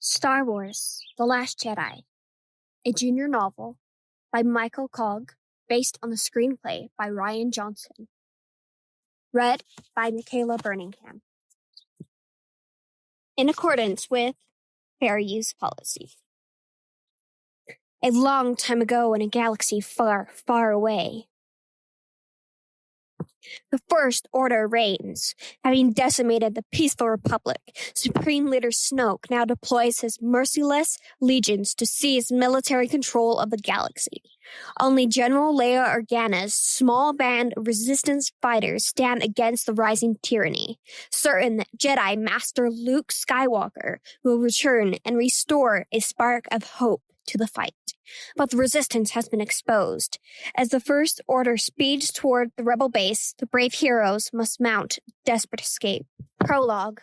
Star Wars: The Last Jedi, a junior novel by Michael Cogg, based on the screenplay by Ryan Johnson. Read by Michaela Birmingham. In accordance with fair use policy. A long time ago in a galaxy far, far away, the First Order reigns. Having decimated the peaceful Republic, Supreme Leader Snoke now deploys his merciless legions to seize military control of the galaxy. Only General Leia Organa's small band of resistance fighters stand against the rising tyranny, certain that Jedi Master Luke Skywalker will return and restore a spark of hope to the fight. But the resistance has been exposed. As the First Order speeds toward the rebel base, the brave heroes must mount a desperate escape. Prologue.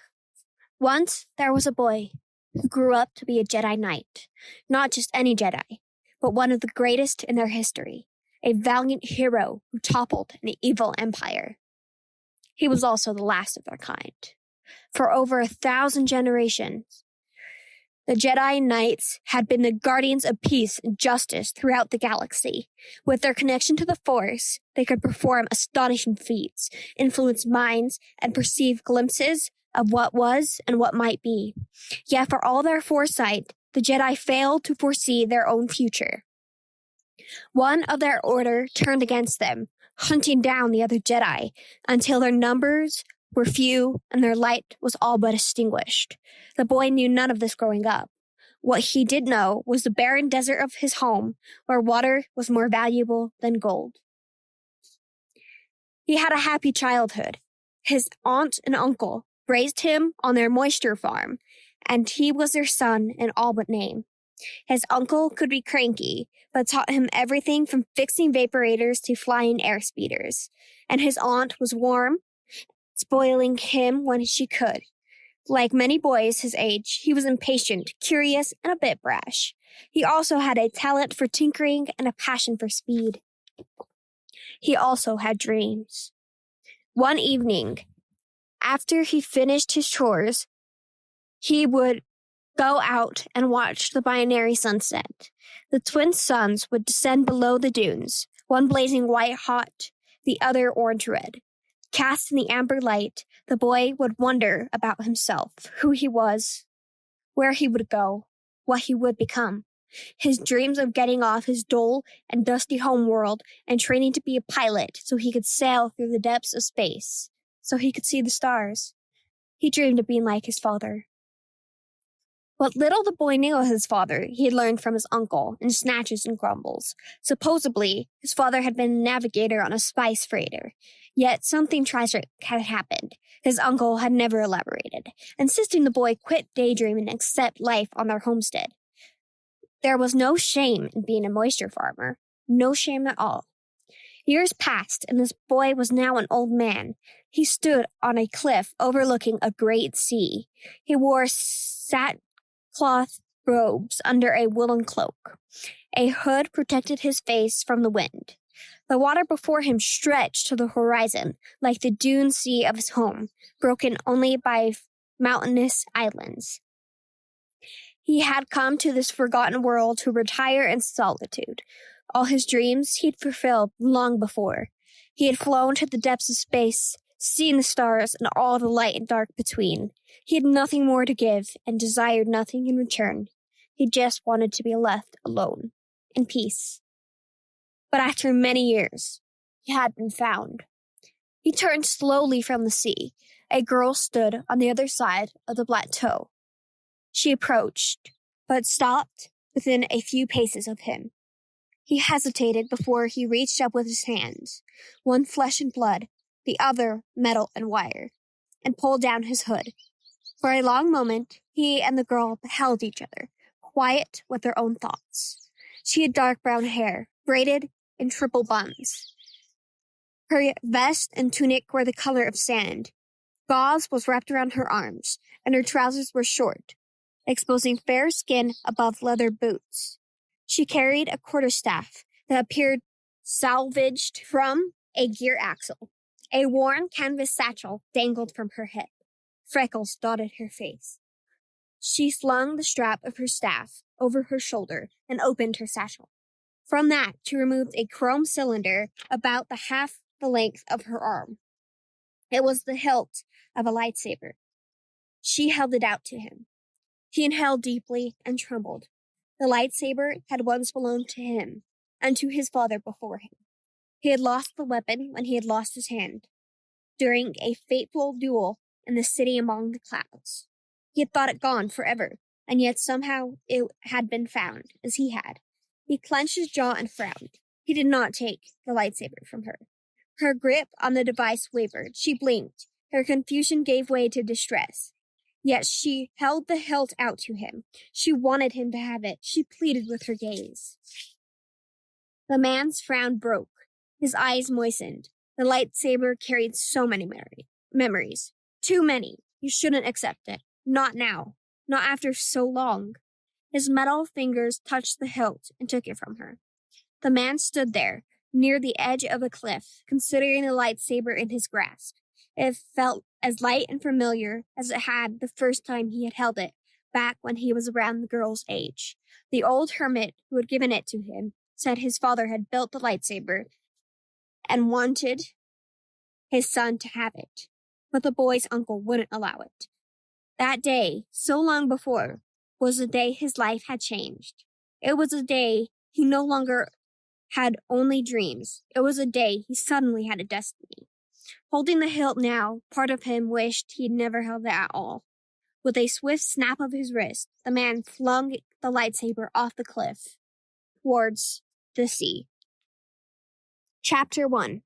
Once there was a boy who grew up to be a Jedi Knight. Not just any Jedi, but one of the greatest in their history. A valiant hero who toppled an evil empire. He was also the last of their kind. For over 1,000 generations, the Jedi Knights had been the guardians of peace and justice throughout the galaxy. With their connection to the Force, they could perform astonishing feats, influence minds, and perceive glimpses of what was and what might be. Yet for all their foresight, the Jedi failed to foresee their own future. One of their order turned against them, hunting down the other Jedi, until their numbers were few and their light was all but extinguished. The boy knew none of this growing up. What he did know was the barren desert of his home, where water was more valuable than gold. He had a happy childhood. His aunt and uncle raised him on their moisture farm, and he was their son in all but name. His uncle could be cranky, but taught him everything from fixing vaporators to flying air speeders. And his aunt was warm, spoiling him when she could. Like many boys his age, he was impatient, curious, and a bit brash. He also had a talent for tinkering and a passion for speed. He also had dreams. One evening, after he finished his chores, he would go out and watch the binary sunset. The twin suns would descend below the dunes, one blazing white-hot, the other orange-red. Cast in the amber light, the boy would wonder about himself, who he was, where he would go, what he would become. His dreams of getting off his dull and dusty homeworld and training to be a pilot so he could sail through the depths of space, so he could see the stars. He dreamed of being like his father. What little the boy knew of his father, he had learned from his uncle in snatches and grumbles. Supposedly, his father had been a navigator on a spice freighter. Yet something tragic had happened. His uncle had never elaborated, insisting the boy quit daydreaming and accept life on their homestead. There was no shame in being a moisture farmer. No shame at all. Years passed, and this boy was now an old man. He stood on a cliff overlooking a great sea. He wore sackcloth robes under a woolen cloak. A hood protected his face from the wind. The water before him stretched to the horizon, like the dune sea of his home, broken only by mountainous islands. He had come to this forgotten world to retire in solitude. All his dreams he'd fulfilled long before. He had flown to the depths of space, seen the stars and all the light and dark between. He had nothing more to give and desired nothing in return. He just wanted to be left alone, in peace. But after many years, he had been found. He turned slowly from the sea. A girl stood on the other side of the plateau. She approached, but stopped within a few paces of him. He hesitated before he reached up with his hands, one flesh and blood, the other metal and wire, and pulled down his hood. For a long moment, he and the girl beheld each other, quiet with their own thoughts. She had dark brown hair, braided in triple buns. Her vest and tunic were the color of sand. Gauze was wrapped around her arms, and her trousers were short, exposing fair skin above leather boots. She carried a quarterstaff that appeared salvaged from a gear axle. A worn canvas satchel dangled from her hip. Freckles dotted her face. She slung the strap of her staff over her shoulder and opened her satchel. From that, she removed a chrome cylinder about the half the length of her arm. It was the hilt of a lightsaber. She held it out to him. He inhaled deeply and trembled. The lightsaber had once belonged to him and to his father before him. He had lost the weapon when he had lost his hand, during a fateful duel in the city among the clouds. He had thought it gone forever, and yet somehow it had been found, as he had. He clenched his jaw and frowned. He did not take the lightsaber from her. Her grip on the device wavered. She blinked. Her confusion gave way to distress. Yet she held the hilt out to him. She wanted him to have it. She pleaded with her gaze. The man's frown broke. His eyes moistened. The lightsaber carried so many memories. Too many. You shouldn't accept it. Not now. Not after so long. His metal fingers touched the hilt and took it from her. The man stood there, near the edge of a cliff, considering the lightsaber in his grasp. It felt as light and familiar as it had the first time he had held it, back when he was around the girl's age. The old hermit who had given it to him said his father had built the lightsaber and wanted his son to have it, but the boy's uncle wouldn't allow it. That day, so long before, was the day his life had changed. It was a day he no longer had only dreams. It was a day he suddenly had a destiny. Holding the hilt now, part of him wished he'd never held it at all. With a swift snap of his wrist, the man flung the lightsaber off the cliff towards the sea. Chapter 1.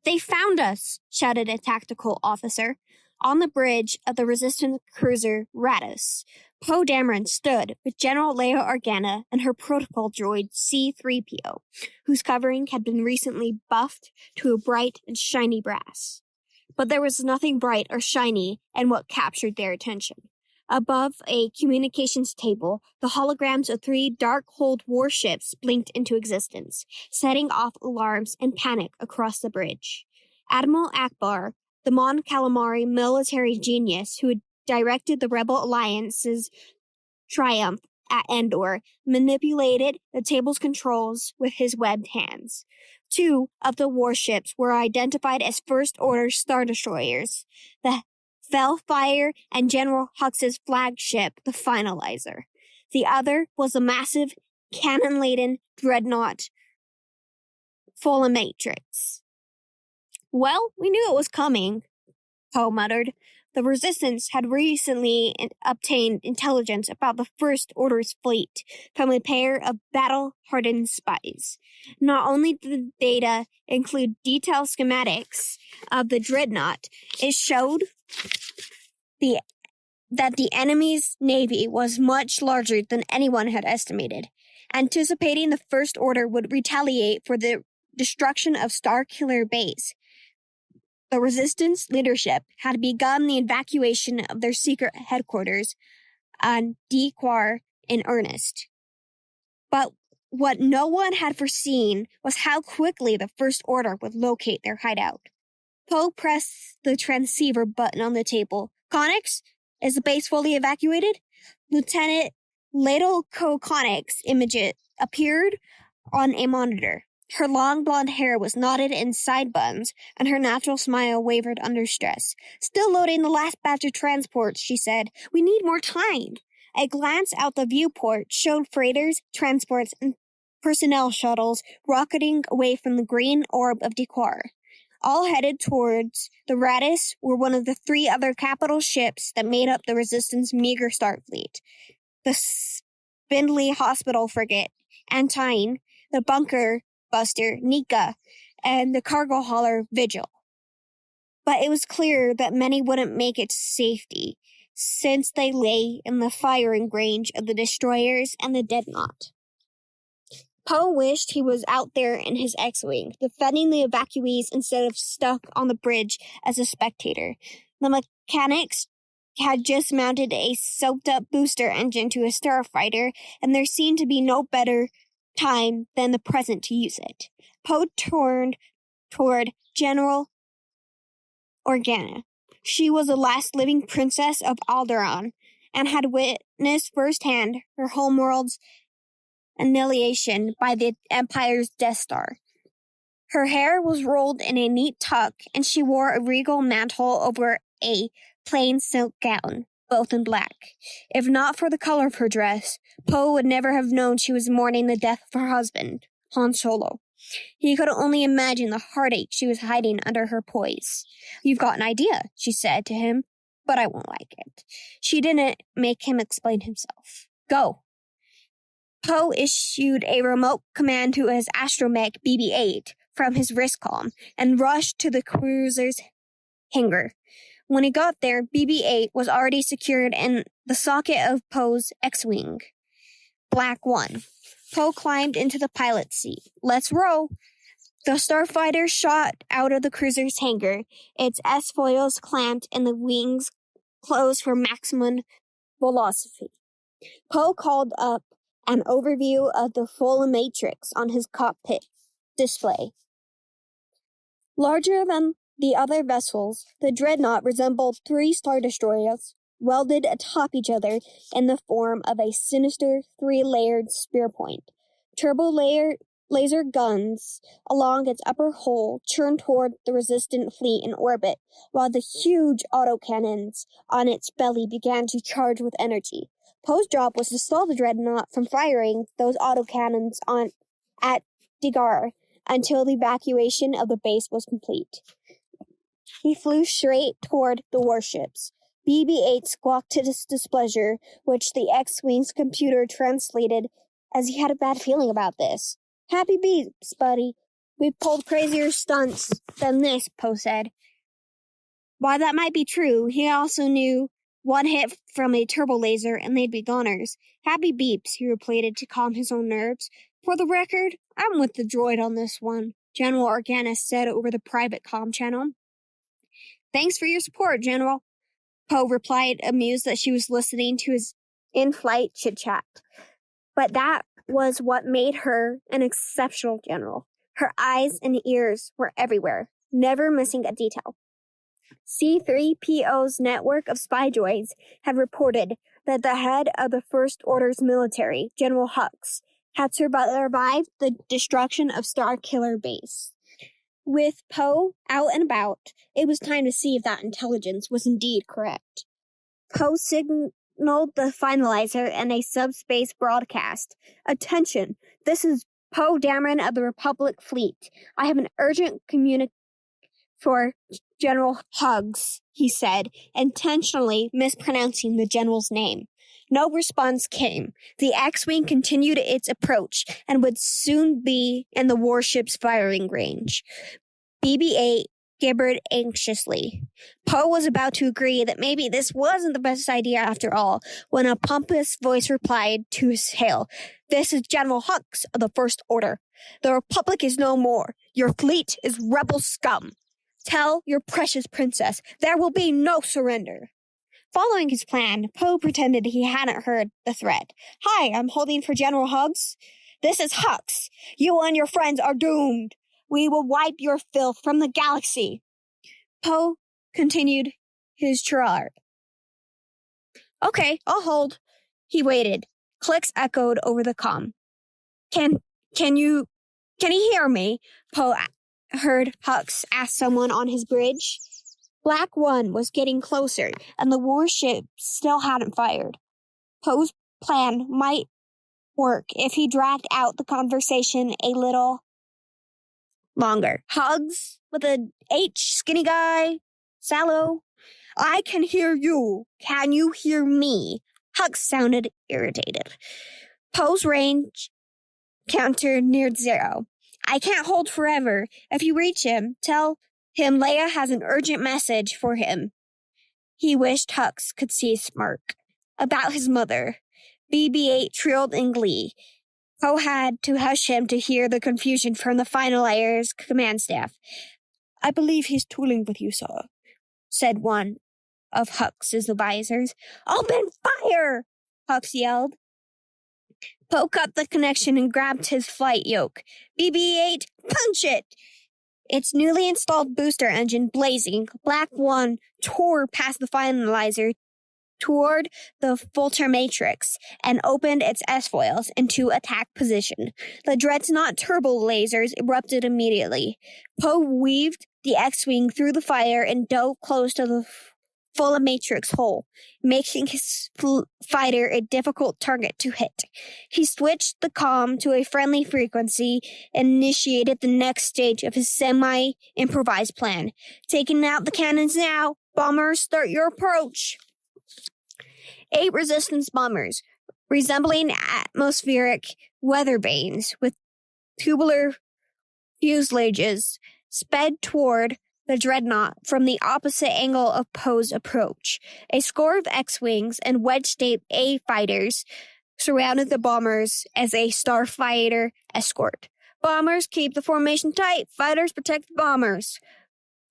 "They found us!" shouted a tactical officer. On the bridge of the Resistance cruiser Raddus, Poe Dameron stood with General Leia Organa and her protocol droid C-3PO, whose covering had been recently buffed to a bright and shiny brass. But there was nothing bright or shiny in what captured their attention. Above a communications table, the holograms of 3 dark-hulled warships blinked into existence, setting off alarms and panic across the bridge. Admiral Akbar, the Mon Calamari military genius who had directed the Rebel Alliance's triumph at Endor, manipulated the table's controls with his webbed hands. 2 of the warships were identified as First-Order Star Destroyers, the Hellfire and General Hux's flagship, the Finalizer. The other was a massive, cannon-laden dreadnought, Matrix. "Well, we knew it was coming," Poe muttered. The Resistance had recently obtained intelligence about the First Order's fleet from a pair of battle-hardened spies. Not only did the data include detailed schematics of the dreadnought, it showed that the enemy's navy was much larger than anyone had estimated. Anticipating the First Order would retaliate for the destruction of Starkiller Base, the Resistance leadership had begun the evacuation of their secret headquarters on Dequar in earnest. But what no one had foreseen was how quickly the First Order would locate their hideout. Poe pressed the transceiver button on the table. "Connix, is the base fully evacuated?" Lieutenant Ladle Connix image appeared on a monitor. Her long blonde hair was knotted in side buns, and her natural smile wavered under stress. "Still loading the last batch of transports," she said. "We need more time." A glance out the viewport showed freighters, transports, and personnel shuttles rocketing away from the green orb of Dequar. All headed towards the Raddus were one of the 3 other capital ships that made up the Resistance meager start fleet. The Spindly Hospital frigate, Antine, the bunker buster, Nika, and the cargo hauler, Vigil. But it was clear that many wouldn't make it to safety, since they lay in the firing range of the destroyers and the dreadnought. Poe wished he was out there in his X-Wing, defending the evacuees instead of stuck on the bridge as a spectator. The mechanics had just mounted a soaked-up booster engine to a starfighter, and there seemed to be no better time than the present to use it. Poe turned toward General Organa. She was the last living princess of Alderaan, and had witnessed firsthand her homeworld's annihilation by the Empire's Death Star. Her hair was rolled in a neat tuck, and she wore a regal mantle over a plain silk gown, both in black. If not for the color of her dress, Poe would never have known she was mourning the death of her husband, Han Solo. He could only imagine the heartache she was hiding under her poise. "You've got an idea," she said to him, "but I won't like it." She didn't make him explain himself. "Go." Poe issued a remote command to his astromech BB-8 from his wristcom and rushed to the cruiser's hangar. When he got there, BB-8 was already secured in the socket of Poe's X-Wing, Black 1. Poe climbed into the pilot's seat. "Let's roll." The starfighter shot out of the cruiser's hangar, its S-foils clamped and the wings closed for maximum velocity. Poe called up an overview of the full matrix on his cockpit display. Larger than the other vessels, the dreadnought resembled 3 Star Destroyers welded atop each other in the form of a sinister 3-layered spear point. Laser guns along its upper hull churned toward the resistant fleet in orbit, while the huge autocannons on its belly began to charge with energy. Poe's job was to stall the dreadnought from firing those autocannons at Degar until the evacuation of the base was complete. He flew straight toward the warships. BB-8 squawked his displeasure, which the X-Wing's computer translated as he had a bad feeling about this. "Happy beeps, buddy. We've pulled crazier stunts than this," Poe said. While that might be true, he also knew one hit from a turbo laser and they'd be goners. "Happy beeps," he repeated to calm his own nerves. "For the record, I'm with the droid on this one," General Organis said over the private comm channel. "Thanks for your support, General," Poe replied, amused that she was listening to his in-flight chit-chat. But that was what made her an exceptional general. Her eyes and ears were everywhere, never missing a detail. C-3PO's network of spy droids had reported that the head of the First Order's military, General Hux, had survived the destruction of Starkiller Base. With Poe out and about, it was time to see if that intelligence was indeed correct. Poe signaled the finalizer in a subspace broadcast. "Attention, this is Poe Dameron of the Republic Fleet. I have an urgent communication for General Hux," he said, intentionally mispronouncing the general's name. No response came. The X-Wing continued its approach and would soon be in the warship's firing range. BB-8 gibbered anxiously. Poe was about to agree that maybe this wasn't the best idea after all, when a pompous voice replied to his hail. "This is General Hux of the First Order. The Republic is no more. Your fleet is rebel scum. Tell your precious princess there will be no surrender." Following his plan, Poe pretended he hadn't heard the threat. "Hi, I'm holding for General Hux. This is Hux. You and your friends are doomed. We will wipe your filth from the galaxy." Poe continued his charade. "Okay, I'll hold." He waited. Clicks echoed over the comm. Can you hear me?" Poe heard Hux ask someone on his bridge. Black 1 was getting closer, and the warship still hadn't fired. Poe's plan might work if he dragged out the conversation a little longer. "Hugs with an H, skinny guy, sallow. I can hear you. Can you hear me?" Hux sounded irritated. Poe's range counter neared 0. "I can't hold forever. If you reach him, tell him Leia has an urgent message for him." He wished Hux could see his smirk. "About his mother." BB-8 trilled in glee. Poe had to hush him to hear the confusion from the Finalayer's command staff. "I believe he's tooling with you, sir," said one of Hux's advisors. "Open fire!" Hux yelled. Poe cut the connection and grabbed his flight yoke. "BB-8, punch it!" Its newly installed booster engine blazing, Black 1 tore past the finalizer toward the filter matrix and opened its S-foils into attack position. The dreadnought turbo lasers erupted immediately. Poe weaved the X-Wing through the fire and dove close to the full matrix hole, making his fighter a difficult target to hit. He switched the comm to a friendly frequency and initiated the next stage of his semi-improvised plan. Taking out the cannons now. Bombers, start your approach. 8 resistance bombers, resembling atmospheric weather vanes with tubular fuselages, sped toward the dreadnought from the opposite angle of Poe's approach. A score of X-Wings and Wedge-State A fighters surrounded the bombers as a starfighter escort. Bombers, keep the formation tight. Fighters, protect the bombers.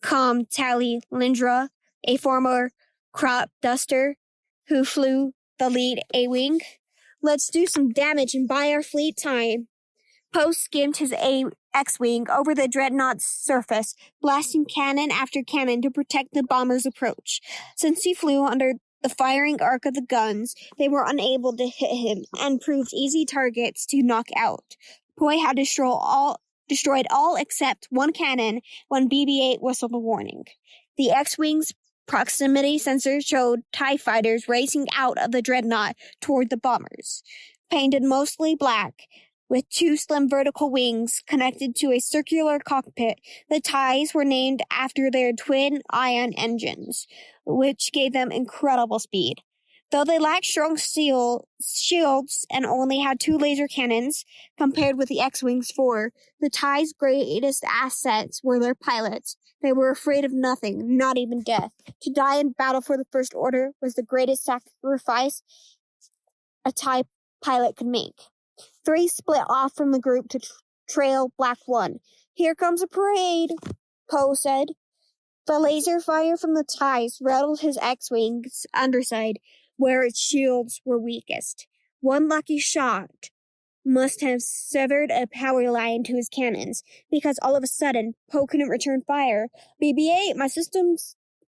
Tally Lindra, a former crop duster who flew the lead A-Wing. Let's do some damage and buy our fleet time. Poe skimmed his X-Wing over the dreadnought's surface, blasting cannon after cannon to protect the bomber's approach. Since he flew under the firing arc of the guns, they were unable to hit him and proved easy targets to knock out. Poe had destroyed all except one cannon when BB-8 whistled a warning. The X-Wing's proximity sensor showed TIE fighters racing out of the dreadnought toward the bombers. Painted mostly black, with 2 slim vertical wings connected to a circular cockpit, the TIEs were named after their twin ion engines, which gave them incredible speed. Though they lacked strong shields and only had 2 laser cannons, compared with the X-Wing's 4, the TIE's greatest assets were their pilots. They were afraid of nothing, not even death. To die in battle for the First Order was the greatest sacrifice a TIE pilot could make. 3 split off from the group to trail Black 1. Here comes a parade, Poe said. The laser fire from the TIEs rattled his X-Wing's underside, where its shields were weakest. One lucky shot must have severed a power line to his cannons, because all of a sudden, Poe couldn't return fire. BB-8,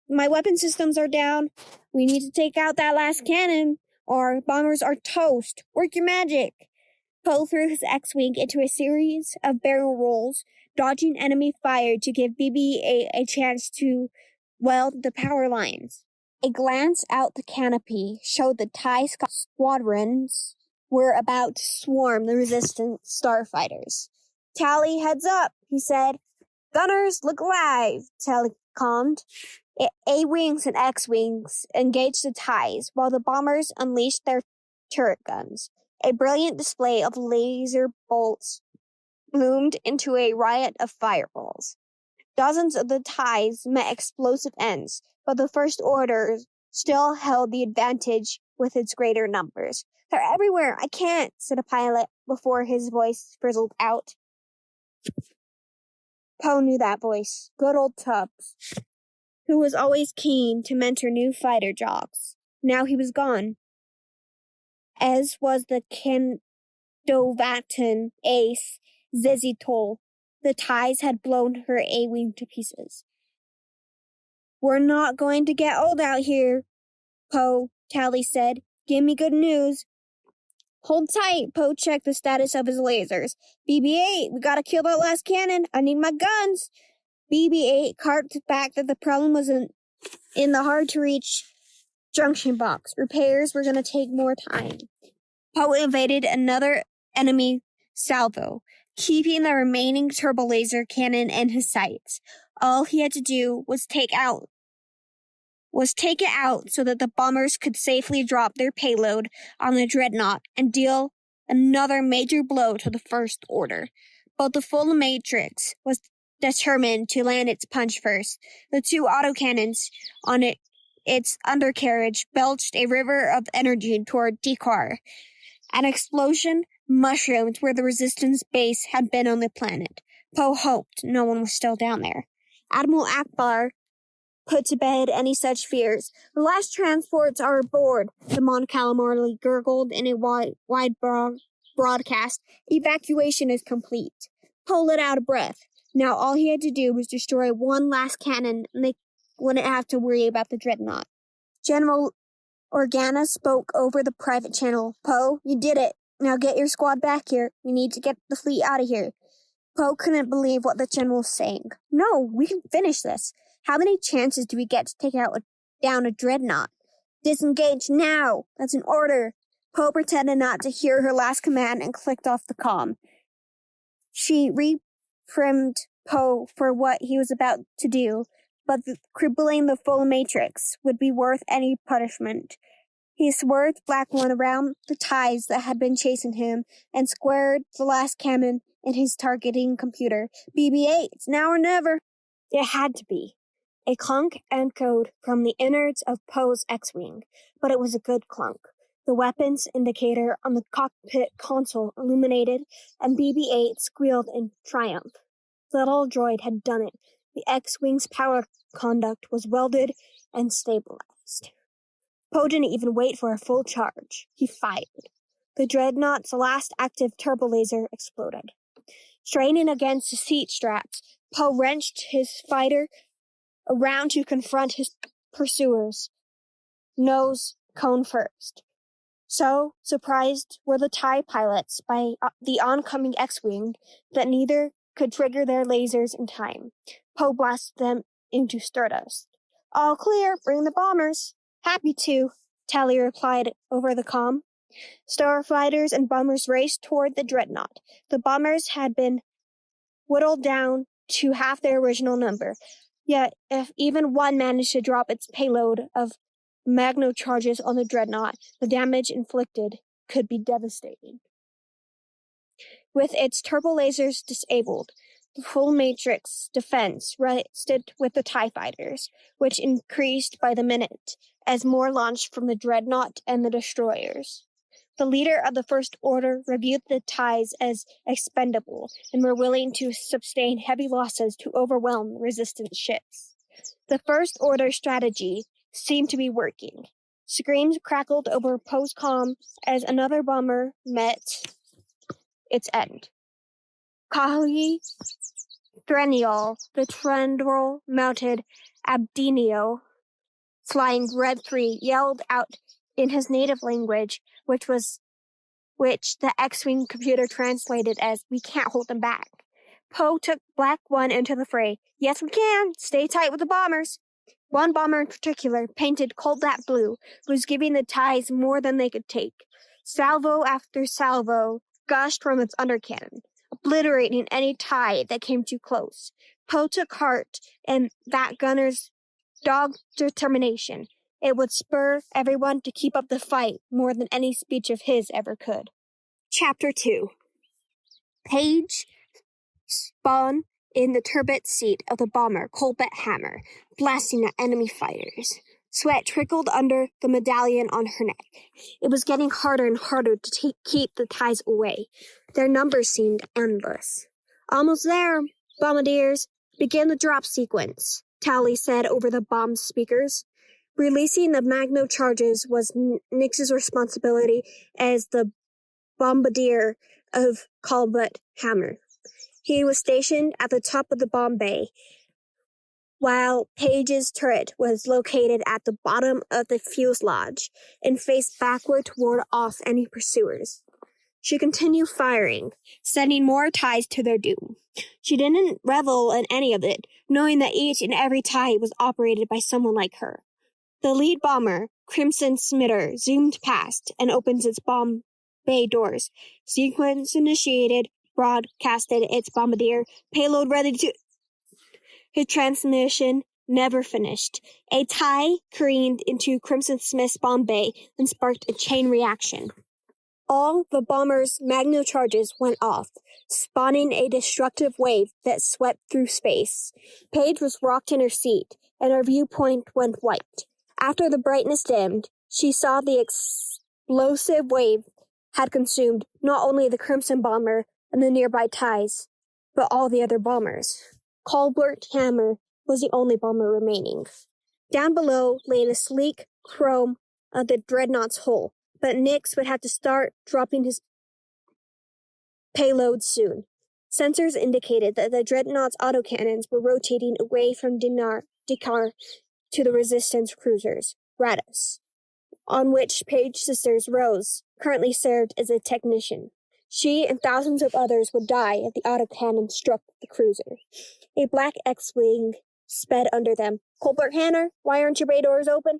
my weapon systems are down. We need to take out that last cannon, or bombers are toast. Work your magic. Poe threw his X-Wing into a series of barrel rolls, dodging enemy fire to give BB-8 a chance to weld the power lines. A glance out the canopy showed the TIE squadrons were about to swarm the resistant starfighters. Tally, heads up, he said. Gunners, look alive, Tally calmed. A-Wings and X-Wings engaged the TIEs, while the bombers unleashed their turret guns. A brilliant display of laser bolts bloomed into a riot of fireballs. Dozens of the TIEs met explosive ends, but the First Order still held the advantage with its greater numbers. They're everywhere, I can't, said a pilot before his voice frizzled out. Poe knew that voice. Good old Tubbs, who was always keen to mentor new fighter jocks. Now he was gone, as was the Kendovatan ace, Zizzy Toll. The TIEs had blown her A-Wing to pieces. We're not going to get old out here, Poe, Tally said. Give me good news. Hold tight, Poe checked the status of his lasers. BB-8, we gotta kill that last cannon. I need my guns. BB-8 carped back that the problem was in the hard-to-reach junction box. Repairs were gonna take more time. Poe evaded another enemy salvo, keeping the remaining turbo laser cannon in his sights. All he had to do was take it out so that the bombers could safely drop their payload on the dreadnought and deal another major blow to the First Order. But the full matrix was determined to land its punch first. The 2 autocannons on its undercarriage belched a river of energy toward Dekar. An explosion mushroomed where the resistance base had been on the planet. Poe hoped no one was still down there. Admiral Akbar put to bed any such fears. The last transports are aboard, the Mon Calamari gurgled in a wide broadcast. Evacuation is complete. Poe let out a breath. Now all he had to do was destroy one last cannon, and they wouldn't have to worry about the dreadnought. General Organa spoke over the private channel. Poe, you did it. Now get your squad back here. We need to get the fleet out of here. Poe couldn't believe what the general was saying. No, we can finish this. How many chances do we get to take down a dreadnought? Disengage now! That's an order. Poe pretended not to hear her last command and clicked off the comm. She reprimanded Poe for what he was about to do, but crippling the full matrix would be worth any punishment. He swerved Black One around the ties that had been chasing him and squared the last cannon in his targeting computer. BB-8, it's now or never. It had to be. A clunk echoed from the innards of Poe's X-Wing, but it was a good clunk. The weapons indicator on the cockpit console illuminated, and BB-8 squealed in triumph. The little droid had done it. The X-Wing's power conduct was welded and stabilized. Poe didn't even wait for a full charge. He fired. The dreadnought's last active turbo laser exploded. Straining against the seat straps, Poe wrenched his fighter around to confront his pursuers, nose cone first. So surprised were the TIE pilots by the oncoming X-Wing that neither could trigger their lasers in time. Poe blasted them into stardust. All clear, bring the bombers. Happy to, Tally replied over the comm. Starfighters and bombers raced toward the dreadnought. The bombers had been whittled down to half their original number. Yet, if even one managed to drop its payload of magno charges on the dreadnought, the damage inflicted could be devastating. With its turbo lasers disabled, the full matrix defense rested with the TIE fighters, which increased by the minute as more launched from the dreadnought and the destroyers. The leader of the First Order reviewed the TIEs as expendable and were willing to sustain heavy losses to overwhelm resistance ships. The First Order strategy seemed to be working. Screams crackled over Poe's comm as another bomber met its end. Kali Threnial, the Trendril-mounted Abdenio, flying Red 3, yelled out in his native language, which the X-Wing computer translated as, "We can't hold them back." Poe took Black One into the fray. "Yes, we can. Stay tight with the bombers." One bomber in particular, painted cold black blue, was giving the TIEs more than they could take. Salvo after salvo gushed from its undercannon, obliterating any TIE that came too close. Poe took heart in that gunner's dogged determination. It would spur everyone to keep up the fight more than any speech of his ever could. Chapter 2. Paige spun in the turbot seat of the bomber Colbert Hammer, blasting at enemy fighters. Sweat trickled under the medallion on her neck. It was getting harder and harder to keep the TIEs away. Their numbers seemed endless. "Almost there, bombardiers. Begin the drop sequence," Tally said over the bomb speakers. Releasing the magno charges was Nix's responsibility as the bombardier of Colbert Hammer. He was stationed at the top of the bomb bay, while Paige's turret was located at the bottom of the fuselage and faced backward to ward off any pursuers. She continued firing, sending more TIEs to their doom. She didn't revel in any of it, knowing that each and every TIE was operated by someone like her. The lead bomber, Crimson Smitter, zoomed past and opened its bomb bay doors. Sequence initiated, broadcasted its bombardier, payload ready to... His transmission never finished. A TIE careened into Crimson Smith's bomb bay and sparked a chain reaction. All the bomber's magno charges went off, spawning a destructive wave that swept through space. Paige was rocked in her seat, and her viewpoint went white. After the brightness dimmed, she saw the explosive wave had consumed not only the Crimson bomber and the nearby TIEs, but all the other bombers. Colbert Hammer was the only bomber remaining. Down below lay the sleek chrome of the dreadnought's hull, but Nix would have to start dropping his payload soon. Sensors indicated that the dreadnought's autocannons were rotating away from Dakar to the Resistance cruisers, Rados. on which Page's sisters Rose currently served as a technician. She and thousands of others would die if the autocannon struck the cruiser. A black X-wing sped under them. "Colbert Hanner, why aren't your bay doors open?"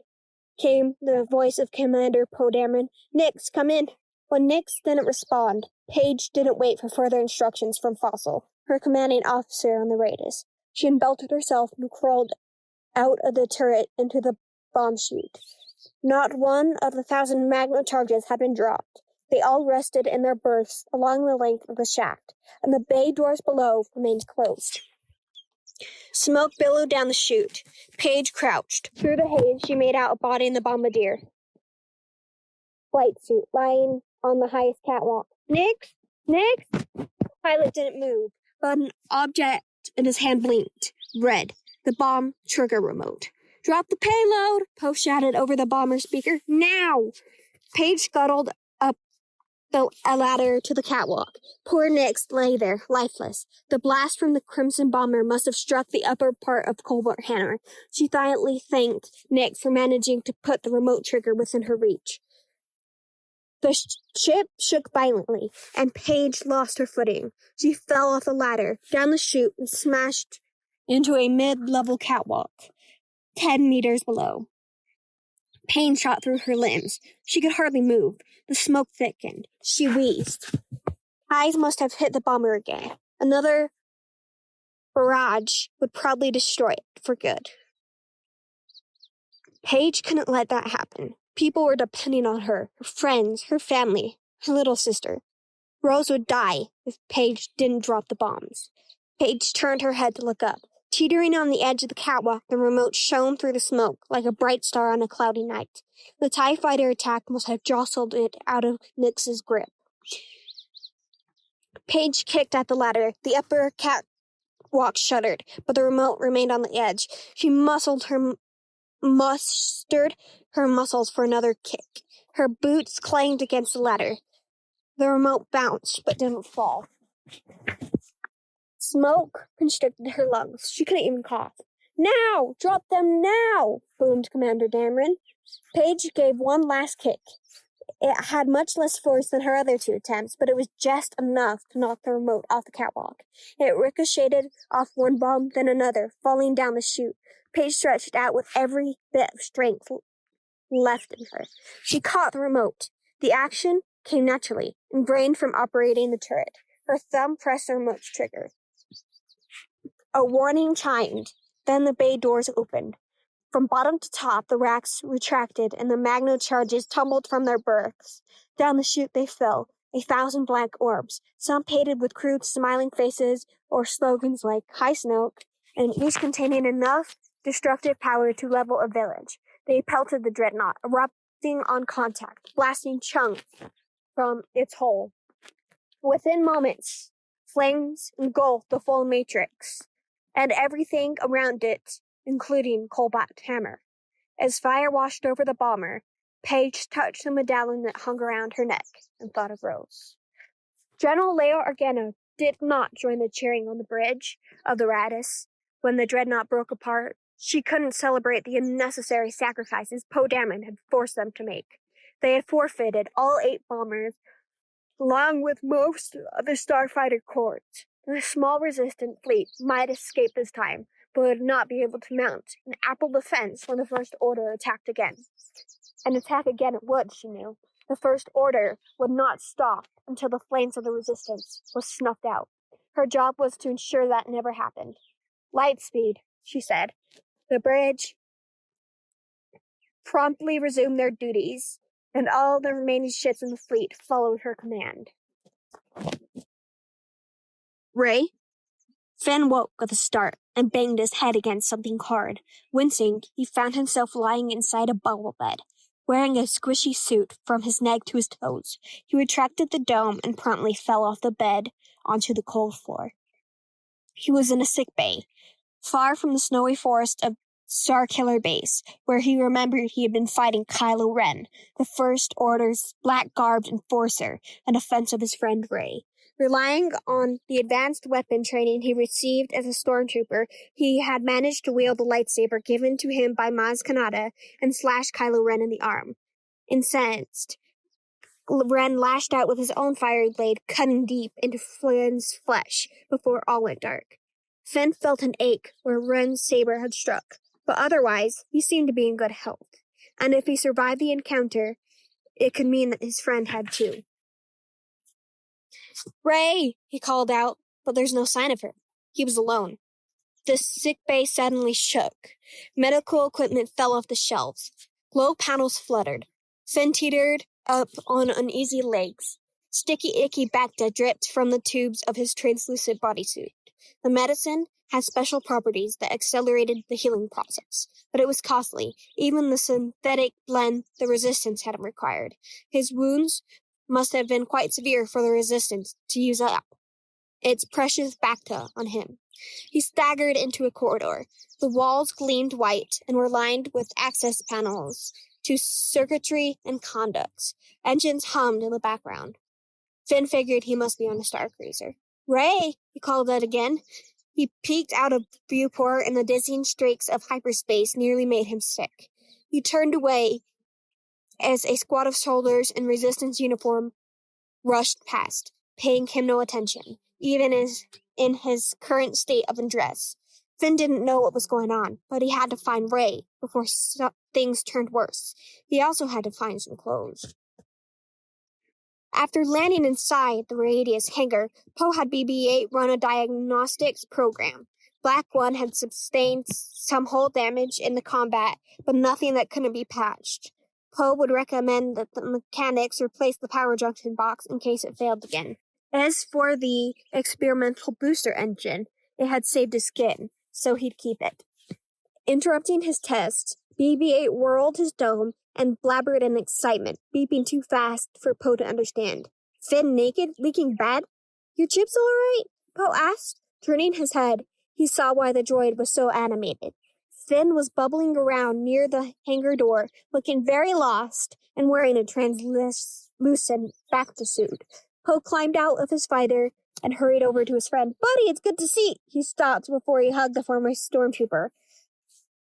came the voice of Commander Poe Dameron. "Nix, come in." When Nix didn't respond, Paige didn't wait for further instructions from Fossil, her commanding officer on the Raiders. She unbelted herself and crawled out of the turret into the bomb chute. Not one of the 1,000 magno charges had been dropped. They all rested in their berths along the length of the shaft, and the bay doors below remained closed. Smoke billowed down the chute. Paige crouched. Through the haze, she made out a body in the bombardier flight suit lying on the highest catwalk. "Nix? Nix?" The pilot didn't move, but an object in his hand blinked. Red. The bomb trigger remote. "Drop the payload!" Poe shouted over the bomber speaker. "Now!" Paige scuttled up a ladder to the catwalk. Poor Nix lay there, lifeless. The blast from the Crimson bomber must have struck the upper part of Colbert Hanner. She silently thanked Nix for managing to put the remote trigger within her reach. The ship shook violently, and Paige lost her footing. She fell off the ladder, down the chute, and smashed into a mid-level catwalk, 10 meters below. Pain shot through her limbs. She could hardly move. The smoke thickened. She wheezed. Eyes must have hit the bomber again. Another barrage would probably destroy it for good. Paige couldn't let that happen. People were depending on her friends, her family, her little sister. Rose would die if Paige didn't drop the bombs. Paige turned her head to look up. Teetering on the edge of the catwalk, the remote shone through the smoke like a bright star on a cloudy night. The TIE fighter attack must have jostled it out of Nix's grip. Paige kicked at the ladder. The upper catwalk shuddered, but the remote remained on the edge. She mustered her muscles for another kick. Her boots clanged against the ladder. The remote bounced, but didn't fall. Smoke constricted her lungs. She couldn't even cough. "Now! Drop them now!" boomed Commander Dameron. Paige gave one last kick. It had much less force than her other 2 attempts, but it was just enough to knock the remote off the catwalk. It ricocheted off one bomb, then another, falling down the chute. Paige stretched out with every bit of strength left in her. She caught the remote. The action came naturally, ingrained from operating the turret. Her thumb pressed the remote's trigger. A warning chimed. Then the bay doors opened. From bottom to top, the racks retracted, and the magno charges tumbled from their berths. Down the chute they fell, 1,000 blank orbs, some painted with crude smiling faces or slogans like "High Snoke," and each containing enough destructive power to level a village. They pelted the dreadnought, erupting on contact, blasting chunks from its hull. Within moments, flames engulfed the full matrix, and everything around it, including Colbert Hammer. As fire washed over the bomber, Paige touched the medallion that hung around her neck and thought of Rose. General Leo Organa did not join the cheering on the bridge of the Radis when the dreadnought broke apart. She couldn't celebrate the unnecessary sacrifices Poe Dameron had forced them to make. They had forfeited all 8 bombers, along with most of the starfighter corps. The small resistant fleet might escape this time, but would not be able to mount an ample defense when the First Order attacked again. And attack again it would, she knew. The First Order would not stop until the flames of the Resistance was snuffed out. Her job was to ensure that never happened. "Lightspeed," she said. The bridge promptly resumed their duties, and all the remaining ships in the fleet followed her command. "Ray?" Finn woke with a start and banged his head against something hard. Wincing, he found himself lying inside a bubble bed, wearing a squishy suit from his neck to his toes. He retracted the dome and promptly fell off the bed onto the cold floor. He was in a sick bay, far from the snowy forest of Starkiller Base, where he remembered he had been fighting Kylo Ren, the First Order's black-garbed enforcer, in defense of his friend Rey. Relying on the advanced weapon training he received as a stormtrooper, he had managed to wield the lightsaber given to him by Maz Kanata and slash Kylo Ren in the arm. Incensed, Ren lashed out with his own fiery blade, cutting deep into Finn's flesh before all went dark. Finn felt an ache where Ren's saber had struck, but otherwise he seemed to be in good health. And if he survived the encounter, it could mean that his friend had too. "Ray!" he called out, but there's no sign of her. He was alone. The sick bay suddenly shook. Medical equipment fell off the shelves. Glow panels fluttered. Finn teetered up on uneasy legs. Sticky, icky bacta dripped from the tubes of his translucent bodysuit. The medicine had special properties that accelerated the healing process, but it was costly, even the synthetic blend the resistance had required. His wounds must have been quite severe for the resistance to use up its precious bacta on him. He staggered into a corridor. The walls gleamed white and were lined with access panels to circuitry and conducts. Engines hummed in the background. Finn figured he must be on a star cruiser. "Ray!" he called out again. He peeked out of viewport, and the dizzying streaks of hyperspace nearly made him sick. He turned away as a squad of soldiers in resistance uniform rushed past, paying him no attention, even as in his current state of undress. Finn didn't know what was going on, but he had to find Ray before things turned worse. He also had to find some clothes. After landing inside the Radius hangar, Poe had BB-8 run a diagnostics program. Black One had sustained some hull damage in the combat, but nothing that couldn't be patched. Poe would recommend that the mechanics replace the power junction box in case it failed again. As for the experimental booster engine, it had saved his skin, so he'd keep it. Interrupting his tests, BB-8 whirled his dome and blabbered in excitement, beeping too fast for Poe to understand. "Finn naked, leaking bad? Your chips all right?" Poe asked. Turning his head, he saw why the droid was so animated. Finn was bubbling around near the hangar door, looking very lost and wearing a translucent bacta suit. Poe climbed out of his fighter and hurried over to his friend. "Buddy, it's good to see." He stopped before he hugged the former stormtrooper.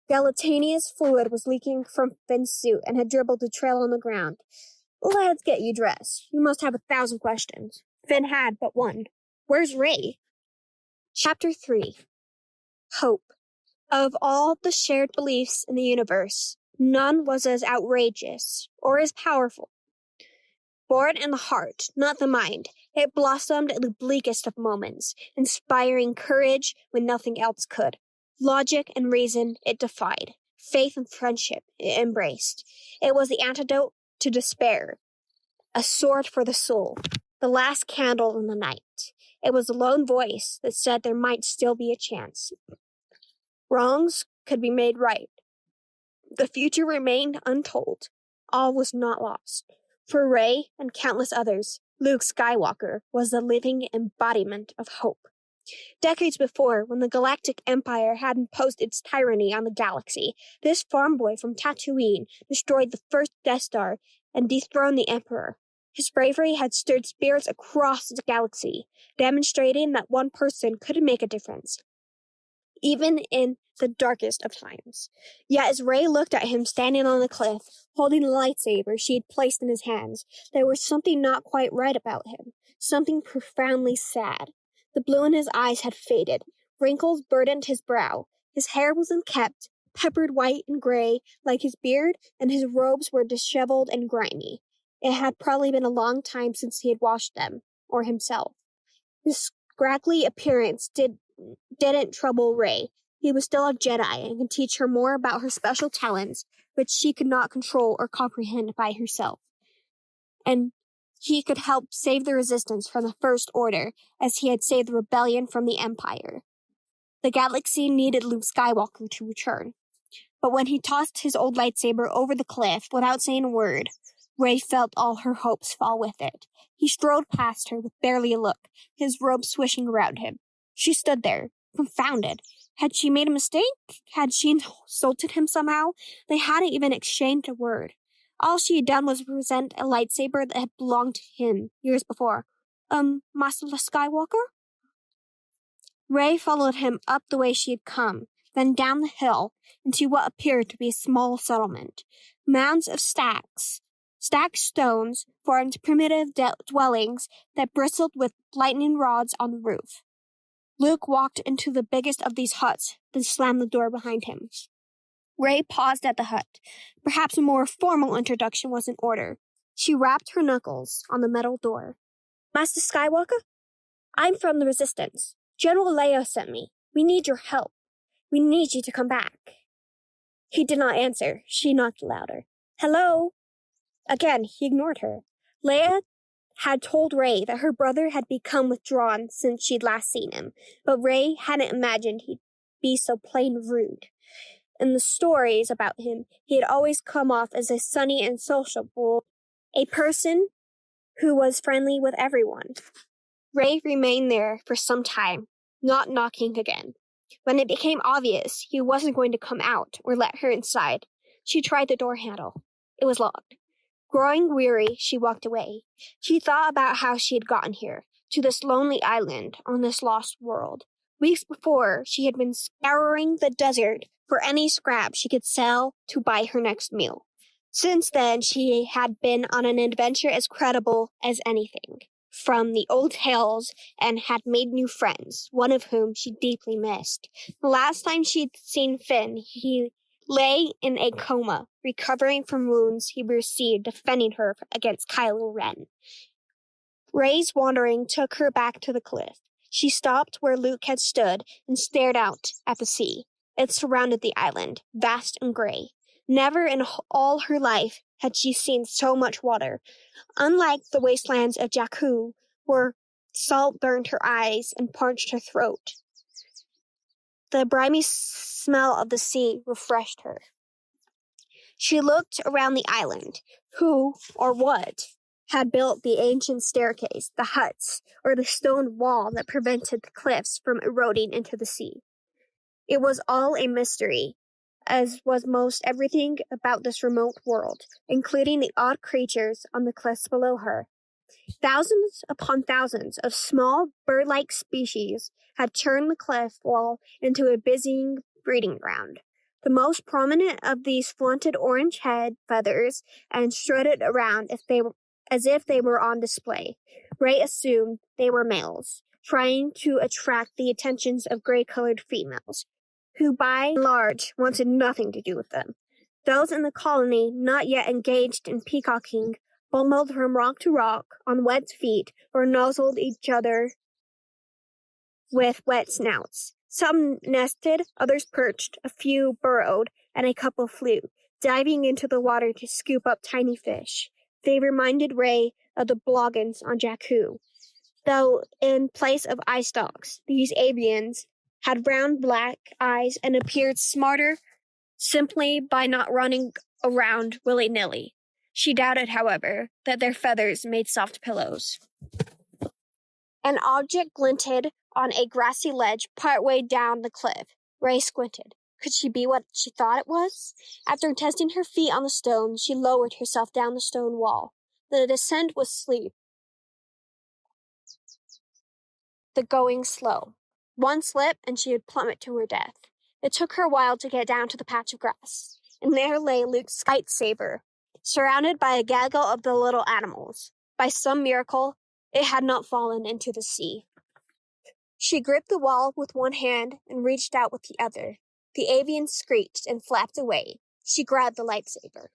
Gelatinous fluid was leaking from Finn's suit and had dribbled a trail on the ground. "Let's get you dressed. You must have 1,000 questions." Finn had but one. "Where's Ray?" Chapter 3. Hope. Of all the shared beliefs in the universe, none was as outrageous or as powerful. Born in the heart, not the mind, it blossomed in the bleakest of moments, inspiring courage when nothing else could. Logic and reason it defied. Faith and friendship it embraced. It was the antidote to despair, a sword for the soul, the last candle in the night. It was a lone voice that said there might still be a chance. Wrongs could be made right. The future remained untold. All was not lost. For Rey and countless others, Luke Skywalker was the living embodiment of hope. Decades before, when the Galactic Empire had imposed its tyranny on the galaxy, this farm boy from Tatooine destroyed the first Death Star and dethroned the Emperor. His bravery had stirred spirits across the galaxy, demonstrating that one person could make a difference, even in the darkest of times. Yet as Rey looked at him standing on the cliff, holding the lightsaber she had placed in his hands, there was something not quite right about him, something profoundly sad. The blue in his eyes had faded. Wrinkles burdened his brow. His hair was unkempt, peppered white and gray like his beard, and his robes were disheveled and grimy. It had probably been a long time since he had washed them, or himself. His scraggly appearance didn't trouble Rey. He was still a Jedi and could teach her more about her special talents, which she could not control or comprehend by herself. And he could help save the Resistance from the First Order, as he had saved the rebellion from the Empire. The galaxy needed Luke Skywalker to return. But when he tossed his old lightsaber over the cliff without saying a word, Rey felt all her hopes fall with it. He strode past her with barely a look, his robe swishing around him. She stood there, confounded. Had she made a mistake? Had she insulted him somehow? They hadn't even exchanged a word. All she had done was present a lightsaber that had belonged to him years before. Master Skywalker? Rey followed him up the way she had come, then down the hill into what appeared to be a small settlement. Mounds of stacks Stacked stones formed primitive dwellings that bristled with lightning rods on the roof. Luke walked into the biggest of these huts, then slammed the door behind him. Rey paused at the hut. Perhaps a more formal introduction was in order. She rapped her knuckles on the metal door. Master Skywalker? I'm from the Resistance. General Leia sent me. We need your help. We need you to come back. He did not answer. She knocked louder. Hello? Again, he ignored her. Leia had told Rey that her brother had become withdrawn since she'd last seen him, but Rey hadn't imagined he'd be so plain rude. In the stories about him, he had always come off as a sunny and sociable, a person who was friendly with everyone. Rey remained there for some time, not knocking again. When it became obvious he wasn't going to come out or let her inside, she tried the door handle. It was locked. Growing weary, she walked away. She thought about how she had gotten here, to this lonely island on this lost world. Weeks before, she had been scouring the desert for any scrap she could sell to buy her next meal. Since then, she had been on an adventure as credible as anything from the old tales and had made new friends, one of whom she deeply missed. The last time she'd seen Finn, he lay in a coma, recovering from wounds he received defending her against Kylo Ren. Rey's wandering took her back to the cliff. She stopped where Luke had stood and stared out at the sea. It surrounded the island, vast and gray. Never in all her life had she seen so much water. Unlike the wastelands of Jakku, where salt burned her eyes and parched her throat, the briny smell of the sea refreshed her. She looked around the island. Who, or what, had built the ancient staircase, the huts, or the stone wall that prevented the cliffs from eroding into the sea? It was all a mystery, as was most everything about this remote world, including the odd creatures on the cliffs below her. Thousands upon thousands of small bird-like species had turned the cliff wall into a busy breeding ground. The most prominent of these flaunted orange head feathers and strutted around as if they were on display. Rey assumed they were males, trying to attract the attentions of gray-colored females, who by and large wanted nothing to do with them. Those in the colony not yet engaged in peacocking bumbled from rock to rock on wet feet or nuzzled each other with wet snouts. Some nested, others perched, a few burrowed, and a couple flew, diving into the water to scoop up tiny fish. They reminded Rey of the Bloggins on Jakku, though in place of eye stalks, these avians had round black eyes and appeared smarter simply by not running around willy-nilly. She doubted, however, that their feathers made soft pillows. An object glinted on a grassy ledge partway down the cliff. Rey squinted. Could she be what she thought it was? After testing her feet on the stone, she lowered herself down the stone wall. The descent was steep, the going slow. One slip and she would plummet to her death. It took her a while to get down to the patch of grass, and there lay Luke's lightsaber, surrounded by a gaggle of the little animals. By some miracle, it had not fallen into the sea. She gripped the wall with one hand and reached out with the other. The avian screeched and flapped away. She grabbed the lightsaber.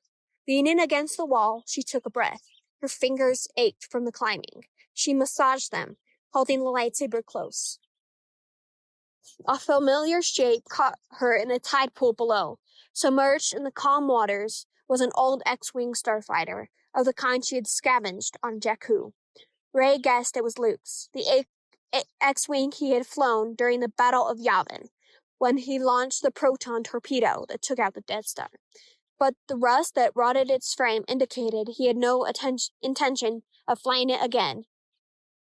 Leaning against the wall, she took a breath. Her fingers ached from the climbing. She massaged them, holding the lightsaber close. A familiar shape caught her in the tide pool below. Submerged in the calm waters was an old X-Wing starfighter, of the kind she had scavenged on Jakku. Rey guessed it was Luke's, the X-Wing he had flown during the Battle of Yavin, when he launched the proton torpedo that took out the Death Star. But the rust that rotted its frame indicated he had no intention of flying it again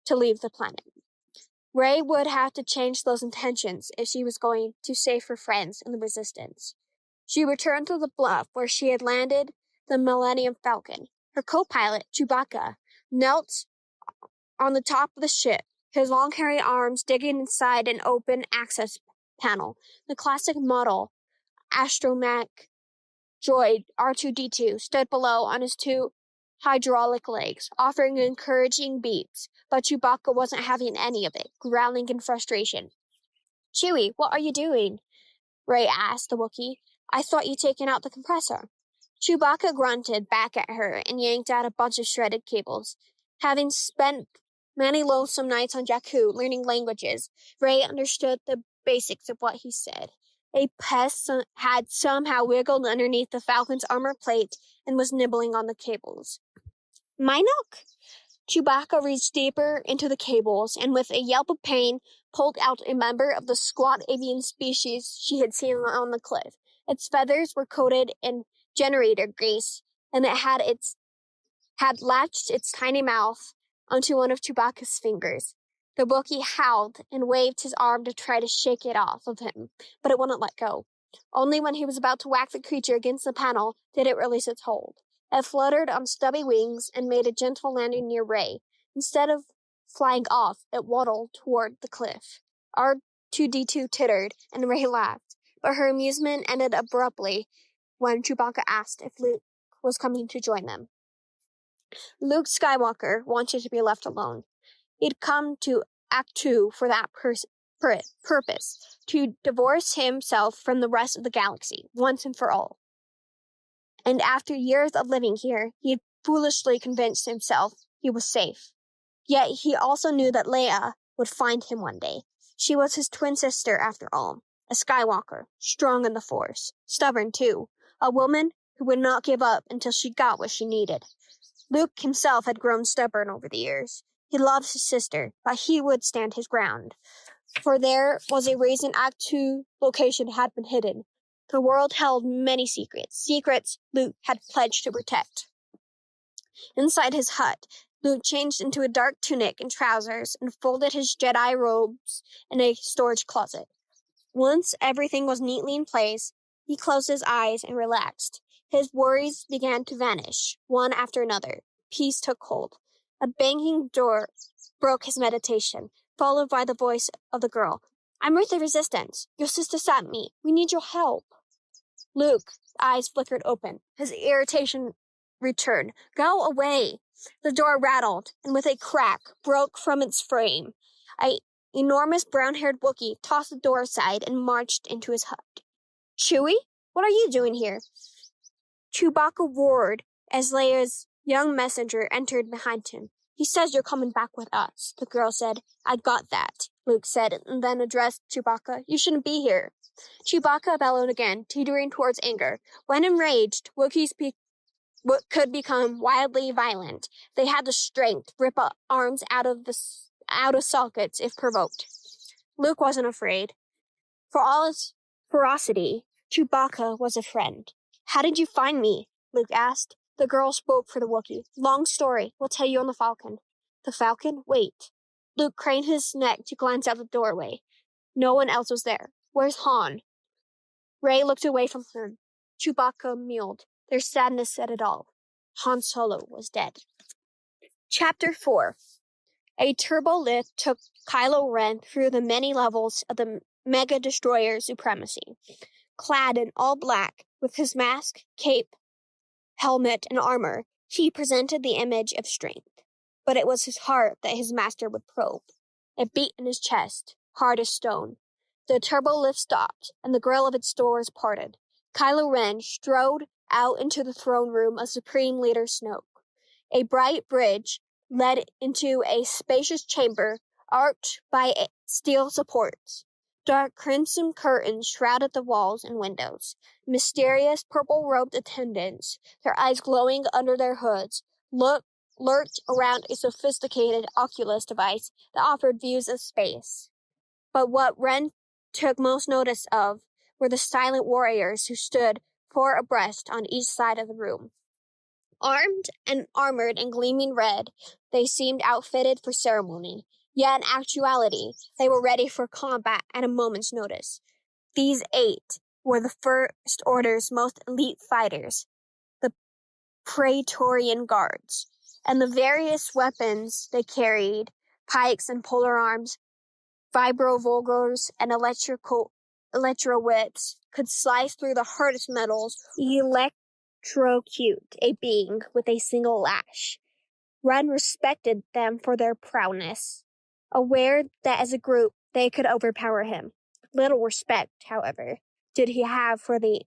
to leave the planet. Rey would have to change those intentions if she was going to save her friends in the Resistance. She returned to the bluff where she had landed the Millennium Falcon. Her co-pilot, Chewbacca, knelt on the top of the ship, his long hairy arms digging inside an open access panel. The classic model astromech droid R2-D2 stood below on his two hydraulic legs, offering encouraging beats, but Chewbacca wasn't having any of it, growling in frustration. Chewie, what are you doing? Ray asked the Wookiee. I thought you'd taken out the compressor. Chewbacca grunted back at her and yanked out a bunch of shredded cables. Having spent many lonesome nights on Jakku learning languages, Ray understood the basics of what he said. A pest had somehow wiggled underneath the Falcon's armor plate and was nibbling on the cables. Minoc? Chewbacca reached deeper into the cables and with a yelp of pain pulled out a member of the squat avian species she had seen on the cliff. Its feathers were coated in generator grease, and it had latched its tiny mouth onto one of Chewbacca's fingers. The Wookiee howled and waved his arm to try to shake it off of him, but it wouldn't let go. Only when he was about to whack the creature against the panel did it release its hold. It fluttered on stubby wings and made a gentle landing near Ray. Instead of flying off, it waddled toward the cliff. R2-D2 tittered, and Ray laughed, but her amusement ended abruptly when Chewbacca asked if Luke was coming to join them. Luke Skywalker wanted to be left alone. He'd come to Act 2 for that purpose, to divorce himself from the rest of the galaxy, once and for all. And after years of living here, he had foolishly convinced himself he was safe. Yet he also knew that Leia would find him one day. She was his twin sister, after all, a Skywalker, strong in the Force, stubborn too, a woman who would not give up until she got what she needed. Luke himself had grown stubborn over the years. He loved his sister, but he would stand his ground. For there was a reason Act 2 location had been hidden. The world held many secrets Luke had pledged to protect. Inside his hut, Luke changed into a dark tunic and trousers and folded his Jedi robes in a storage closet. Once everything was neatly in place, he closed his eyes and relaxed. His worries began to vanish, one after another. Peace took hold. A banging door broke his meditation, followed by the voice of the girl. I'm with the Resistance. Your sister sent me. We need your help. Luke's eyes flickered open. His irritation returned. Go away. The door rattled, and with a crack, broke from its frame. An enormous brown-haired Wookiee tossed the door aside and marched into his hut. Chewie, what are you doing here? Chewbacca roared as Leia's young messenger entered behind him. He says you're coming back with us, the girl said. I got that, Luke said, and then addressed Chewbacca. You shouldn't be here. Chewbacca bellowed again, teetering towards anger. When enraged, Wookiees could become wildly violent. They had the strength to rip arms out of sockets if provoked. Luke wasn't afraid. For all his ferocity, Chewbacca was a friend. How did you find me? Luke asked. The girl spoke for the Wookiee. Long story. We'll tell you on the Falcon. The Falcon? Wait. Luke craned his neck to glance out the doorway. No one else was there. Where's Han? Ray looked away from him. Chewbacca mewed. Their sadness said it all. Han Solo was dead. Chapter 4. A turbolift took Kylo Ren through the many levels of the Mega Destroyer Supremacy. Clad in all black, with his mask, cape, helmet, and armor, he presented the image of strength. But it was his heart that his master would probe. It beat in his chest, hard as stone. The turbolift stopped, and the grill of its doors parted. Kylo Ren strode out into the throne room of Supreme Leader Snoke. A bright bridge led into a spacious chamber arched by steel supports. Dark crimson curtains shrouded the walls and windows. Mysterious purple-robed attendants, their eyes glowing under their hoods, lurked around a sophisticated Oculus device that offered views of space. But what Ren took most notice of were the silent warriors who stood four abreast on each side of the room. Armed and armored in gleaming red, they seemed outfitted for ceremony. Yet in actuality, they were ready for combat at a moment's notice. These 8 were the First Order's most elite fighters, the Praetorian Guards, and the various weapons they carried, pikes and polearms, vibrovulgars, and electro whips, could slice through the hardest metals, electrocute a being with a single lash. Ren respected them for their prowess, aware that as a group they could overpower him. Little respect, however, did he have for the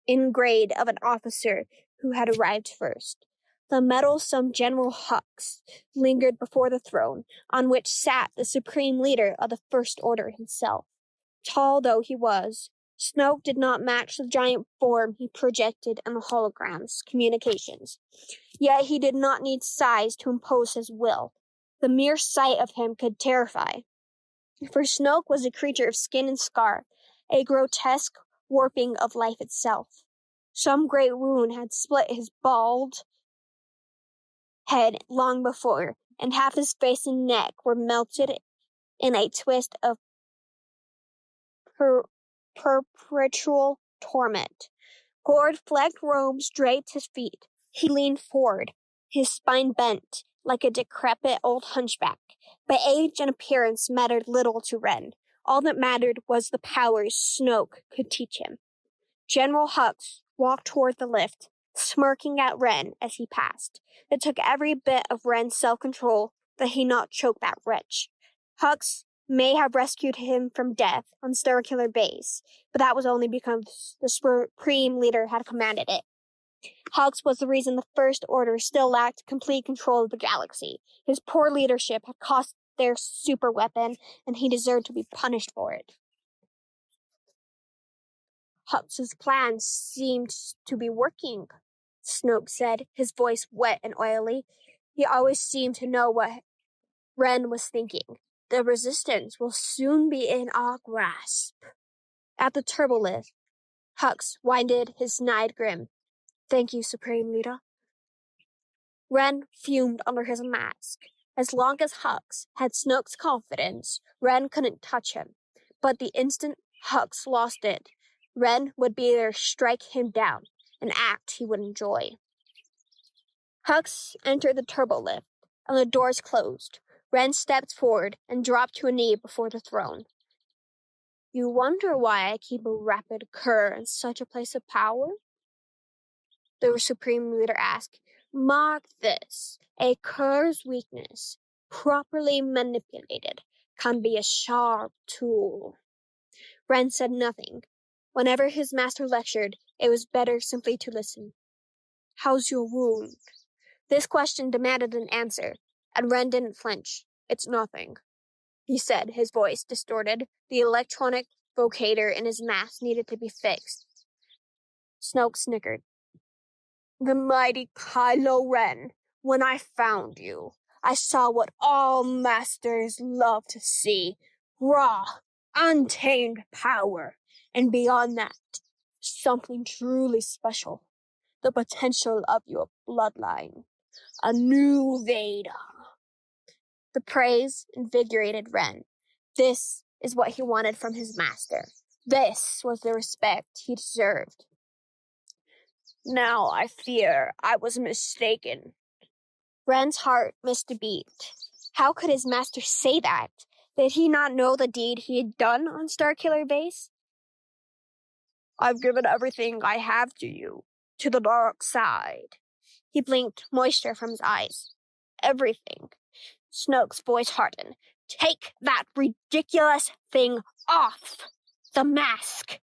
in-grade of an officer who had arrived first. The meddlesome General Hux lingered before the throne, on which sat the supreme leader of the First Order himself. Tall though he was, Snoke did not match the giant form he projected in the hologram's communications. Yet he did not need size to impose his will. The mere sight of him could terrify. For Snoke was a creature of skin and scar, a grotesque warping of life itself. Some great wound had split his bald head long before, and half his face and neck were melted in a twist of perpetual torment. Gored-flecked robes draped his feet. He leaned forward, his spine bent like a decrepit old hunchback. But age and appearance mattered little to Ren. All that mattered was the powers Snoke could teach him. General Hux walked toward the lift, smirking at Ren as he passed. It took every bit of Ren's self-control that he not choke that wretch. Hux may have rescued him from death on Starkiller Base, but that was only because the Supreme Leader had commanded it. Hux was the reason the First Order still lacked complete control of the galaxy. His poor leadership had cost their super weapon, and he deserved to be punished for it. Hux's plan seemed to be working, Snoke said, his voice wet and oily. He always seemed to know what Ren was thinking. The resistance will soon be in our grasp. At the turbolift, Hux winded his snide grin. Thank you, Supreme Leader. Ren fumed under his mask. As long as Hux had Snoke's confidence, Ren couldn't touch him. But the instant Hux lost it, Ren would be there to strike him down, an act he would enjoy. Hux entered the turbolift, and the doors closed. Ren stepped forward and dropped to a knee before the throne. You wonder why I keep a rapid cur in such a place of power? The Supreme Leader asked. Mark this. A cur's weakness, properly manipulated, can be a sharp tool. Ren said nothing. Whenever his master lectured, it was better simply to listen. How's your wound? This question demanded an answer, and Ren didn't flinch. It's nothing, he said, his voice distorted. The electronic vocator in his mask needed to be fixed. Snoke snickered. The mighty Kylo Ren, when I found you, I saw what all masters love to see. Raw, untamed power. And beyond that, something truly special. The potential of your bloodline. A new Vader. The praise invigorated Ren. This is what he wanted from his master. This was the respect he deserved. Now I fear I was mistaken. Ren's heart missed a beat. How could his master say that? Did he not know the deed he had done on Starkiller Base? I've given everything I have to you, to the dark side. He blinked moisture from his eyes. Everything. Snoke's voice hardened. Take that ridiculous thing off! The mask!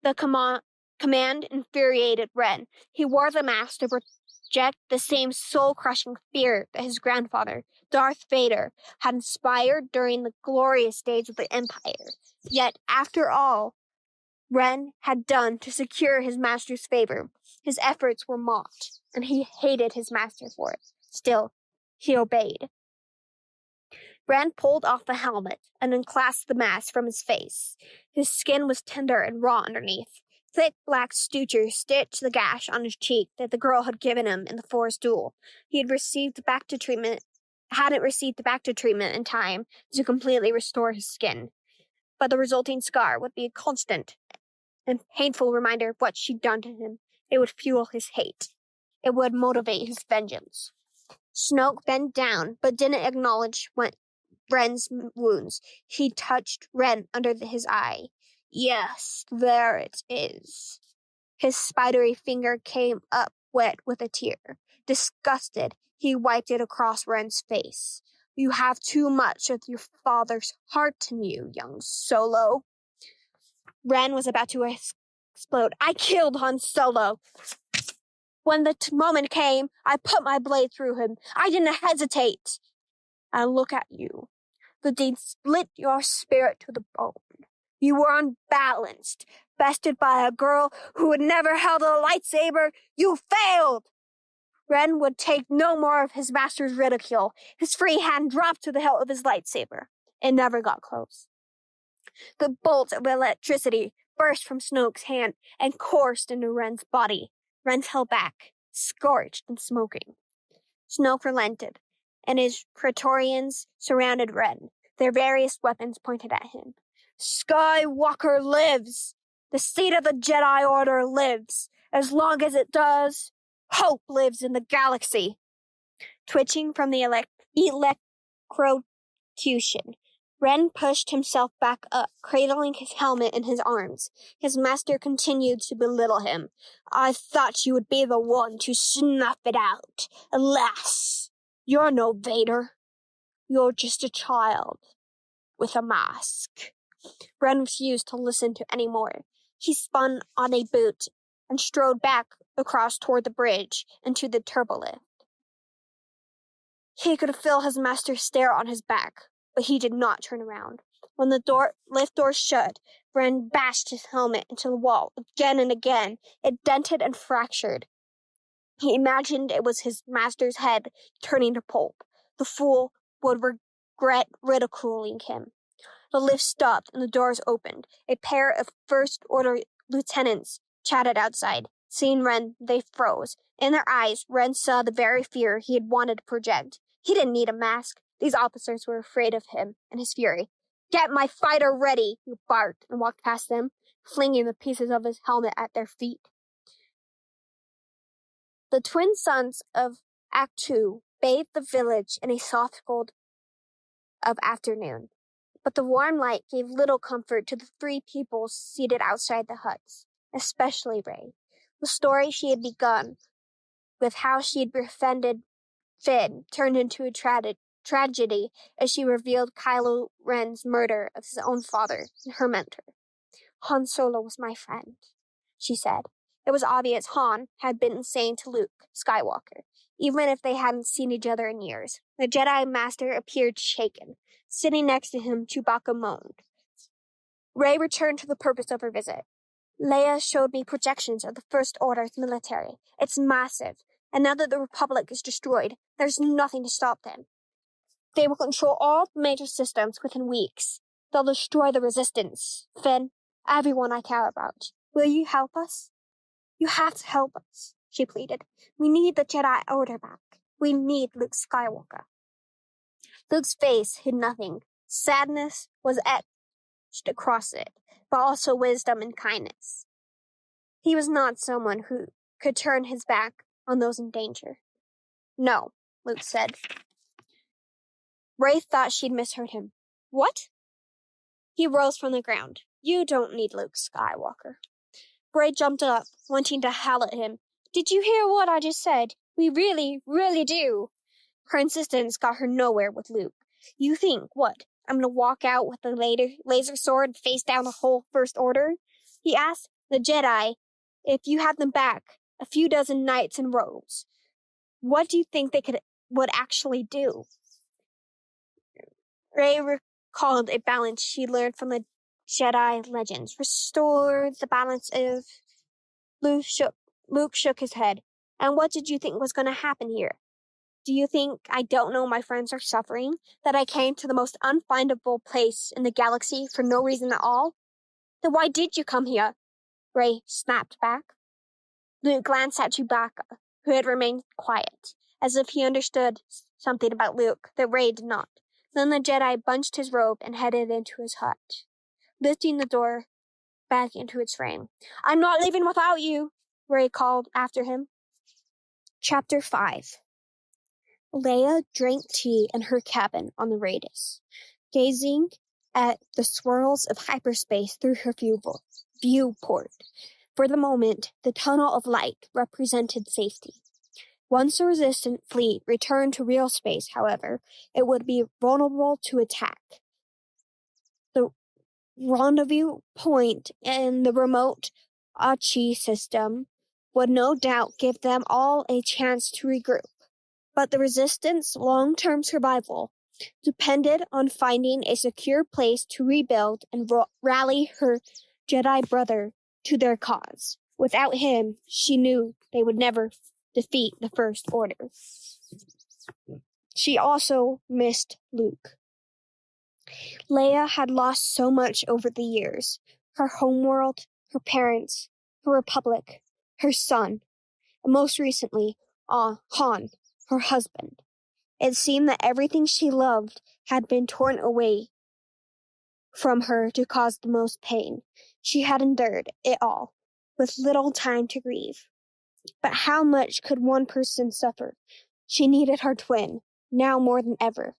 The command infuriated Ren. He wore the mask to project the same soul-crushing fear that his grandfather, Darth Vader, had inspired during the glorious days of the Empire. Yet, after all Ren had done to secure his master's favor, his efforts were mocked, and he hated his master for it. Still, he obeyed. Ren pulled off the helmet and unclasped the mask from his face. His skin was tender and raw underneath. Thick black sutures stitched the gash on his cheek that the girl had given him in the forest duel. He hadn't received the Bacta treatment in time to completely restore his skin. But the resulting scar would be a constant and painful reminder of what she'd done to him. It would fuel his hate. It would motivate his vengeance. Snoke bent down, but didn't acknowledge Ren's wounds. He touched Ren under his eye. Yes, there it is. His spidery finger came up wet with a tear. Disgusted, he wiped it across Ren's face. You have too much of your father's heart in you, young Solo. Ren was about to explode. I killed Han Solo. When the moment came, I put my blade through him. I didn't hesitate. And look at you. The deed split your spirit to the bone. You were unbalanced, bested by a girl who had never held a lightsaber. You failed! Ren would take no more of his master's ridicule. His free hand dropped to the hilt of his lightsaber. It never got close. The bolt of electricity burst from Snoke's hand and coursed into Ren's body. Ren fell back, scorched and smoking. Snoke relented, and his Praetorians surrounded Ren, their various weapons pointed at him. Skywalker lives! The seat of the Jedi Order lives! As long as it does, hope lives in the galaxy. Twitching from the electrocution, Ren pushed himself back up, cradling his helmet in his arms. His master continued to belittle him. I thought you would be the one to snuff it out. Alas, you're no Vader. You're just a child with a mask. Ren refused to listen to any more. He spun on a boot and strode back across toward the bridge into the turbolift. He could feel his master's stare on his back, but he did not turn around. When the lift door shut, Ren bashed his helmet into the wall again and again. It dented and fractured. He imagined it was his master's head turning to pulp. The fool would regret ridiculing him. The lift stopped and the doors opened. A pair of First Order lieutenants chatted outside. Seeing Ren, they froze. In their eyes, Ren saw the very fear he had wanted to project. He didn't need a mask. These officers were afraid of him and his fury. Get my fighter ready, he barked and walked past them, flinging the pieces of his helmet at their feet. The twin suns of Act 2 bathed the village in a soft gold of afternoon. But the warm light gave little comfort to the three people seated outside the huts, especially Rey. The story she had begun, with how she had befriended Finn, turned into a tragedy as she revealed Kylo Ren's murder of his own father and her mentor. Han Solo was my friend, she said. It was obvious Han had been saying to Luke Skywalker, even if they hadn't seen each other in years. The Jedi Master appeared shaken. Sitting next to him, Chewbacca moaned. Rey returned to the purpose of her visit. Leia showed me projections of the First Order's military. It's massive, and now that the Republic is destroyed, there's nothing to stop them. They will control all major systems within weeks. They'll destroy the Resistance. Finn, everyone I care about. Will you help us? You have to help us, she pleaded. We need the Jedi Order back. We need Luke Skywalker. Luke's face hid nothing. Sadness was etched across it, but also wisdom and kindness. He was not someone who could turn his back on those in danger. No, Luke said. Rey thought she'd misheard him. What? He rose from the ground. You don't need Luke Skywalker. Rey jumped up, wanting to howl at him. Did you hear what I just said? We really, really do. Her insistence got her nowhere with Luke. You think, what, I'm going to walk out with the laser sword and face down the whole First Order? He asked. The Jedi, if you had them back, a few dozen knights in robes, what do you think they would actually do? Rey recalled a balance she learned from the Jedi legends. Restore the balance of... Luke shook his head. And what did you think was going to happen here? Do you think I don't know my friends are suffering? That I came to the most unfindable place in the galaxy for no reason at all? Then why did you come here? Rey snapped back. Luke glanced at Chewbacca, who had remained quiet, as if he understood something about Luke that Rey did not. Then the Jedi bunched his robe and headed into his hut, lifting the door back into its frame. I'm not leaving without you, Rey called after him. Chapter 5. Leia drank tea in her cabin on the Raidus, gazing at the swirls of hyperspace through her viewport. For the moment, the tunnel of light represented safety. Once the resistant fleet returned to real space, however, it would be vulnerable to attack. The rendezvous point in the remote Achi system would no doubt give them all a chance to regroup. But the Resistance' long-term survival depended on finding a secure place to rebuild and rally her Jedi brother to their cause. Without him, she knew they would never defeat the First Order. She also missed Luke. Leia had lost so much over the years. Her homeworld, her parents, her republic, her son, and most recently, Han, her husband. It seemed that everything she loved had been torn away from her to cause the most pain. She had endured it all, with little time to grieve. But how much could one person suffer? She needed her twin, now more than ever.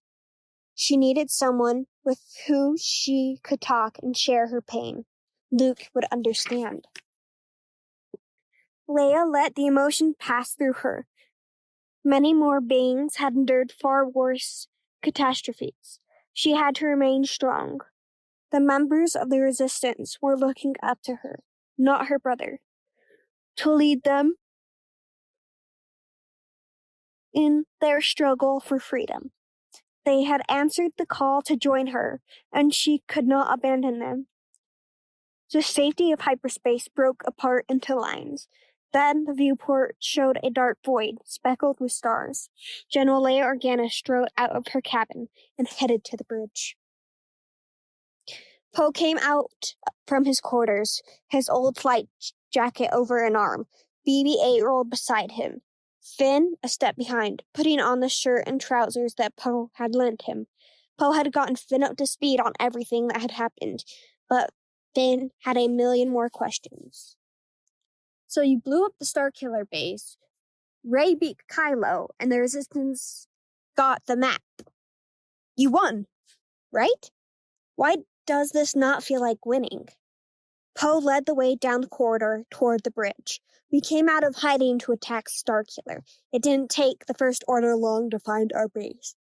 She needed someone with whom she could talk and share her pain. Luke would understand. Leia let the emotion pass through her. Many more beings had endured far worse catastrophes. She had to remain strong. The members of the Resistance were looking up to her, not her brother, to lead them in their struggle for freedom. They had answered the call to join her, and she could not abandon them. The safety of hyperspace broke apart into lines. Then the viewport showed a dark void, speckled with stars. General Leia Organa strode out of her cabin and headed to the bridge. Poe came out from his quarters, his old flight jacket over an arm. BB-8 rolled beside him. Finn a step behind, putting on the shirt and trousers that Poe had lent him. Poe had gotten Finn up to speed on everything that had happened, but Finn had a million more questions. So you blew up the Starkiller base, Rey beat Kylo, and the Resistance got the map. You won, right? Why does this not feel like winning? Poe led the way down the corridor toward the bridge. We came out of hiding to attack Starkiller. It didn't take the First Order long to find our base.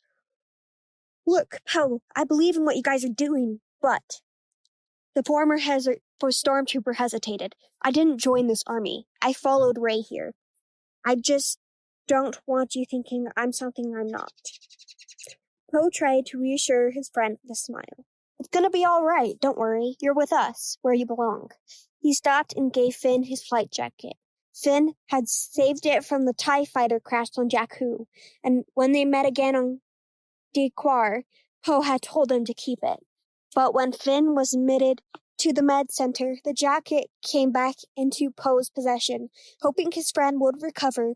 Look, Poe, I believe in what you guys are doing, but... The former stormtrooper hesitated. I didn't join this army. I followed Rey here. I just don't want you thinking I'm something I'm not. Poe tried to reassure his friend with a smile. It's gonna be all right, don't worry. You're with us, where you belong. He stopped and gave Finn his flight jacket. Finn had saved it from the TIE fighter crashed on Jakku, and when they met again on Dequar, Poe had told him to keep it. But when Finn was admitted to the med center, the jacket came back into Poe's possession. Hoping his friend would recover,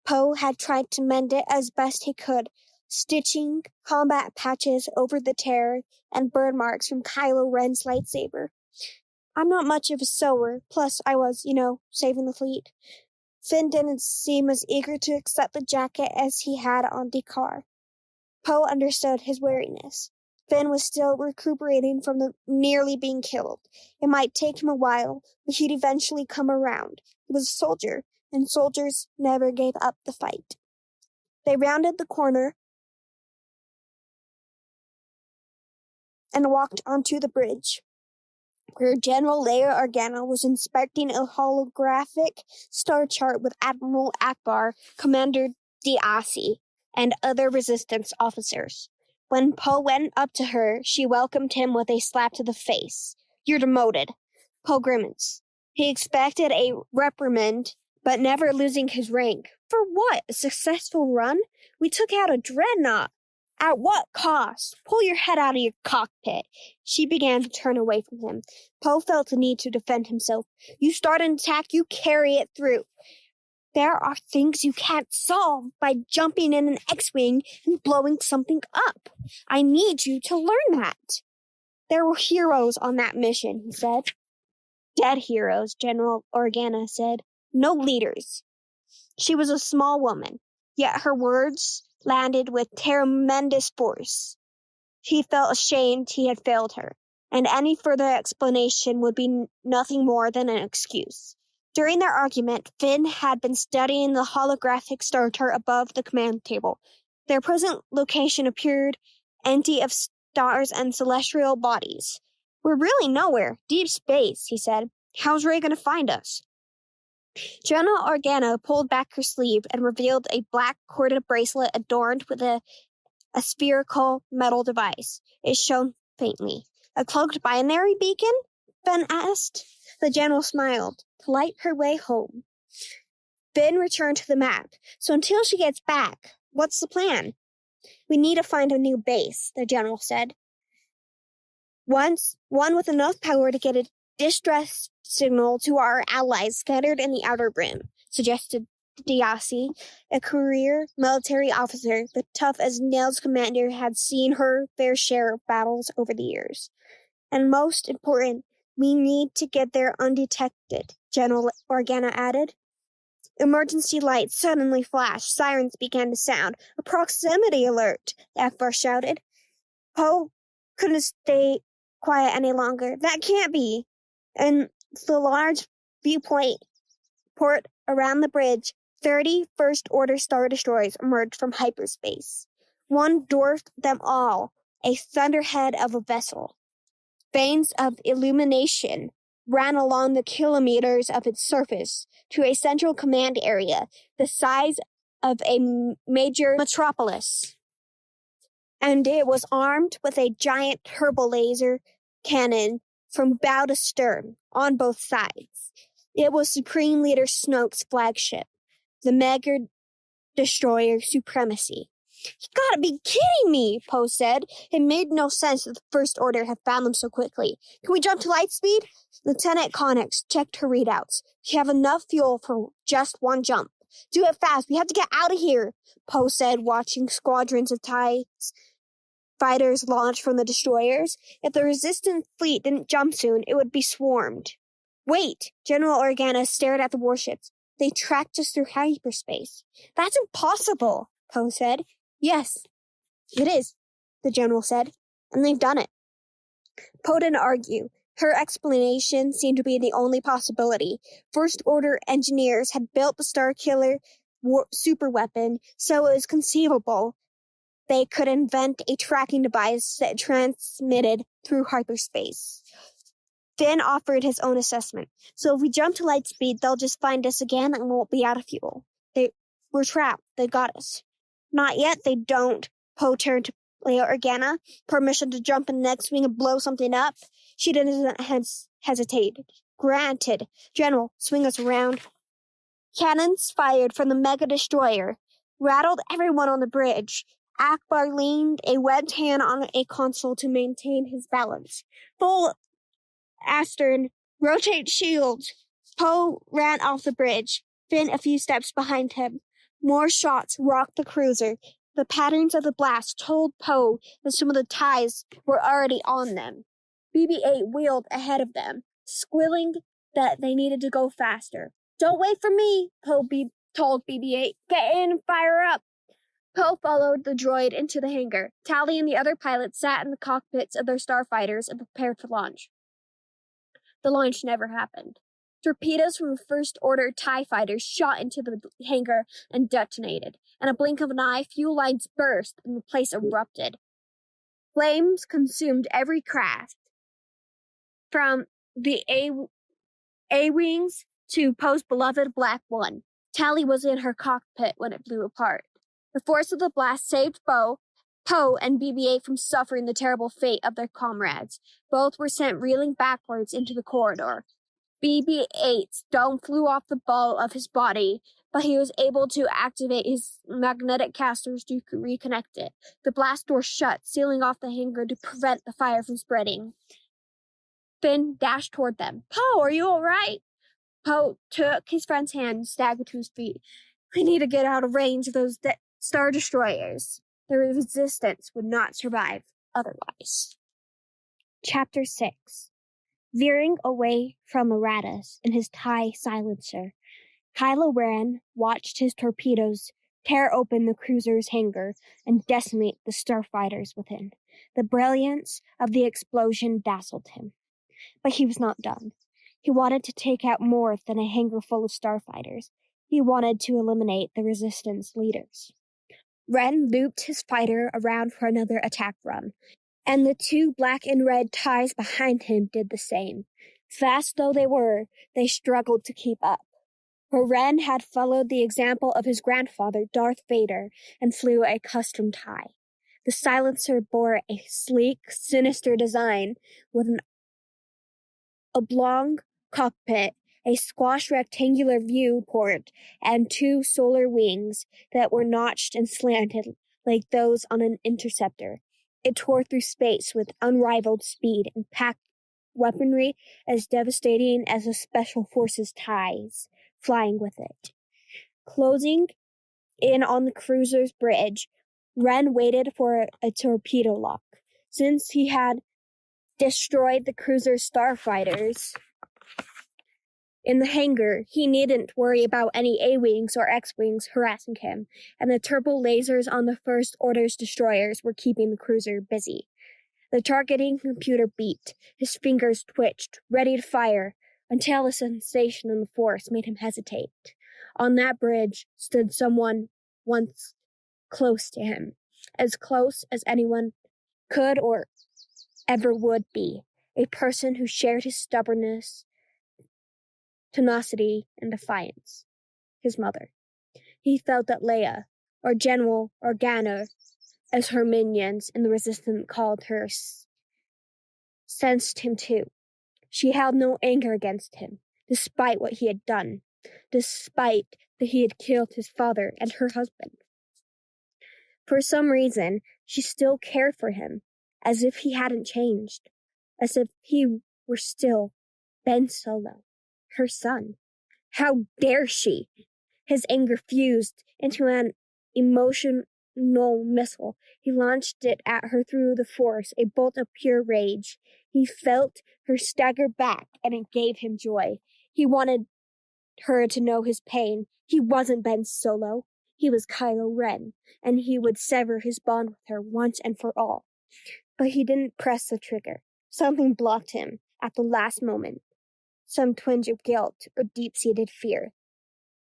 Poe had tried to mend it as best he could, stitching combat patches over the tear and burn marks from Kylo Ren's lightsaber. I'm not much of a sewer, plus I was, saving the fleet. Finn didn't seem as eager to accept the jacket as he had on Dequar. Poe understood his weariness. Finn was still recuperating from nearly being killed. It might take him a while, but he'd eventually come around. He was a soldier, and soldiers never gave up the fight. They rounded the corner and walked onto the bridge, where General Leia Organa was inspecting a holographic star chart with Admiral Akbar, Commander Diasi, and other Resistance officers. When Poe went up to her, she welcomed him with a slap to the face. You're demoted. Poe grimaced. He expected a reprimand, but never losing his rank. For what? A successful run? We took out a dreadnought. At what cost? Pull your head out of your cockpit. She began to turn away from him. Poe felt the need to defend himself. You start an attack, you carry it through. There are things you can't solve by jumping in an X-Wing and blowing something up. I need you to learn that. There were heroes on that mission, he said. Dead heroes, General Organa said. No leaders. She was a small woman, yet her words landed with tremendous force. He felt ashamed he had failed her, and any further explanation would be nothing more than an excuse. During their argument, Finn had been studying the holographic star chart above the command table. Their present location appeared empty of stars and celestial bodies. "We're really nowhere. Deep space," he said. "How's Ray going to find us?" General Organa pulled back her sleeve and revealed a black corded bracelet adorned with a spherical metal device. It shone faintly. "A cloaked binary beacon?" Ben asked. The general smiled to light her way home. Ben returned to the map. "So until she gets back, what's the plan?" "We need to find a new base," the general said. One with enough power to get a distress signal to our allies scattered in the outer rim," suggested Diasi, a career military officer, the tough-as-nails commander had seen her fair share of battles over the years. "And most important, we need to get there undetected," General Organa added. Emergency lights suddenly flashed. Sirens began to sound. "A proximity alert!" Akbar shouted. Poe couldn't stay quiet any longer. "That can't be." And the large viewport around the bridge, 30 First-Order Star Destroyers emerged from hyperspace. One dwarfed them all, a thunderhead of a vessel. Veins of illumination ran along the kilometers of its surface to a central command area the size of a major metropolis. And it was armed with a giant turbo laser cannon from bow to stern on both sides. It was Supreme Leader Snoke's flagship, the Mega Destroyer Supremacy. "You gotta be kidding me," Poe said. It made no sense that the First Order had found them so quickly. "Can we jump to light speed?" Lieutenant Connex checked her readouts. "We have enough fuel for just one jump." "Do it fast. We have to get out of here," Poe said, watching squadrons of TIE fighters launch from the destroyers. If the Resistance fleet didn't jump soon, it would be swarmed. "Wait!" General Organa stared at the warships. "They tracked us through hyperspace." "That's impossible," Poe said. "Yes, it is," the general said, "and they've done it." Poe didn't argue. Her explanation seemed to be the only possibility. First Order engineers had built the Starkiller superweapon, so it was conceivable they could invent a tracking device that transmitted through hyperspace. Finn offered his own assessment. "So if we jump to light speed, they'll just find us again and we'll be out of fuel. We're trapped. They got us." "Not yet, they don't." Poe turned to Leia Organa. "Permission to jump in the next wing and blow something up?" She didn't hesitate. "Granted. General, swing us around." Cannons fired from the Mega Destroyer rattled everyone on the bridge. Akbar leaned a webbed hand on a console to maintain his balance. "Full astern, rotate shields." Poe ran off the bridge, Finn a few steps behind him. More shots rocked the cruiser. The patterns of the blast told Poe that some of the TIEs were already on them. BB-8 wheeled ahead of them, squealing that they needed to go faster. "Don't wait for me," Poe told BB-8. "Get in and fire up." Poe followed the droid into the hangar. Tally and the other pilots sat in the cockpits of their starfighters and prepared for launch. The launch never happened. Torpedoes from the First Order TIE fighters shot into the hangar and detonated. In a blink of an eye, fuel lines burst and the place erupted. Flames consumed every craft, from the A-Wings to Poe's beloved Black One. Tally was in her cockpit when it blew apart. The force of the blast saved Poe and BB-8 from suffering the terrible fate of their comrades. Both were sent reeling backwards into the corridor. BB-8's dome flew off the ball of his body, but he was able to activate his magnetic casters to reconnect it. The blast door shut, sealing off the hangar to prevent the fire from spreading. Finn dashed toward them. "Poe, are you all right?" Poe took his friend's hand and staggered to his feet. "We need to get out of range of those Star Destroyers. The Resistance would not survive otherwise." Chapter 6. Veering away from Aratus in his TIE silencer, Kylo Ren watched his torpedoes tear open the cruiser's hangar and decimate the starfighters within. The brilliance of the explosion dazzled him. But he was not done. He wanted to take out more than a hangar full of starfighters. He wanted to eliminate the Resistance leaders. Ren looped his fighter around for another attack run, and the two black and red TIEs behind him did the same. Fast though they were, they struggled to keep up. For Ren had followed the example of his grandfather, Darth Vader, and flew a custom TIE. The silencer bore a sleek, sinister design with an oblong cockpit, a squashed rectangular viewport, and two solar wings that were notched and slanted like those on an interceptor. It tore through space with unrivaled speed and packed weaponry as devastating as the Special Forces TIEs flying with it. Closing in on the cruiser's bridge, Ren waited for a torpedo lock. Since he had destroyed the cruiser's starfighters in the hangar, he needn't worry about any A-Wings or X-Wings harassing him, and the turbo lasers on the First Order's destroyers were keeping the cruiser busy. The targeting computer beeped. His fingers twitched, ready to fire, until a sensation in the force made him hesitate. On that bridge stood someone once close to him, as close as anyone could or ever would be, a person who shared his stubbornness, tenacity, and defiance. His mother. He felt that Leia, or General Organa, as her minions in the Resistance called her, sensed him too. She held no anger against him, despite what he had done, despite that he had killed his father and her husband. For some reason, she still cared for him, as if he hadn't changed, as if he were still Ben Solo, her son. How dare she? His anger fused into an emotional missile. He launched it at her through the force, a bolt of pure rage. He felt her stagger back, and it gave him joy. He wanted her to know his pain. He wasn't Ben Solo. He was Kylo Ren, and he would sever his bond with her once and for all. But he didn't press the trigger. Something blocked him at the last moment. Some twinge of guilt or deep-seated fear.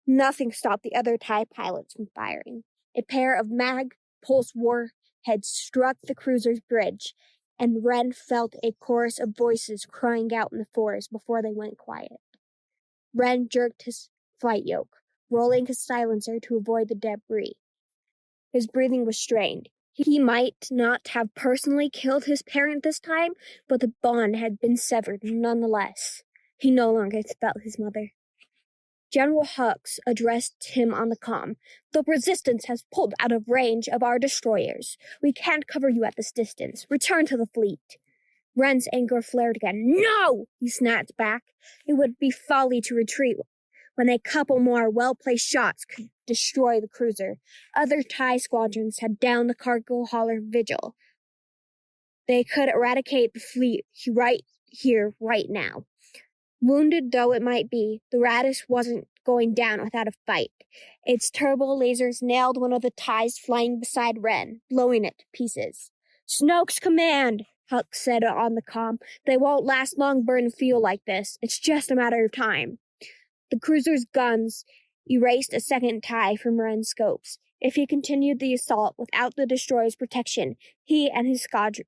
Nothing stopped the other TIE pilots from firing. A pair of mag pulse warheads struck the cruiser's bridge, and Ren felt a chorus of voices crying out in the forest before they went quiet. Ren jerked his flight yoke, rolling his silencer to avoid the debris. His breathing was strained. He might not have personally killed his parent this time, but the bond had been severed nonetheless. He no longer felt his mother. General Hux addressed him on the comm. The Resistance has pulled out of range of our destroyers. We can't cover you at this distance. Return to the fleet. Ren's anger flared again. No! He snapped back. It would be folly to retreat when a couple more well-placed shots could destroy the cruiser. Other TIE squadrons had downed the cargo hauler Vigil. They could eradicate the fleet right here, right now. Wounded though it might be, the Radish wasn't going down without a fight. Its turbo lasers nailed one of the TIEs flying beside Ren, blowing it to pieces. Snoke's command, Hux said on the comm. They won't last long burn fuel like this. It's just a matter of time. The cruiser's guns erased a second TIE from Ren's scopes. If he continued the assault without the destroyer's protection, he and his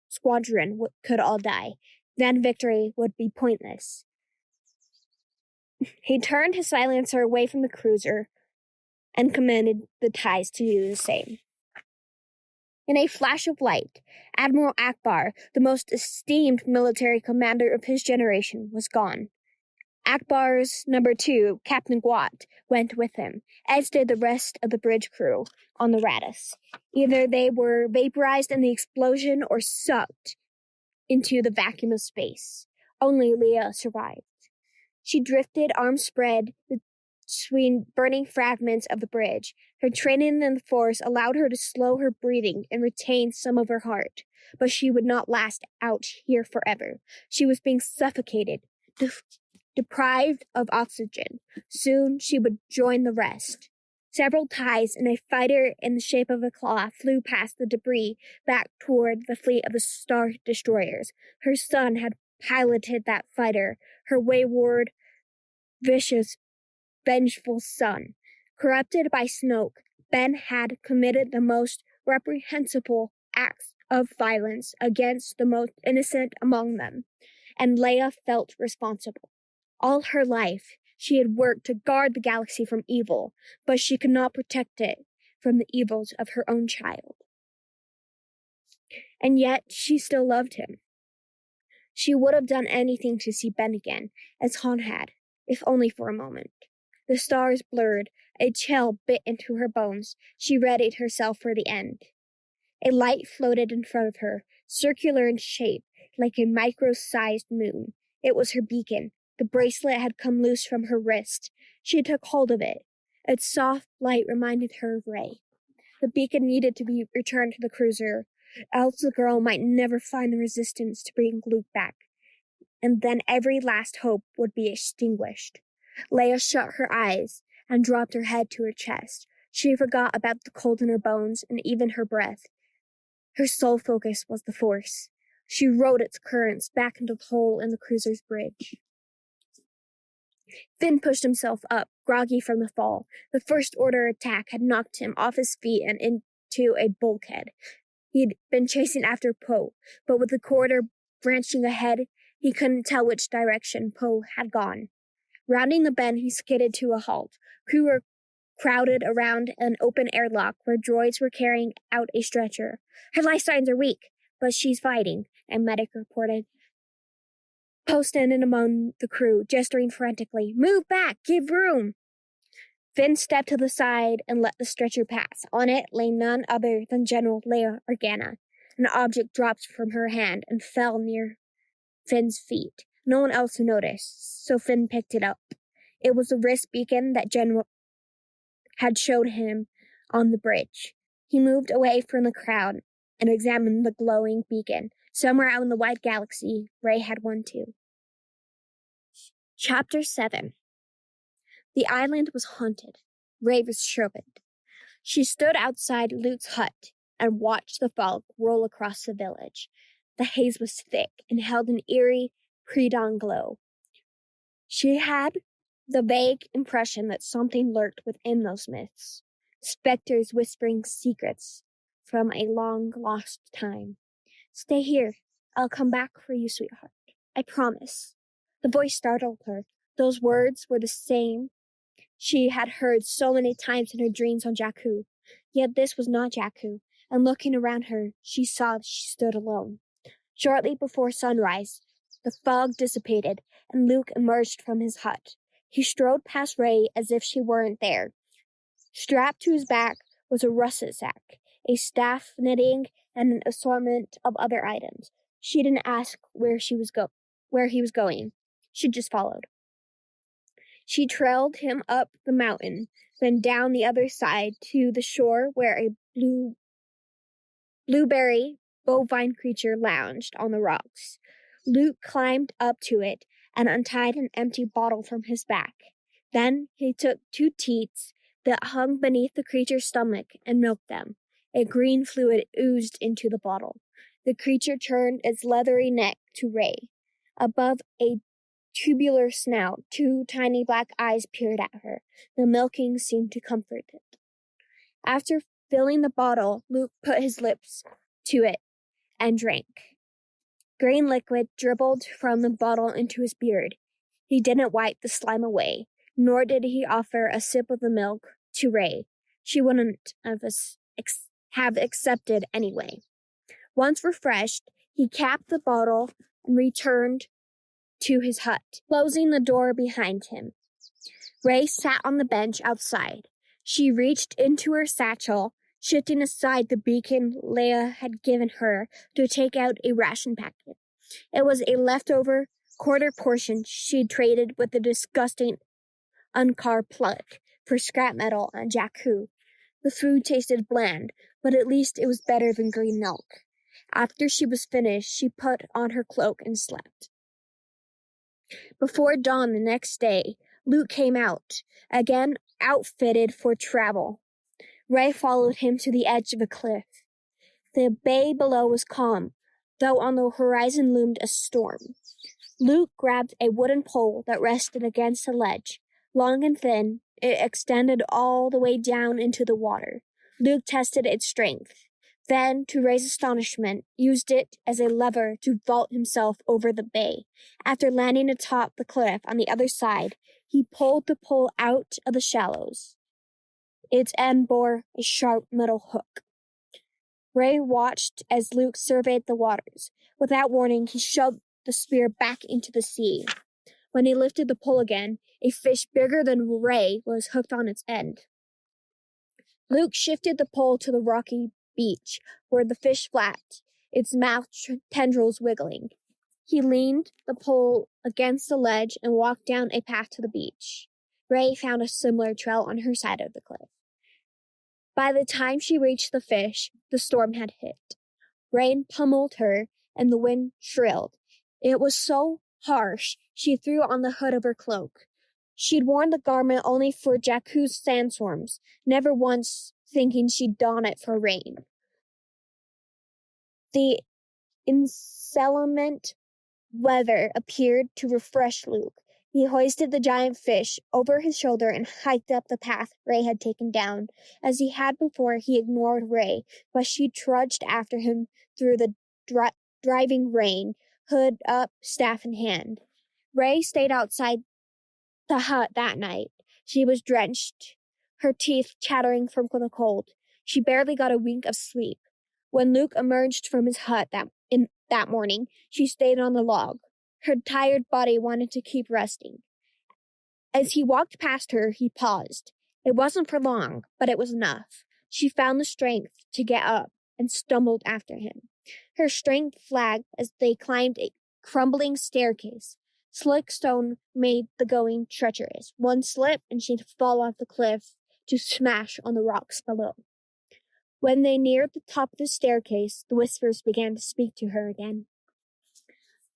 squadron could all die. Then victory would be pointless. He turned his silencer away from the cruiser and commanded the TIEs to do the same. In a flash of light, Admiral Akbar, the most esteemed military commander of his generation, was gone. Akbar's number 2, Captain Guat, went with him, as did the rest of the bridge crew on the Radis. Either they were vaporized in the explosion or sucked into the vacuum of space. Only Leia survived. She drifted, arms spread, between burning fragments of the bridge. Her training in the Force allowed her to slow her breathing and retain some of her heart, but she would not last out here forever. She was being suffocated, deprived of oxygen. Soon she would join the rest. Several TIEs and a fighter in the shape of a claw flew past the debris back toward the fleet of the Star Destroyers. Her son had piloted that fighter her wayward, vicious, vengeful son. Corrupted by Snoke, Ben had committed the most reprehensible acts of violence against the most innocent among them, and Leia felt responsible. All her life, she had worked to guard the galaxy from evil, but she could not protect it from the evils of her own child. And yet, she still loved him. She would have done anything to see Ben again, as Han had, if only for a moment. The stars blurred, a chill bit into her bones. She readied herself for the end. A light floated in front of her, circular in shape, like a micro-sized moon. It was her beacon. The bracelet had come loose from her wrist. She took hold of it. Its soft light reminded her of Rey. The beacon needed to be returned to the cruiser, else the girl might never find the resistance to bring Luke back. And then every last hope would be extinguished. Leia shut her eyes and dropped her head to her chest. She forgot about the cold in her bones and even her breath. Her sole focus was the Force. She rode its currents back into the hole in the cruiser's bridge. Finn pushed himself up, groggy from the fall. The First Order attack had knocked him off his feet and into a bulkhead. He'd been chasing after Poe, but with the corridor branching ahead, he couldn't tell which direction Poe had gone. Rounding the bend, he skidded to a halt. Crew were crowded around an open airlock where droids were carrying out a stretcher. Her life signs are weak, but she's fighting, a medic reported. Poe standing among the crew, gesturing frantically. Move back! Give room! Finn stepped to the side and let the stretcher pass. On it lay none other than General Leia Organa. An object dropped from her hand and fell near Finn's feet. No one else noticed, so Finn picked it up. It was the wrist beacon that General had showed him on the bridge. He moved away from the crowd and examined the glowing beacon. Somewhere out in the wide galaxy, Rey had one too. Chapter 7. The island was haunted. Rey was sharpened. She stood outside Luke's hut and watched the fog roll across the village. The haze was thick and held an eerie pre-dawn glow. She had the vague impression that something lurked within those myths, specters whispering secrets from a long-lost time. Stay here. I'll come back for you, sweetheart. I promise. The voice startled her. Those words were the same she had heard so many times in her dreams on Jakku. Yet this was not Jakku, and looking around her, she saw she stood alone. Shortly before sunrise, the fog dissipated, and Luke emerged from his hut. He strode past Rey as if she weren't there. Strapped to his back was a russet sack, a staff knitting, and an assortment of other items. She didn't ask where he was going. She just followed. She trailed him up the mountain, then down the other side to the shore where a blueberry bovine creature lounged on the rocks. Luke climbed up to it and untied an empty bottle from his back. Then he took 2 teats that hung beneath the creature's stomach and milked them. A green fluid oozed into the bottle. The creature turned its leathery neck to Rey. Above a tubular snout, 2 tiny black eyes peered at her. The milking seemed to comfort it. After filling the bottle, Luke put his lips to it and drank. Green liquid dribbled from the bottle into his beard. He didn't wipe the slime away, nor did he offer a sip of the milk to Rey. She wouldn't have accepted anyway. Once refreshed, he capped the bottle and returned to his hut, closing the door behind him. Rey sat on the bench outside. She reached into her satchel, shifting aside the beacon Leia had given her to take out a ration packet. It was a leftover quarter portion she'd traded with the disgusting Unkar plug for scrap metal on Jakku. The food tasted bland, but at least it was better than green milk. After she was finished, she put on her cloak and slept. Before dawn the next day, Luke came out, again outfitted for travel. Rey followed him to the edge of a cliff. The bay below was calm, though on the horizon loomed a storm. Luke grabbed a wooden pole that rested against a ledge. Long and thin, it extended all the way down into the water. Luke tested its strength. Then, to raise astonishment, used it as a lever to vault himself over the bay. After landing atop the cliff on the other side, he pulled the pole out of the shallows. Its end bore a sharp metal hook. Ray watched as Luke surveyed the waters. Without warning, he shoved the spear back into the sea. When he lifted the pole again, a fish bigger than Ray was hooked on its end. Luke shifted the pole to the rocky beach, where the fish flapped, its mouth tendrils wiggling. He leaned the pole against the ledge and walked down a path to the beach. Ray found a similar trail on her side of the cliff. By the time she reached the fish, the storm had hit. Rain pummeled her, and the wind shrilled. It was so harsh, she threw on the hood of her cloak. She'd worn the garment only for Jakku's sandstorms, never once thinking she'd don it for rain. The inclement weather appeared to refresh Luke. He hoisted the giant fish over his shoulder and hiked up the path Ray had taken down. As he had before, he ignored Ray, but she trudged after him through the driving rain, hood up, staff in hand. Ray stayed outside the hut that night. She was drenched, her teeth chattering from the cold. She barely got a wink of sleep. When Luke emerged from his hut that morning, she stayed on the log. Her tired body wanted to keep resting. As he walked past her, he paused. It wasn't for long, but it was enough. She found the strength to get up and stumbled after him. Her strength flagged as they climbed a crumbling staircase. Slick stone made the going treacherous. One slip and she'd fall off the cliff to smash on the rocks below. When they neared the top of the staircase, the whispers began to speak to her again.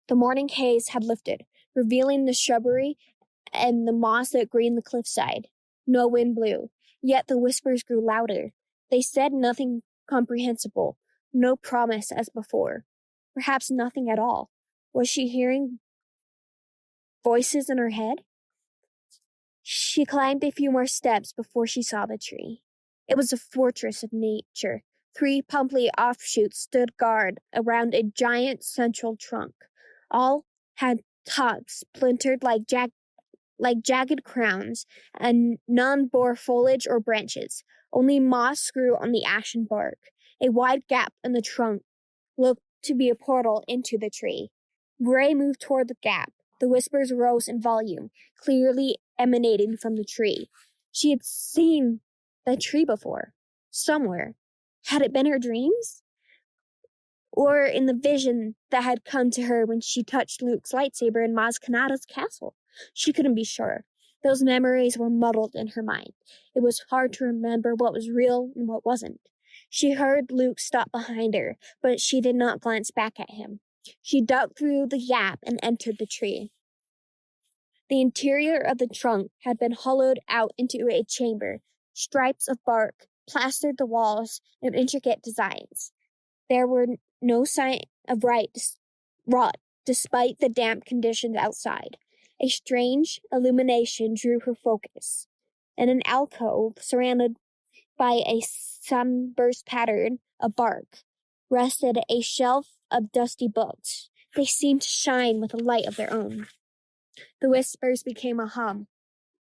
The morning haze had lifted, revealing the shrubbery and the moss that greened the cliffside. No wind blew, yet the whispers grew louder. They said nothing comprehensible, no promise as before. Perhaps nothing at all. Was she hearing voices in her head? She climbed a few more steps before she saw the tree. It was a fortress of nature. 3 pumply offshoots stood guard around a giant central trunk. All had tops splintered like jagged crowns, and none bore foliage or branches. Only moss grew on the ashen bark. A wide gap in the trunk looked to be a portal into the tree. Ray moved toward the gap. The whispers rose in volume, clearly emanating from the tree. She had seen the tree before, somewhere. Had it been her dreams? Or in the vision that had come to her when she touched Luke's lightsaber in Maz Kanata's castle? She couldn't be sure. Those memories were muddled in her mind. It was hard to remember what was real and what wasn't. She heard Luke stop behind her, but she did not glance back at him. She dug through the gap and entered the tree. The interior of the trunk had been hollowed out into a chamber. Stripes of bark plastered the walls in intricate designs. There were no sign of rot, despite the damp conditions outside. A strange illumination drew her focus. In an alcove surrounded by a sunburst pattern of bark rested a shelf of dusty books. They seemed to shine with a light of their own. The whispers became a hum,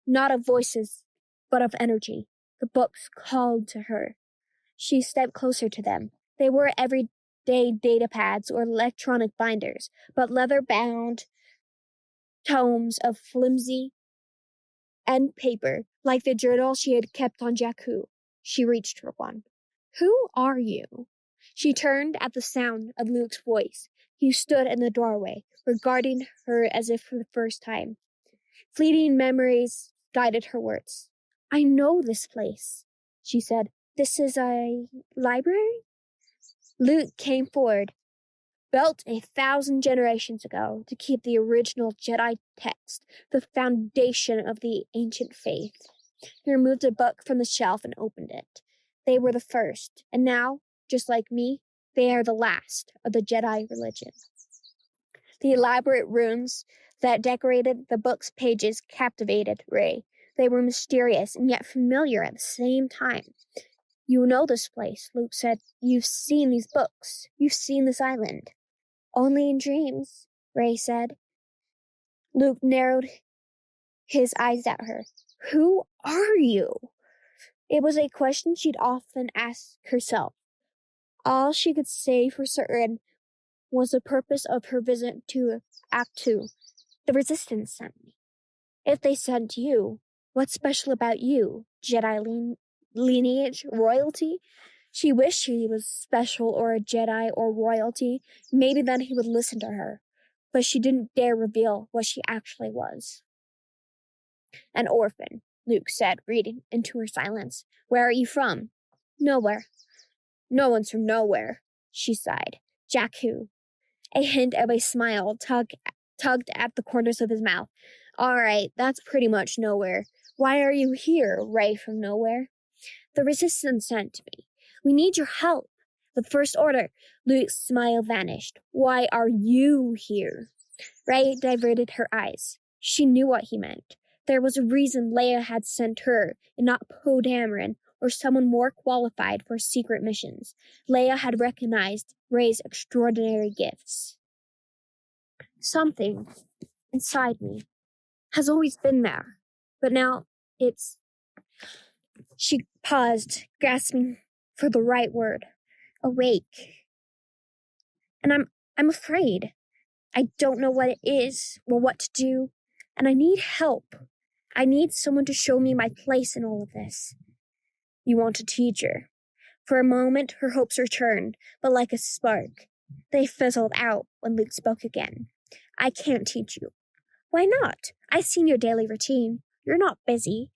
not of voices, but of energy. The books called to her. She stepped closer to them. They were everyday data pads or electronic binders, but leather-bound tomes of flimsy end paper, like the journal she had kept on Jakku. She reached for one. "Who are you?" She turned at the sound of Luke's voice. He stood in the doorway, regarding her as if for the first time. Fleeting memories guided her words. "I know this place," she said. "This is a library?" Luke came forward, built 1,000 generations ago to keep the original Jedi text, the foundation of the ancient faith. He removed a book from the shelf and opened it. They were the first, and now, just like me, they are the last of the Jedi religion. The elaborate runes that decorated the book's pages captivated Ray. They were mysterious and yet familiar at the same time. You know this place, Luke said. You've seen these books. You've seen this island. Only in dreams, Ray said. Luke narrowed his eyes at her. Who are you? It was a question she'd often asked herself. All she could say for certain was the purpose of her visit to Act 2. The Resistance sent me. If they sent you, what's special about you? Jedi lineage, royalty? She wished she was special or a Jedi or royalty. Maybe then he would listen to her. But she didn't dare reveal what she actually was. An orphan, Luke said, reading into her silence. Where are you from? Nowhere. No one's from nowhere, she sighed. Jakku. A hint of a smile tugged at the corners of his mouth. All right, that's pretty much nowhere. Why are you here, Ray from nowhere? The Resistance sent me. We need your help. The First Order. Luke's smile vanished. Why are you here? Ray diverted her eyes. She knew what he meant. There was a reason Leia had sent her, and not Poe Dameron or someone more qualified for secret missions. Leia had recognized Ray's extraordinary gifts. Something inside me has always been there, but now it's... She paused, grasping for the right word. Awake. And I'm afraid. I don't know what it is or what to do, and I need help. I need someone to show me my place in all of this. You want a teacher. For a moment, her hopes returned, but like a spark, they fizzled out when Luke spoke again. I can't teach you. Why not? I've seen your daily routine. You're not busy.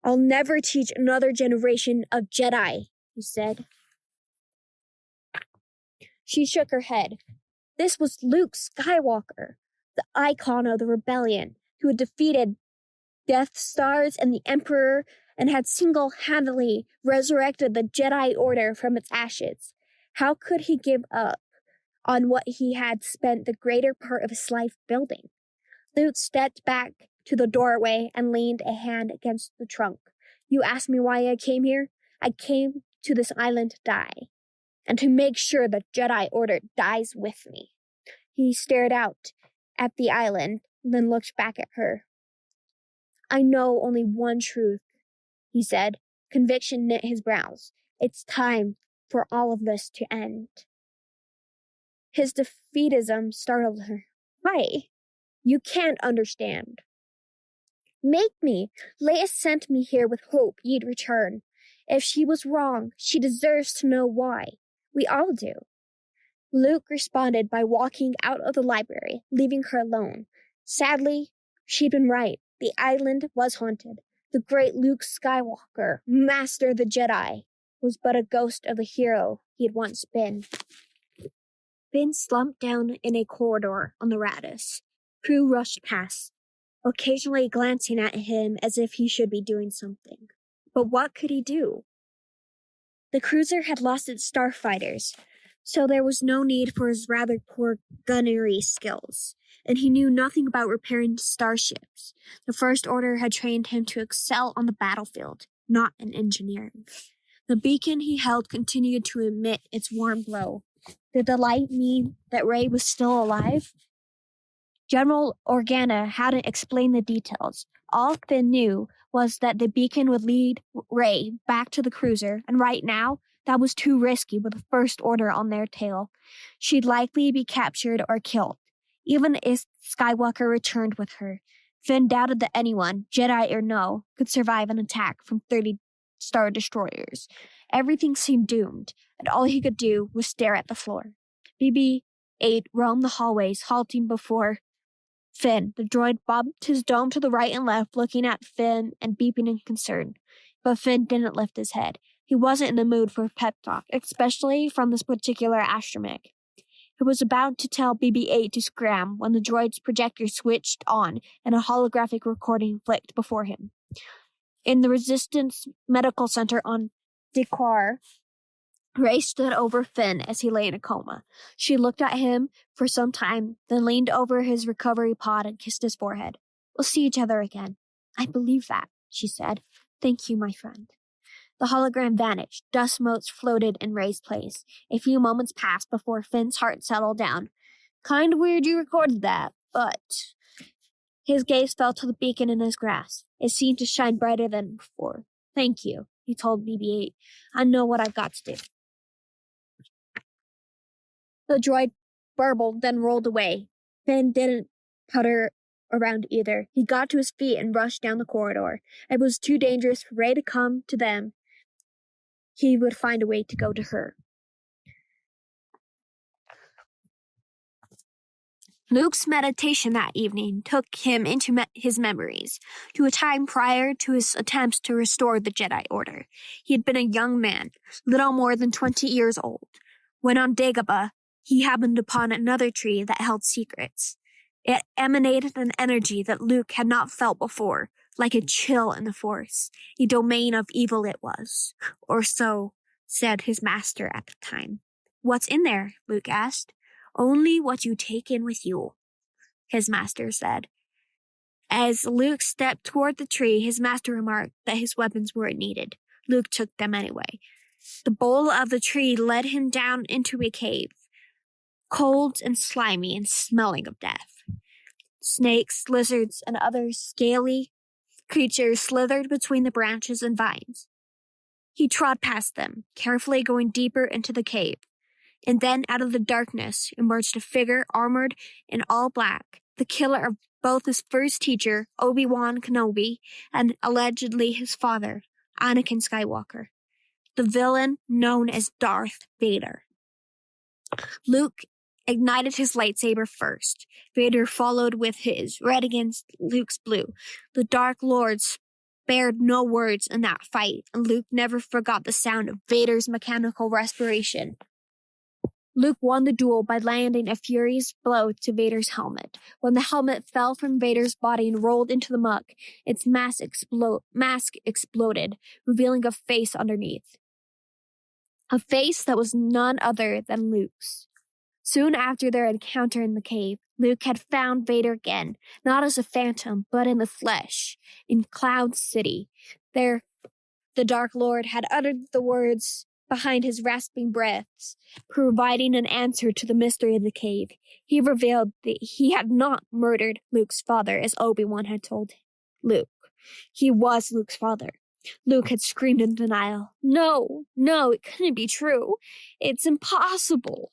I'll never teach another generation of Jedi, he said. She shook her head. This was Luke Skywalker, the icon of the rebellion, who had defeated Death Stars and the Emperor and had single-handedly resurrected the Jedi Order from its ashes. How could he give up on what he had spent the greater part of his life building? Luke stepped back to the doorway and leaned a hand against the trunk. You asked me why I came here? I came to this island to die, and to make sure the Jedi Order dies with me. He stared out at the island, then looked back at her. I know only one truth, he said. Conviction knit his brows. It's time for all of this to end. His defeatism startled her. Why? You can't understand. Make me. Leia sent me here with hope you'd return. If she was wrong, she deserves to know why. We all do. Luke responded by walking out of the library, leaving her alone. Sadly, she'd been right. The island was haunted. The great Luke Skywalker, master of the Jedi, was but a ghost of the hero he had once been. Finn slumped down in a corridor on the Radis. Crew rushed past, occasionally glancing at him as if he should be doing something. But what could he do? The cruiser had lost its starfighters, so there was no need for his rather poor gunnery skills, and he knew nothing about repairing starships. The First Order had trained him to excel on the battlefield, not in engineering. The beacon he held continued to emit its warm glow. Did the light mean that Ray was still alive? General Organa hadn't explained the details. All Finn knew was that the beacon would lead Ray back to the cruiser, and right now, that was too risky with the First Order on their tail. She'd likely be captured or killed. Even if Skywalker returned with her, Finn doubted that anyone, Jedi or no, could survive an attack from 30 Star Destroyers. Everything seemed doomed, and all he could do was stare at the floor. BB-8 roamed the hallways, halting before Finn. The droid bobbed his dome to the right and left, looking at Finn and beeping in concern. But Finn didn't lift his head. He wasn't in the mood for a pep talk, especially from this particular astromech. He was about to tell BB-8 to scram when the droid's projector switched on and a holographic recording flicked before him. In the Resistance Medical Center on Dequar, Ray stood over Finn as he lay in a coma. She looked at him for some time, then leaned over his recovery pod and kissed his forehead. "We'll see each other again." "I believe that," she said. "Thank you, my friend." The hologram vanished. Dust motes floated in Ray's place. A few moments passed before Finn's heart settled down. "Kind of weird you recorded that, but..." His gaze fell to the beacon in his grasp. It seemed to shine brighter than before. "Thank you," he told BB-8. "I know what I've got to do." The droid burbled, then rolled away. Finn didn't putter around either. He got to his feet and rushed down the corridor. It was too dangerous for Rey to come to them. He would find a way to go to her. Luke's meditation that evening took him into his memories, to a time prior to his attempts to restore the Jedi Order. He had been a young man, little more than 20 years old, when on Dagobah, he happened upon another tree that held secrets. It emanated an energy that Luke had not felt before, like a chill in the Force. A domain of evil it was, or so said his master at the time. "What's in there?" Luke asked. "Only what you take in with you," his master said. As Luke stepped toward the tree, his master remarked that his weapons weren't needed. Luke took them anyway. The bole of the tree led him down into a cave, cold and slimy and smelling of death. Snakes, lizards, and other scaly creatures slithered between the branches and vines. He trod past them, carefully going deeper into the cave. And then out of the darkness emerged a figure armored in all black, the killer of both his first teacher, Obi-Wan Kenobi, and allegedly his father, Anakin Skywalker, the villain known as Darth Vader. Luke ignited his lightsaber first. Vader followed with his, red against Luke's blue. The Dark Lord spared no words in that fight, and Luke never forgot the sound of Vader's mechanical respiration. Luke won the duel by landing a furious blow to Vader's helmet. When the helmet fell from Vader's body and rolled into the muck, its mask exploded, revealing a face underneath. A face that was none other than Luke's. Soon after their encounter in the cave, Luke had found Vader again, not as a phantom, but in the flesh, in Cloud City. There, the Dark Lord had uttered the words behind his rasping breaths, providing an answer to the mystery of the cave. He revealed that he had not murdered Luke's father, as Obi-Wan had told Luke. He was Luke's father. Luke had screamed in denial. No, it couldn't be true. It's impossible.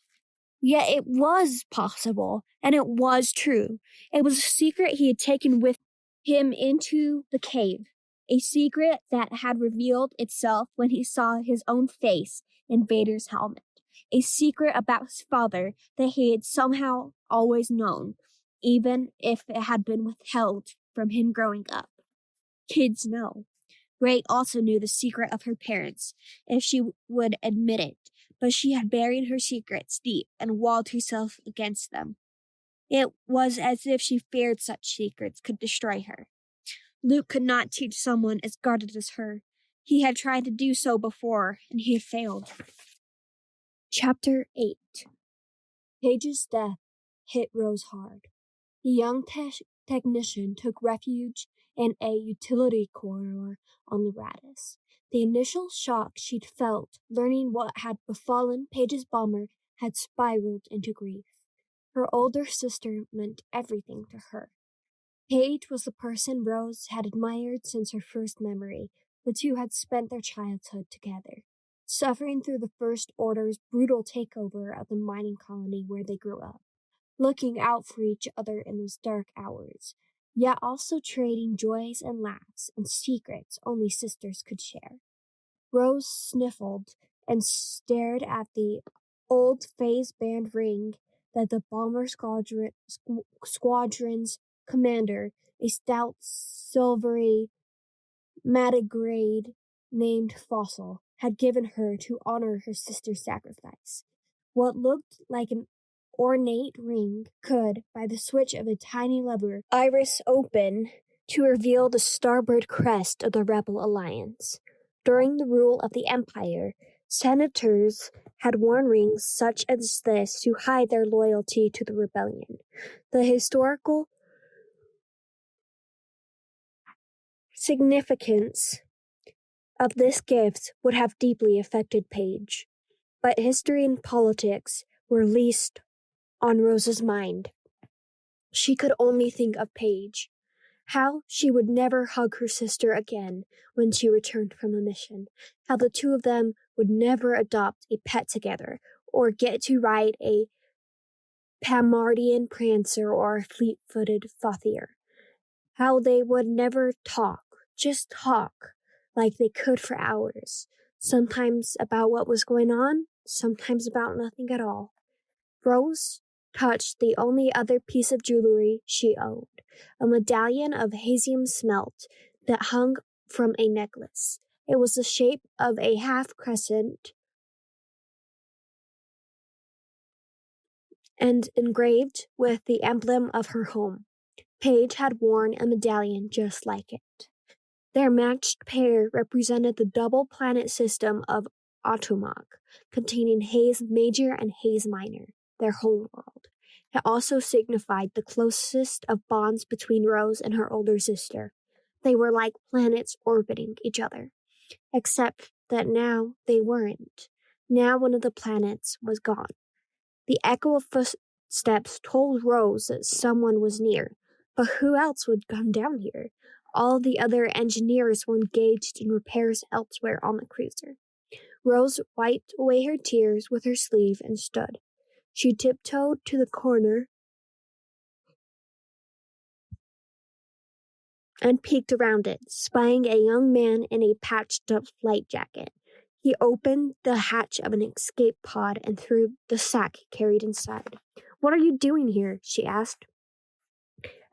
Yet it was possible, and it was true. It was a secret he had taken with him into the cave. A secret that had revealed itself when he saw his own face in Vader's helmet. A secret about his father that he had somehow always known, even if it had been withheld from him growing up. Kids know. Rey also knew the secret of her parents, if she would admit it, but she had buried her secrets deep and walled herself against them. It was as if she feared such secrets could destroy her. Luke could not teach someone as guarded as her. He had tried to do so before, and he had failed. Chapter 8. Paige's death hit Rose hard. The young technician took refuge in a utility corridor on the Radis. The initial shock she'd felt learning what had befallen Paige's bomber had spiraled into grief. Her older sister meant everything to her. Paige was the person Rose had admired since her first memory. The two had spent their childhood together, suffering through the First Order's brutal takeover of the mining colony where they grew up, looking out for each other in those dark hours, yet also trading joys and laughs and secrets only sisters could share. Rose sniffled and stared at the old phase band ring that the bomber squadron's commander, a stout, silvery matagrade named Fossil, had given her to honor her sister's sacrifice. What looked like an ornate ring could, by the switch of a tiny lever, iris open to reveal the starboard crest of the Rebel Alliance. During the rule of the Empire, Senators had worn rings such as this to hide their loyalty to the rebellion. The historical significance of this gift would have deeply affected Paige, but history and politics were least on Rose's mind. She could only think of Paige, how she would never hug her sister again when she returned from a mission, how the two of them would never adopt a pet together or get to ride a Pamardian prancer or a fleet-footed fathier, how they would never talk, just talk, like they could for hours, sometimes about what was going on, sometimes about nothing at all. Rose touched the only other piece of jewelry she owned, a medallion of hazium smelt that hung from a necklace. It was the shape of a half crescent and engraved with the emblem of her home. Paige had worn a medallion just like it. Their matched pair represented the double planet system of Automach, containing Haze Major and Haze Minor, their home world. It also signified the closest of bonds between Rose and her older sister. They were like planets orbiting each other, except that now they weren't. Now one of the planets was gone. The echo of footsteps told Rose that someone was near, but who else would come down here? All the other engineers were engaged in repairs elsewhere on the cruiser. Rose wiped away her tears with her sleeve and stood. She tiptoed to the corner and peeked around it, spying a young man in a patched-up flight jacket. He opened the hatch of an escape pod and threw the sack he carried inside. "What are you doing here?" she asked.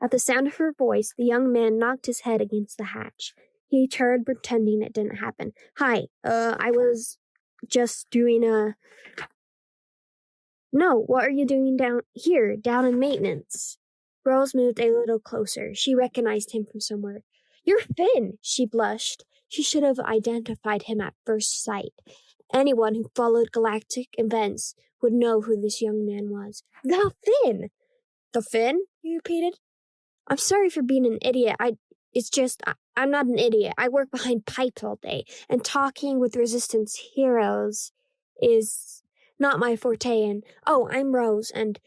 At the sound of her voice, the young man knocked his head against the hatch. He turned, pretending it didn't happen. "Hi, I was just doing No, what are you doing down here, down in maintenance?" Rose moved a little closer. She recognized him from somewhere. "You're Finn," she blushed. She should have identified him at first sight. Anyone who followed galactic events would know who this young man was. "The Finn!" "The Finn?" he repeated. "I'm sorry for being an idiot. I'm not an idiot. I work behind pipes all day, and talking with resistance heroes is not my forte, and I'm Rose, and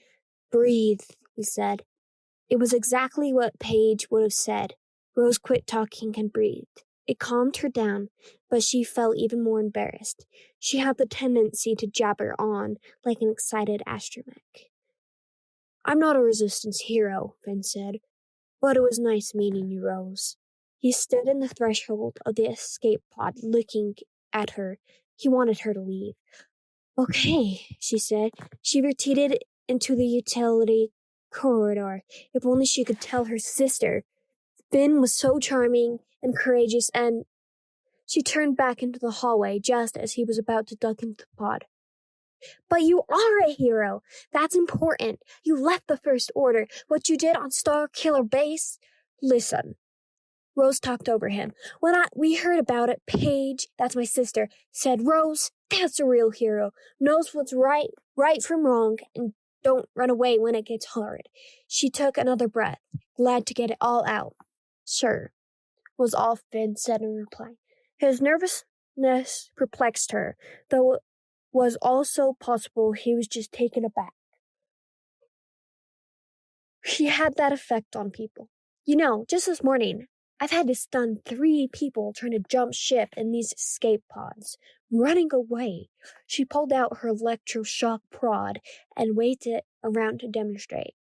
breathe," he said. It was exactly what Paige would have said. Rose quit talking and breathed. It calmed her down, but she felt even more embarrassed. She had the tendency to jabber on like an excited astromech. "I'm not a resistance hero," Finn said. "But it was nice meeting you, Rose." He stood in the threshold of the escape pod, looking at her. He wanted her to leave. "Okay," she said. She retreated into the utility corridor. If only she could tell her sister. Finn was so charming and courageous, and she turned back into the hallway just as he was about to duck into the pod. "But you are a hero. That's important. You left the First Order. What you did on Star Killer Base." "Listen." Rose talked over him. "When we heard about it, Paige, that's my sister, said, 'Rose, that's a real hero. Knows what's right from wrong, and don't run away when it gets hard.'" She took another breath, glad to get it all out. "Sure," was all Finn said in reply. His nervousness perplexed her, though it was also possible he was just taken aback. She had that effect on people. Just this morning, I've had to stun 3 people trying to jump ship in these escape pods, running away." She pulled out her electroshock prod and waved it around to demonstrate.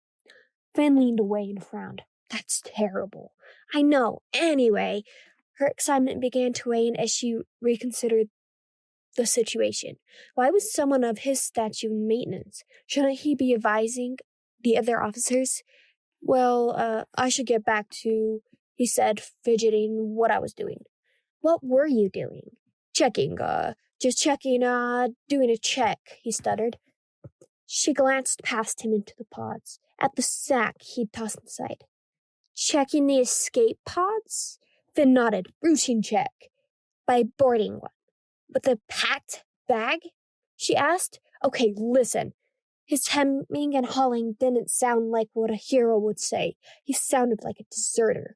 Finn leaned away and frowned. "That's terrible." "I know. Anyway," her excitement began to wane as she reconsidered the situation. Why was someone of his stature in maintenance? Shouldn't he be advising the other officers? "Well, I should get back to," he said, fidgeting, "what I was doing." "What were you doing?" Checking, doing a check," he stuttered. She glanced past him into the pods, at the sack he'd tossed inside. "Checking the escape pods?" Finn nodded. "Routine check. By boarding one. With a packed bag? She asked. Okay, listen. His hemming and hawing didn't sound like what a hero would say. He sounded like a deserter.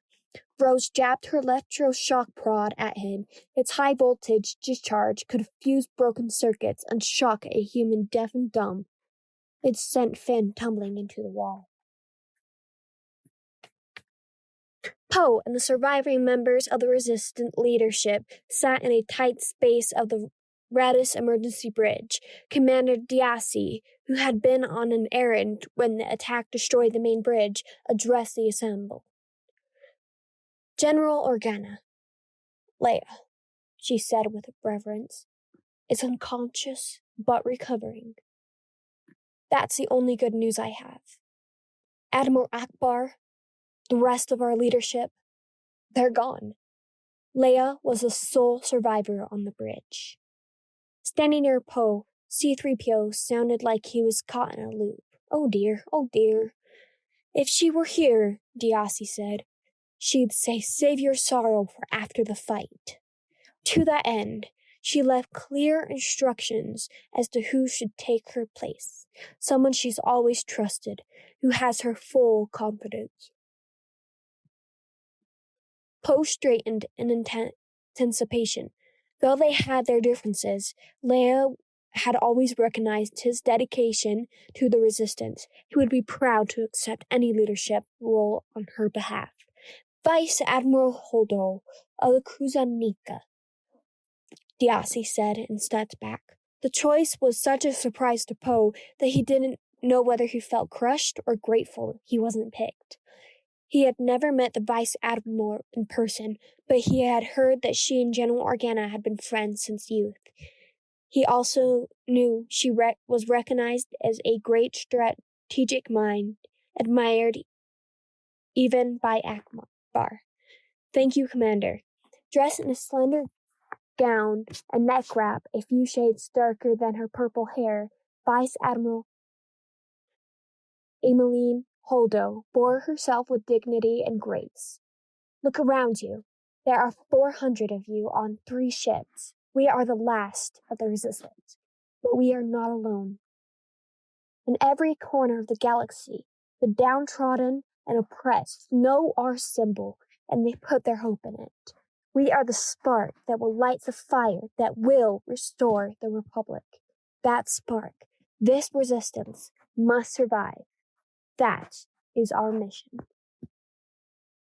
Rose jabbed her electroshock prod at him. Its high-voltage discharge could fuse broken circuits and shock a human deaf and dumb. It sent Finn tumbling into the wall. Poe and the surviving members of the resistant leadership sat in a tight space of the Radis emergency bridge. Commander Diassi, who had been on an errand when the attack destroyed the main bridge, addressed the assembled. General Organa. Leia, she said with reverence, is unconscious but recovering. That's the only good news I have. Admiral Akbar, the rest of our leadership, they're gone. Leia was the sole survivor on the bridge. Standing near Poe, C-3PO sounded like he was caught in a loop. Oh dear, oh dear. If she were here, Diassi said, she'd say, save your sorrow for after the fight. To that end, she left clear instructions as to who should take her place, someone she's always trusted, who has her full confidence. Poe straightened in anticipation. Though they had their differences, Leia had always recognized his dedication to the Resistance. He would be proud to accept any leadership role on her behalf. Vice Admiral Holdo of the Kruzanika, Diassi said and stepped back. The choice was such a surprise to Poe that he didn't know whether he felt crushed or grateful he wasn't picked. He had never met the Vice Admiral in person, but he had heard that she and General Organa had been friends since youth. He also knew she was recognized as a great strategic mind, admired even by Akbar. Thank you, Commander. Dressed in a slender gown and neck wrap a few shades darker than her purple hair, Vice Admiral Emmeline Holdo bore herself with dignity and grace. Look around you. There are 400 of you on 3 ships. We are the last of the Resistance, but we are not alone. In every corner of the galaxy, the downtrodden and oppressed know our symbol, and they put their hope in it. We are the spark that will light the fire that will restore the Republic. That spark, this Resistance, must survive. That is our mission.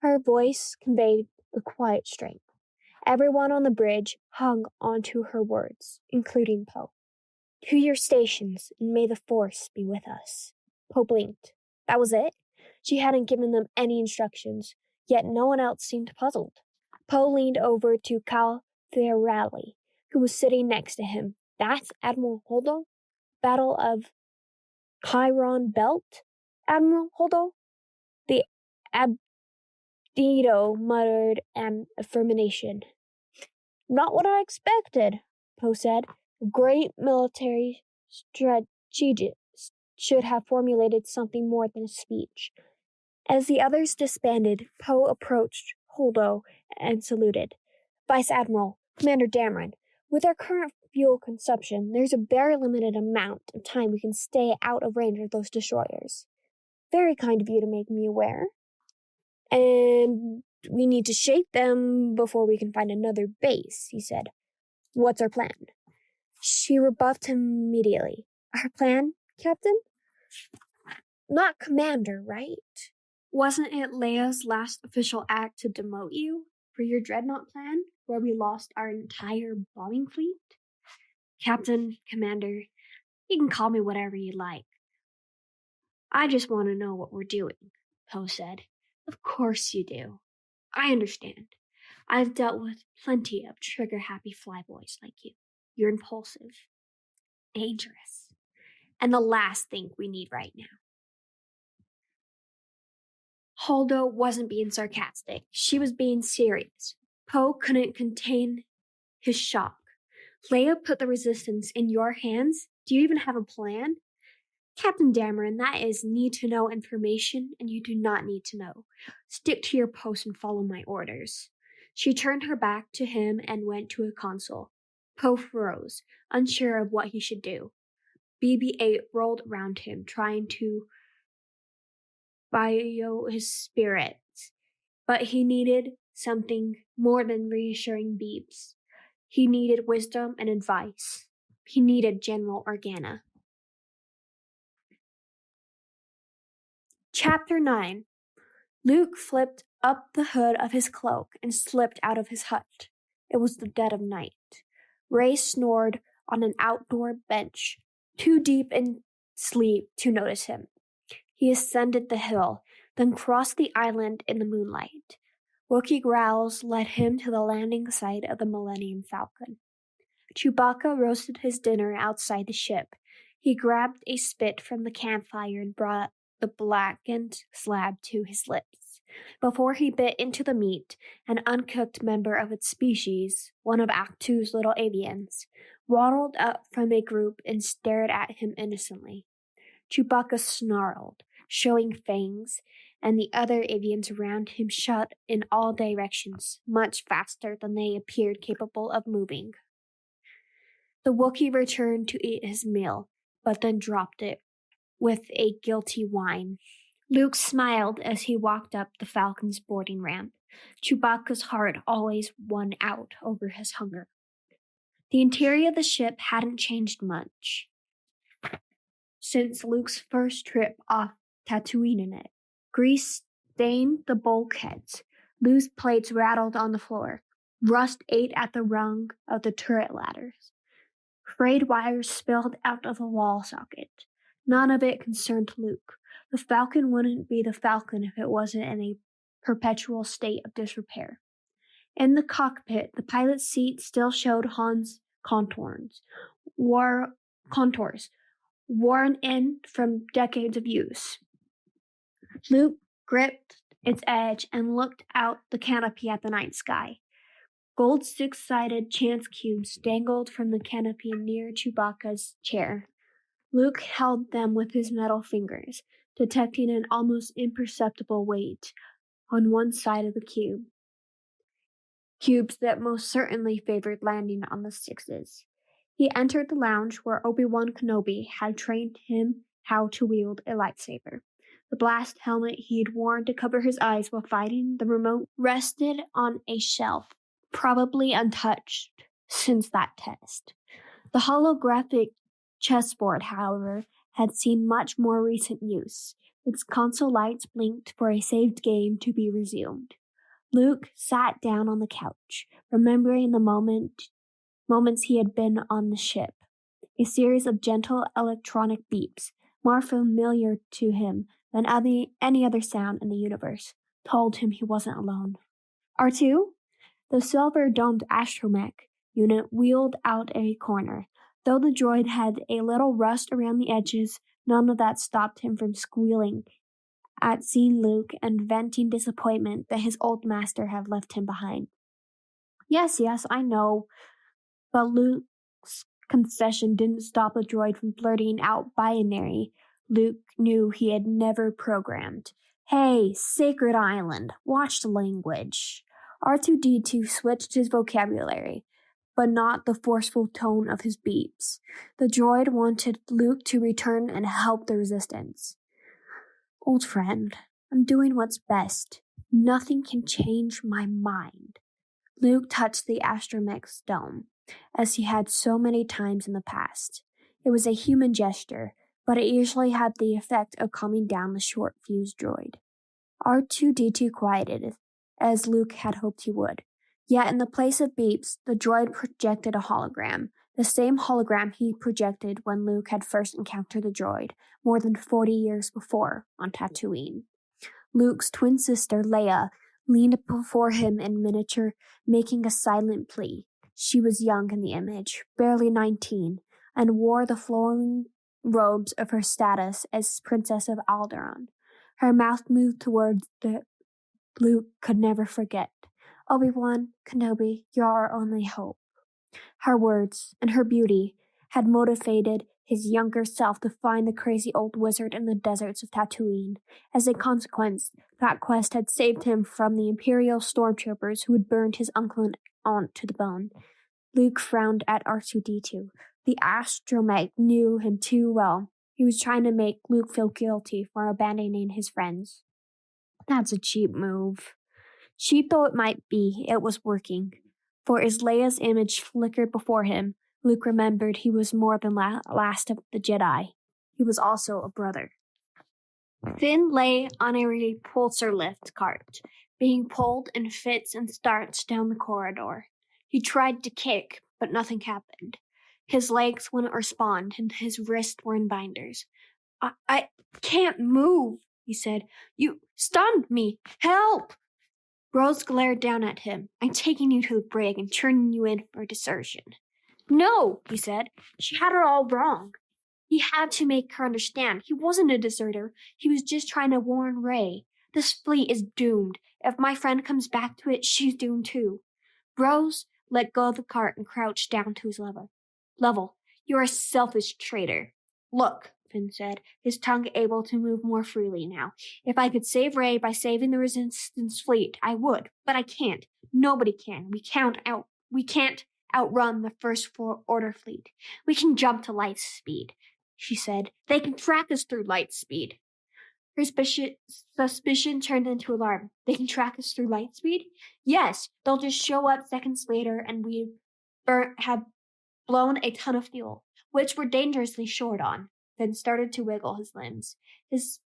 Her voice conveyed a quiet strength. Everyone on the bridge hung onto her words, including Poe. To your stations, and may the Force be with us. Poe blinked. That was it? She hadn't given them any instructions, yet no one else seemed puzzled. Poe leaned over to Cal Theorali, who was sitting next to him. That's Admiral Holdo? Battle of Chiron Belt? Admiral Holdo? The Abdido muttered an affirmation. Not what I expected, Poe said. A great military strategist should have formulated something more than a speech. As the others disbanded, Poe approached Holdo and saluted. Vice Admiral, Commander Dameron, with our current fuel consumption, there's a very limited amount of time we can stay out of range of those destroyers. Very kind of you to make me aware. And we need to shake them before we can find another base, he said. What's our plan? She rebuffed him immediately. Our plan, Captain? Not Commander, right? Wasn't it Leia's last official act to demote you for your dreadnought plan, where we lost our entire bombing fleet? Captain, Commander, you can call me whatever you like. I just want to know what we're doing, Poe said. Of course you do. I understand. I've dealt with plenty of trigger-happy flyboys like you. You're impulsive, dangerous, and the last thing we need right now. Holdo wasn't being sarcastic. She was being serious. Poe couldn't contain his shock. Leia put the Resistance in your hands? Do you even have a plan? Captain Dameron, that is need-to-know information, and you do not need to know. Stick to your post and follow my orders. She turned her back to him and went to a console. Poe rose, unsure of what he should do. BB-8 rolled around him, trying to bio his spirits, but he needed something more than reassuring beeps. He needed wisdom and advice. He needed General Organa. Chapter 9. Luke flipped up the hood of his cloak and slipped out of his hut. It was the dead of night. Ray snored on an outdoor bench, too deep in sleep to notice him. He ascended the hill, then crossed the island in the moonlight. Wookiee growls led him to the landing site of the Millennium Falcon. Chewbacca roasted his dinner outside the ship. He grabbed a spit from the campfire and brought the blackened slab to his lips. Before he bit into the meat, an uncooked member of its species, one of Act Two's little avians, waddled up from a group and stared at him innocently. Chewbacca snarled, showing fangs, and the other avians around him shot in all directions, much faster than they appeared capable of moving. The Wookiee returned to eat his meal, but then dropped it with a guilty whine. Luke smiled as he walked up the Falcon's boarding ramp. Chewbacca's heart always won out over his hunger. The interior of the ship hadn't changed much since Luke's first trip off Tatooine in it. Grease stained the bulkheads. Loose plates rattled on the floor. Rust ate at the rung of the turret ladders. Frayed wires spilled out of the wall socket. None of it concerned Luke. The Falcon wouldn't be the Falcon if it wasn't in a perpetual state of disrepair. In the cockpit, the pilot's seat still showed Han's contours, worn in from decades of use. Luke gripped its edge and looked out the canopy at the night sky. Gold six-sided chance cubes dangled from the canopy near Chewbacca's chair. Luke held them with his metal fingers, detecting an almost imperceptible weight on one side of the cube. Cubes that most certainly favored landing on the sixes. He entered the lounge where Obi-Wan Kenobi had trained him how to wield a lightsaber. The blast helmet he'd worn to cover his eyes while fighting the remote rested on a shelf, probably untouched since that test. The holographic chessboard, however, had seen much more recent use. Its console lights blinked for a saved game to be resumed. Luke sat down on the couch, remembering the moments he had been on the ship. A series of gentle electronic beeps, more familiar to him than any other sound in the universe, told him he wasn't alone. R2? The silver-domed astromech unit wheeled out a corner. Though the droid had a little rust around the edges, none of that stopped him from squealing at seeing Luke and venting disappointment that his old master had left him behind. Yes, I know. But Luke's concession didn't stop the droid from blurting out binary Luke knew he had never programmed. Hey, Sacred Island, watch the language. R2-D2 switched his vocabulary, but not the forceful tone of his beeps. The droid wanted Luke to return and help the resistance. Old friend, I'm doing what's best. Nothing can change my mind. Luke touched the astromech's dome, as he had so many times in the past. It was a human gesture, but it usually had the effect of calming down the short-fused droid. R2-D2 quieted, as Luke had hoped he would. Yet in the place of beeps, the droid projected a hologram, the same hologram he projected when Luke had first encountered the droid, more than 40 years before, on Tatooine. Luke's twin sister, Leia, leaned before him in miniature, making a silent plea. She was young in the image, barely 19, and wore the flowing robes of her status as Princess of Alderaan. Her mouth moved towards the Luke could never forget. Obi-Wan Kenobi, you're our only hope. Her words, and her beauty, had motivated his younger self to find the crazy old wizard in the deserts of Tatooine. As a consequence, that quest had saved him from the Imperial stormtroopers who had burned his uncle and aunt to the bone. Luke frowned at R2-D2. The astromech knew him too well. He was trying to make Luke feel guilty for abandoning his friends. That's a cheap move. Cheap though it might be, it was working. For as Leia's image flickered before him, Luke remembered he was more than last of the Jedi. He was also a brother. Finn lay on a repulsor lift cart, being pulled in fits and starts down the corridor. He tried to kick, but nothing happened. His legs wouldn't respond, and his wrists were in binders. I can't move, he said. You stunned me. Help! Rose glared down at him. I'm taking you to the brig and turning you in for desertion. No, he said. She had it all wrong. He had to make her understand. He wasn't a deserter. He was just trying to warn Rey. This fleet is doomed. If my friend comes back to it, she's doomed too. Rose let go of the cart and crouched down to his level. You're a selfish traitor. Look, Finn said, his tongue able to move more freely now. If I could save Rey by saving the Resistance fleet, I would, but I can't. Nobody can. We can't outrun the First Order fleet. We can jump to light speed, she said. They can track us through light speed. Her suspicion turned into alarm. They can track us through light speed? Yes, they'll just show up seconds later and we have blown a ton of fuel, which we're dangerously short on. Then started to wiggle his limbs. His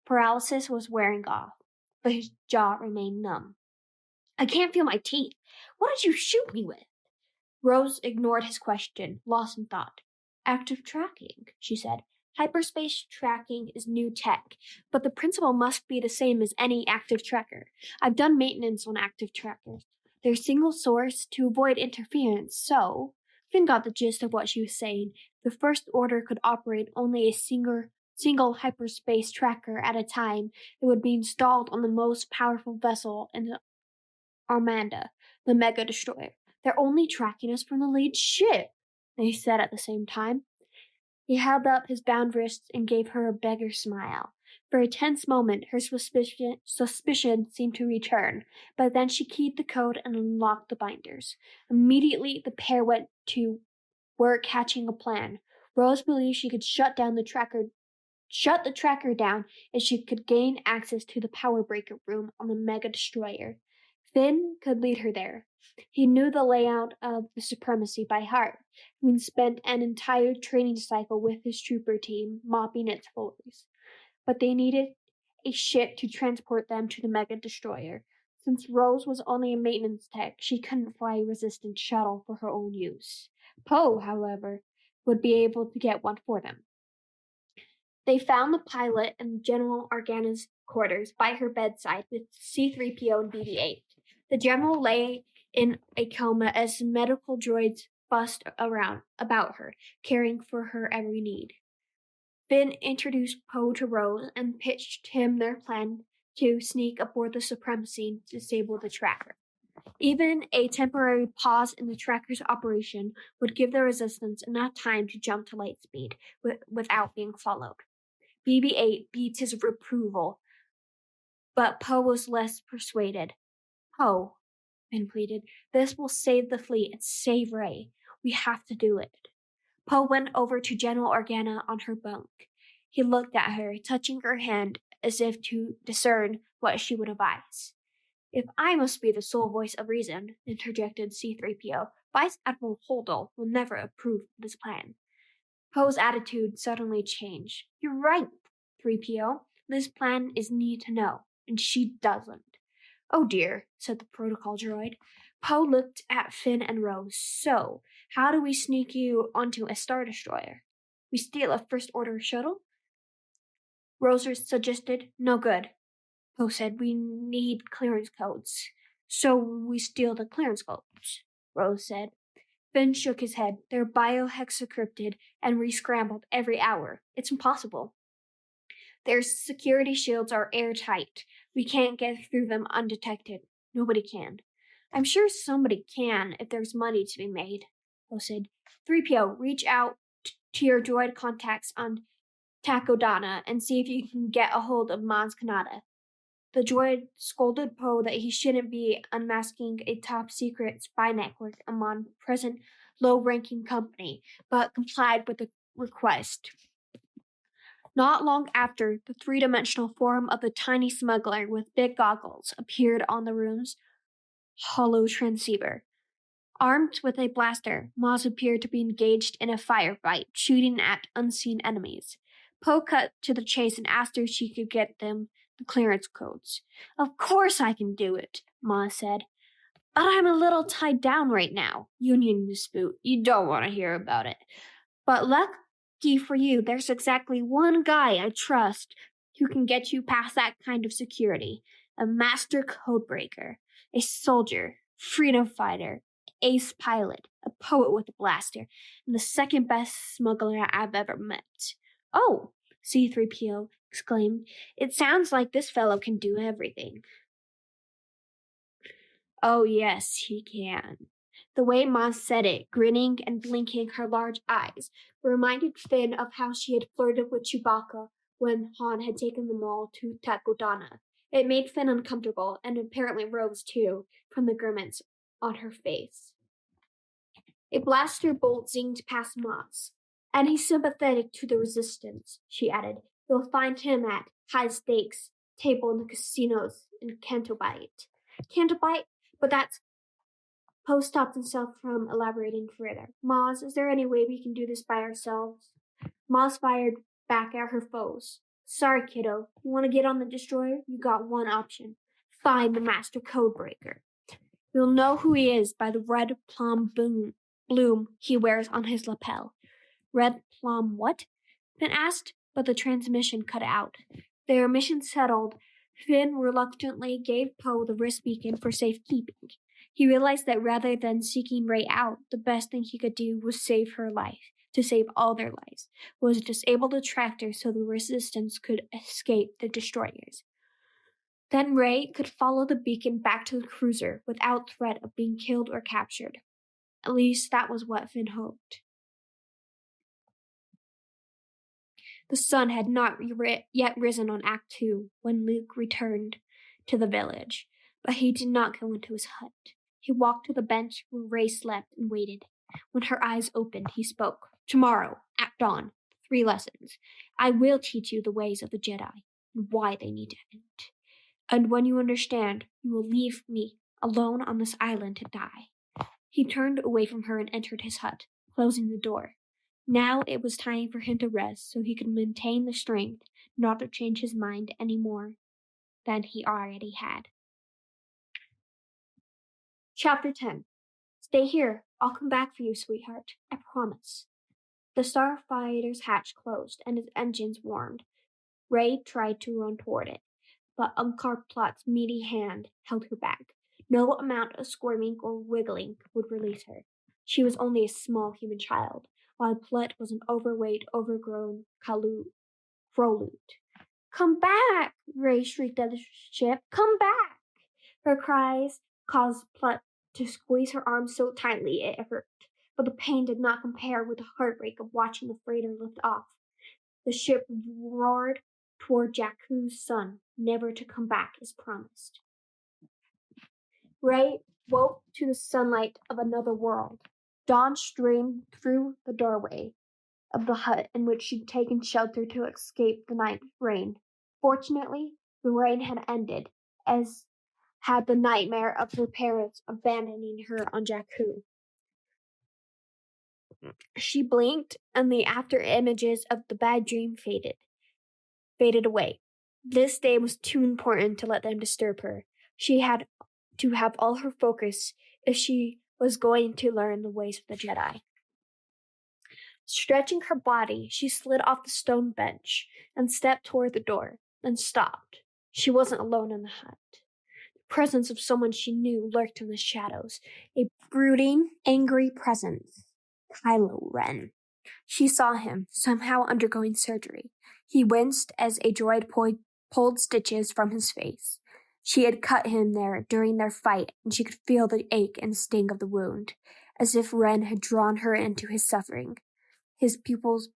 paralysis was wearing off, but his jaw remained numb. I can't feel my teeth. What did you shoot me with? Rose ignored his question, lost in thought. Active tracking, she said. Hyperspace tracking is new tech, but the principle must be the same as any active tracker. I've done maintenance on active trackers. They're single source to avoid interference, so... Finn got the gist of what she was saying. The First Order could operate only a single hyperspace tracker at a time. It would be installed on the most powerful vessel in the Armada, the Mega Destroyer. They're only tracking us from the lead ship, they said at the same time. He held up his bound wrists and gave her a beggar smile. For a tense moment, her suspicion seemed to return, but then she keyed the code and unlocked the binders. Immediately, the pair went to work hatching a plan. Rose believed she could shut the tracker down if she could gain access to the power breaker room on the Mega Destroyer. Finn could lead her there. He knew the layout of the Supremacy by heart, having spent an entire training cycle with his trooper team mopping its floors. But they needed a ship to transport them to the Mega Destroyer. Since Rose was only a maintenance tech, she couldn't fly a Resistance shuttle for her own use. Poe, however, would be able to get one for them. They found the pilot in General Organa's quarters by her bedside with C-3PO and BB-8. The general lay in a coma as medical droids fussed about her, caring for her every need. Finn introduced Poe to Rose and pitched him their plan to sneak aboard the Supremacy and disable the tracker. Even a temporary pause in the tracker's operation would give the Resistance enough time to jump to light speed without being followed. BB-8 beat his approval, but Poe was less persuaded. Poe, Finn pleaded, this will save the fleet and save Rey. We have to do it. Poe went over to General Organa on her bunk. He looked at her, touching her hand as if to discern what she would advise. If I must be the sole voice of reason, interjected C-3PO, Vice Admiral Holdall will never approve of this plan. Poe's attitude suddenly changed. You're right, 3PO. This plan is neat to know, and she doesn't. Oh dear, said the protocol droid. Poe looked at Finn and Rose. So, how do we sneak you onto a Star Destroyer? We steal a First Order shuttle? Rose suggested. No good. Poe said, we need clearance codes. So we steal the clearance codes, Rose said. Finn shook his head. They're biohexacrypted and re-scrambled every hour. It's impossible. Their security shields are airtight. We can't get through them undetected. Nobody can. I'm sure somebody can if there's money to be made, Poe said. 3PO, reach out to your droid contacts on Takodana and see if you can get a hold of Maz Kanata. The droid scolded Poe that he shouldn't be unmasking a top-secret spy network among present low-ranking company, but complied with the request. Not long after, the three-dimensional form of the tiny smuggler with big goggles appeared on the room's hollow transceiver. Armed with a blaster, Maz appeared to be engaged in a firefight, shooting at unseen enemies. Poe cut to the chase and asked her if she could get them the clearance codes. "Of course I can do it," Maz said. "But I'm a little tied down right now. Union dispute. You don't want to hear about it. But lucky for you, there's exactly one guy I trust who can get you past that kind of security. A master codebreaker, a soldier, freedom fighter, ace pilot, a poet with a blaster, and the second best smuggler I've ever met." "Oh," C-3PO exclaimed, "it sounds like this fellow can do everything." "Oh yes, he can." The way Maz said it, grinning and blinking her large eyes, reminded Finn of how she had flirted with Chewbacca when Han had taken them all to Takodana. It made Finn uncomfortable, and apparently Rose too, from the grimace on her face. A blaster bolt zinged past Maz. "And he's sympathetic to the resistance," she added. "You'll find him at high-stakes table in the casinos in Cantobite." "Cantobite? But that's..." Poe stopped himself from elaborating further. "Maz, is there any way we can do this by ourselves?" Maz fired back at her foes. "Sorry, kiddo. You want to get on the destroyer? You got one option. Find the master codebreaker. You'll know who he is by the red plum bloom he wears on his lapel." "Red plum what?" Finn asked, but the transmission cut out. Their mission settled, Finn reluctantly gave Poe the wrist beacon for safekeeping. He realized that rather than seeking Rey out, the best thing he could do was save her life. To save all their lives, was disable the tractor so the resistance could escape the destroyers. Then Rey could follow the beacon back to the cruiser without threat of being killed or captured. At least that was what Finn hoped. The sun had not yet risen on Act 2 when Luke returned to the village, but he did not go into his hut. He walked to the bench where Rey slept and waited. When her eyes opened, he spoke. "Tomorrow, at dawn, 3 lessons. I will teach you the ways of the Jedi and why they need to end. And when you understand, you will leave me alone on this island to die." He turned away from her and entered his hut, closing the door. Now it was time for him to rest so he could maintain the strength not to change his mind any more than he already had. Chapter 10. "Stay here. I'll come back for you, sweetheart. I promise." The starfighter's hatch closed and his engines warmed. Rey tried to run toward it, but Unkar Plutt's meaty hand held her back. No amount of squirming or wiggling would release her. She was only a small human child, while Plutt was an overweight, overgrown Frolute. "Come back!" Rey shrieked at the ship. "Come back!" Her cries caused Plutt to squeeze her arms so tightly it hurt, but the pain did not compare with the heartbreak of watching the freighter lift off. The ship roared toward Jakku's sun, never to come back as promised. Rey woke to the sunlight of another world. Dawn streamed through the doorway of the hut in which she'd taken shelter to escape the night rain. Fortunately, the rain had ended, as had the nightmare of her parents abandoning her on Jakku. She blinked, and the after images of the bad dream faded away. This day was too important to let them disturb her. She had to have all her focus if she was going to learn the ways of the Jedi. Stretching her body, she slid off the stone bench and stepped toward the door, then stopped. She wasn't alone in the hut. The presence of someone she knew lurked in the shadows, a brooding, angry presence. Kylo Ren. She saw him, somehow undergoing surgery. He winced as a droid pulled stitches from his face. She had cut him there during their fight, and she could feel the ache and sting of the wound, as if Ren had drawn her into his suffering. His pupils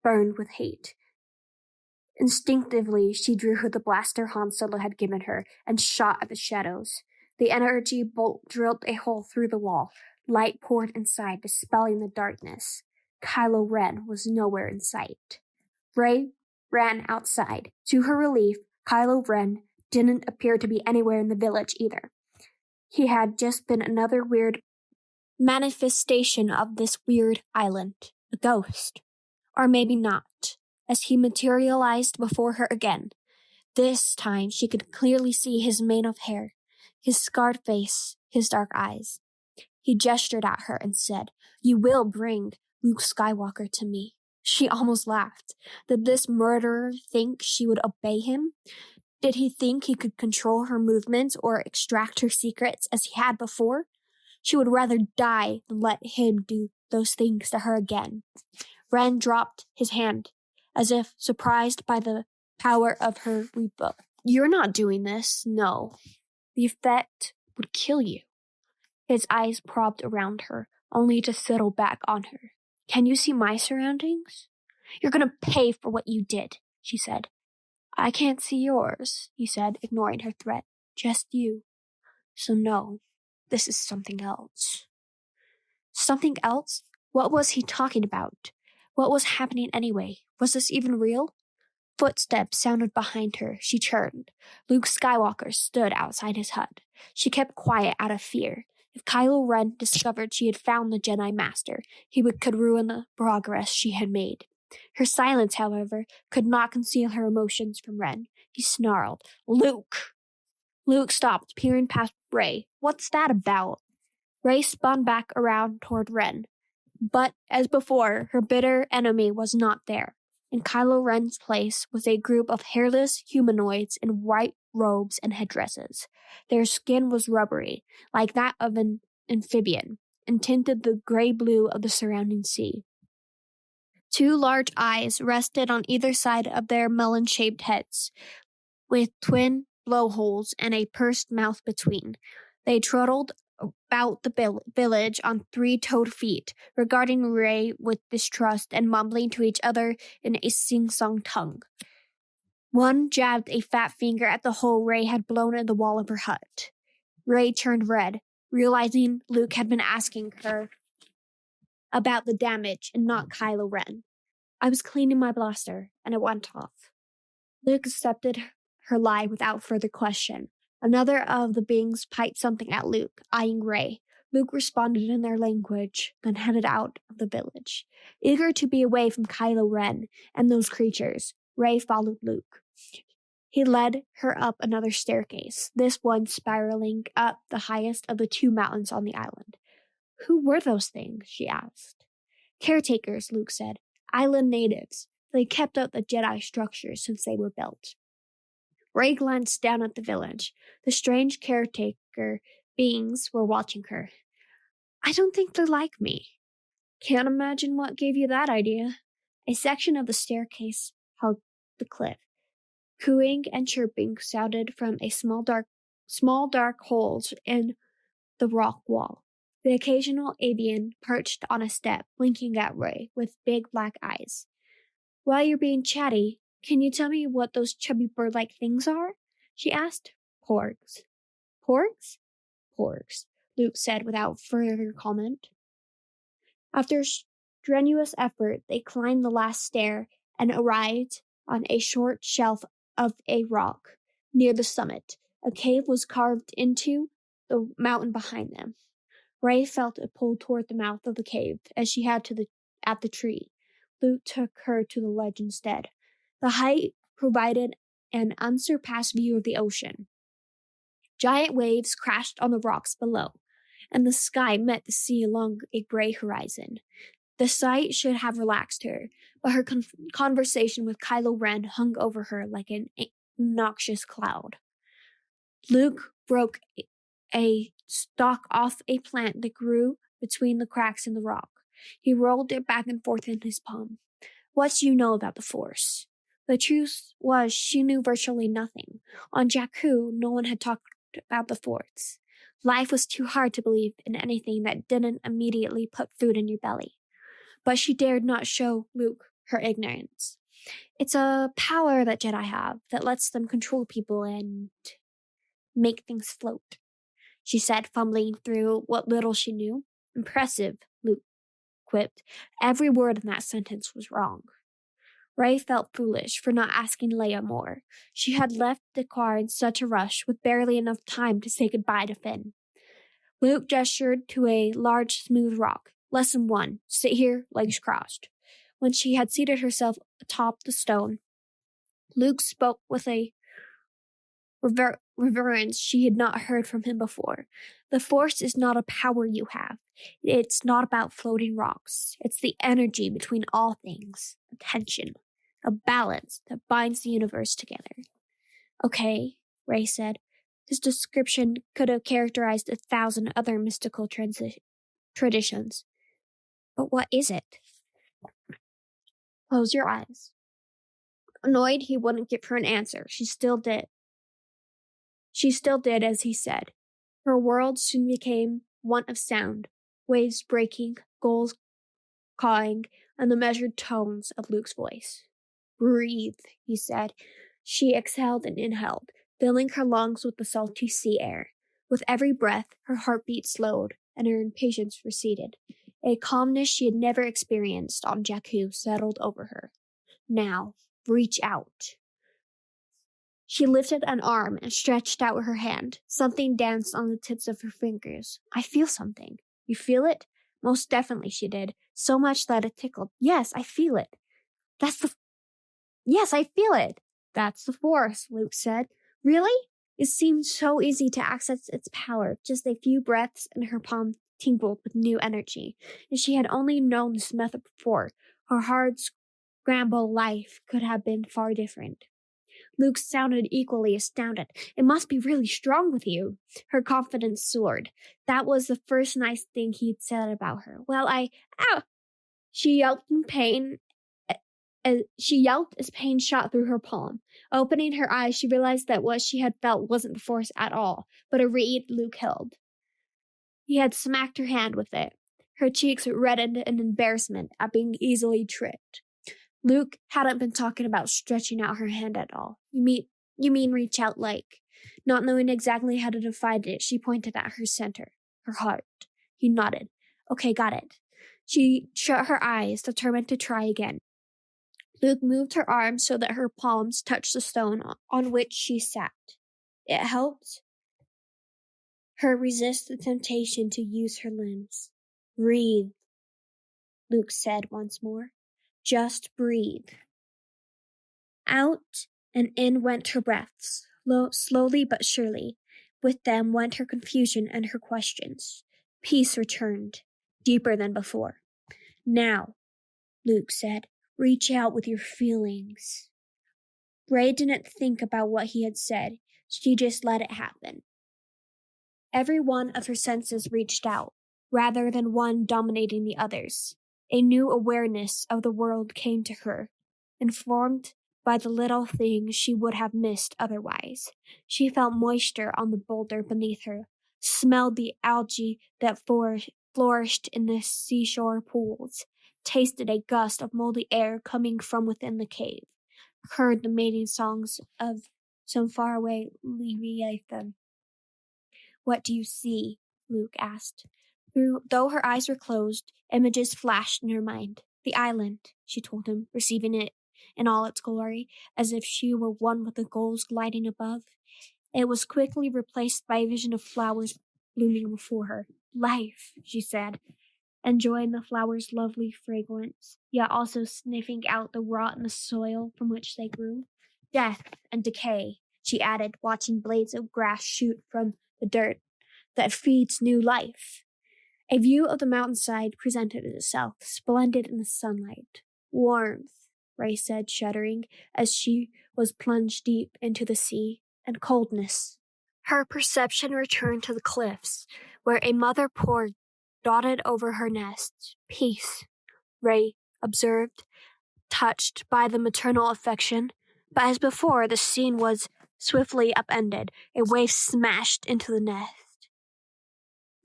burned with hate. Instinctively, she drew the blaster Han Solo had given her and shot at the shadows. The energy bolt drilled a hole through the wall. Light poured inside, dispelling the darkness. Kylo Ren was nowhere in sight. Rey ran outside. To her relief, Kylo Ren didn't appear to be anywhere in the village either. He had just been another weird manifestation of this weird island. A ghost. Or maybe not, as he materialized before her again. This time she could clearly see his mane of hair, his scarred face, his dark eyes. He gestured at her and said, "You will bring Luke Skywalker to me." She almost laughed. Did this murderer think she would obey him? Did he think he could control her movements or extract her secrets as he had before? She would rather die than let him do those things to her again. Ren dropped his hand, as if surprised by the power of her rebuff. "You're not doing this, no. The effect would kill you." His eyes probed around her, only to settle back on her. "Can you see my surroundings?" "You're going to pay for what you did," she said. "I can't see yours," he said, ignoring her threat. "Just you. So no, this is something else." Something else? What was he talking about? What was happening anyway? Was this even real? Footsteps sounded behind her. She turned. Luke Skywalker stood outside his hut. She kept quiet out of fear. If Kylo Ren discovered she had found the Jedi Master, could ruin the progress she had made. Her silence, however, could not conceal her emotions from Ren. He snarled, "Luke!" Luke stopped, peering past Rey. "What's that about?" Rey spun back around toward Ren. But, as before, her bitter enemy was not there. In Kylo Ren's place was a group of hairless humanoids in white robes and headdresses. Their skin was rubbery, like that of an amphibian, and tinted the gray-blue of the surrounding sea. Two large eyes rested on either side of their melon-shaped heads, with twin blowholes and a pursed mouth between. They trotted about the village on three-toed feet, regarding Rey with distrust and mumbling to each other in a sing-song tongue. One jabbed a fat finger at the hole Rey had blown in the wall of her hut. Rey turned red, realizing Luke had been asking her about the damage and not Kylo Ren. "I was cleaning my blaster, and it went off." Luke accepted her lie without further question. Another of the beings piped something at Luke, eyeing Rey. Luke responded in their language, then headed out of the village. Eager to be away from Kylo Ren and those creatures, Rey followed Luke. He led her up another staircase, this one spiraling up the highest of the two mountains on the island. "Who were those things?" she asked. "Caretakers," Luke said. "Island natives. They kept up the Jedi structures since they were built." Rey glanced down at the village. The strange caretaker beings were watching her. "I don't think they're like me." "Can't imagine what gave you that idea." A section of the staircase held the cliff. Cooing and chirping sounded from a small dark holes in the rock wall. The occasional avian perched on a step, blinking at Rey with big black eyes. "While you're being chatty, can you tell me what those chubby bird-like things are?" she asked. "Porgs." "Porgs?" "Porgs," Luke said without further comment. After strenuous effort, they climbed the last stair and arrived on a short shelf of a rock near the summit. A cave was carved into the mountain behind them. Rey felt a pull toward the mouth of the cave as she had at the tree. Luke took her to the ledge instead. The height provided an unsurpassed view of the ocean. Giant waves crashed on the rocks below, and the sky met the sea along a gray horizon. The sight should have relaxed her, but her conversation with Kylo Ren hung over her like an noxious cloud. Luke broke a stalk off a plant that grew between the cracks in the rock. He rolled it back and forth in his palm. "What do you know about the Force?" The truth was she knew virtually nothing. On Jakku, no one had talked about the Force. Life was too hard to believe in anything that didn't immediately put food in your belly. But she dared not show Luke her ignorance. It's a power that Jedi have that lets them control people and make things float, she said, fumbling through what little she knew. Impressive, Luke quipped. Every word in that sentence was wrong. Rey felt foolish for not asking Leia more. She had left the car in such a rush with barely enough time to say goodbye to Finn. Luke gestured to a large, smooth rock. Lesson 1. Sit here, legs crossed. When she had seated herself atop the stone, Luke spoke with a reverence she had not heard from him before. The Force is not a power you have. It's not about floating rocks. It's the energy between all things, a tension, a balance that binds the universe together. Okay, Rey said. His description could have characterized 1,000 other mystical traditions. But what is it? Close your eyes. Annoyed he wouldn't give her an answer, she still did. She still did as he said. Her world soon became one of sound, waves breaking, gulls cawing, and the measured tones of Luke's voice. Breathe, he said. She exhaled and inhaled, filling her lungs with the salty sea air. With every breath, her heartbeat slowed, and her impatience receded. A calmness she had never experienced on Jakku settled over her. Now, reach out. She lifted an arm and stretched out her hand. Something danced on the tips of her fingers. I feel something. You feel it? Most definitely she did. So much that it tickled. Yes, I feel it. Yes, I feel it. That's the Force, Luke said. Really? It seemed so easy to access its power. Just a few breaths and her palm tingled with new energy. If she had only known this method before, her hard scramble life could have been far different. Luke sounded equally astounded. It must be really strong with you. Her confidence soared. That was the first nice thing he'd said about her. Well, ow! She yelped in pain. She yelped as pain shot through her palm. Opening her eyes, she realized that what she had felt wasn't the Force at all, but a reed Luke held. He had smacked her hand with it. Her cheeks reddened in embarrassment at being easily tricked. Luke hadn't been talking about stretching out her hand at all. You mean reach out like? Not knowing exactly how to define it, she pointed at her center, her heart. He nodded. Okay, got it. She shut her eyes, determined to try again. Luke moved her arms so that her palms touched the stone on which she sat. It helped her resist the temptation to use her limbs. Breathe, Luke said once more. Just breathe. Out and in went her breaths, slowly but surely. With them went her confusion and her questions. Peace returned, deeper than before. Now, Luke said, reach out with your feelings. Rey didn't think about what he had said. She just let it happen. Every one of her senses reached out, rather than one dominating the others. A new awareness of the world came to her, informed by the little things she would have missed otherwise. She felt moisture on the boulder beneath her, smelled the algae that flourished in the seashore pools, tasted a gust of moldy air coming from within the cave, heard the mating songs of some faraway leviathan. What do you see? Luke asked. Though her eyes were closed, images flashed in her mind. The island, she told him, receiving it in all its glory, as if she were one with the gulls gliding above. It was quickly replaced by a vision of flowers blooming before her. Life, she said, enjoying the flowers' lovely fragrance, yet also sniffing out the rot in the soil from which they grew. Death and decay, she added, watching blades of grass shoot from the dirt that feeds new life. A view of the mountainside presented itself, splendid in the sunlight. Warmth, Rey said, shuddering, as she was plunged deep into the sea, and coldness. Her perception returned to the cliffs, where a mother poured dotted over her nest. Peace, Rey observed, touched by the maternal affection. But as before, the scene was swiftly upended. A wave smashed into the nest.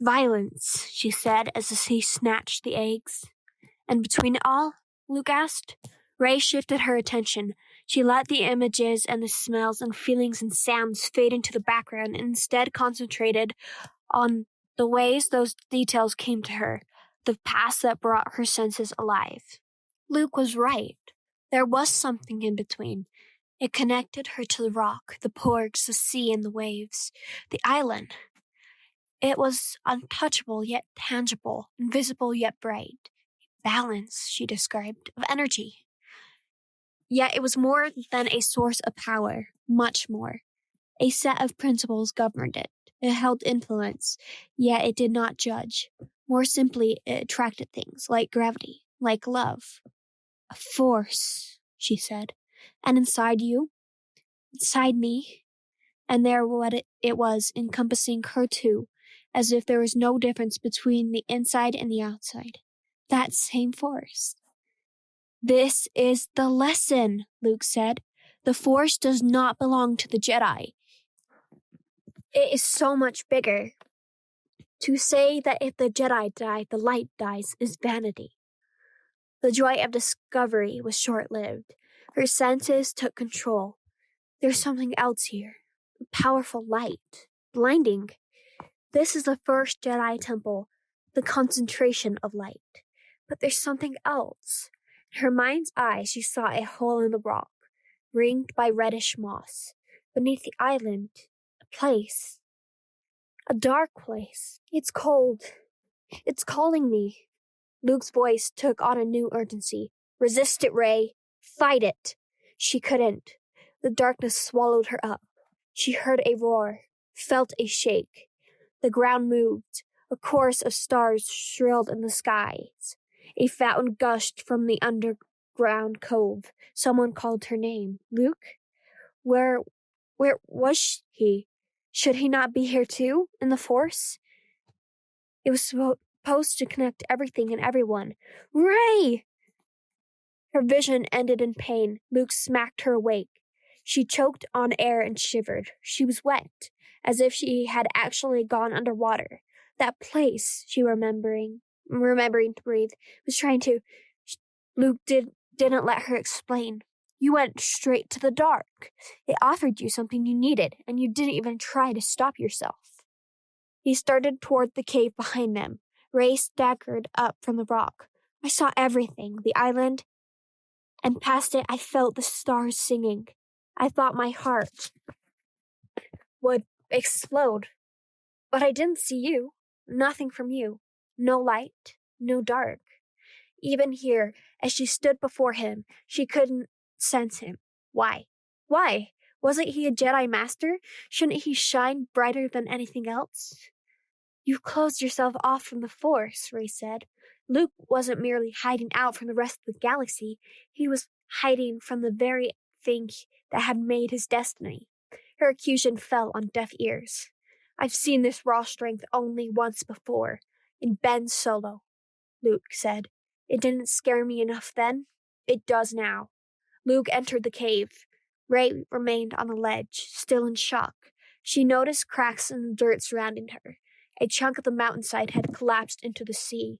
Violence, she said, as the sea snatched the eggs. And between it all, Luke asked, Ray shifted her attention. She let the images and the smells and feelings and sounds fade into the background and instead concentrated on the ways those details came to her, the past that brought her senses alive. Luke was right. There was something in between. It connected her to the rock, the porgs, the sea, and the waves, the island. It was untouchable yet tangible, invisible yet bright. Balance, she described, of energy. Yet it was more than a source of power, much more. A set of principles governed it. It held influence, yet it did not judge. More simply, it attracted things, like gravity, like love. A force, she said. And inside you? Inside me? And there it was, encompassing her too, as if there was no difference between the inside and the outside. That same force. This is the lesson, Luke said. The Force does not belong to the Jedi. It is so much bigger. To say that if the Jedi die, the light dies is vanity. The joy of discovery was short-lived. Her senses took control. There's something else here. A powerful light. Blinding. This is the first Jedi temple, the concentration of light. But there's something else. In her mind's eye, she saw a hole in the rock, ringed by reddish moss. Beneath the island, a place. A dark place. It's cold. It's calling me. Luke's voice took on a new urgency. Resist it, Ray. Fight it. She couldn't. The darkness swallowed her up. She heard a roar, felt a shake. The ground moved. A chorus of stars shrilled in the skies. A fountain gushed from the underground cove. Someone called her name. Luke? Where was he? Should he not be here too, in the Force? It was supposed to connect everything and everyone. Ray! Her vision ended in pain. Luke smacked her awake. She choked on air and shivered. She was wet, as if she had actually gone underwater. That place, she remembering to breathe, was trying to... Luke didn't let her explain. You went straight to the dark. It offered you something you needed, and you didn't even try to stop yourself. He started toward the cave behind them. Ray staggered up from the rock. I saw everything, the island, and past it I felt the stars singing. I thought my heart would explode. But I didn't see you. Nothing from you. No light, no dark. Even here, as she stood before him, she couldn't sense him. Why? Why? Wasn't he a Jedi Master? Shouldn't he shine brighter than anything else? You've closed yourself off from the Force, Ray said. Luke wasn't merely hiding out from the rest of the galaxy. He was hiding from the very thing that had made his destiny. Her accusation fell on deaf ears. I've seen this raw strength only once before, in Ben Solo, Luke said. It didn't scare me enough then. It does now. Luke entered the cave. Ray remained on the ledge, still in shock. She noticed cracks in the dirt surrounding her. A chunk of the mountainside had collapsed into the sea.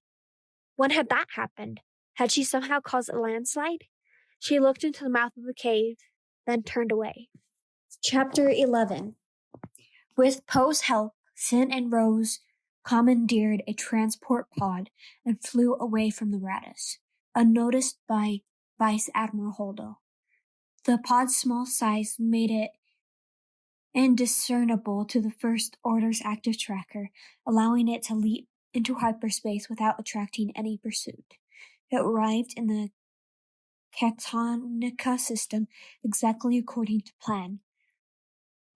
When had that happened? Had she somehow caused a landslide? She looked into the mouth of the cave, then turned away. Chapter 11. With Poe's help, Finn and Rose commandeered a transport pod and flew away from the Raddus, unnoticed by Vice Admiral Holdo. The pod's small size made it indiscernible to the First Order's active tracker, allowing it to leap into hyperspace without attracting any pursuit. It arrived in the Catonica system exactly according to plan.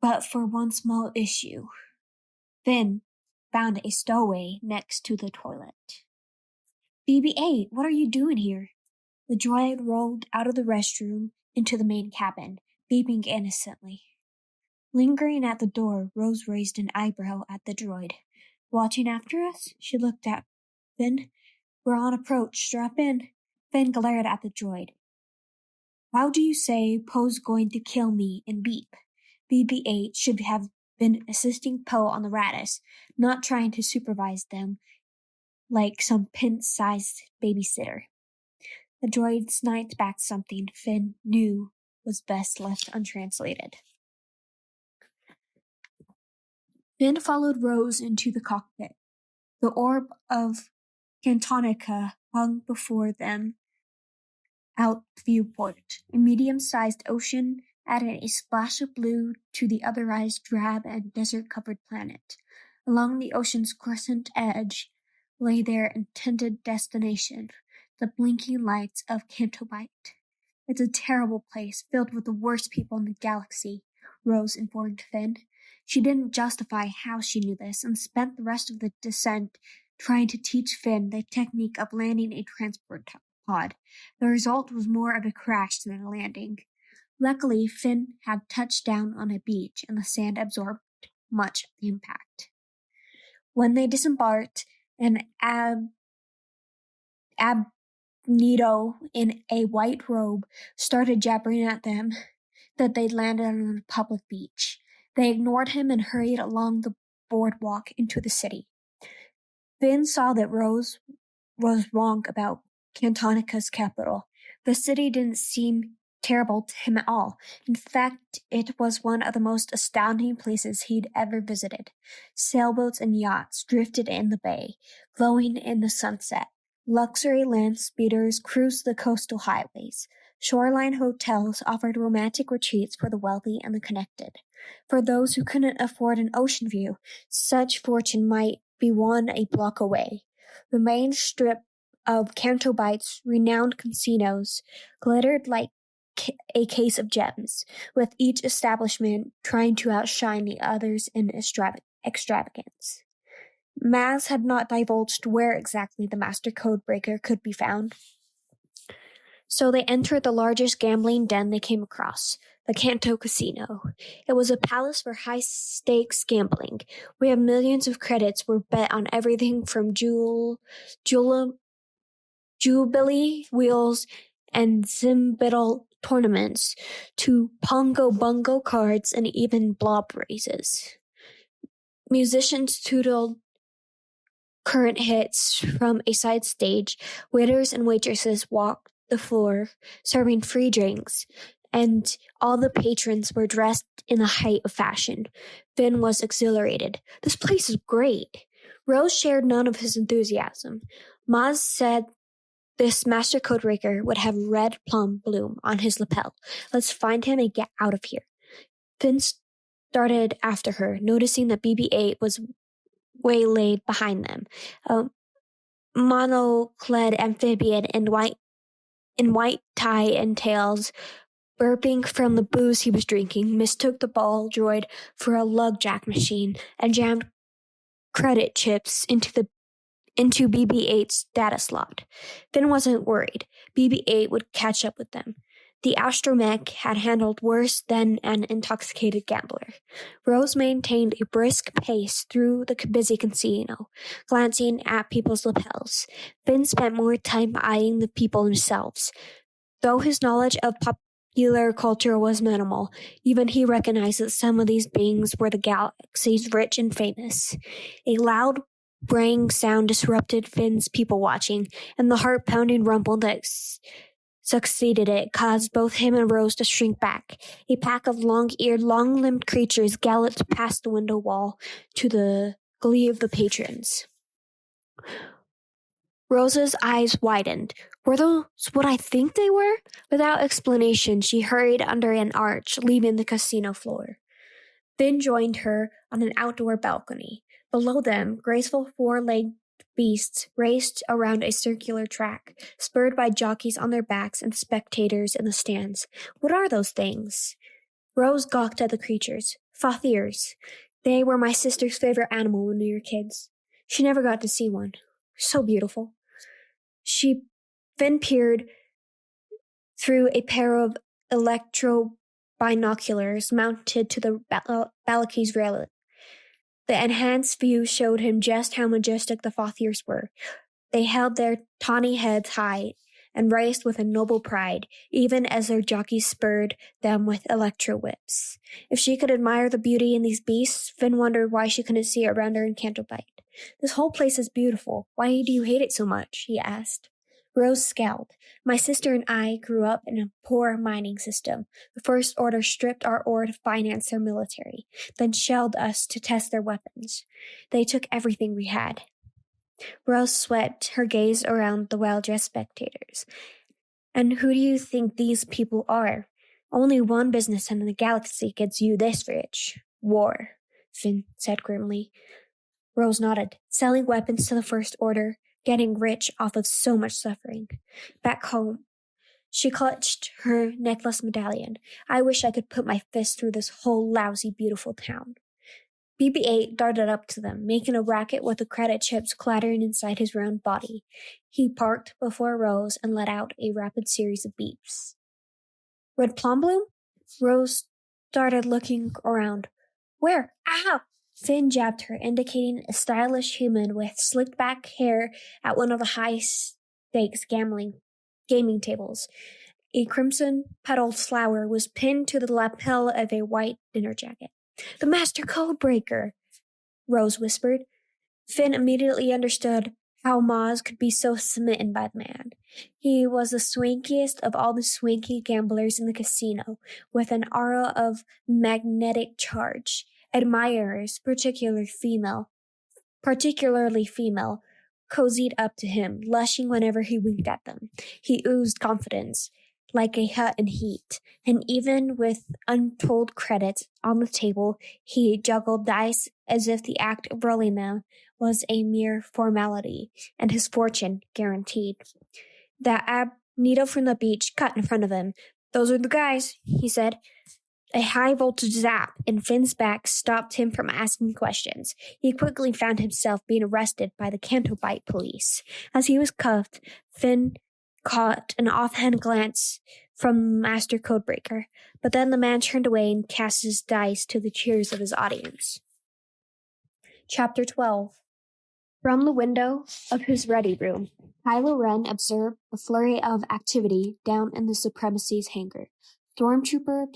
But for one small issue. Finn found a stowaway next to the toilet. BB-8, what are you doing here? The droid rolled out of the restroom into the main cabin, beeping innocently. Lingering at the door, Rose raised an eyebrow at the droid. Watching after us? She looked at Finn. We're on approach. Strap in. Finn glared at the droid. How do you say Poe's going to kill me and beep? BB-8 should have been assisting Poe on the Raddus, not trying to supervise them like some pin-sized babysitter. The droid sniped back something Finn knew was best left untranslated. Finn followed Rose into the cockpit. The orb of Cantonica hung before them out the viewport. A medium-sized ocean added a splash of blue to the otherwise drab and desert-covered planet. Along the ocean's crescent edge lay their intended destination, the blinking lights of Cantobite. It's a terrible place, filled with the worst people in the galaxy, Rose informed Finn. She didn't justify how she knew this, and spent the rest of the descent trying to teach Finn the technique of landing a transport pod. The result was more of a crash than a landing. Luckily, Finn had touched down on a beach, and the sand absorbed much of the impact. When they disembarked, an Abnito in a white robe started jabbering at them that they'd landed on a public beach. They ignored him and hurried along the boardwalk into the city. Finn saw that Rose was wrong about Cantonica's capital. The city didn't seem terrible to him at all. In fact, it was one of the most astounding places he'd ever visited. Sailboats and yachts drifted in the bay, glowing in the sunset. Luxury land speeders cruised the coastal highways. Shoreline hotels offered romantic retreats for the wealthy and the connected. For those who couldn't afford an ocean view, such fortune might be won a block away. The main strip of Cantobite's renowned casinos glittered like a case of gems, with each establishment trying to outshine the others in extravagance. Maz had not divulged where exactly the master code breaker could be found, so they entered the largest gambling den they came across, the Canto Casino. It was a palace for high-stakes gambling, where millions of credits were bet on everything from Jubilee wheels and Zimbiddle tournaments to Pongo Bungo cards and even blob races. Musicians tootled current hits from a side stage. Waiters and waitresses walked the floor, serving free drinks, and all the patrons were dressed in the height of fashion. Finn was exhilarated. This place is great. Rose shared none of his enthusiasm. Maz said this master codebreaker would have red plum bloom on his lapel. Let's find him and get out of here. Finn started after her, noticing that BB-8 was waylaid behind them. A mono-clad amphibian in white tie and tails, burping from the booze he was drinking, mistook the ball droid for a lug-jack machine and jammed credit chips into BB-8's data slot. Finn wasn't worried. BB-8 would catch up with them. The astromech had handled worse than an intoxicated gambler. Rose maintained a brisk pace through the busy casino, glancing at people's lapels. Finn spent more time eyeing the people themselves. Though his knowledge of popular culture was minimal, even he recognized that some of these beings were the galaxy's rich and famous. A loud braying sound disrupted Finn's people-watching, and the heart-pounding rumble that succeeded it caused both him and Rose to shrink back. A pack of long-eared, long-limbed creatures galloped past the window wall to the glee of the patrons. Rose's eyes widened. Were those what I think they were? Without explanation, she hurried under an arch, leaving the casino floor. Finn joined her on an outdoor balcony. Below them, graceful four-legged beasts raced around a circular track, spurred by jockeys on their backs and spectators in the stands. What are those things? Rose gawked at the creatures. Fathirs. They were my sister's favorite animal when we were kids. She never got to see one. So beautiful. Finn peered through a pair of electro-binoculars mounted to the balcony's railing. The enhanced view showed him just how majestic the Fathirs were. They held their tawny heads high and raced with a noble pride, even as their jockeys spurred them with electro-whips. If she could admire the beauty in these beasts, Finn wondered why she couldn't see it around her in Cantobite. This whole place is beautiful. Why do you hate it so much? He asked. Rose scowled. My sister and I grew up in a poor mining system. The First Order stripped our ore to finance their military, then shelled us to test their weapons. They took everything we had. Rose swept her gaze around the well-dressed spectators. And who do you think these people are? Only one business in the galaxy gets you this rich. War, Finn said grimly. Rose nodded. Selling weapons to the First Order, getting rich off of so much suffering. Back home, she clutched her necklace medallion. I wish I could put my fist through this whole lousy, beautiful town. BB-8 darted up to them, making a racket with the credit chips clattering inside his round body. He parked before Rose and let out a rapid series of beeps. Red Plum Bloom? Rose started looking around. Where? Ow! Finn jabbed her, indicating a stylish human with slicked back hair at one of the high-stakes gaming tables. A crimson-petaled flower was pinned to the lapel of a white dinner jacket. The Master Codebreaker, Rose whispered. Finn immediately understood how Maz could be so smitten by the man. He was the swankiest of all the swanky gamblers in the casino, with an aura of magnetic charge. Admirers, particularly female, cozied up to him, blushing whenever he winked at them. He oozed confidence, like a hut in heat, and even with untold credits on the table, he juggled dice as if the act of rolling them was a mere formality, and his fortune guaranteed. The needle from the beach cut in front of him. Those are the guys, he said. A high-voltage zap in Finn's back stopped him from asking questions. He quickly found himself being arrested by the Cantobite police. As he was cuffed, Finn caught an offhand glance from Master Codebreaker, but then the man turned away and cast his dice to the cheers of his audience. Chapter 12. From the window of his ready room, Kylo Ren observed a flurry of activity down in the Supremacy's hangar. Stormtrooper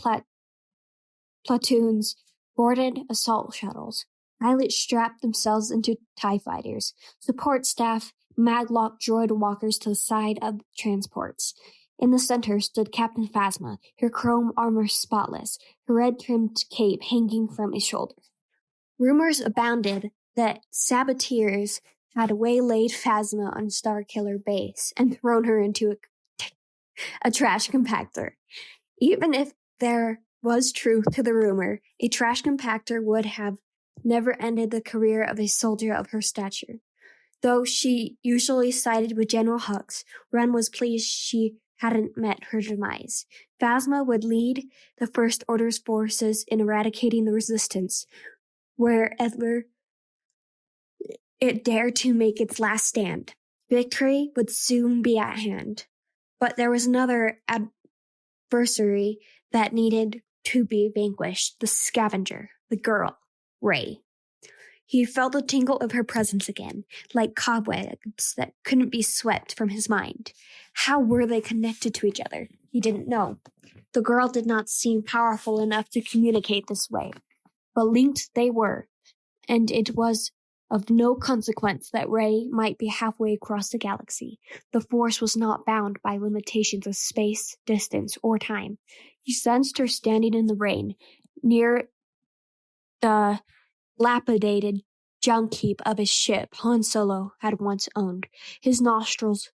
platoons boarded assault shuttles. Pilots strapped themselves into TIE fighters. Support staff maglocked droid walkers to the side of transports. In the center stood Captain Phasma, her chrome armor spotless, her red-trimmed cape hanging from his shoulder. Rumors abounded that saboteurs had waylaid Phasma on Starkiller Base and thrown her into a trash compactor. Even if there was truth to the rumor, a trash compactor would have never ended the career of a soldier of her stature. Though she usually sided with General Hux, Ren was pleased she hadn't met her demise. Phasma would lead the First Order's forces in eradicating the Resistance, wherever it dared to make its last stand. Victory would soon be at hand. But there was another adversary that needed to be vanquished, the scavenger, the girl, Rey. He felt the tingle of her presence again, like cobwebs that couldn't be swept from his mind. How were they connected to each other? He didn't know. The girl did not seem powerful enough to communicate this way, but linked they were, and it was of no consequence that Rey might be halfway across the galaxy. The Force was not bound by limitations of space, distance, or time. He sensed her standing in the rain, near the lapidated junk heap of his ship Han Solo had once owned. His nostrils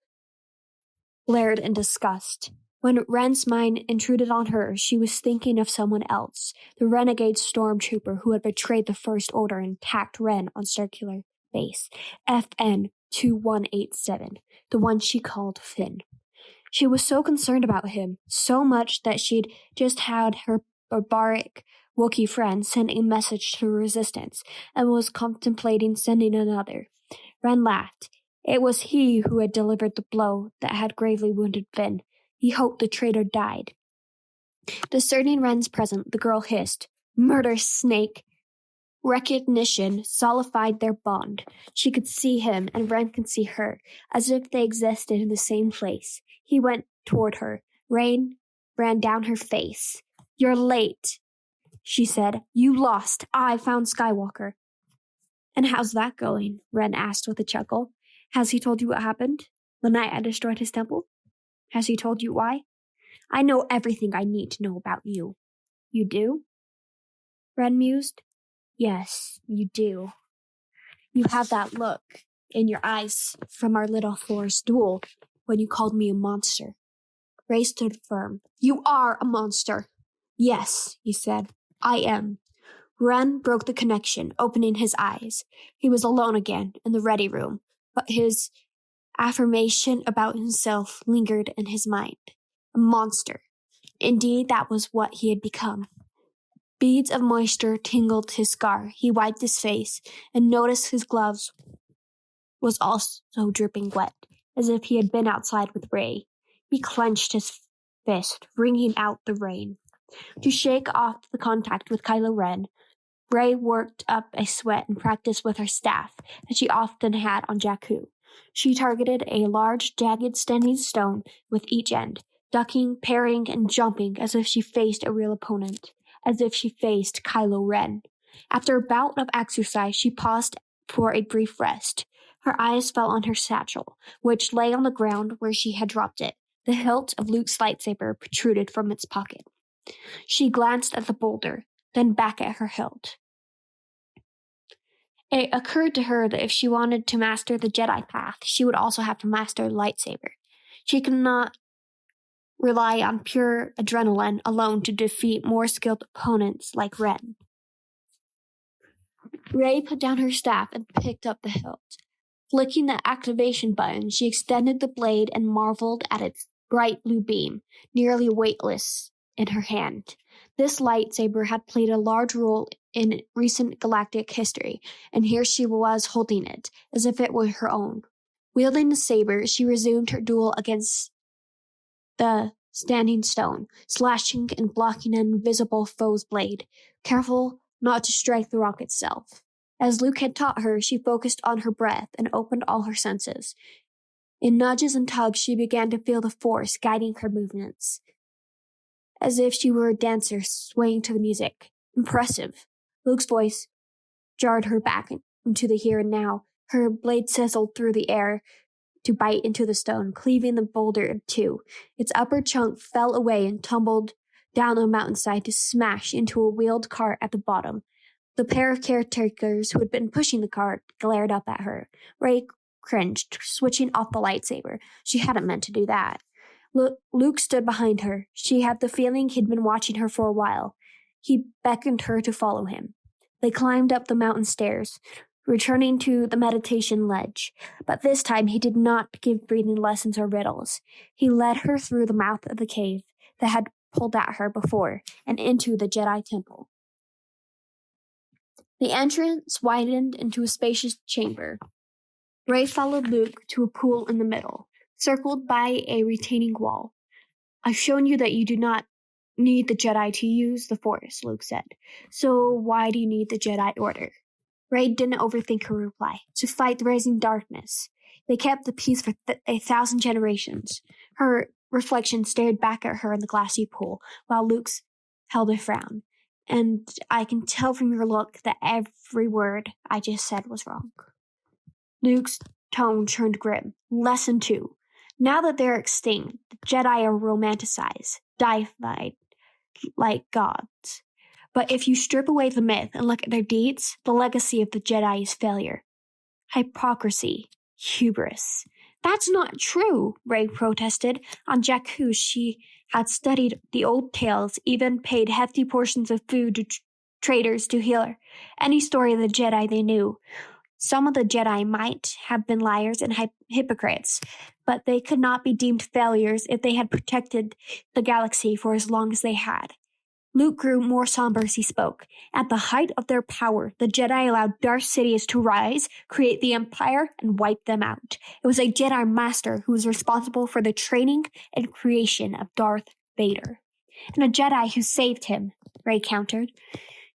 glared in disgust. When Ren's mind intruded on her, she was thinking of someone else, the renegade stormtrooper who had betrayed the First Order and attacked Ren on Circular Base, FN 2187, the one she called Finn. She was so concerned about him, so much that she'd just had her barbaric Wookiee friend send a message to the Resistance and was contemplating sending another. Ren laughed. It was he who had delivered the blow that had gravely wounded Finn. He hoped the traitor died. Discerning Ren's presence, the girl hissed, "Murder, snake!" Recognition solidified their bond. She could see him, and Ren could see her, as if they existed in the same place. He went toward her. Rain ran down her face. "You're late," she said. "You lost. I found Skywalker." "And how's that going?" Ren asked with a chuckle. "Has he told you what happened?" The night I destroyed his temple? Has he told you why? I know everything I need to know about you. You do? Ren mused. Yes, you do. You have that look in your eyes from our little forest duel when you called me a monster. Ray stood firm. You are a monster. Yes, he said. I am. Ren broke the connection, opening his eyes. He was alone again in the ready room, but his affirmation about himself lingered in his mind. A monster. Indeed, that was what he had become. Beads of moisture tingled his scar. He wiped his face and noticed his gloves was also dripping wet, as if he had been outside with Ray. He clenched his fist, wringing out the rain. To shake off the contact with Kylo Ren, Ray worked up a sweat and practiced with her staff, as she often had on Jakku. She targeted a large, jagged standing stone with each end, ducking, parrying, and jumping as if she faced a real opponent, as if she faced Kylo Ren. After a bout of exercise, she paused for a brief rest. Her eyes fell on her satchel, which lay on the ground where she had dropped it. The hilt of Luke's lightsaber protruded from its pocket. She glanced at the boulder, then back at her hilt. It occurred to her that if she wanted to master the Jedi path, she would also have to master the lightsaber. She could not rely on pure adrenaline alone to defeat more skilled opponents like Ren. Ray put down her staff and picked up the hilt. Flicking the activation button, she extended the blade and marveled at its bright blue beam, nearly weightless in her hand. This lightsaber had played a large role in recent galactic history, and here she was holding it, as if it were her own. Wielding the saber, she resumed her duel against the standing stone, slashing and blocking an invisible foe's blade, careful not to strike the rock itself. As Luke had taught her, she focused on her breath and opened all her senses. In nudges and tugs, she began to feel the force guiding her movements, as if she were a dancer swaying to the music. Impressive. Luke's voice jarred her back into the here and now. Her blade sizzled through the air to bite into the stone, cleaving the boulder in two. Its upper chunk fell away and tumbled down the mountainside to smash into a wheeled cart at the bottom. The pair of caretakers who had been pushing the cart glared up at her. Ray cringed, switching off the lightsaber. She hadn't meant to do that. Luke stood behind her. She had the feeling he'd been watching her for a while. He beckoned her to follow him. They climbed up the mountain stairs, returning to the meditation ledge. But this time he did not give breathing lessons or riddles. He led her through the mouth of the cave that had pulled at her before and into the Jedi temple. The entrance widened into a spacious chamber. Ray followed Luke to a pool in the middle, circled by a retaining wall. I've shown you that you do not need the Jedi to use the Force, Luke said. So why do you need the Jedi Order? Ray didn't overthink her reply. To fight the rising darkness. They kept the peace for 1,000 generations. Her reflection stared back at her in the glassy pool, while Luke's held a frown. And I can tell from your look that every word I just said was wrong. Luke's tone turned grim. Lesson 2. Now that they're extinct, the Jedi are romanticized, deified like gods. But if you strip away the myth and look at their deeds, the legacy of the Jedi is failure. Hypocrisy. Hubris. That's not true, Ray protested. On Jakku, she had studied the old tales, even paid hefty portions of food to traders to hear any story of the Jedi they knew. Some of the Jedi might have been liars and hypocrites, but they could not be deemed failures if they had protected the galaxy for as long as they had. Luke grew more somber as he spoke. At the height of their power, the Jedi allowed Darth Sidious to rise, create the Empire, and wipe them out. It was a Jedi Master who was responsible for the training and creation of Darth Vader. And a Jedi who saved him, Rey countered.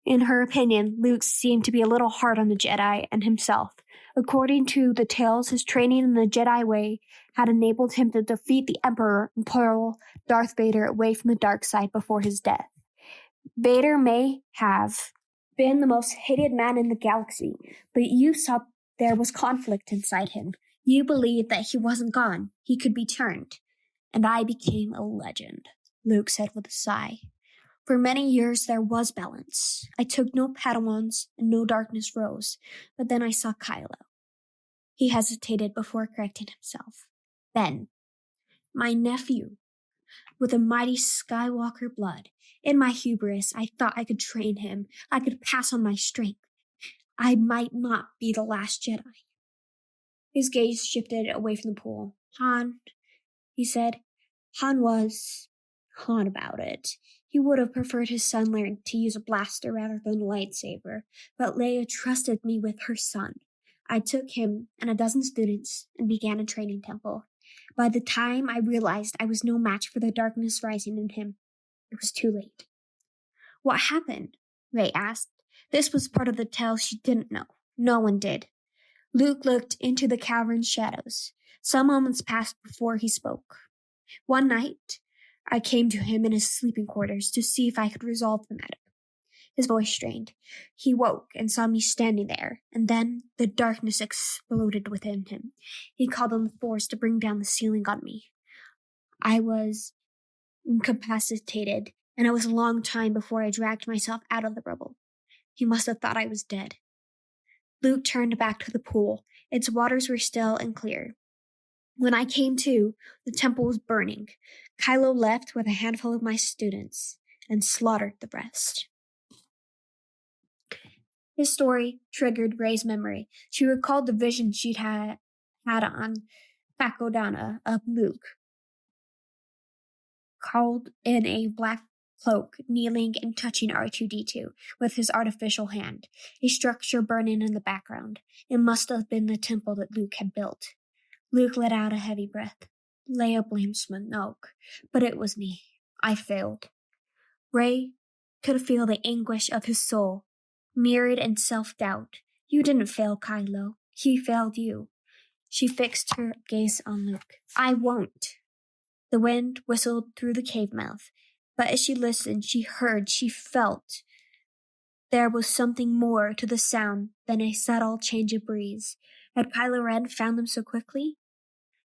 In her opinion, Luke seemed to be a little hard on the Jedi and himself. According to the tales, his training in the Jedi way had enabled him to defeat the Emperor and pull Darth Vader away from the dark side before his death. Vader may have been the most hated man in the galaxy, but you saw there was conflict inside him. You believed that he wasn't gone. He could be turned. And I became a legend, Luke said with a sigh. For many years there was balance. I took no Padawans and no darkness rose, but then I saw Kylo. He hesitated before correcting himself. Ben, my nephew, with a mighty Skywalker blood. In my hubris, I thought I could train him. I could pass on my strength. I might not be the last Jedi. His gaze shifted away from the pool. Han, he said. Han was Han about it. He would have preferred his son learn to use a blaster rather than a lightsaber, but Leia trusted me with her son. I took him and a dozen students and began a training temple. By the time I realized I was no match for the darkness rising in him, it was too late. What happened? Rey asked. This was part of the tale she didn't know. No one did. Luke looked into the cavern's shadows. Some moments passed before he spoke. One night, I came to him in his sleeping quarters to see if I could resolve the matter. His voice strained. He woke and saw me standing there, and then the darkness exploded within him. He called on the Force to bring down the ceiling on me. I was incapacitated, and it was a long time before I dragged myself out of the rubble. He must have thought I was dead. Luke turned back to the pool. Its waters were still and clear. When I came to, the temple was burning. Kylo left with a handful of my students and slaughtered the rest. His story triggered Rey's memory. She recalled the vision she'd had on Takodana of Luke, called in a black cloak, kneeling and touching R2-D2 with his artificial hand, a structure burning in the background. It must have been the temple that Luke had built. Luke let out a heavy breath. Leia blamed Snoke, but it was me. I failed. Rey could feel the anguish of his soul, mirrored in self-doubt. You didn't fail, Kylo. He failed you. She fixed her gaze on Luke. I won't. The wind whistled through the cave mouth, but as she listened, she heard, she felt. There was something more to the sound than a subtle change of breeze. Had Kylo Ren found them so quickly?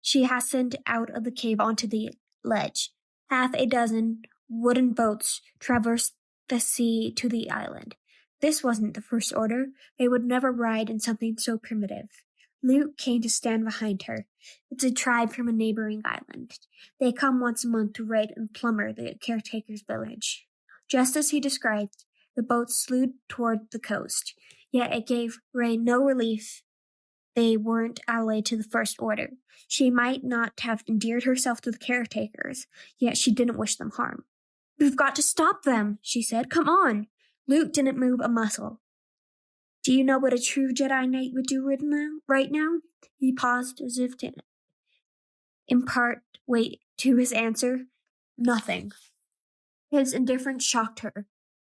She hastened out of the cave onto the ledge. Half a dozen wooden boats traversed the sea to the island. This wasn't the First Order. They would never ride in something so primitive. Luke came to stand behind her. It's a tribe from a neighboring island. They come once a month to raid and plunder the caretaker's village. Just as he described, the boats slewed toward the coast, yet it gave Rey no relief they weren't allied to the First Order. She might not have endeared herself to the caretakers, yet she didn't wish them harm. We've got to stop them, she said. Come on. Luke didn't move a muscle. Do you know what a true Jedi Knight would do right now? He paused as if to impart weight to his answer. Nothing. His indifference shocked her.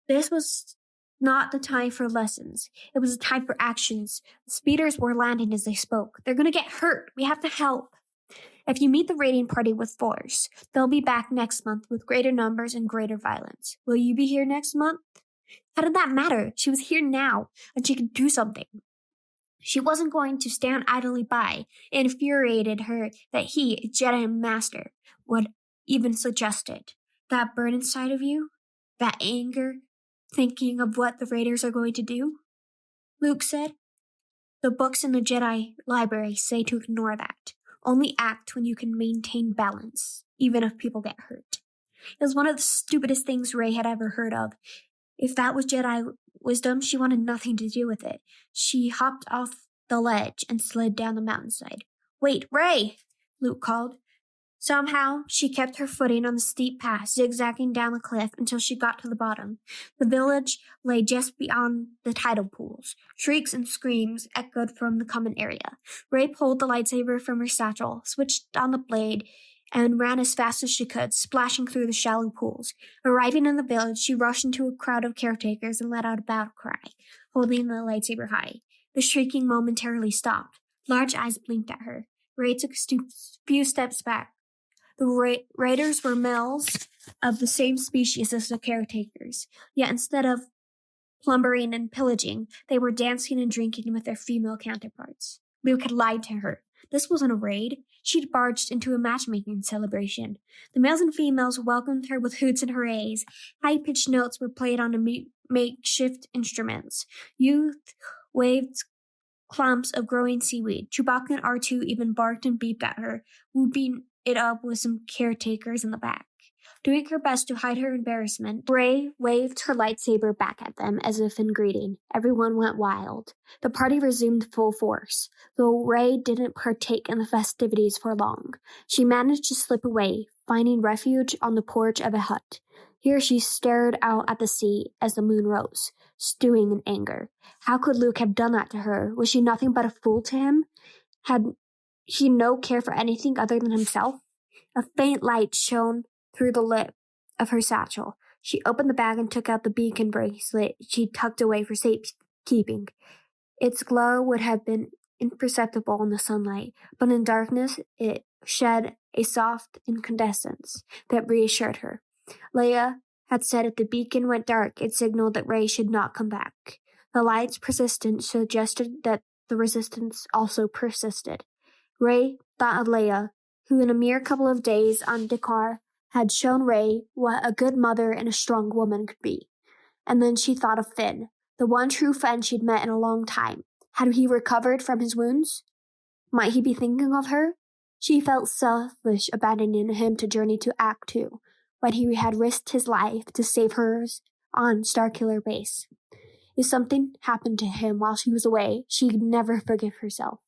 This was not the time for lessons. It was a time for actions. The speeders were landing as they spoke. They're going to get hurt. We have to help. If you meet the raiding party with force, they'll be back next month with greater numbers and greater violence. Will you be here next month? How did that matter? She was here now, and she could do something. She wasn't going to stand idly by. It infuriated her that he, a Jedi Master, would even suggest it. That burn inside of you? That anger? Thinking of what the raiders are going to do? Luke said. The books in the Jedi library say to ignore that. Only act when you can maintain balance, even if people get hurt. It was one of the stupidest things Rey had ever heard of. If that was Jedi wisdom, she wanted nothing to do with it. She hopped off the ledge and slid down the mountainside. Wait, Rey! Luke called. Somehow, she kept her footing on the steep path, zigzagging down the cliff until she got to the bottom. The village lay just beyond the tidal pools. Shrieks and screams echoed from the common area. Rey pulled the lightsaber from her satchel, switched on the blade, and ran as fast as she could, splashing through the shallow pools. Arriving in the village, she rushed into a crowd of caretakers and let out a battle cry, holding the lightsaber high. The shrieking momentarily stopped. Large eyes blinked at her. Rey took a few steps back. The raiders were males of the same species as the caretakers, yet instead of plundering and pillaging, they were dancing and drinking with their female counterparts. Luke had lied to her. This wasn't a raid. She'd barged into a matchmaking celebration. The males and females welcomed her with hoots and hoorays. High-pitched notes were played on makeshift instruments. Youth waved clumps of growing seaweed. Chewbacca and R2 even barked and beeped at her, whooping it up with some caretakers in the back. Doing her best to hide her embarrassment, Rey waved her lightsaber back at them as if in greeting. Everyone went wild. The party resumed full force, though Rey didn't partake in the festivities for long. She managed to slip away, finding refuge on the porch of a hut. Here she stared out at the sea as the moon rose, stewing in anger. How could Luke have done that to her? Was she nothing but a fool to him? Had he no care for anything other than himself? A faint light shone through the lip of her satchel. She opened the bag and took out the beacon bracelet she tucked away for safekeeping. Its glow would have been imperceptible in the sunlight, but in darkness it shed a soft incandescence that reassured her. Leia had said if the beacon went dark, it signaled that Rey should not come back. The light's persistence suggested that the resistance also persisted. Rey thought of Leia, who in a mere couple of days on Dakar had shown Rey what a good mother and a strong woman could be. And then she thought of Finn, the one true friend she'd met in a long time. Had he recovered from his wounds? Might he be thinking of her? She felt selfish abandoning him to journey to Act 2, when he had risked his life to save hers on Starkiller Base. If something happened to him while she was away, she'd never forgive herself.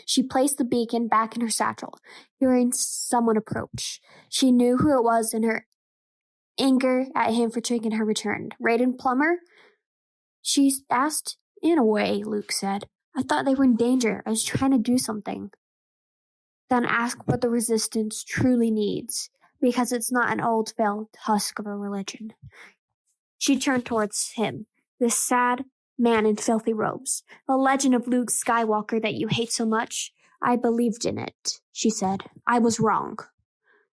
She placed the beacon back in her satchel, hearing someone approach. She knew who it was, and her anger at him for taking her returned. Raiden Plummer? She asked. In a way, Luke said. I thought they were in danger. I was trying to do something. Then ask what the Resistance truly needs, because it's not an old failed husk of a religion. She turned towards him, this sad man in filthy robes. The legend of Luke Skywalker that you hate so much. I believed in it, she said. I was wrong.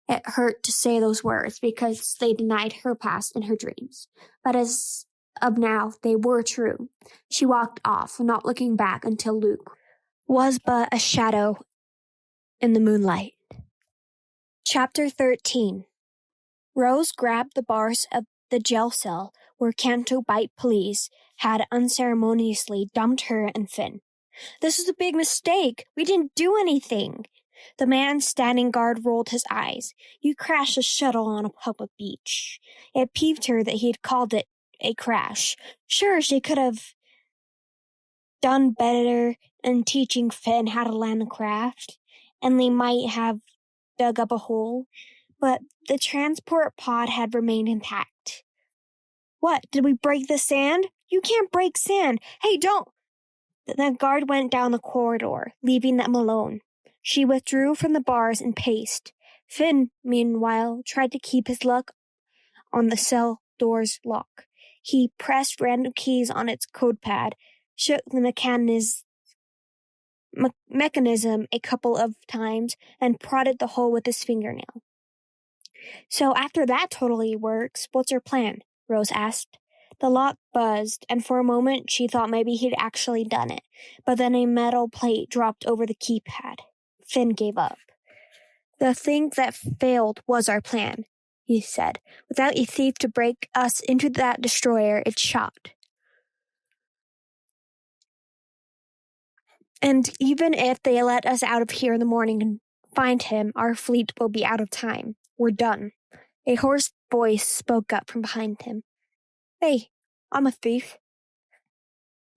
It hurt to say those words because they denied her past and her dreams. But as of now, they were true. She walked off, not looking back until Luke was but a shadow in the moonlight. Chapter 13. Rose grabbed the bars of the jail cell where Canto Bight police had unceremoniously dumped her and Finn. This is a big mistake. We didn't do anything. The man standing guard rolled his eyes. You crashed a shuttle on a public beach. It peeved her that he had called it a crash. Sure, she could have done better in teaching Finn how to land the craft, and they might have dug up a hole, but the transport pod had remained intact. What, did we break the sand? You can't break sand. Hey, don't. The guard went down the corridor, leaving them alone. She withdrew from the bars and paced. Finn, meanwhile, tried to keep his luck on the cell door's lock. He pressed random keys on its code pad, shook the mechanism a couple of times, and prodded the hole with his fingernail. So after that totally works, what's your plan? Rose asked. The lock buzzed, and for a moment she thought maybe he'd actually done it, but then a metal plate dropped over the keypad. Finn gave up. The thing that failed was our plan, he said. Without a thief to break us into that destroyer, it's shot. And even if they let us out of here in the morning and find him, our fleet will be out of time. We're done. A hoarse voice spoke up from behind him. Hey, I'm a thief.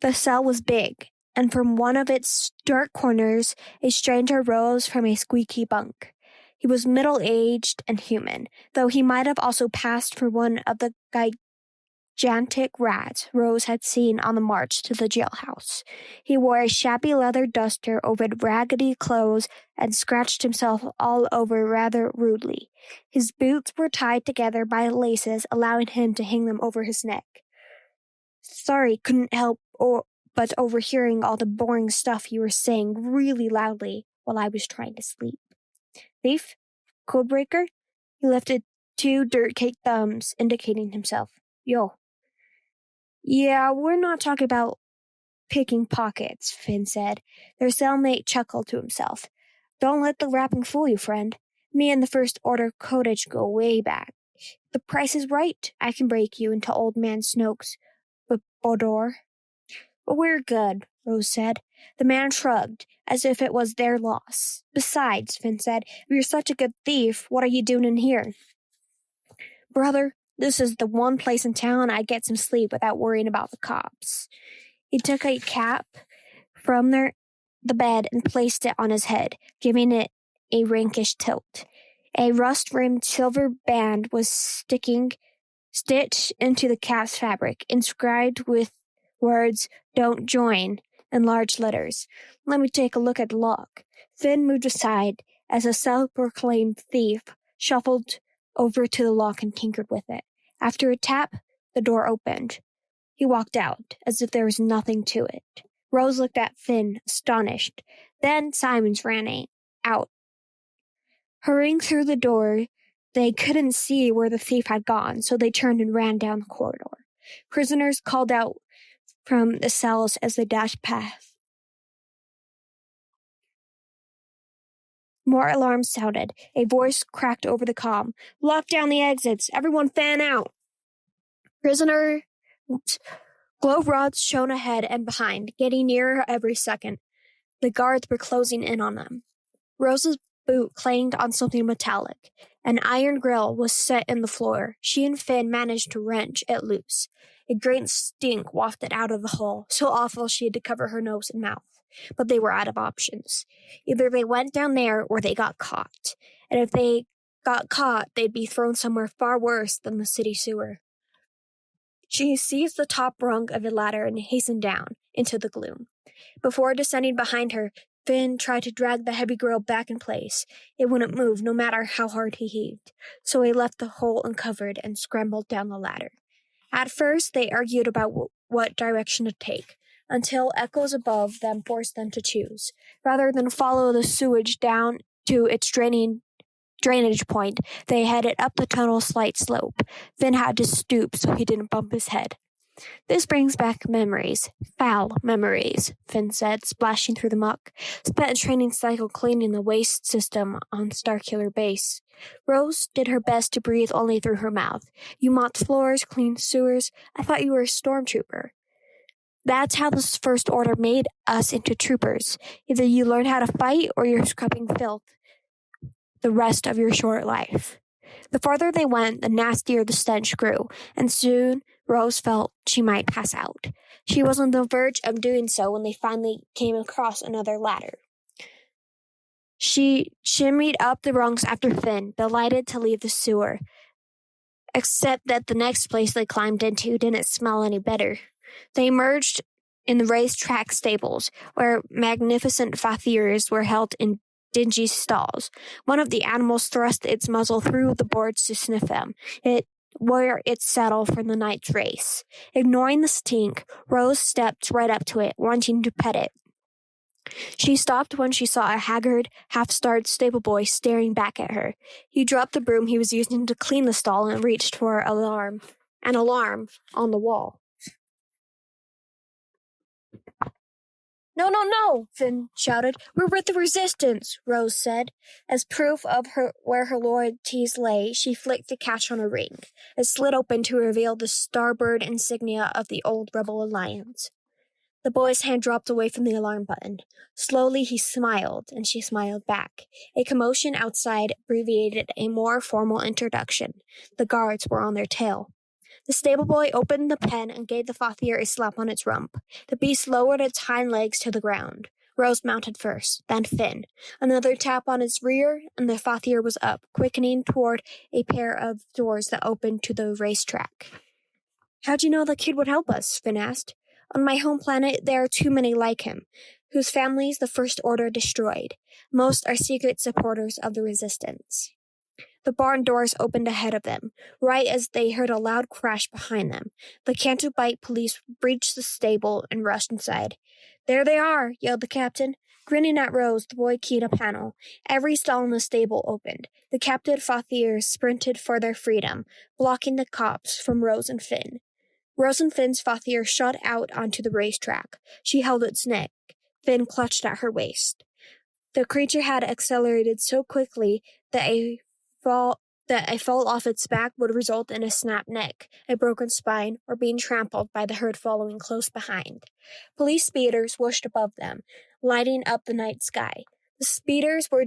The cell was big, and from one of its dark corners, a stranger rose from a squeaky bunk. He was middle-aged and human, though he might have also passed for one of the gigantic rats Rose had seen on the march to the jailhouse. He wore a shabby leather duster over raggedy clothes and scratched himself all over rather rudely. His boots were tied together by laces, allowing him to hang them over his neck. Sorry, couldn't help but overhearing all the boring stuff you were saying really loudly while I was trying to sleep. Thief? Codebreaker? He lifted 2 dirt-caked thumbs, indicating himself. Yo. Yeah, we're not talking about picking pockets, Finn said. Their cellmate chuckled to himself. Don't let the wrapping fool you, friend. Me and the First Order codage go way back. The price is right. I can break you into Old Man Snoke's Bodor. But we're good, Rose said. The man shrugged, as if it was their loss. Besides, Finn said, if you're such a good thief, what are you doing in here? Brother, this is the one place in town I get some sleep without worrying about the cops. He took a cap from the bed and placed it on his head, giving it a rakish tilt. A rust-rimmed silver band was stitched into the cap's fabric, inscribed with words, "Don't join," in large letters. Let me take a look at the lock. Finn moved aside as a self-proclaimed thief shuffled over to the lock and tinkered with it. After a tap, the door opened. He walked out, as if there was nothing to it. Rose looked at Finn, astonished. Then Simons ran out. Hurrying through the door, they couldn't see where the thief had gone, so they turned and ran down the corridor. Prisoners called out from the cells as they dashed past. More alarms sounded. A voice cracked over the comm. Lock down the exits. Everyone fan out. Prisoner glow rods shone ahead and behind, getting nearer every second. The guards were closing in on them. Rose's boot clanged on something metallic. An iron grill was set in the floor. She and Finn managed to wrench it loose. A great stink wafted out of the hole, so awful she had to cover her nose and mouth. But they were out of options. Either they went down there or they got caught. And if they got caught, they'd be thrown somewhere far worse than the city sewer. She seized the top rung of a ladder and hastened down into the gloom. Before descending behind her, Finn tried to drag the heavy grill back in place. It wouldn't move no matter how hard he heaved, so he left the hole uncovered and scrambled down the ladder. At first, they argued about what direction to take, until echoes above them forced them to choose. Rather than follow the sewage down to its drainage point, they headed up the tunnel's slight slope. Finn had to stoop so he didn't bump his head. This brings back memories. Foul memories, Finn said, splashing through the muck. Spent a training cycle cleaning the waste system on Starkiller Base. Rose did her best to breathe only through her mouth. You mopped floors, cleaned sewers. I thought you were a stormtrooper. That's how the First Order made us into troopers. Either you learn how to fight or you're scrubbing filth the rest of your short life. The farther they went, the nastier the stench grew, and soon Rose felt she might pass out. She was on the verge of doing so when they finally came across another ladder. She shimmied up the rungs after Finn, delighted to leave the sewer, except that the next place they climbed into didn't smell any better. They emerged in the racetrack stables, where magnificent fathiers were held in dingy stalls. One of the animals thrust its muzzle through the boards to sniff them. It wore its saddle for the night's race. Ignoring the stink, Rose stepped right up to it, wanting to pet it. She stopped when she saw a haggard, half-starved stable boy staring back at her. He dropped the broom he was using to clean the stall and reached for an alarm on the wall. No, Finn shouted. We're with the Resistance, Rose said. As proof of where her loyalties lay, she flicked the catch on her ring. It slid open to reveal the starbird insignia of the old Rebel Alliance. The boy's hand dropped away from the alarm button. Slowly he smiled, and she smiled back. A commotion outside abbreviated a more formal introduction. The guards were on their tail. The stable boy opened the pen and gave the fathier a slap on its rump. The beast lowered its hind legs to the ground. Rose mounted first, then Finn. Another tap on its rear, and the fathier was up, quickening toward a pair of doors that opened to the racetrack. How'd you know the kid would help us? Finn asked. On my home planet, there are too many like him, whose families the First Order destroyed. Most are secret supporters of the Resistance. The barn doors opened ahead of them, right as they heard a loud crash behind them. The Cantobite police breached the stable and rushed inside. There they are, yelled the captain. Grinning at Rose, the boy keyed a panel. Every stall in the stable opened. The captive fathiers sprinted for their freedom, blocking the cops from Rose and Finn. Rose and Finn's fathier shot out onto the racetrack. She held its neck. Finn clutched at her waist. The creature had accelerated so quickly that a fall off its back would result in a snapped neck, a broken spine, or being trampled by the herd following close behind. Police speeders whooshed above them, lighting up the night sky. The speeders were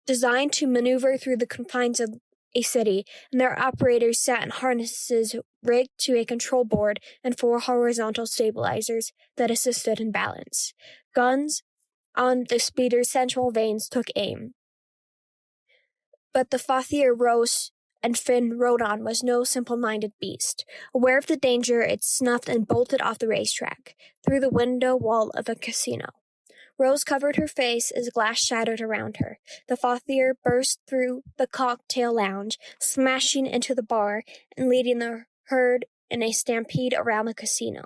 designed to maneuver through the confines of a city, and their operators sat in harnesses rigged to a control board and 4 horizontal stabilizers that assisted in balance. Guns on the speeder's central vanes took aim. But the fathier Rose and Finn rode on was no simple-minded beast. Aware of the danger, it snuffed and bolted off the racetrack, through the window wall of a casino. Rose covered her face as glass shattered around her. The fathier burst through the cocktail lounge, smashing into the bar and leading the herd in a stampede around the casino.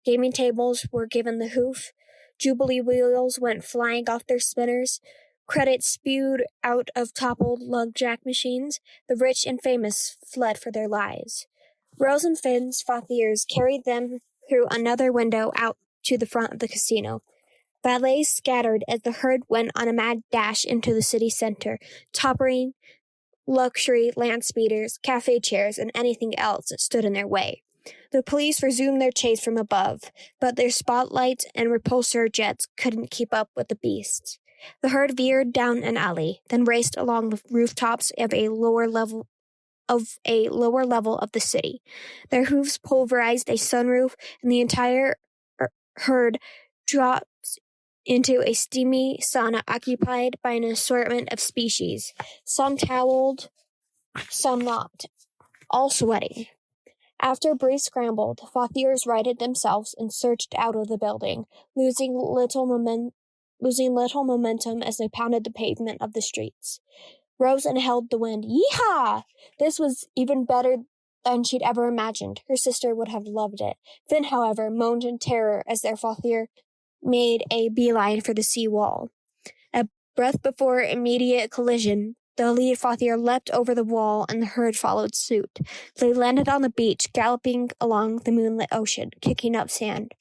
Gaming tables were given the hoof. Jubilee wheels went flying off their spinners. Credits spewed out of toppled lug-jack machines. The rich and famous fled for their lives. Rose and Finn's fathiers carried them through another window out to the front of the casino. Valets scattered as the herd went on a mad dash into the city center, toppling luxury land speeders, cafe chairs, and anything else that stood in their way. The police resumed their chase from above, but their spotlights and repulsor jets couldn't keep up with the beasts. The herd veered down an alley, then raced along the rooftops of a lower level of the city. Their hooves pulverized a sunroof, and the entire herd dropped into a steamy sauna occupied by an assortment of species, some toweled, some not, all sweating. After a brief scramble, the fathiers righted themselves and surged out of the building, losing little momentum as they pounded the pavement of the streets. Rose inhaled the wind. Yeehaw! This was even better than she'd ever imagined. Her sister would have loved it. Finn, however, moaned in terror as their fathier made a beeline for the sea wall. A breath before immediate collision, the lead fathier leapt over the wall and the herd followed suit. They landed on the beach, galloping along the moonlit ocean, kicking up sand.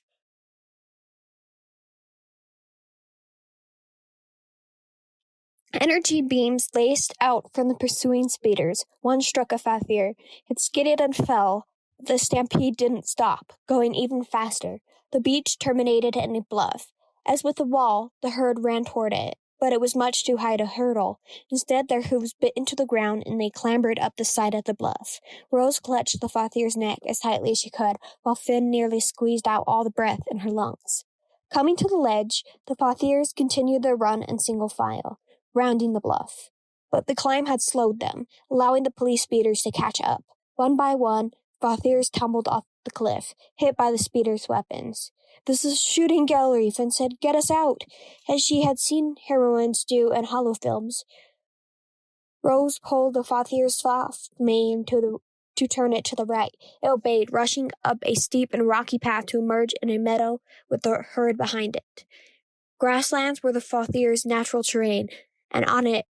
Energy beams laced out from the pursuing speeders. One struck a fathier. It skidded and fell. The stampede didn't stop, going even faster. The beach terminated in a bluff. As with the wall, the herd ran toward it, but it was much too high to hurdle. Instead, their hooves bit into the ground, and they clambered up the side of the bluff. Rose clutched the fathier's neck as tightly as she could, while Finn nearly squeezed out all the breath in her lungs. Coming to the ledge, the fathiers continued their run in single file, rounding the bluff. But the climb had slowed them, allowing the police speeders to catch up. One by one, fathiers tumbled off the cliff, hit by the speeders' weapons. This is a shooting gallery, Finn said. Get us out, as she had seen heroines do in hollow films. Rose pulled the fathier's soft mane to turn it to the right. It obeyed, rushing up a steep and rocky path to emerge in a meadow with the herd behind it. Grasslands were the fathier's natural terrain, and on it,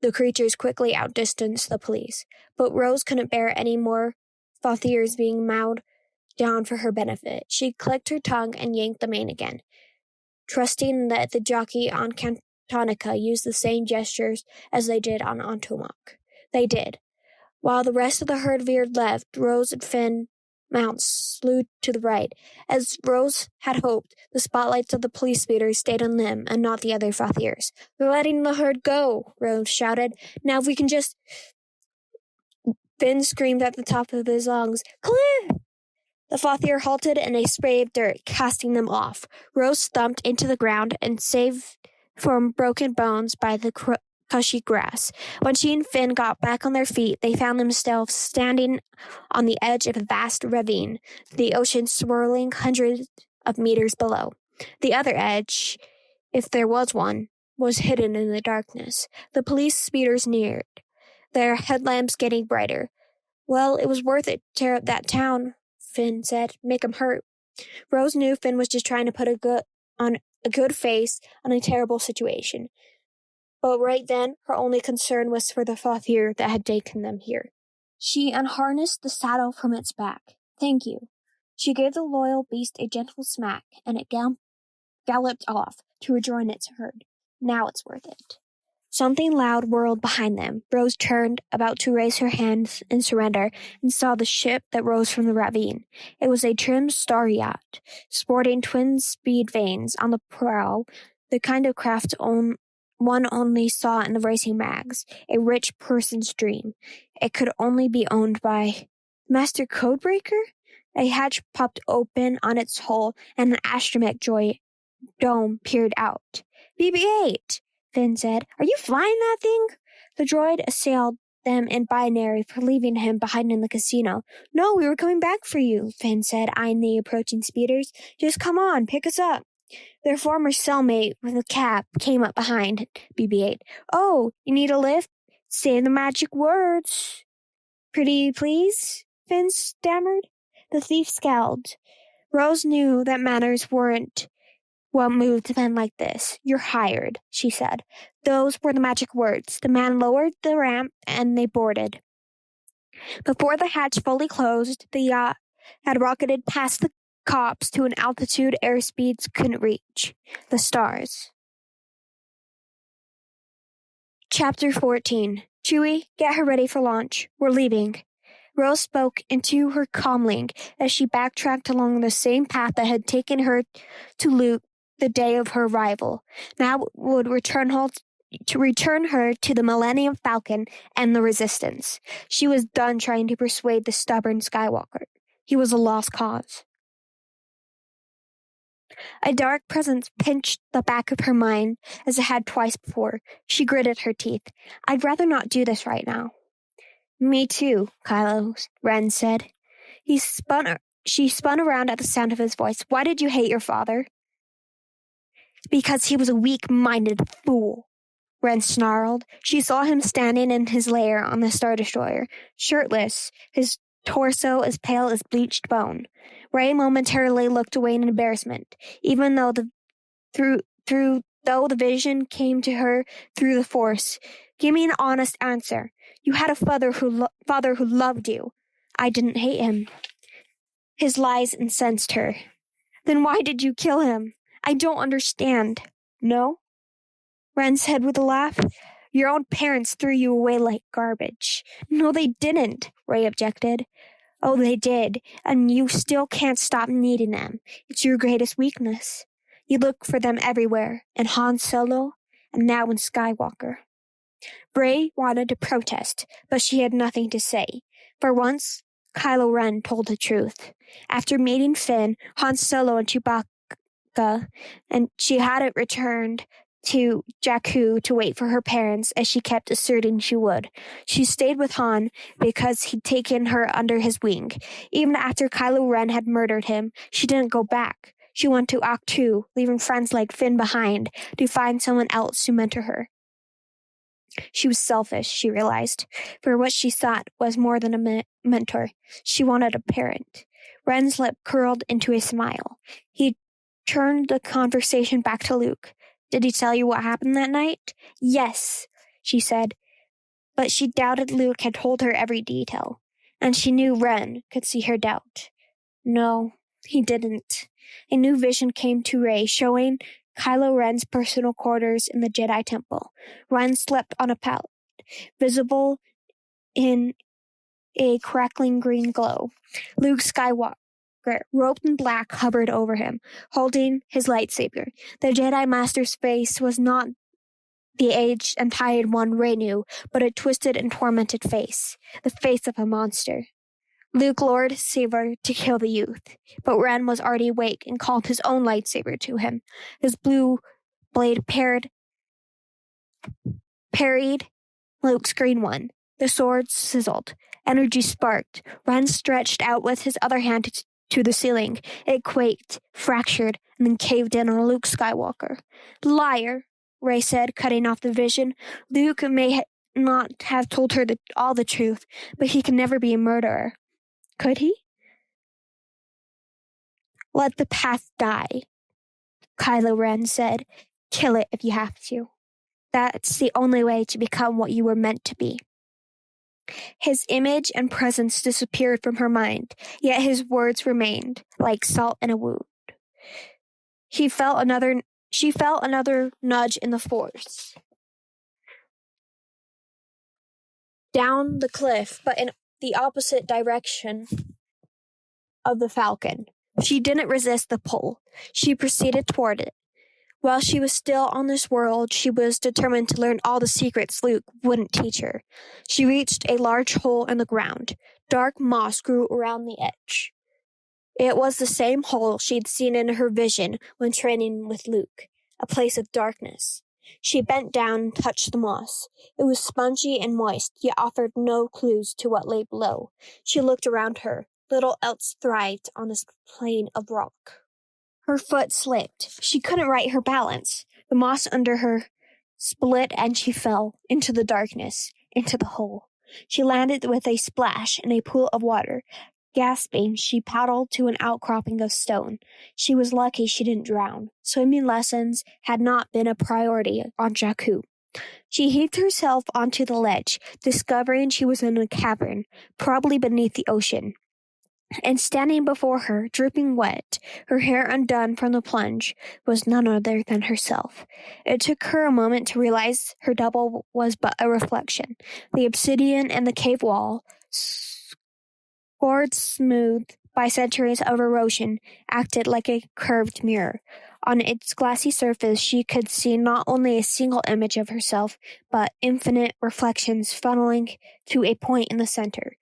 the creatures quickly outdistanced the police. But Rose couldn't bear any more fathiers being mowed down for her benefit. She clicked her tongue and yanked the mane again, trusting that the jockey on Cantonica used the same gestures as they did on Antomok. They did. While the rest of the herd veered left, Rose and Finn mounts slewed to the right. As Rose had hoped, the spotlights of the police speeders stayed on them and not the other fathiers. They're letting the herd go, Rose shouted. Now if we can just... Finn screamed at the top of his lungs, Cliff! The fathier halted in a spray of dirt, casting them off. Rose thumped into the ground and saved from broken bones by the cushy grass. When she and Finn got back on their feet, they found themselves standing on the edge of a vast ravine, the ocean swirling hundreds of meters below. The other edge, if there was one, was hidden in the darkness. The police speeders neared, their headlamps getting brighter. Well, it was worth it to tear up that town, Finn said. Make 'em hurt. Rose knew Finn was just trying to put a good face on a terrible situation. But right then, her only concern was for the fathier that had taken them here. She unharnessed the saddle from its back. Thank you, She gave the loyal beast a gentle smack, and it galloped off to rejoin its herd. Now it's worth it. Something loud whirled behind them. Rose turned, about to raise her hands in surrender, and saw the ship that rose from the ravine. It was a trim star yacht, sporting twin-speed vanes on the prow, the kind of craft one only saw in the racing mags, a rich person's dream. It could only be owned by Master Codebreaker? A hatch popped open on its hull, and an astromech dome peered out. BB-8! Finn said. Are you flying that thing? The droid assailed them in binary for leaving him behind in the casino. No, we were coming back for you, Finn said, eyeing the approaching speeders. Just come on, pick us up. Their former cellmate with a cap came up behind BB-8. Oh, you need a lift? Say the magic words. Pretty please? Finn stammered. The thief scowled. Rose knew that manners weren't what moved men like this. You're hired, she said. Those were the magic words. The man lowered the ramp, and they boarded. Before the hatch fully closed, the yacht had rocketed past the cops to an altitude airspeeds couldn't reach. The stars. Chapter 14. Chewie, get her ready for launch. We're leaving. Rose spoke into her comlink as she backtracked along the same path that had taken her to Luke the day of her arrival. Now would return her to the Millennium Falcon and the Resistance. She was done trying to persuade the stubborn Skywalker. He was a lost cause. A dark presence pinched the back of her mind as it had twice before. She gritted her teeth. I'd rather not do this right now. Me too, Kylo Ren said. She spun around at the sound of his voice. Why did you hate your father? Because he was a weak-minded fool, Ren snarled. She saw him standing in his lair on the Star Destroyer, shirtless, his torso as pale as bleached bone. Rey momentarily looked away in embarrassment, even though the vision came to her through the Force. Give me an honest answer. You had a father who loved you. I didn't hate him. His lies incensed her. Then why did you kill him? I don't understand. No? Ren said with a laugh. Your own parents threw you away like garbage. No, they didn't, Rey objected. Oh, they did, and you still can't stop needing them. It's your greatest weakness. You look for them everywhere, in Han Solo, and now in Skywalker. Rey wanted to protest, but she had nothing to say. For once, Kylo Ren told the truth. After meeting Finn, Han Solo, and Chewbacca, and she hadn't returned to Jakku to wait for her parents as she kept asserting she would. She stayed with Han because he'd taken her under his wing. Even after Kylo Ren had murdered him, she didn't go back. She went to Ahch-To, leaving friends like Finn behind to find someone else to mentor her. She was selfish, she realized, for what she sought was more than a mentor. She wanted a parent. Ren's lip curled into a smile. He turned the conversation back to Luke. Did he tell you what happened that night? Yes, she said, but she doubted Luke had told her every detail, and she knew Ren could see her doubt. No, he didn't. A new vision came to Rey, showing Kylo Ren's personal quarters in the Jedi Temple. Ren slept on a pallet, visible in a crackling green glow. Luke Skywalker, robed in black, hovered over him, holding his lightsaber. The Jedi Master's face was not the aged and tired one Rey knew, but a twisted and tormented face, the face of a monster. Luke lowered his saber to kill the youth, but Ren was already awake and called his own lightsaber to him. His blue blade parried Luke's green one. The sword sizzled. Energy sparked. Ren stretched out with his other hand to the ceiling. It quaked, fractured, and then caved in on Luke Skywalker. Liar, Rey said, cutting off the vision. Luke may not have told her all the truth, but he can never be a murderer. Could he? Let the past die, Kylo Ren said. Kill it if you have to. That's the only way to become what you were meant to be. His image and presence disappeared from her mind, yet his words remained, like salt in a wound. She felt another nudge in the force. Down the cliff, but in the opposite direction of the falcon. She didn't resist the pull. She proceeded toward it. While she was still on this world, she was determined to learn all the secrets Luke wouldn't teach her. She reached a large hole in the ground. Dark moss grew around the edge. It was the same hole she'd seen in her vision when training with Luke, a place of darkness. She bent down and touched the moss. It was spongy and moist, yet offered no clues to what lay below. She looked around her. Little else thrived on this plain of rock. Her foot slipped. She couldn't right her balance. The moss under her split and she fell into the darkness, into the hole. She landed with a splash in a pool of water. Gasping, she paddled to an outcropping of stone. She was lucky she didn't drown. Swimming lessons had not been a priority on Jakku. She heaved herself onto the ledge, discovering she was in a cavern, probably beneath the ocean. And standing before her, dripping wet, her hair undone from the plunge, was none other than herself. It took her a moment to realize her double was but a reflection. The obsidian and the cave wall, scored smooth by centuries of erosion, acted like a curved mirror. On its glassy surface, she could see not only a single image of herself, but infinite reflections funneling to a point in the center.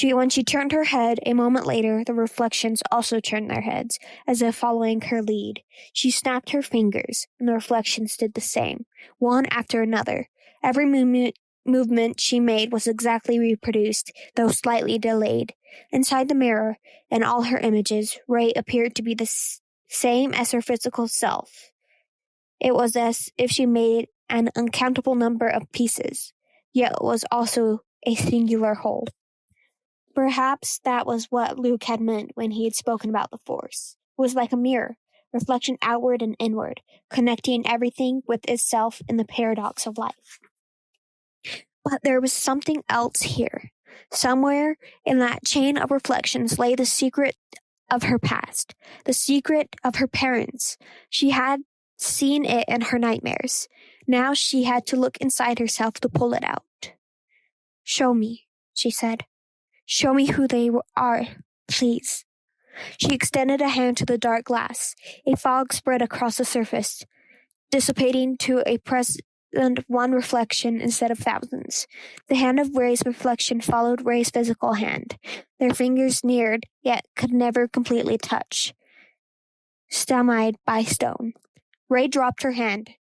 When she turned her head, a moment later, the reflections also turned their heads, as if following her lead. She snapped her fingers, and the reflections did the same, one after another. Every movement she made was exactly reproduced, though slightly delayed. Inside the mirror, in all her images, Ray appeared to be the same as her physical self. It was as if she made an uncountable number of pieces, yet it was also a singular whole. Perhaps that was what Luke had meant when he had spoken about the Force. It was like a mirror, reflection outward and inward, connecting everything with itself in the paradox of life. But there was something else here. Somewhere in that chain of reflections lay the secret of her past, the secret of her parents. She had seen it in her nightmares. Now she had to look inside herself to pull it out. "Show me," she said. "Show me who they are, please." She extended a hand to the dark glass. A fog spread across the surface, dissipating to a present one reflection instead of thousands. The hand of Ray's reflection followed Ray's physical hand. Their fingers neared, yet could never completely touch, stymied by stone. Ray dropped her hand.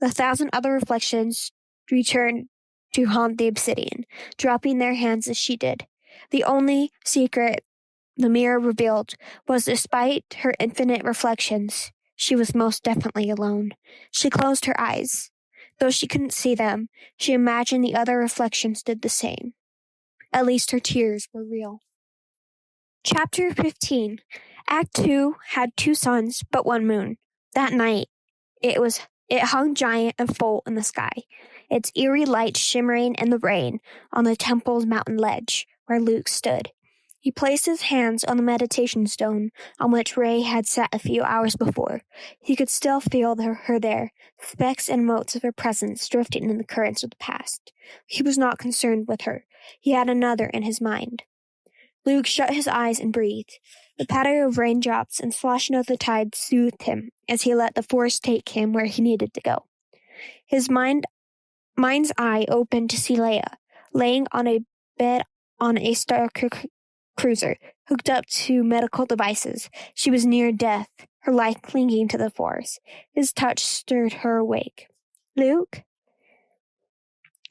The 1,000 other reflections returned to haunt the obsidian, dropping their hands as she did. The only secret the mirror revealed was, despite her infinite reflections, she was most definitely alone. She closed her eyes. Though she couldn't see them, she imagined the other reflections did the same. At least her tears were real. Chapter 15. Act 2 had 2 suns, but 1 moon. That night, it hung giant and full in the sky, its eerie light shimmering in the rain on the temple's mountain ledge, where Luke stood. He placed his hands on the meditation stone on which Ray had sat a few hours before. He could still feel her there, specks and motes of her presence drifting in the currents of the past. He was not concerned with her. He had another in his mind. Luke shut his eyes and breathed. The patter of raindrops and sloshing of the tide soothed him as he let the force take him where he needed to go. His mind's eye opened to see Leia, laying on a bed on a star cruiser, hooked up to medical devices. She was near death, her life clinging to the Force. His touch stirred her awake. "Luke?"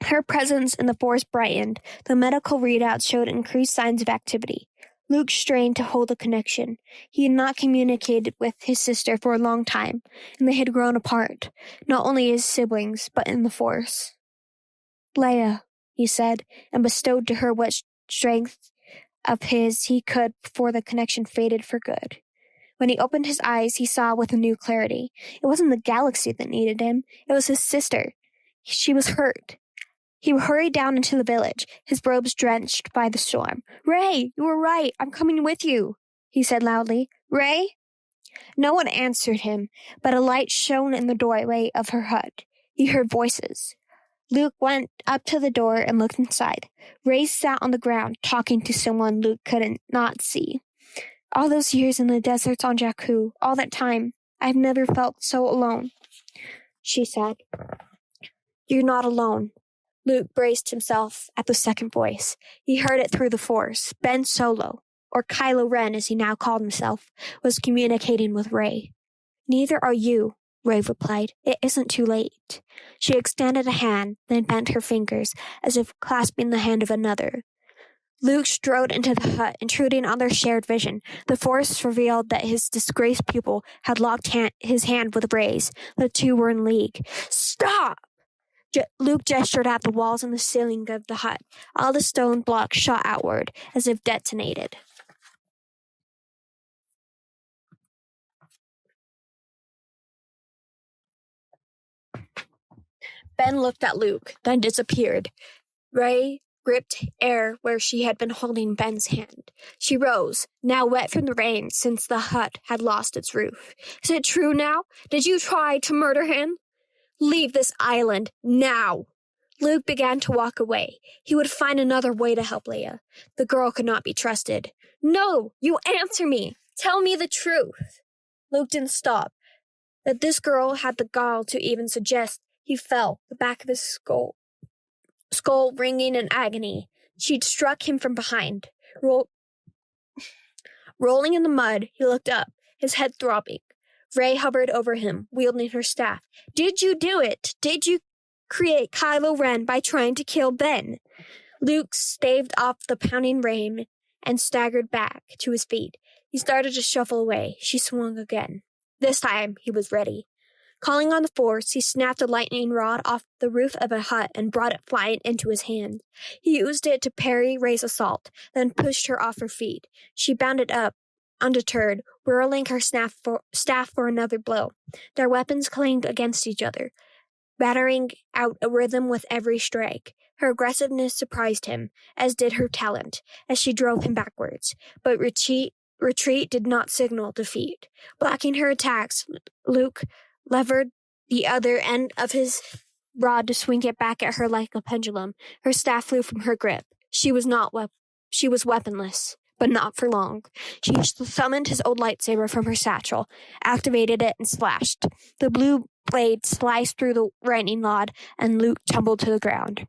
Her presence in the Force brightened. The medical readouts showed increased signs of activity. Luke strained to hold a connection. He had not communicated with his sister for a long time, and they had grown apart, not only as siblings, but in the Force. "Leia," he said, and bestowed to her what strength of his he could before the connection faded for good. When he opened his eyes, he saw with a new clarity. It wasn't the galaxy that needed him. It was his sister. She was hurt. He hurried down into the village, his robes drenched by the storm. "Ray, you were right. I'm coming with you," he said loudly. "Ray?" No one answered him, but a light shone in the doorway of her hut. He heard voices. Luke went up to the door and looked inside. Ray sat on the ground, talking to someone Luke couldn't not see. "All those years in the deserts on Jakku, all that time, I've never felt so alone," she said. "You're not alone." Luke braced himself at the second voice. He heard it through the force. Ben Solo, or Kylo Ren as he now called himself, was communicating with Ray. "Neither are you," Ray replied. "It isn't too late." She extended a hand, then bent her fingers, as if clasping the hand of another. Luke strode into the hut, intruding on their shared vision. The force revealed that his disgraced pupil had locked his hand with Ray's. The two were in league. "Stop!" Luke gestured at the walls and the ceiling of the hut. All the stone blocks shot outward, as if detonated. Ben looked at Luke, then disappeared. Ray gripped air where she had been holding Ben's hand. She rose, now wet from the rain since the hut had lost its roof. "Is it true now? Did you try to murder him? Leave this island, now!" Luke began to walk away. He would find another way to help Leia. The girl could not be trusted. "No, you answer me. Tell me the truth." Luke didn't stop. That this girl had the gall to even suggest he fell, the back of his skull ringing in agony. She'd struck him from behind. Rolling in the mud, he looked up, his head throbbing. Rey hovered over him, wielding her staff. "Did you do it? Did you create Kylo Ren by trying to kill Ben?" Luke staved off the pounding rain and staggered back to his feet. He started to shuffle away. She swung again. This time, he was ready. Calling on the Force, he snapped a lightning rod off the roof of a hut and brought it flying into his hand. He used it to parry Rey's assault, then pushed her off her feet. She bounded up, undeterred, whirling her staff for another blow. Their weapons clanged against each other, battering out a rhythm with every strike. Her aggressiveness surprised him, as did her talent, as she drove him backwards. But retreat did not signal defeat. Blocking her attacks, Luke levered the other end of his rod to swing it back at her like a pendulum. Her staff flew from her grip. She was weaponless, but not for long. She summoned his old lightsaber from her satchel, activated it, and slashed. The blue blade sliced through the lightning rod, and Luke tumbled to the ground.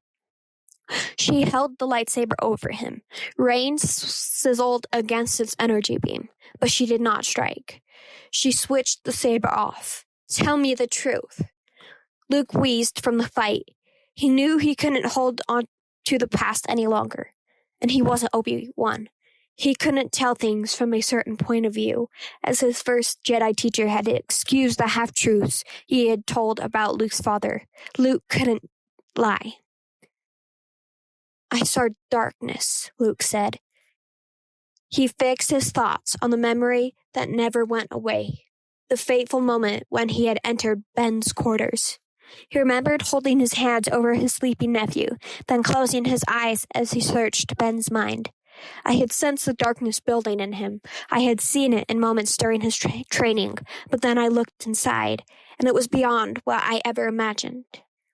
She held the lightsaber over him. Rain sizzled against its energy beam, but she did not strike. She switched the saber off. "Tell me the truth." Luke wheezed from the fight. He knew he couldn't hold on to the past any longer, and he wasn't Obi-Wan. He couldn't tell things from a certain point of view, as his first Jedi teacher had excused the half-truths he had told about Luke's father. Luke couldn't lie. "I saw darkness," Luke said. He fixed his thoughts on the memory that never went away, the fateful moment when he had entered Ben's quarters. He remembered holding his hands over his sleeping nephew, then closing his eyes as he searched Ben's mind. I had sensed the darkness building in him. I had seen it in moments during his training, but then I looked inside, and it was beyond what I ever imagined.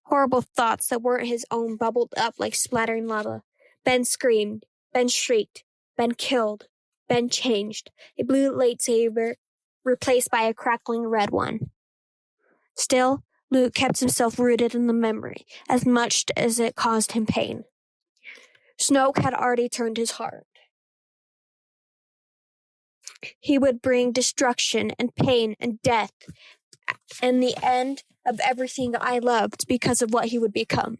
Horrible thoughts that weren't his own bubbled up like splattering lava. Ben screamed. Ben shrieked. Ben killed. Ben changed. A blue lightsaber replaced by a crackling red one. Still, Luke kept himself rooted in the memory, as much as it caused him pain. Snoke had already turned his heart. He would bring destruction and pain and death and the end of everything I loved because of what he would become.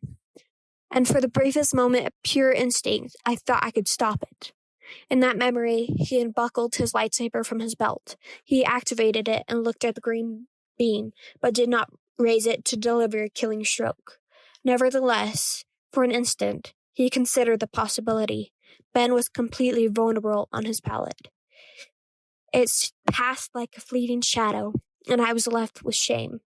And for the briefest moment of pure instinct, I thought I could stop it. In that memory, he unbuckled his lightsaber from his belt. He activated it and looked at the green beam, but did not raise it to deliver a killing stroke. Nevertheless, for an instant, he considered the possibility. Ben was completely vulnerable on his pallet. It passed like a fleeting shadow, and I was left with shame.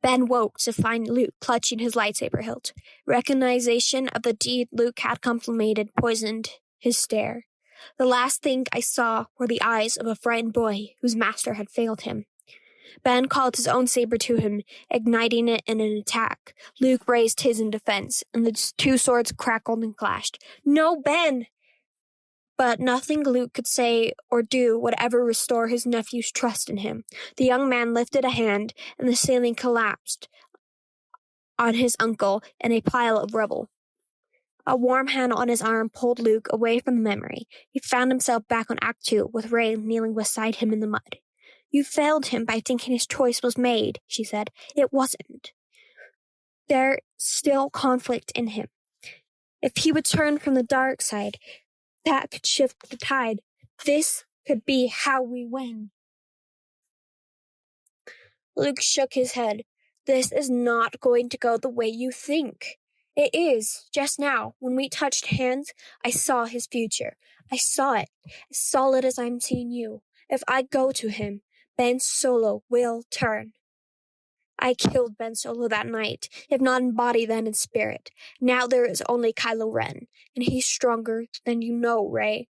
Ben woke to find Luke clutching his lightsaber hilt. Recognition of the deed Luke had contemplated poisoned his stare. The last thing I saw were the eyes of a frightened boy whose master had failed him. Ben called his own saber to him, igniting it in an attack. Luke raised his in defense, and the two swords crackled and clashed. "No, Ben!" But nothing Luke could say or do would ever restore his nephew's trust in him. The young man lifted a hand, and the ceiling collapsed on his uncle in a pile of rubble. A warm hand on his arm pulled Luke away from the memory. He found himself back on Act 2, with Rey kneeling beside him in the mud. "You failed him by thinking his choice was made," she said. "It wasn't. There's still conflict in him. If he would turn from the dark side, that could shift the tide. This could be how we win." Luke shook his head. "This is not going to go the way you think." "It is. Just now, when we touched hands, I saw his future. I saw it, as solid as I'm seeing you. If I go to him, Ben Solo will turn. I killed Ben Solo that night, if not in body, then in spirit. Now there is only Kylo Ren, and he's stronger than you know, Rey."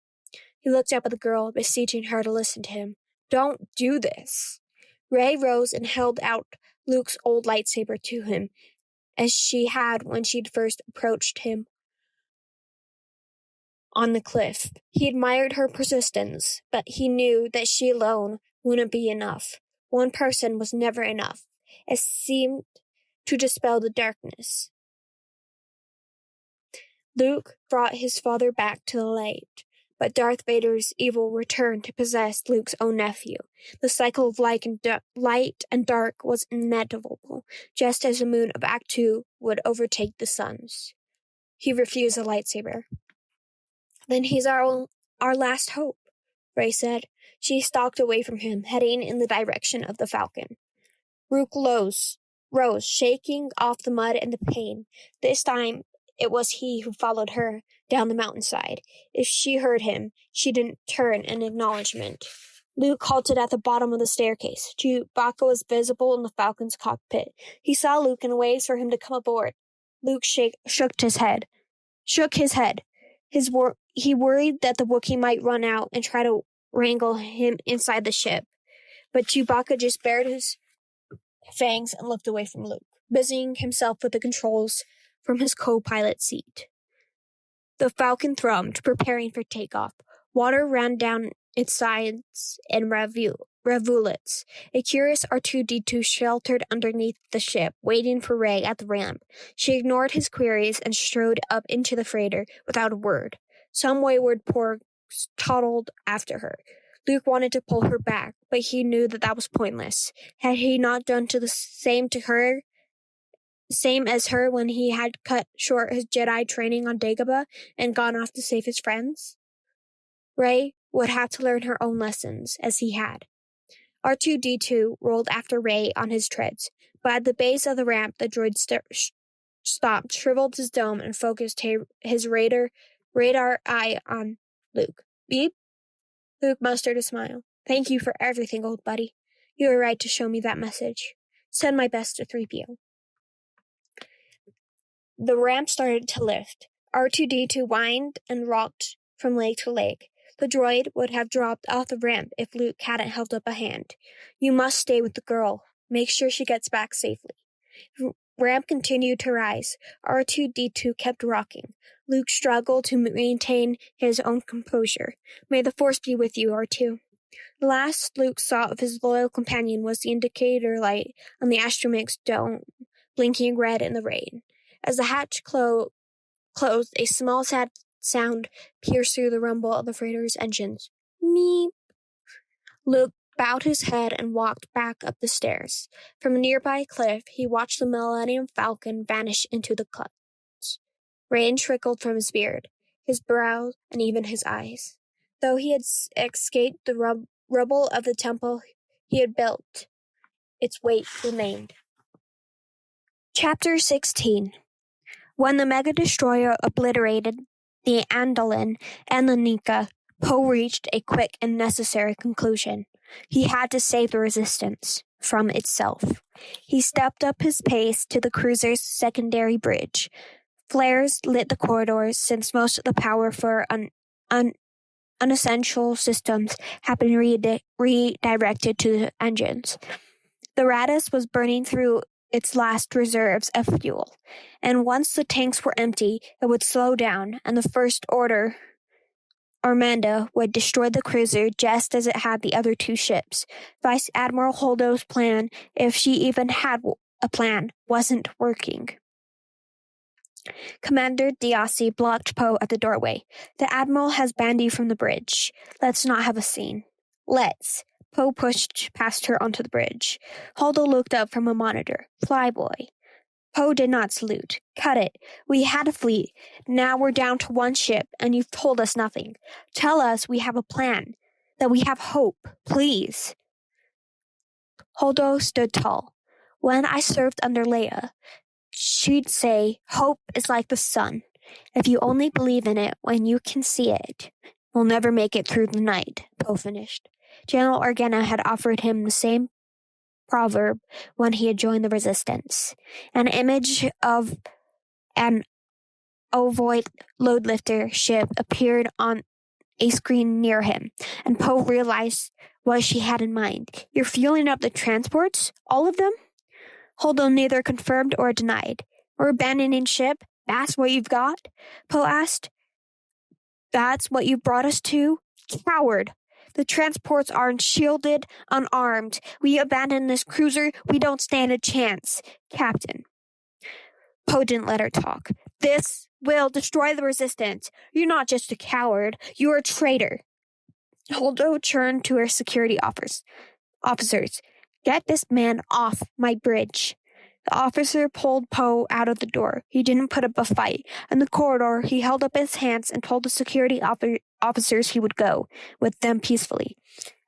He looked up at the girl, beseeching her to listen to him. "Don't do this." Rey rose and held out Luke's old lightsaber to him, as she had when she'd first approached him on the cliff. He admired her persistence, but he knew that she alone wouldn't be enough. One person was never enough. It seemed to dispel the darkness. Luke brought his father back to the light, but Darth Vader's evil returned to possess Luke's own nephew. The cycle of light and dark was inevitable, just as the moon of Act 2 would overtake the suns. He refused the lightsaber. "Then he's our last hope," Rey said. She stalked away from him, heading in the direction of the Falcon. Luke rose, shaking off the mud and the pain. This time, it was he who followed her down the mountainside. If she heard him, she didn't turn in acknowledgement. Luke halted at the bottom of the staircase. Chewbacca was visible in the Falcon's cockpit. He saw Luke and waved for him to come aboard. Luke shook his head. He worried that the Wookiee might run out and try to wrangle him inside the ship. But Chewbacca just bared his fangs and looked away from Luke, busying himself with the controls from his co-pilot seat. The Falcon thrummed, preparing for takeoff. Water ran down its sides in rivulets. A curious R2-D2 sheltered underneath the ship, waiting for Rey at the ramp. She ignored his queries and strode up into the freighter without a word. Some wayward porgs toddled after her. Luke wanted to pull her back, but he knew that was pointless. Had he not done the same as her when he had cut short his Jedi training on Dagobah and gone off to save his friends? Rey would have to learn her own lessons, as he had. R2-D2 rolled after Rey on his treads, but at the base of the ramp the droid stopped, shriveled his dome, and focused his radar eye on Luke. "Beep?" Luke mustered a smile. "Thank you for everything, old buddy. You were right to show me that message. Send my best to 3PO. The ramp started to lift. R2-D2 whined and rocked from leg to leg. The droid would have dropped off the ramp if Luke hadn't held up a hand. "You must stay with the girl. Make sure she gets back safely." The ramp continued to rise. R2-D2 kept rocking. Luke struggled to maintain his own composure. "May the Force be with you, R2. The last Luke saw of his loyal companion was the indicator light on the astromech's dome, blinking red in the rain. As the hatch closed, a small sad sound pierced through the rumble of the freighter's engines. Meep. Luke bowed his head and walked back up the stairs. From a nearby cliff, he watched the Millennium Falcon vanish into the clouds. Rain trickled from his beard, his brow, and even his eyes. Though he had escaped the rubble of the temple he had built, its weight remained. Chapter 16. When the mega-destroyer obliterated the Andalin and the Nika, Poe reached a quick and necessary conclusion. He had to save the Resistance. from itself. He stepped up his pace to the cruiser's secondary bridge. Flares lit the corridors since most of the power for unessential systems had been redirected to the engines. The Radis was burning through its last reserves of fuel, and once the tanks were empty, it would slow down, and the First Order Armada would destroy the cruiser just as it had the other two ships. Vice Admiral Holdo's plan, if she even had a plan, wasn't working. Commander Diassi blocked Poe at the doorway. "The Admiral has banned you from the bridge. Let's not have a scene." "Let's." Poe pushed past her onto the bridge. Holdo looked up from a monitor. "Flyboy." Poe did not salute. "Cut it. We had a fleet. Now we're down to one ship, and you've told us nothing. Tell us we have a plan, that we have hope, please." Holdo stood tall. "When I served under Leia, she'd say, 'Hope is like the sun. If you only believe in it when you can see it, we'll never make it through the night,'" Poe finished. General Organa had offered him the same proverb when he had joined the Resistance. An image of an ovoid loadlifter ship appeared on a screen near him, and Poe realized what she had in mind. "You're fueling up the transports? All of them?" Holdo neither confirmed or denied. "We're abandoning ship? That's what you've got?" Poe asked. "That's what you brought us to? Coward! The transports aren't shielded, unarmed. We abandon this cruiser, we don't stand a chance. Captain." Poe didn't let her talk. "This will destroy the Resistance. You're not just a coward, you're a traitor." Holdo turned to her security officers. "Get this man off my bridge." The officer pulled Poe out of the door. He didn't put up a fight. In the corridor, he held up his hands and told the security officers he would go with them peacefully.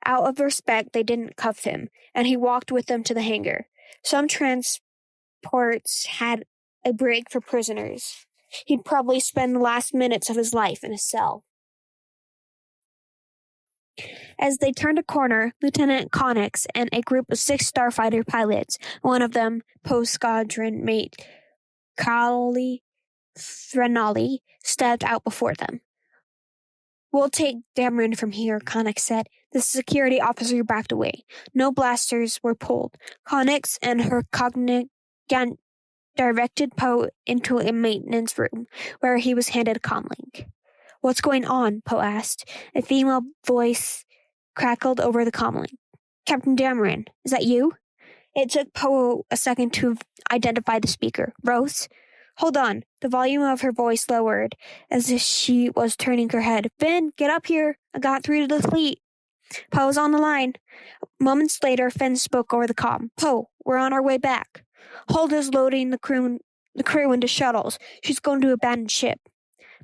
Out of respect, they didn't cuff him, and he walked with them to the hangar. Some transports had a brig for prisoners. He'd probably spend the last minutes of his life in a cell. As they turned a corner, Lieutenant Connix and a group of 6 starfighter pilots, one of them Poe's squadron mate Kali Threnali, stepped out before them. "We'll take Dameron from here," Connix said. The security officer backed away. No blasters were pulled. Connix and her cognizant directed Poe into a maintenance room, where he was handed a comlink. "What's going on?" Poe asked. A female voice crackled over the comlink. "Captain Dameron, is that you?" It took Poe a second to identify the speaker. "Rose?" "Hold on." The volume of her voice lowered as if she was turning her head. "Finn, get up here. I got through to the fleet." "Poe's on the line." Moments later, Finn spoke over the comm. "Poe, we're on our way back. Holdo's loading the crew into shuttles. She's going to abandon ship."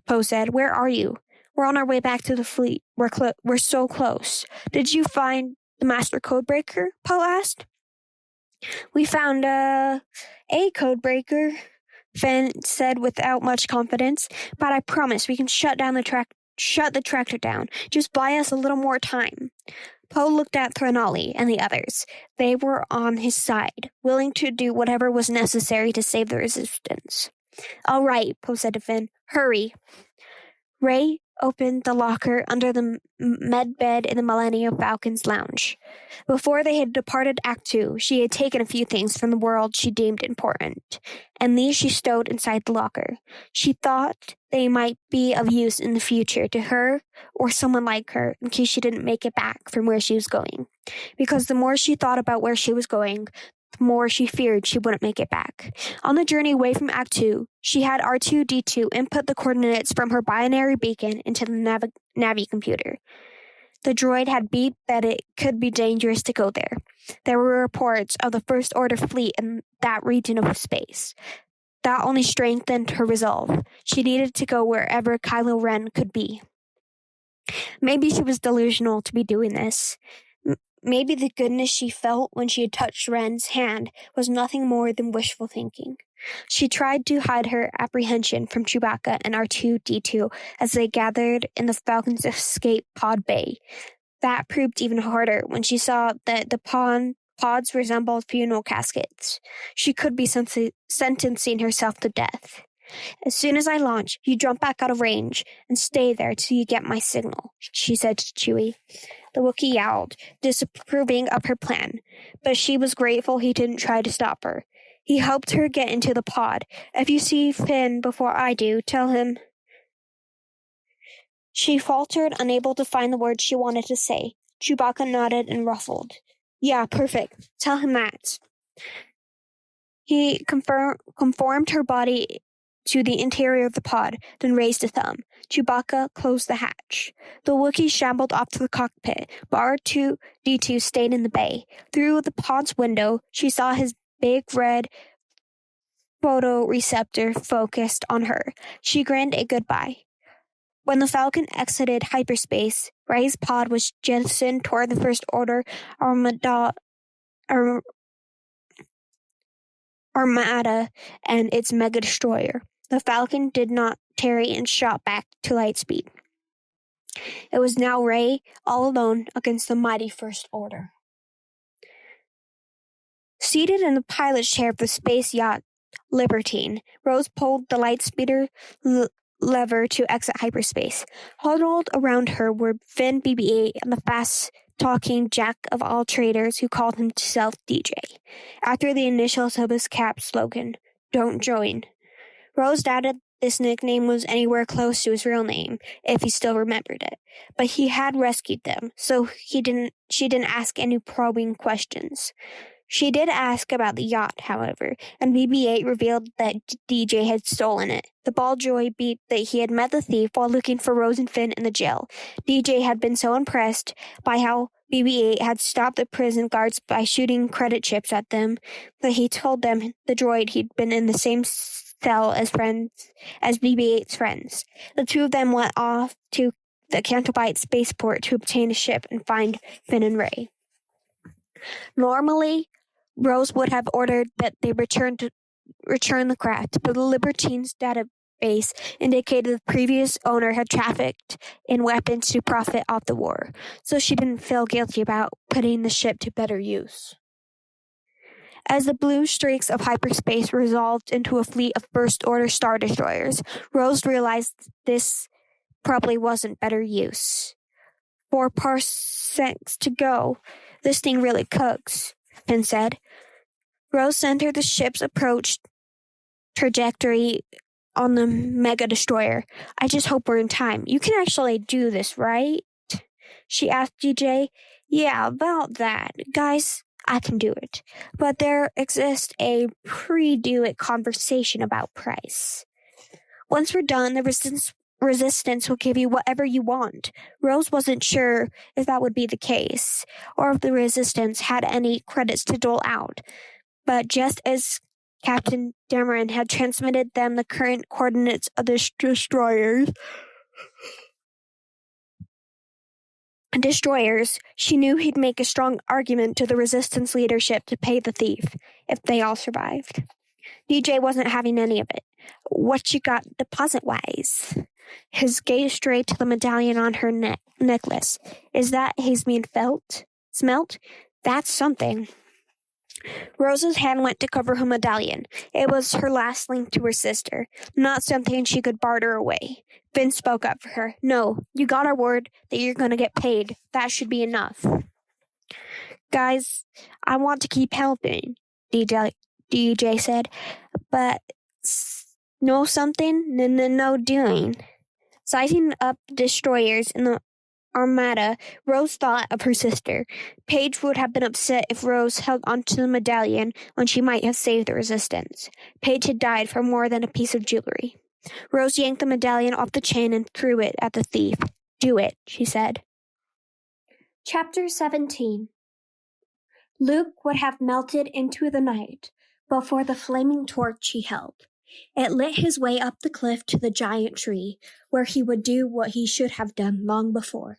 Poe said, "Where are you?" "We're on our way back to the fleet. We're so close." "Did you find the master codebreaker?" Poe asked. "We found a codebreaker," Finn said without much confidence. "But I promise we can shut the tractor down. Just buy us a little more time." Poe looked at Threnali and the others. They were on his side, willing to do whatever was necessary to save the Resistance. "All right," Poe said to Finn. "Hurry." Rey opened the locker under the med bed in the Millennium Falcon's lounge. Before they had departed Act 2, she had taken a few things from the world she deemed important, and these she stowed inside the locker. She thought they might be of use in the future to her or someone like her in case she didn't make it back from where she was going. Because the more she thought about where she was going, the more she feared she wouldn't make it back. On the journey away from Act 2, she had R2-D2 input the coordinates from her binary beacon into the Navi computer. The droid had beeped that it could be dangerous to go there. There were reports of the First Order fleet in that region of space. That only strengthened her resolve. She needed to go wherever Kylo Ren could be. Maybe she was delusional to be doing this. Maybe the goodness she felt when she had touched Ren's hand was nothing more than wishful thinking. She tried to hide her apprehension from Chewbacca and R2-D2 as they gathered in the Falcon's escape pod bay. That proved even harder when she saw that the pod pods resembled funeral caskets. She could be sentencing herself to death. As soon as I launch, you jump back out of range and stay there till you get my signal, she said to Chewie. The Wookiee yowled, disapproving of her plan, but she was grateful he didn't try to stop her. He helped her get into the pod. If you see Finn before I do, tell him. She faltered, unable to find the words she wanted to say. Chewbacca nodded and ruffled. Yeah, perfect. Tell him that. He conformed her body to the interior of the pod, then raised a thumb. Chewbacca closed the hatch. The Wookiee shambled off to the cockpit, but R2-D2 stayed in the bay. Through the pod's window, she saw his big red photoreceptor focused on her. She grinned a goodbye. When the Falcon exited hyperspace, Rey's pod was jettisoned toward the First Order Armada and its mega-destroyer. The Falcon did not tarry and shot back to lightspeed. It was now Rey, all alone, against the mighty First Order. Seated in the pilot's chair of the space yacht Libertine, Rose pulled the lightspeeder lever to exit hyperspace. Huddled around her were Finn, BB-8, and the fast-talking jack-of-all-traders who called himself DJ, after the initials of his cap slogan, "Don't join." Rose doubted this nickname was anywhere close to his real name, if he still remembered it, but he had rescued them, so she didn't ask any probing questions. She did ask about the yacht, however, and BB-8 revealed that DJ had stolen it. The Balljoy beat that he had met the thief while looking for Rose and Finn in the jail. DJ had been so impressed by how BB-8 had stopped the prison guards by shooting credit chips at them that he told them, the droid, he'd been in the same cell as BB-8's friends. The two of them went off to the Cantobite spaceport to obtain a ship and find Finn and Rey. Normally, Rose would have ordered that they return the craft, but the Libertine's database indicated the previous owner had trafficked in weapons to profit off the war, so she didn't feel guilty about putting the ship to better use. As the blue streaks of hyperspace resolved into a fleet of First Order Star Destroyers, Rose realized this probably wasn't better use. 4 parsecs to go. This thing really cooks, Finn said. Rose centered the ship's approach trajectory on the mega-destroyer. I just hope we're in time. You can actually do this, right? She asked DJ. Yeah, about that. Guys, I can do it. But there exists a pre-do-it conversation about price. Once we're done, the resistance will give you whatever you want. Rose wasn't sure if that would be the case, or if the resistance had any credits to dole out. But just as Captain Dameron had transmitted them the current coordinates of the destroyers, she knew he'd make a strong argument to the resistance leadership to pay the thief, if they all survived. DJ wasn't having any of it. What you got deposit-wise? His gaze strayed to the medallion on her necklace. Is that Hazmine smelt? That's something. Rose's hand went to cover her medallion. It was her last link to her sister, not something she could barter away. Finn spoke up for her. No, you got our word that you're going to get paid. That should be enough. Guys, I want to keep helping, DJ said, but know something? No doing. Sizing up destroyers in the Armada, Rose thought of her sister. Paige would have been upset if Rose held onto the medallion when she might have saved the resistance. Paige had died for more than a piece of jewelry. Rose yanked the medallion off the chain and threw it at the thief. Do it, she said. Chapter 17. Luke would have melted into the night but for the flaming torch he held. It lit his way up the cliff to the giant tree, where he would do what he should have done long before.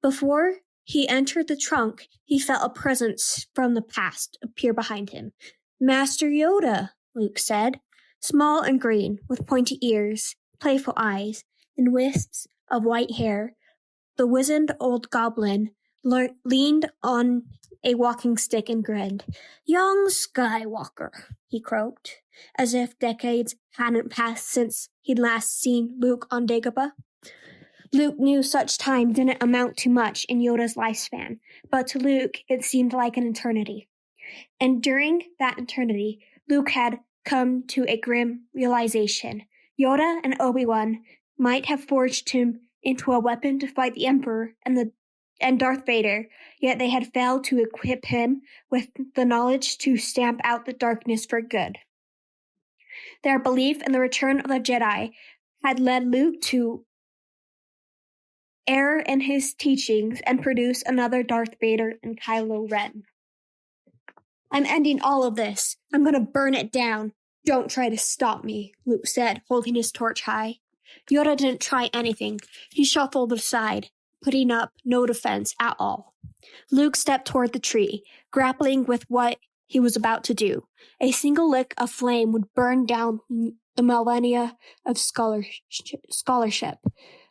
Before he entered the trunk, he felt a presence from the past appear behind him. Master Yoda, Luke said, small and green, with pointy ears, playful eyes, and wisps of white hair. The wizened old goblin leaned on a walking stick and grinned. "Young Skywalker," he croaked, as if decades hadn't passed since he'd last seen Luke on Dagobah. Luke knew such time didn't amount to much in Yoda's lifespan, but to Luke it seemed like an eternity. And during that eternity, Luke had come to a grim realization. Yoda and Obi-Wan might have forged him into a weapon to fight the Emperor and Darth Vader, yet they had failed to equip him with the knowledge to stamp out the darkness for good. Their belief in the return of the Jedi had led Luke to err in his teachings and produce another Darth Vader and Kylo Ren. "I'm ending all of this. I'm going to burn it down. Don't try to stop me," Luke said, holding his torch high. Yoda didn't try anything. He shuffled aside, putting up no defense at all. Luke stepped toward the tree, grappling with what he was about to do. A single lick of flame would burn down the millennia of scholarship.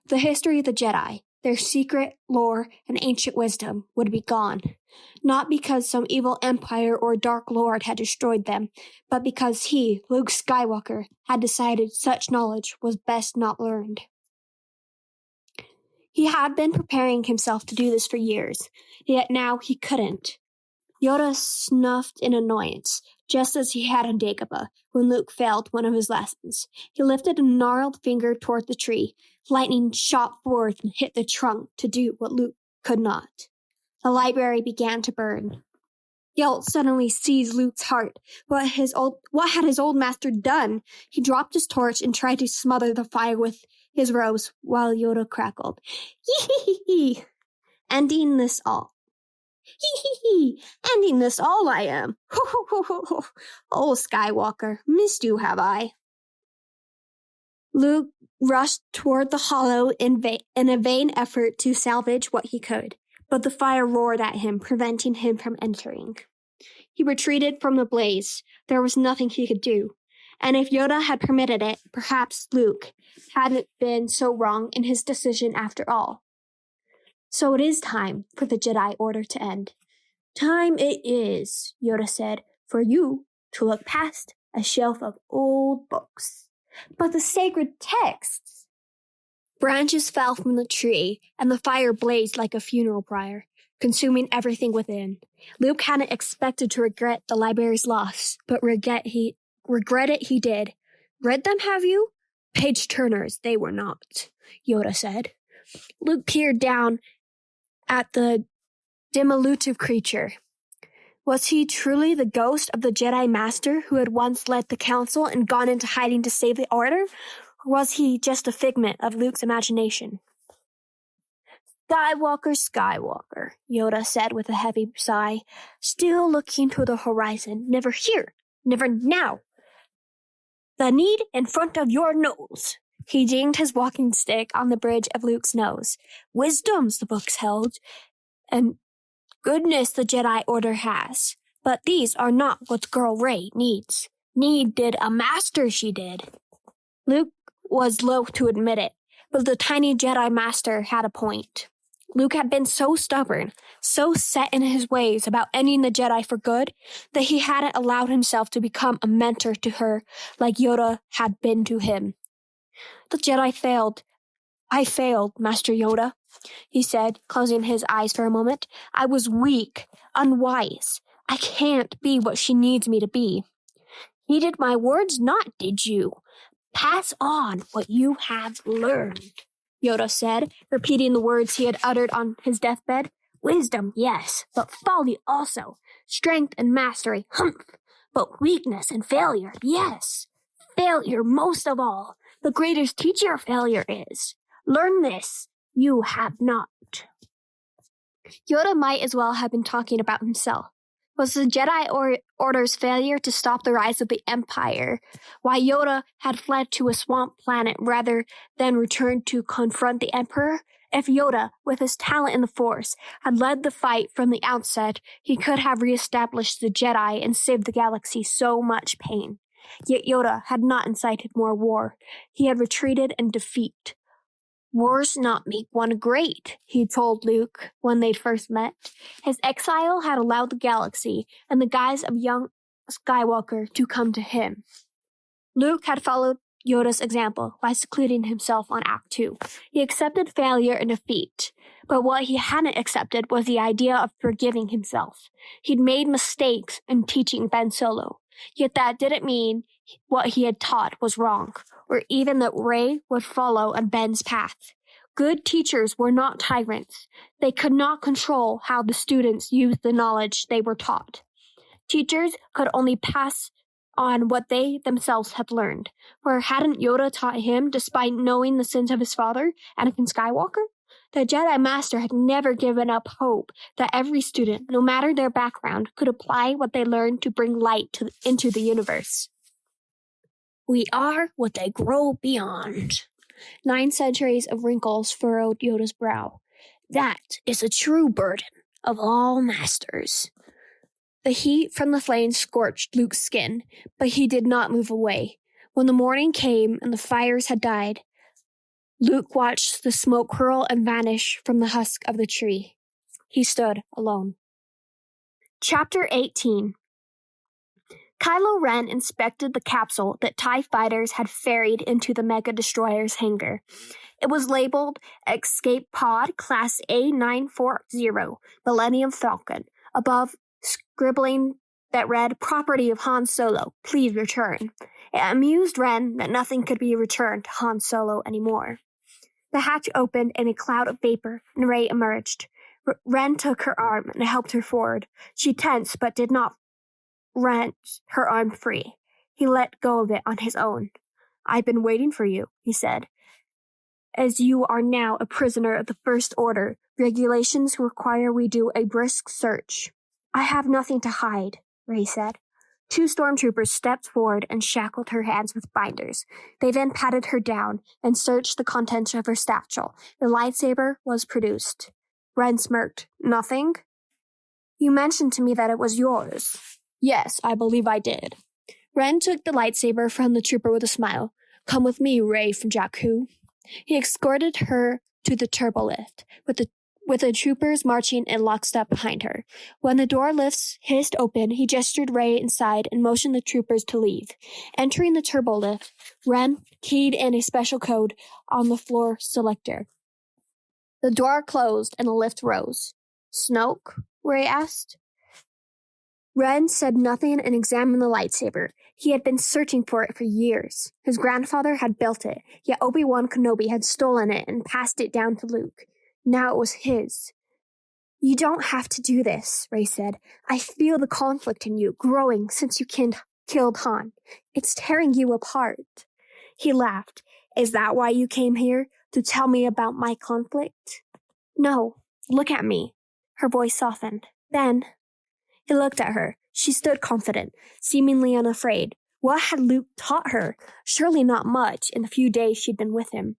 The history of the Jedi, their secret lore and ancient wisdom would be gone. Not because some evil empire or dark lord had destroyed them, but because he, Luke Skywalker, had decided such knowledge was best not learned. He had been preparing himself to do this for years, yet now he couldn't. Yoda snuffed in annoyance, just as he had on Dagobah, when Luke failed one of his lessons. He lifted a gnarled finger toward the tree. Lightning shot forth and hit the trunk to do what Luke could not. The library began to burn. Guilt suddenly seized Luke's heart. What had his old master done? He dropped his torch and tried to smother the fire with his robes while Yoda crackled. "Hee-hee-hee! Ending this all. Hee-hee-hee! Ending this all I am. Ho-ho-ho-ho-ho! Oh, Skywalker, missed you have I." Luke rushed toward the hollow in a vain effort to salvage what he could, but the fire roared at him, preventing him from entering. He retreated from the blaze. There was nothing he could do. And if Yoda had permitted it, perhaps Luke hadn't been so wrong in his decision after all. "So it is time for the Jedi Order to end." "Time it is," Yoda said, "for you to look past a shelf of old books." "But the sacred texts!" Branches fell from the tree, and the fire blazed like a funeral pyre, consuming everything within. Luke hadn't expected to regret the library's loss, but regret it he did. "Read them, have you?" "Page-turners, they were not," Yoda said. Luke peered down at the diminutive creature. Was he truly the ghost of the Jedi Master who had once led the Council and gone into hiding to save the Order? Or was he just a figment of Luke's imagination? "Skywalker, Skywalker," Yoda said with a heavy sigh, still looking to the horizon. "Never here, never now. The need in front of your nose." He dinged his walking stick on the bridge of Luke's nose. "Wisdoms the books held, and goodness the Jedi Order has. But these are not what girl Rey needs. Needed a master, she did." Luke was loath to admit it, but the tiny Jedi Master had a point. Luke had been so stubborn, so set in his ways about ending the Jedi for good, that he hadn't allowed himself to become a mentor to her like Yoda had been to him. "The Jedi failed. I failed, Master Yoda," he said, closing his eyes for a moment. "I was weak, unwise. I can't be what she needs me to be." "Heeded my words not, did you? Pass on what you have learned," Yoda said, repeating the words he had uttered on his deathbed. "Wisdom, yes, but folly also. Strength and mastery, humph. But weakness and failure, yes. Failure most of all. The greatest teacher failure is. Learn this. You have not." Yoda might as well have been talking about himself. Was the Jedi Order's failure to stop the rise of the Empire why Yoda had fled to a swamp planet rather than returned to confront the Emperor? If Yoda, with his talent in the Force, had led the fight from the outset, he could have reestablished the Jedi and saved the galaxy so much pain. Yet Yoda had not incited more war. He had retreated in defeat. Wars not make one great, he told Luke when they'd first met. His exile had allowed the galaxy and the guise of young Skywalker to come to him. Luke had followed Yoda's example by secluding himself on Act 2. He accepted failure and defeat, but what he hadn't accepted was the idea of forgiving himself. He'd made mistakes in teaching Ben Solo, yet that didn't mean what he had taught was wrong, or even that Rey would follow on Ben's path. Good teachers were not tyrants. They could not control how the students used the knowledge they were taught. Teachers could only pass on what they themselves had learned, for hadn't Yoda taught him despite knowing the sins of his father, Anakin Skywalker? The Jedi Master had never given up hope that every student, no matter their background, could apply what they learned to bring light into the universe. We are what they grow beyond. 9 centuries of wrinkles furrowed Yoda's brow. That is a true burden of all masters. The heat from the flames scorched Luke's skin, but he did not move away. When the morning came and the fires had died, Luke watched the smoke curl and vanish from the husk of the tree. He stood alone. Chapter 18. Kylo Ren inspected the capsule that TIE fighters had ferried into the Mega Destroyer's hangar. It was labeled Escape Pod Class A940, Millennium Falcon. Above, scribbling that read, "Property of Han Solo, please return." It amused Ren that nothing could be returned to Han Solo anymore. The hatch opened in a cloud of vapor, and Rey emerged. Ren took her arm and helped her forward. She tensed but did not wrench her arm free. He let go of it on his own. "I've been waiting for you," he said. "As you are now a prisoner of the First Order, regulations require we do a brisk search." "I have nothing to hide," Rey said. 2 stormtroopers stepped forward and shackled her hands with binders. They then patted her down and searched the contents of her satchel. The lightsaber was produced. Ren smirked. "Nothing?" "You mentioned to me that it was yours." "Yes, I believe I did." Ren took the lightsaber from the trooper with a smile. "Come with me, Rey from Jakku." He escorted her to the turbolift, with the troopers marching in lockstep behind her. When the door lifts hissed open, he gestured Rey inside and motioned the troopers to leave. Entering the turbolift, Ren keyed in a special code on the floor selector. The door closed and the lift rose. "Snoke?" Rey asked. Ren said nothing and examined the lightsaber. He had been searching for it for years. His grandfather had built it, yet Obi-Wan Kenobi had stolen it and passed it down to Luke. Now it was his. "You don't have to do this," Rey said. "I feel the conflict in you growing since you killed Han. It's tearing you apart." He laughed. "Is that why you came here? To tell me about my conflict?" "No, look at me." Her voice softened. "Then..." He looked at her. She stood confident, seemingly unafraid. What had Luke taught her? Surely not much in the few days she'd been with him.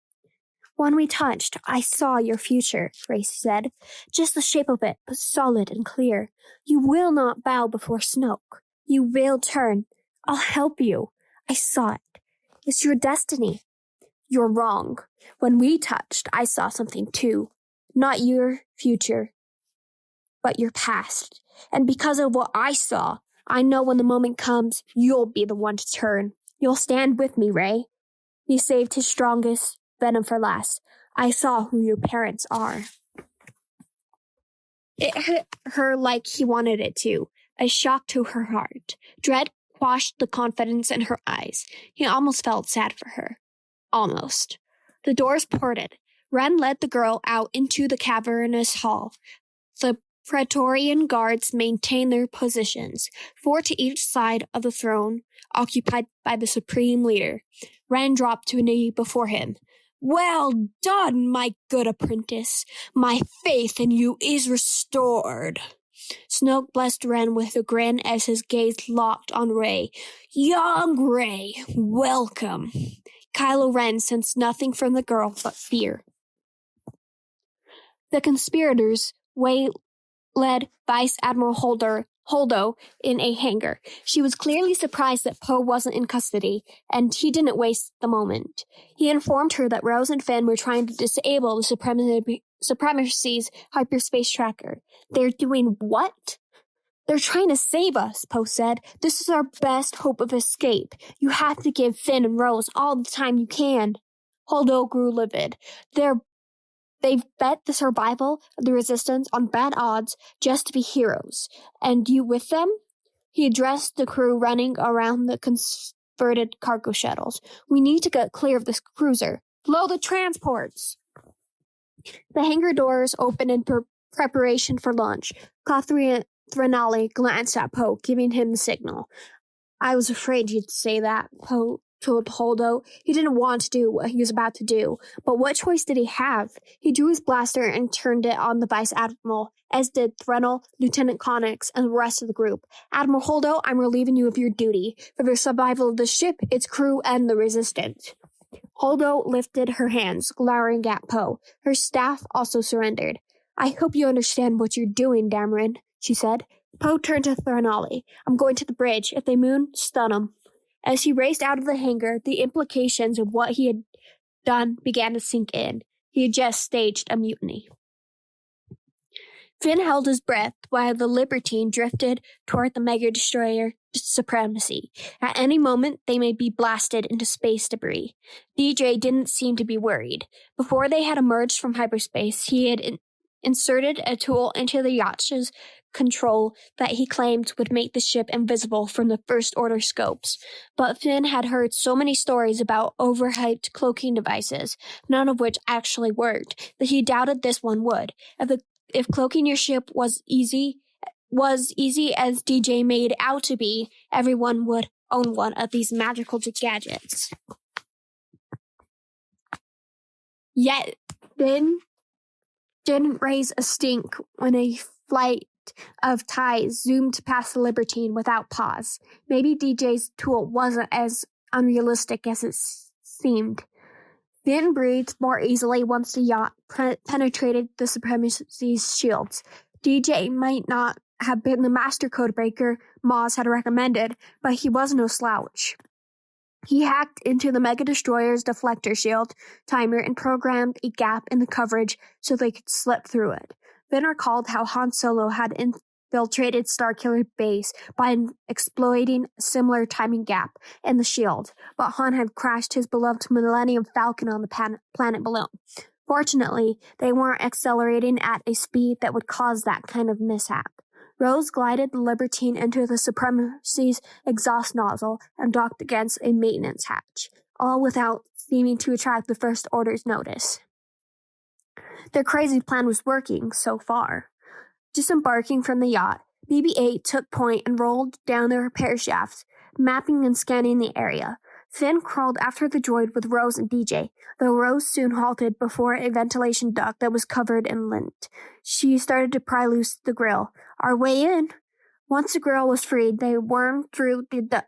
"When we touched, I saw your future," Rey said. "Just the shape of it, but solid and clear. You will not bow before Snoke. You will turn. I'll help you. I saw it. It's your destiny." "You're wrong. When we touched, I saw something too. Not your future, but your past. And because of what I saw, I know when the moment comes, you'll be the one to turn. You'll stand with me, Rey." He saved his strongest venom for last. "I saw who your parents are." It hit her like he wanted it to, a shock to her heart. Dread quashed the confidence in her eyes. He almost felt sad for her. Almost. The doors ported. Ren led the girl out into the cavernous hall. The Praetorian guards maintained their positions, 4 to each side of the throne, occupied by the supreme leader. Ren dropped to a knee before him. "Well done, my good apprentice. My faith in you is restored." Snoke blessed Ren with a grin as his gaze locked on Rey. "Young Rey, welcome." Kylo Ren sensed nothing from the girl but fear. The conspirators led Vice Admiral Holder Holdo in a hangar. She was clearly surprised that Poe wasn't in custody, and he didn't waste the moment. He informed her that Rose and Finn were trying to disable the Supremacy's hyperspace tracker. They're doing what? They're trying to save us, Poe said. This is our best hope of escape. You have to give Finn and Rose all the time you can. Holdo grew livid. They've bet the survival of the Resistance on bad odds just to be heroes. And you with them? He addressed the crew running around the converted cargo shuttles. We need to get clear of this cruiser. Blow the transports! The hangar doors opened in preparation for launch. Threnali glanced at Poe, giving him the signal. I was afraid you'd say that, Poe told Holdo. He didn't want to do what he was about to do, but what choice did he have? He drew his blaster and turned it on the Vice Admiral, as did Threnel, Lieutenant Connix, and the rest of the group. Admiral Holdo, I'm relieving you of your duty. For the survival of the ship, its crew, and the Resistance. Holdo lifted her hands, glowering at Poe. Her staff also surrendered. I hope you understand what you're doing, Dameron, she said. Poe turned to Threnali. I'm going to the bridge. If they moon, stun them. As he raced out of the hangar, the implications of what he had done began to sink in. He had just staged a mutiny. Finn held his breath while the Libertine drifted toward the mega-destroyer Supremacy. At any moment, they may be blasted into space debris. DJ didn't seem to be worried. Before they had emerged from hyperspace, he had inserted a tool into the yacht's control that he claimed would make the ship invisible from the First Order scopes. But Finn had heard so many stories about overhyped cloaking devices, none of which actually worked, that he doubted this one would. If cloaking your ship was easy as DJ made out to be, everyone would own one of these magical gadgets. Yet, Finn didn't raise a stink when a flight of ties zoomed past the Libertine without pause. Maybe DJ's tool wasn't as unrealistic as it seemed. Finn breathed more easily once the yacht penetrated the Supremacy's shields. DJ might not have been the master codebreaker Maz had recommended, but he was no slouch. He hacked into the mega-destroyer's deflector shield timer and programmed a gap in the coverage so they could slip through it. Finn recalled how Han Solo had infiltrated Starkiller Base by exploiting a similar timing gap in the shield, but Han had crashed his beloved Millennium Falcon on the planet below. Fortunately, they weren't accelerating at a speed that would cause that kind of mishap. Rose glided the Libertine into the Supremacy's exhaust nozzle and docked against a maintenance hatch, all without seeming to attract the First Order's notice. Their crazy plan was working so far. Disembarking from the yacht, BB-8 took point and rolled down the repair shaft, mapping and scanning the area. Finn crawled after the droid with Rose and DJ, though Rose soon halted before a ventilation duct that was covered in lint. She started to pry loose the grill. Our way in. Once the grill was freed, they wormed through the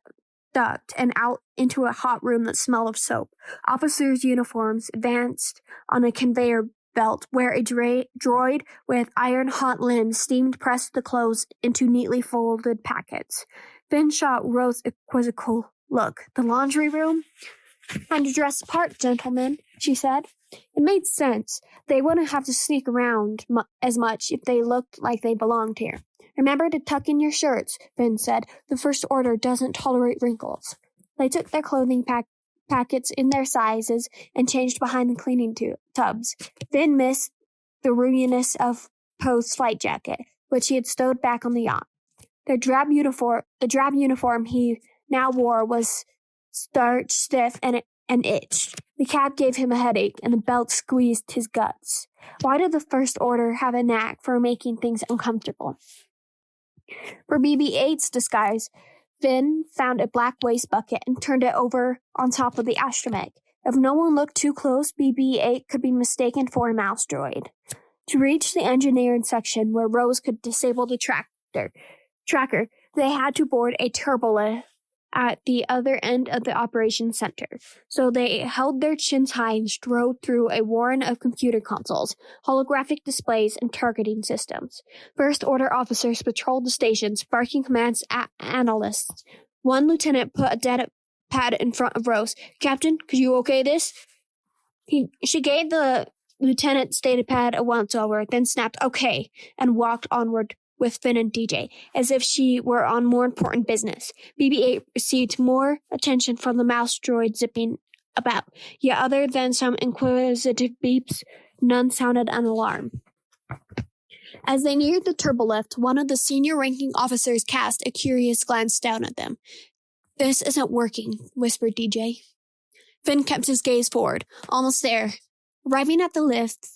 duct and out into a hot room that smelled of soap. Officers' uniforms advanced on a conveyor belt where a droid with iron-hot limbs steamed pressed the clothes into neatly folded packets. Finn shot Rose a quizzical look. The laundry room? Time to dress apart, gentlemen, she said. It made sense. They wouldn't have to sneak around as much if they looked like they belonged here. Remember to tuck in your shirts, Finn said. The First Order doesn't tolerate wrinkles. They took their clothing packets in their sizes and changed behind the cleaning tubs. Finn missed the roominess of Poe's flight jacket, which he had stowed back on the yacht. The drab uniform he now wore was starched, stiff, and itched. The cap gave him a headache, and the belt squeezed his guts. Why did the First Order have a knack for making things uncomfortable? For BB-8's disguise, Finn found a black waste bucket and turned it over on top of the astromech. If no one looked too close, BB-8 could be mistaken for a mouse droid. To reach the engineering section where Rose could disable the tracker, they had to board a turbolift at the other end of the operations center. So they held their chins high and strode through a warren of computer consoles, holographic displays, and targeting systems. First Order officers patrolled the stations, barking commands at analysts. One lieutenant put a data pad in front of Rose. "Captain, could you okay this?" She gave the lieutenant's data pad a once-over, then snapped "okay" and walked onward with Finn and DJ, as if she were on more important business. BB-8 received more attention from the mouse droid zipping about, yet other than some inquisitive beeps, none sounded an alarm. As they neared the turbolift, one of the senior-ranking officers cast a curious glance down at them. "This isn't working," whispered DJ. Finn kept his gaze forward. Almost there. Arriving at the lift,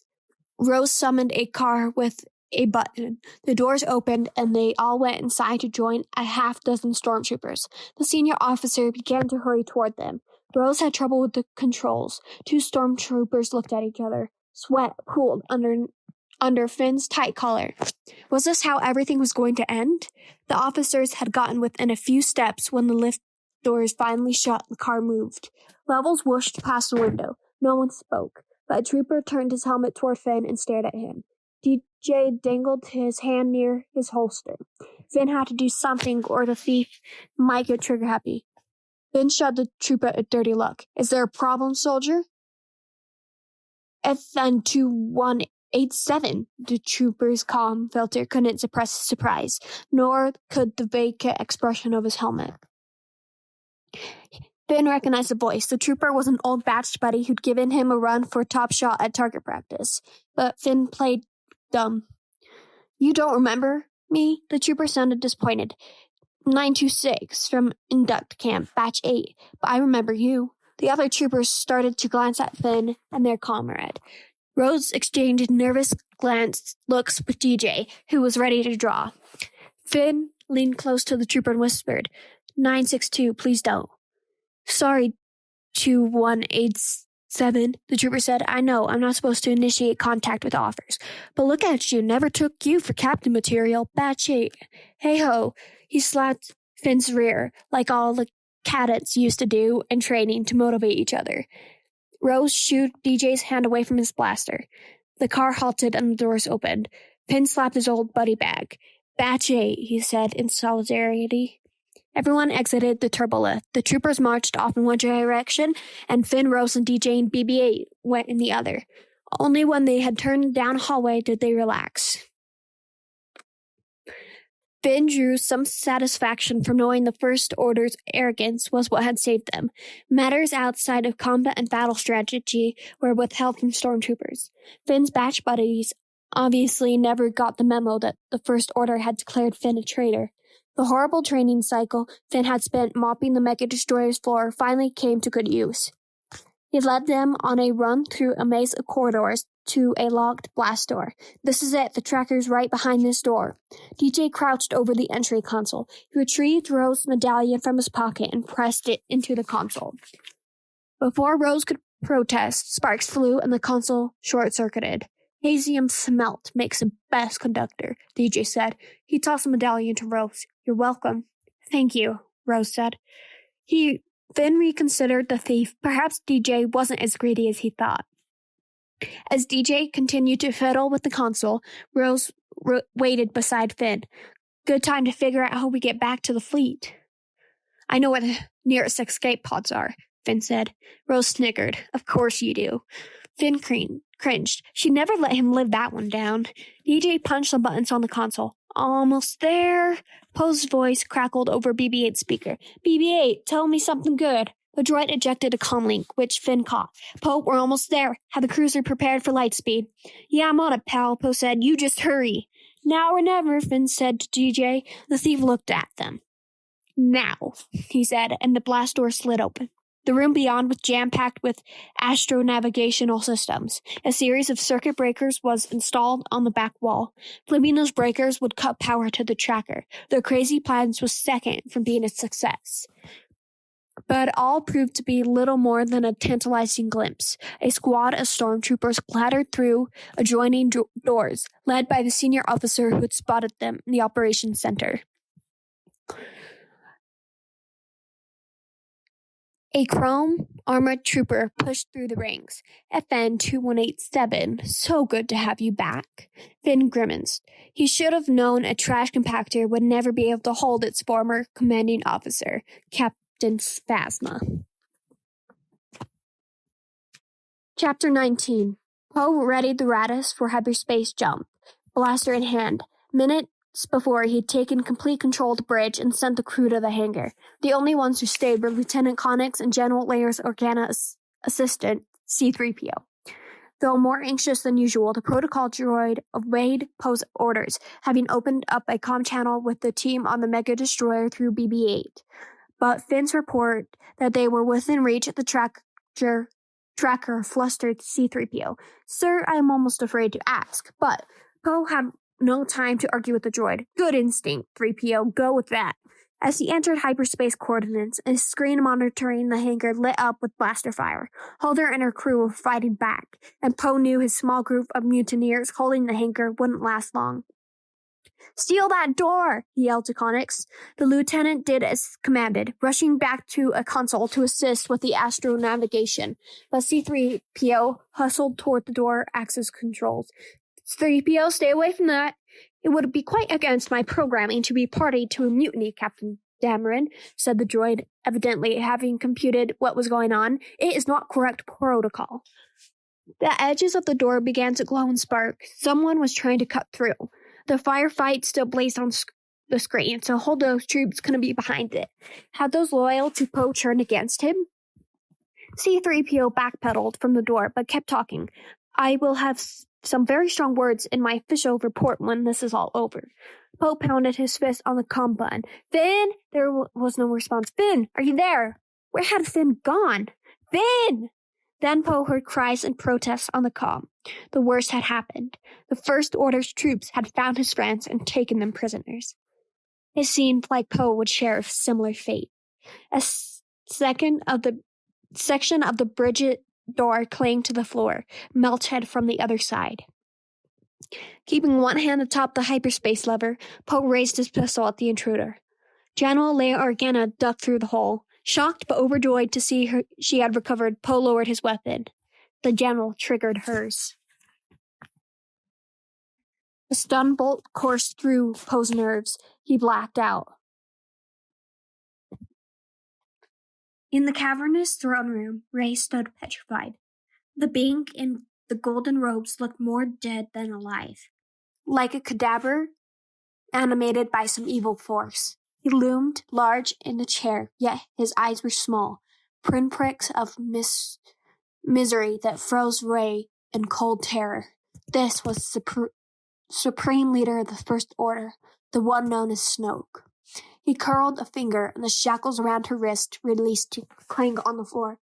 Rose summoned a car with a button. The doors opened, and they all went inside to join a half-dozen stormtroopers. The senior officer began to hurry toward them. Rose had trouble with the controls. Two stormtroopers looked at each other. Sweat pooled under Finn's tight collar. Was this how everything was going to end? The officers had gotten within a few steps when the lift doors finally shut and the car moved. Levels whooshed past the window. No one spoke, but a trooper turned his helmet toward Finn and stared at him. DJ dangled his hand near his holster. Finn had to do something or the thief might get trigger happy. Finn shot the trooper a dirty look. "Is there a problem, soldier?" "FN 2187. The trooper's calm filter couldn't suppress his surprise, nor could the vacant expression of his helmet. Finn recognized the voice. The trooper was an old batch buddy who'd given him a run for top shot at target practice. But Finn played dumb. "You don't remember me?" The trooper sounded disappointed. 926 from Induct Camp, Batch 8. "But I remember you." The other troopers started to glance at Finn and their comrade. Rose exchanged nervous looks with DJ, who was ready to draw. Finn leaned close to the trooper and whispered, 962, please don't." "Sorry, 2187, the trooper said. "I know I'm not supposed to initiate contact with offers. But look at you, never took you for captain material. Batch 8. Hey-ho." He slapped Finn's rear, like all the cadets used to do in training to motivate each other. Rose shooed DJ's hand away from his blaster. The car halted and the doors opened. Finn slapped his old buddy back. "Batch 8, he said in solidarity. Everyone exited the turbolift. The troopers marched off in one direction, and Finn, Rose, and DJ and BB-8 went in the other. Only when they had turned down a hallway did they relax. Finn drew some satisfaction from knowing the First Order's arrogance was what had saved them. Matters outside of combat and battle strategy were withheld from stormtroopers. Finn's batch buddies obviously never got the memo that the First Order had declared Finn a traitor. The horrible training cycle Finn had spent mopping the Mega Destroyer's floor finally came to good use. He led them on a run through a maze of corridors to a locked blast door. "This is it. The tracker's right behind this door." DJ crouched over the entry console. He retrieved Rose's medallion from his pocket and pressed it into the console. Before Rose could protest, sparks flew and the console short-circuited. "Hazium smelt makes the best conductor," DJ said. He tossed the medallion to Rose. "You're welcome." "Thank you," Rose said. Finn reconsidered the thief. Perhaps DJ wasn't as greedy as he thought. As DJ continued to fiddle with the console, Rose waited beside Finn. "Good time to figure out how we get back to the fleet." "I know where the nearest escape pods are," Finn said. Rose snickered. "Of course you do." Finn cringed. She never let him live that one down. DJ punched the buttons on the console. "Almost there." Poe's voice crackled over BB-8's speaker. "BB-8, tell me something good." The droid ejected a comlink, which Finn caught. "Poe, we're almost there. Have the cruiser prepared for light speed." "Yeah, I'm on it, pal," Poe said. "You just hurry." "Now or never," Finn said to DJ. The thief looked at them. "Now," he said, and the blast door slid open. The room beyond was jam-packed with astronavigational systems. A series of circuit breakers was installed on the back wall. Flipping those breakers would cut power to the tracker. Their crazy plans was second from being a success. But all proved to be little more than a tantalizing glimpse. A squad of stormtroopers clattered through adjoining doors, led by the senior officer who had spotted them in the operations center. A chrome armored trooper pushed through the ranks. FN 2187, so good to have you back. Finn grimaced. He should have known a trash compactor would never be able to hold its former commanding officer, Captain Phasma. Chapter 19. Poe readied the Raddus for hyperspace jump, blaster in hand. Minutes before, he had taken complete control of the bridge and sent the crew to the hangar. The only ones who stayed were Lieutenant Connix and General Leia's Organa's assistant, C-3PO. Though more anxious than usual, the protocol droid obeyed Poe's orders, having opened up a comm channel with the team on the Mega Destroyer through BB-8. But Finn's report that they were within reach of the tracker flustered C-3PO. Sir, I am almost afraid to ask, but Poe had no time to argue with the droid. Good instinct, 3PO, go with that. As he entered hyperspace coordinates, a screen monitoring the hangar lit up with blaster fire. Holder and her crew were fighting back, and Poe knew his small group of mutineers holding the hangar wouldn't last long. Steal that door, he yelled to Connix. The lieutenant did as commanded, rushing back to a console to assist with the astro navigation. But C-3PO hustled toward the door access controls. 3PO, stay away from that. It would be quite against my programming to be party to a mutiny, Captain Dameron, said the droid, evidently having computed what was going on. It is not correct protocol. The edges of the door began to glow and spark. Someone was trying to cut through. The firefight still blazed on the screen, so Holdo's troops couldn't be behind it. Had those loyal to Poe turned against him? C-3PO backpedaled from the door, but kept talking. I will have some very strong words in my official report when this is all over. Poe pounded his fist on the comm button. Finn! There was no response. Finn, are you there? Where had Finn gone? Finn! Then Poe heard cries and protests on the comm. The worst had happened. The First Order's troops had found his friends and taken them prisoners. It seemed like Poe would share a similar fate. A section of the bridge door clanged to the floor, melted from the other side. Keeping one hand atop the hyperspace lever, Poe raised his pistol at the intruder. General Leia Organa ducked through the hole. Shocked but overjoyed to see she had recovered, Poe lowered his weapon. The general triggered hers. A stun bolt coursed through Poe's nerves. He blacked out. In the cavernous throne room, Rey stood petrified. The being in the golden robes looked more dead than alive, like a cadaver animated by some evil force. He loomed large in the chair, yet his eyes were small, pinpricks of misery that froze Rey in cold terror. This was the supreme leader of the First Order, the one known as Snoke. He curled a finger, and the shackles around her wrist released to clang on the floor.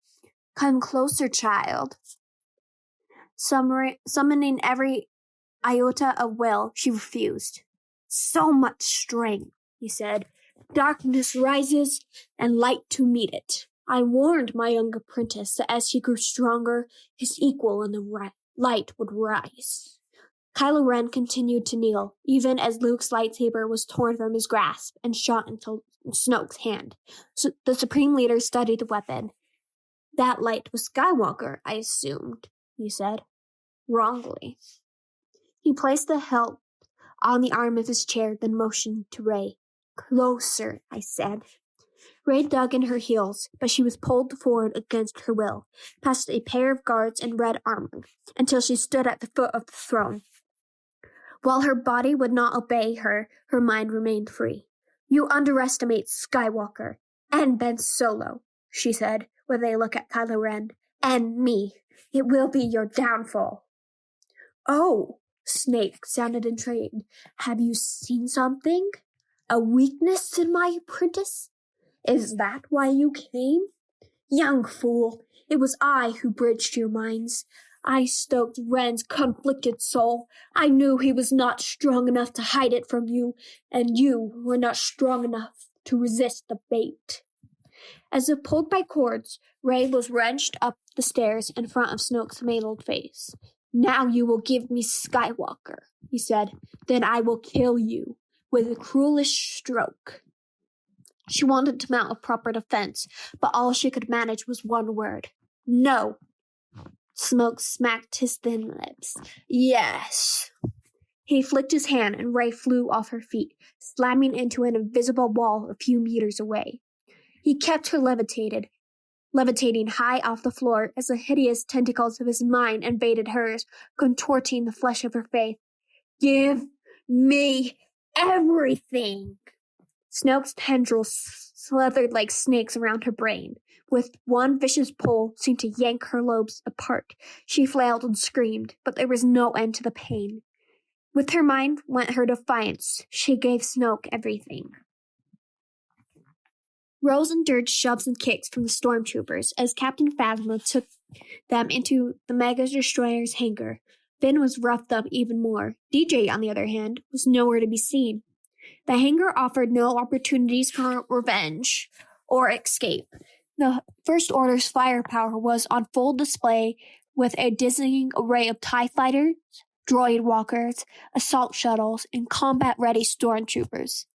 Come closer, child. Summoning every iota of will, she refused. So much strength, he said. Darkness rises, and light to meet it. I warned my young apprentice that as he grew stronger, his equal in the light would rise. Kylo Ren continued to kneel, even as Luke's lightsaber was torn from his grasp and shot into Snoke's hand. So the Supreme Leader studied the weapon. That light was Skywalker, I assumed, he said. Wrongly. He placed the hilt on the arm of his chair, then motioned to Rey. Closer, I said. Rey dug in her heels, but she was pulled forward against her will, past a pair of guards in red armor, until she stood at the foot of the throne. While her body would not obey her, her mind remained free. You underestimate Skywalker and Ben Solo, she said, with a look at Kylo Ren, and me. It will be your downfall. Oh, Snake sounded intrigued. Have you seen something? A weakness in my apprentice? Is that why you came? Young fool, it was I who bridged your minds. I stoked Ren's conflicted soul. I knew he was not strong enough to hide it from you, and you were not strong enough to resist the bait. As if pulled by cords, Rey was wrenched up the stairs in front of Snoke's mangled face. Now you will give me Skywalker, he said. Then I will kill you with the cruelest stroke. She wanted to mount a proper defense, but all she could manage was one word. No. Smoke smacked his thin lips. Yes. He flicked his hand and Ray flew off her feet, slamming into an invisible wall a few meters away. He kept her levitating high off the floor as the hideous tentacles of his mind invaded hers, contorting the flesh of her face. Give me everything! Snoke's tendrils slithered like snakes around her brain. With one vicious pull seemed to yank her lobes apart. She flailed and screamed, but there was no end to the pain. With her mind went her defiance. She gave Snoke everything. Rose endured shoves and kicks from the stormtroopers as Captain Phasma took them into the Mega Destroyer's hangar. Finn was roughed up even more. DJ, on the other hand, was nowhere to be seen. The hangar offered no opportunities for revenge or escape. The First Order's firepower was on full display with a dizzying array of TIE fighters, droid walkers, assault shuttles, and combat-ready stormtroopers.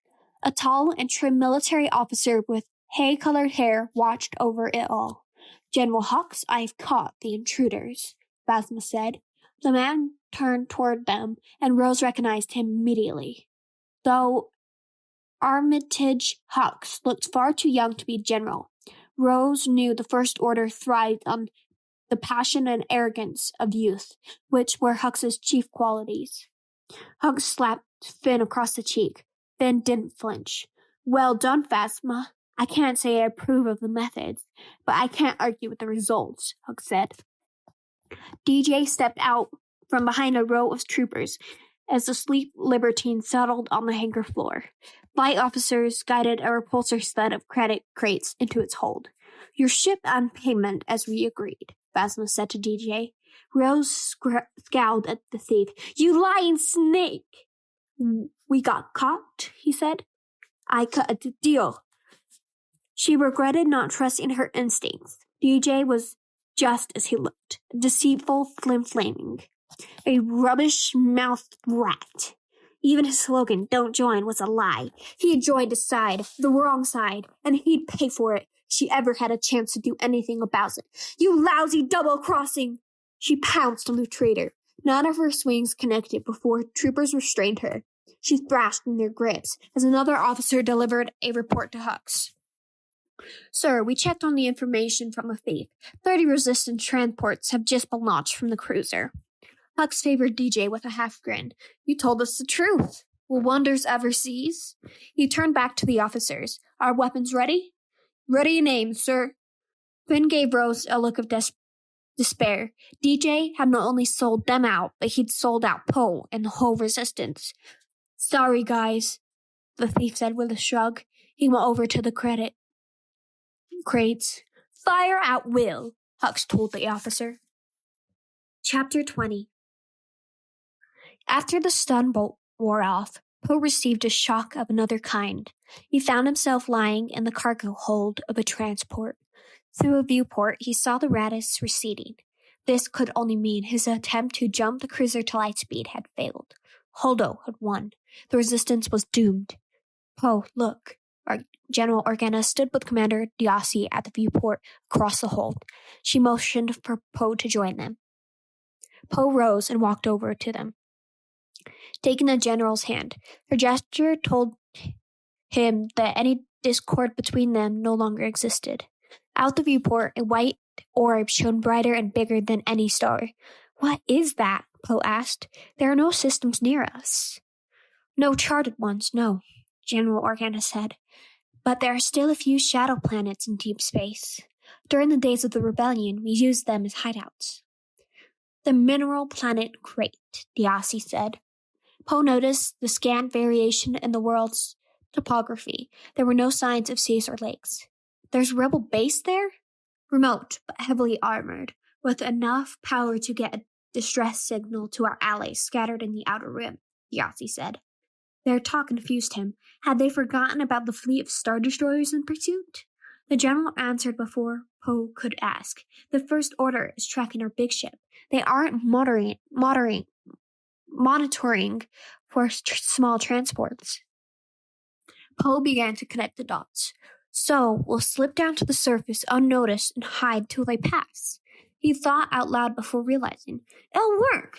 A tall and trim military officer with hay-colored hair watched over it all. General Hux, I've caught the intruders, Phasma said. The man turned toward them, and Rose recognized him immediately. Though Armitage Hux looked far too young to be a general, Rose knew the First Order thrived on the passion and arrogance of youth, which were Hux's chief qualities. Hux slapped Finn across the cheek. Finn didn't flinch. Well done, Phasma. I can't say I approve of the methods, but I can't argue with the results, Hux said. DJ stepped out from behind a row of troopers as the sleek libertine settled on the hangar floor. Flight officers guided a repulsor sled of credit crates into its hold. Your ship on payment, as we agreed, Phasma said to DJ. Rose scowled at the thief. You lying snake! We got caught, he said. I cut a deal. She regretted not trusting her instincts. DJ was just as he looked, deceitful, flim-flaming. A rubbish-mouthed rat. Even his slogan, don't join, was a lie. He had joined a side, the wrong side, and he'd pay for it if she ever had a chance to do anything about it. You lousy double-crossing! She pounced on the traitor. None of her swings connected before troopers restrained her. She thrashed in their grips as another officer delivered a report to Hux. Sir, we checked on the information from the thief. 30 resistance transports have just been launched from the cruiser. Hux favored DJ with a half grin. You told us the truth. Will wonders ever cease? He turned back to the officers. Are weapons ready? Ready and aim, sir. Finn gave Rose a look of despair. DJ had not only sold them out, but he'd sold out Poe and the whole resistance. Sorry, guys, the thief said with a shrug. He went over to the crates. Fire at will, Hux told the officer. Chapter 20. After the stun bolt wore off, Poe received a shock of another kind. He found himself lying in the cargo hold of a transport. Through a viewport, he saw the Radius receding. This could only mean his attempt to jump the cruiser to lightspeed had failed. Holdo had won. The resistance was doomed. Poe, look. General Organa stood with Commander Diasi at the viewport across the hold. She motioned for Poe to join them. Poe rose and walked over to them, taking the general's hand. Her gesture told him that any discord between them no longer existed. Out the viewport, a white orb shone brighter and bigger than any star. What is that? Poe asked. There are no systems near us. No charted ones, no, General Organa said. But there are still a few shadow planets in deep space. During the days of the rebellion, we used them as hideouts. The mineral planet Crate, Diasi said. Poe noticed the scant variation in the world's topography. There were no signs of seas or lakes. There's a rebel base there? Remote, but heavily armored, with enough power to get a distress signal to our allies scattered in the outer rim, Diasi said. Their talk confused him. Had they forgotten about the fleet of Star Destroyers in pursuit? The general answered before Poe could ask. The First Order is tracking our big ship. They aren't monitoring for small transports. Poe began to connect the dots. So we'll slip down to the surface unnoticed and hide till they pass. He thought out loud before realizing, it'll work.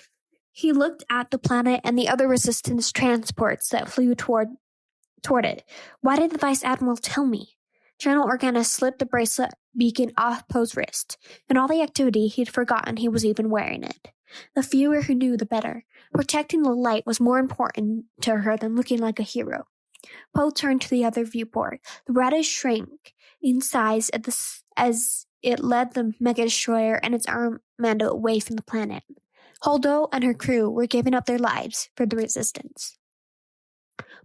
He looked at the planet and the other resistance transports that flew toward it. Why did the Vice Admiral tell me? General Organa slipped the bracelet beacon off Poe's wrist. In all the activity, he'd forgotten he was even wearing it. The fewer who knew, the better. Protecting the light was more important to her than looking like a hero. Poe turned to the other viewport. The radish shrank in size as it led the mega-destroyer and its armando away from the planet. Holdo and her crew were giving up their lives for the resistance.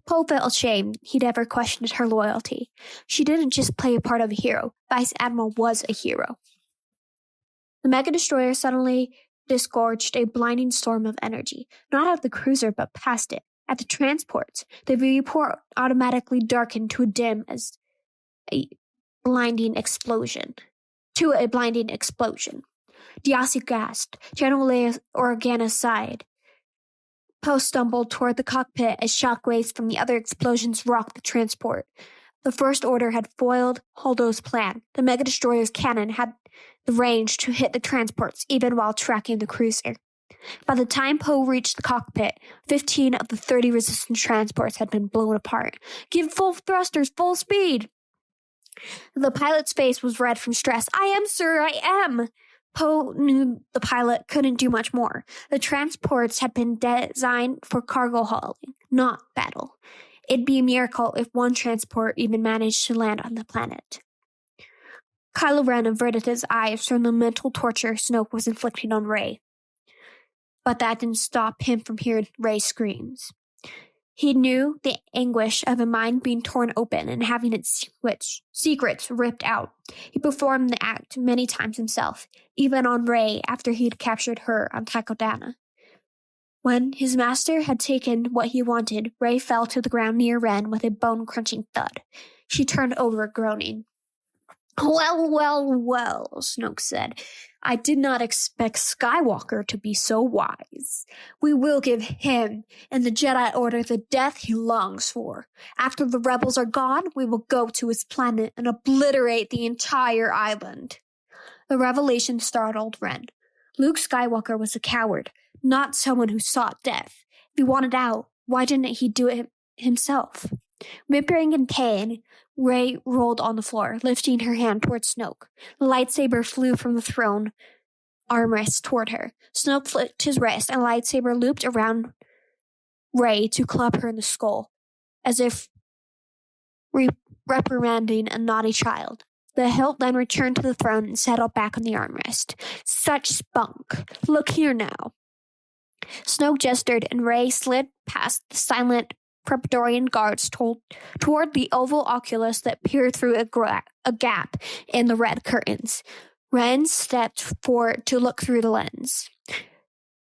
Poe felt ashamed he'd ever questioned her loyalty. She didn't just play a part of a hero. Vice Admiral was a hero. The mega-destroyer suddenly disgorged a blinding storm of energy, not at the cruiser but past it. At the transports, the viewport automatically darkened to a blinding explosion. Diasi gasped. General Organa sighed. Poe stumbled toward the cockpit as shockwaves from the other explosions rocked the transport. The First Order had foiled Holdo's plan. The mega-destroyer's cannon had the range to hit the transports even while tracking the cruiser. By the time Poe reached the cockpit, 15 of the 30 resistance transports had been blown apart. Give full thrusters, full speed! The pilot's face was red from stress. I am, sir, I am! Poe knew the pilot couldn't do much more. The transports had been designed for cargo hauling, not battle. It'd be a miracle if one transport even managed to land on the planet. Kylo Ren averted his eyes from the mental torture Snoke was inflicting on Rey. But that didn't stop him from hearing Rey's screams. He knew the anguish of a mind being torn open and having its secrets ripped out. He performed the act many times himself, even on Rey after he'd captured her on Takodana. When his master had taken what he wanted, Rey fell to the ground near Ren with a bone-crunching thud. She turned over, groaning. Well, Snoke said. I did not expect Skywalker to be so wise. We will give him and the Jedi Order the death he longs for. After the rebels are gone, we will go to his planet and obliterate the entire island. The revelation startled Ren. Luke Skywalker was a coward, not someone who sought death. If he wanted out, why didn't he do it himself? Whimpering in pain, Rey rolled on the floor, lifting her hand toward Snoke. The lightsaber flew from the throne armrest toward her. Snoke flicked his wrist, and the lightsaber looped around Rey to club her in the skull, as if reprimanding a naughty child. The hilt then returned to the throne and settled back on the armrest. Such spunk. Look here now. Snoke gestured, and Rey slid past the silent Praetorian guards toward the oval oculus that peered through a gap in the red curtains. Ren stepped forward to look through the lens.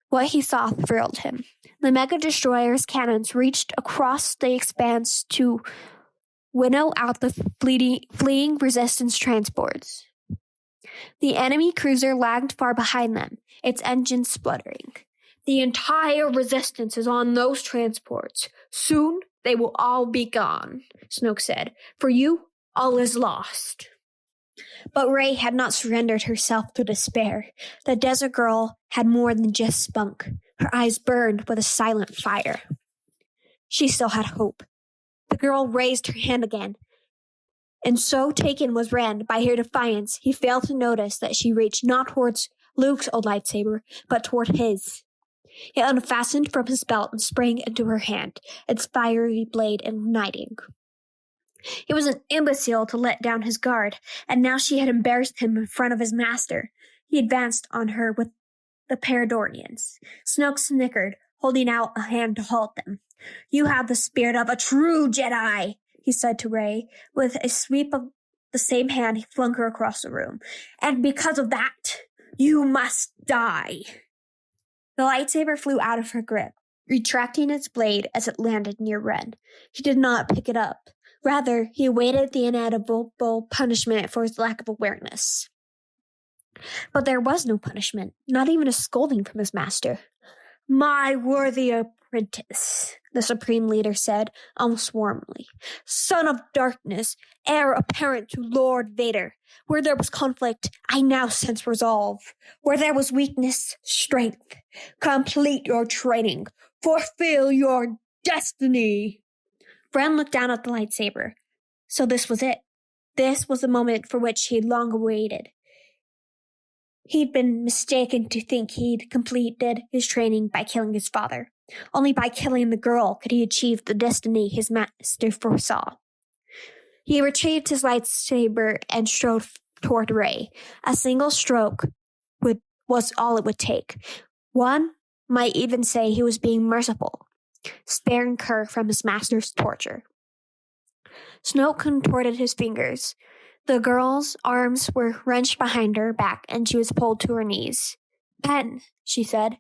What he saw thrilled him. The mega-destroyer's cannons reached across the expanse to winnow out the fleeing resistance transports. The enemy cruiser lagged far behind them, its engines spluttering. The entire resistance is on those transports. Soon, they will all be gone, Snoke said. For you, all is lost. But Rey had not surrendered herself to despair. The desert girl had more than just spunk. Her eyes burned with a silent fire. She still had hope. The girl raised her hand again. And so taken was Ren by her defiance, he failed to notice that she reached not towards Luke's old lightsaber, but toward his. It unfastened from his belt and sprang into her hand, its fiery blade igniting. He was an imbecile to let down his guard, and now she had embarrassed him in front of his master. He advanced on her with the Paradorians. Snoke snickered, holding out a hand to halt them. You have the spirit of a true Jedi, he said to Rey. With a sweep of the same hand, he flung her across the room. And because of that, you must die. The lightsaber flew out of her grip, retracting its blade as it landed near Ren. He did not pick it up. Rather, he awaited the inevitable punishment for his lack of awareness. But there was no punishment, not even a scolding from his master. My worthy apprentice, the Supreme Leader said, almost warmly. Son of darkness, heir apparent to Lord Vader. Where there was conflict, I now sense resolve. Where there was weakness, strength. Complete your training. Fulfill your destiny. Ren looked down at the lightsaber. So this was it. This was the moment for which he had long awaited. He'd been mistaken to think he'd completed his training by killing his father. Only by killing the girl could he achieve the destiny his master foresaw. He retrieved his lightsaber and strode toward Rey. A single stroke was all it would take. One might even say he was being merciful, sparing her from his master's torture. Snoke contorted his fingers. The girl's arms were wrenched behind her back and she was pulled to her knees. Ben, she said.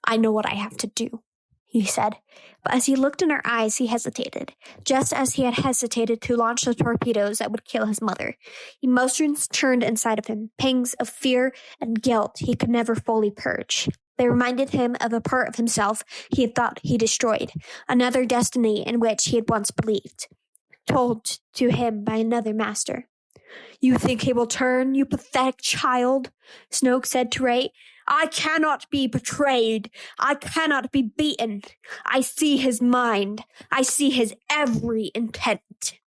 I know what I have to do, he said. But as he looked in her eyes, he hesitated, just as he had hesitated to launch the torpedoes that would kill his mother. Emotions churned inside of him, pangs of fear and guilt he could never fully purge. They reminded him of a part of himself he had thought he destroyed, another destiny in which he had once believed, told to him by another master. You think he will turn, you pathetic child? Snoke said to Rey. I cannot be betrayed. I cannot be beaten. I see his mind. I see his every intent.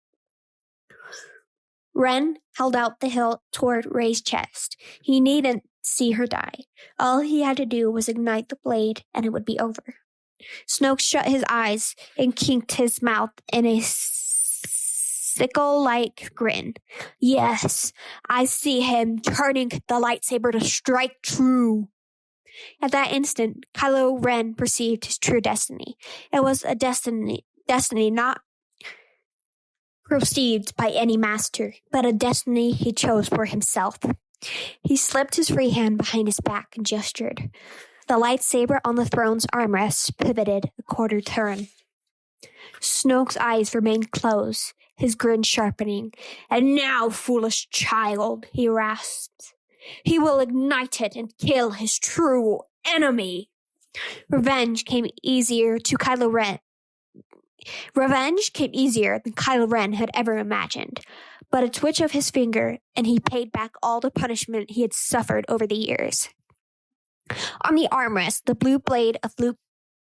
Ren held out the hilt toward Rey's chest. He needn't see her die. All he had to do was ignite the blade, and it would be over. Snoke shut his eyes and kinked his mouth in a sickle-like grin. Yes, I see him turning the lightsaber to strike true. At that instant, Kylo Ren perceived his true destiny. It was a destiny not perceived by any master, but a destiny he chose for himself. He slipped his free hand behind his back and gestured. The lightsaber on the throne's armrest pivoted a quarter turn. Snoke's eyes remained closed, his grin sharpening. And now, foolish child, he rasped. He will ignite it and kill his true enemy. Revenge came easier than Kylo Ren had ever imagined. But a twitch of his finger, and he paid back all the punishment he had suffered over the years. On the armrest, the blue blade of Luke's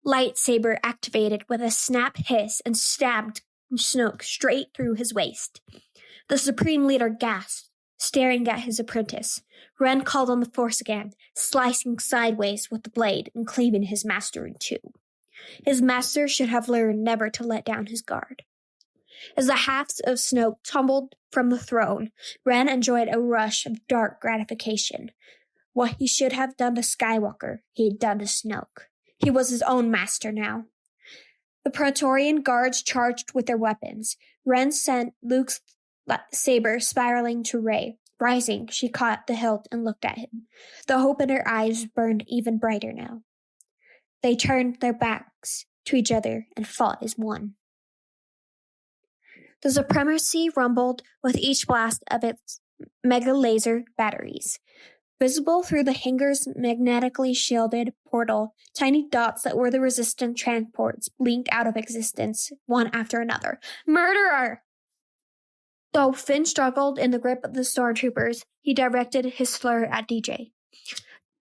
lightsaber activated with a snap hiss and stabbed Snoke straight through his waist. The Supreme Leader gasped, staring at his apprentice. Ren called on the Force again, slicing sideways with the blade and cleaving his master in two. His master should have learned never to let down his guard. As the halves of Snoke tumbled from the throne, Ren enjoyed a rush of dark gratification. What he should have done to Skywalker, he had done to Snoke. He was his own master now. The Praetorian guards charged with their weapons. Ren sent Luke's saber spiraling to Rey. Rising, she caught the hilt and looked at him. The hope in her eyes burned even brighter now. They turned their backs to each other and fought as one. The Supremacy rumbled with each blast of its mega laser batteries. Visible through the hangar's magnetically shielded portal, tiny dots that were the resistant transports blinked out of existence, one after another. Murderer! Though Finn struggled in the grip of the stormtroopers, he directed his slur at DJ.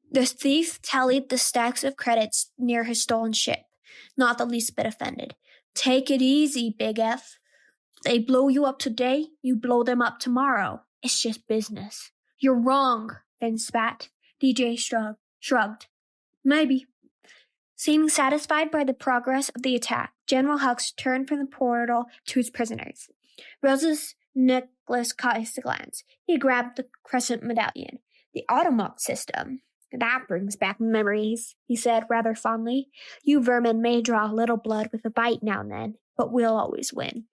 The thief tallied the stacks of credits near his stolen ship, not the least bit offended. Take it easy, Big F. They blow you up today, you blow them up tomorrow. It's just business. You're wrong, Finn spat. DJ shrugged. Maybe. Seeming satisfied by the progress of the attack, General Hux turned from the portal to his prisoners. Rose's necklace caught his glance. He grabbed the crescent medallion. The audiobooks system. That brings back memories, he said rather fondly. You vermin may draw a little blood with a bite now and then, but we'll always win.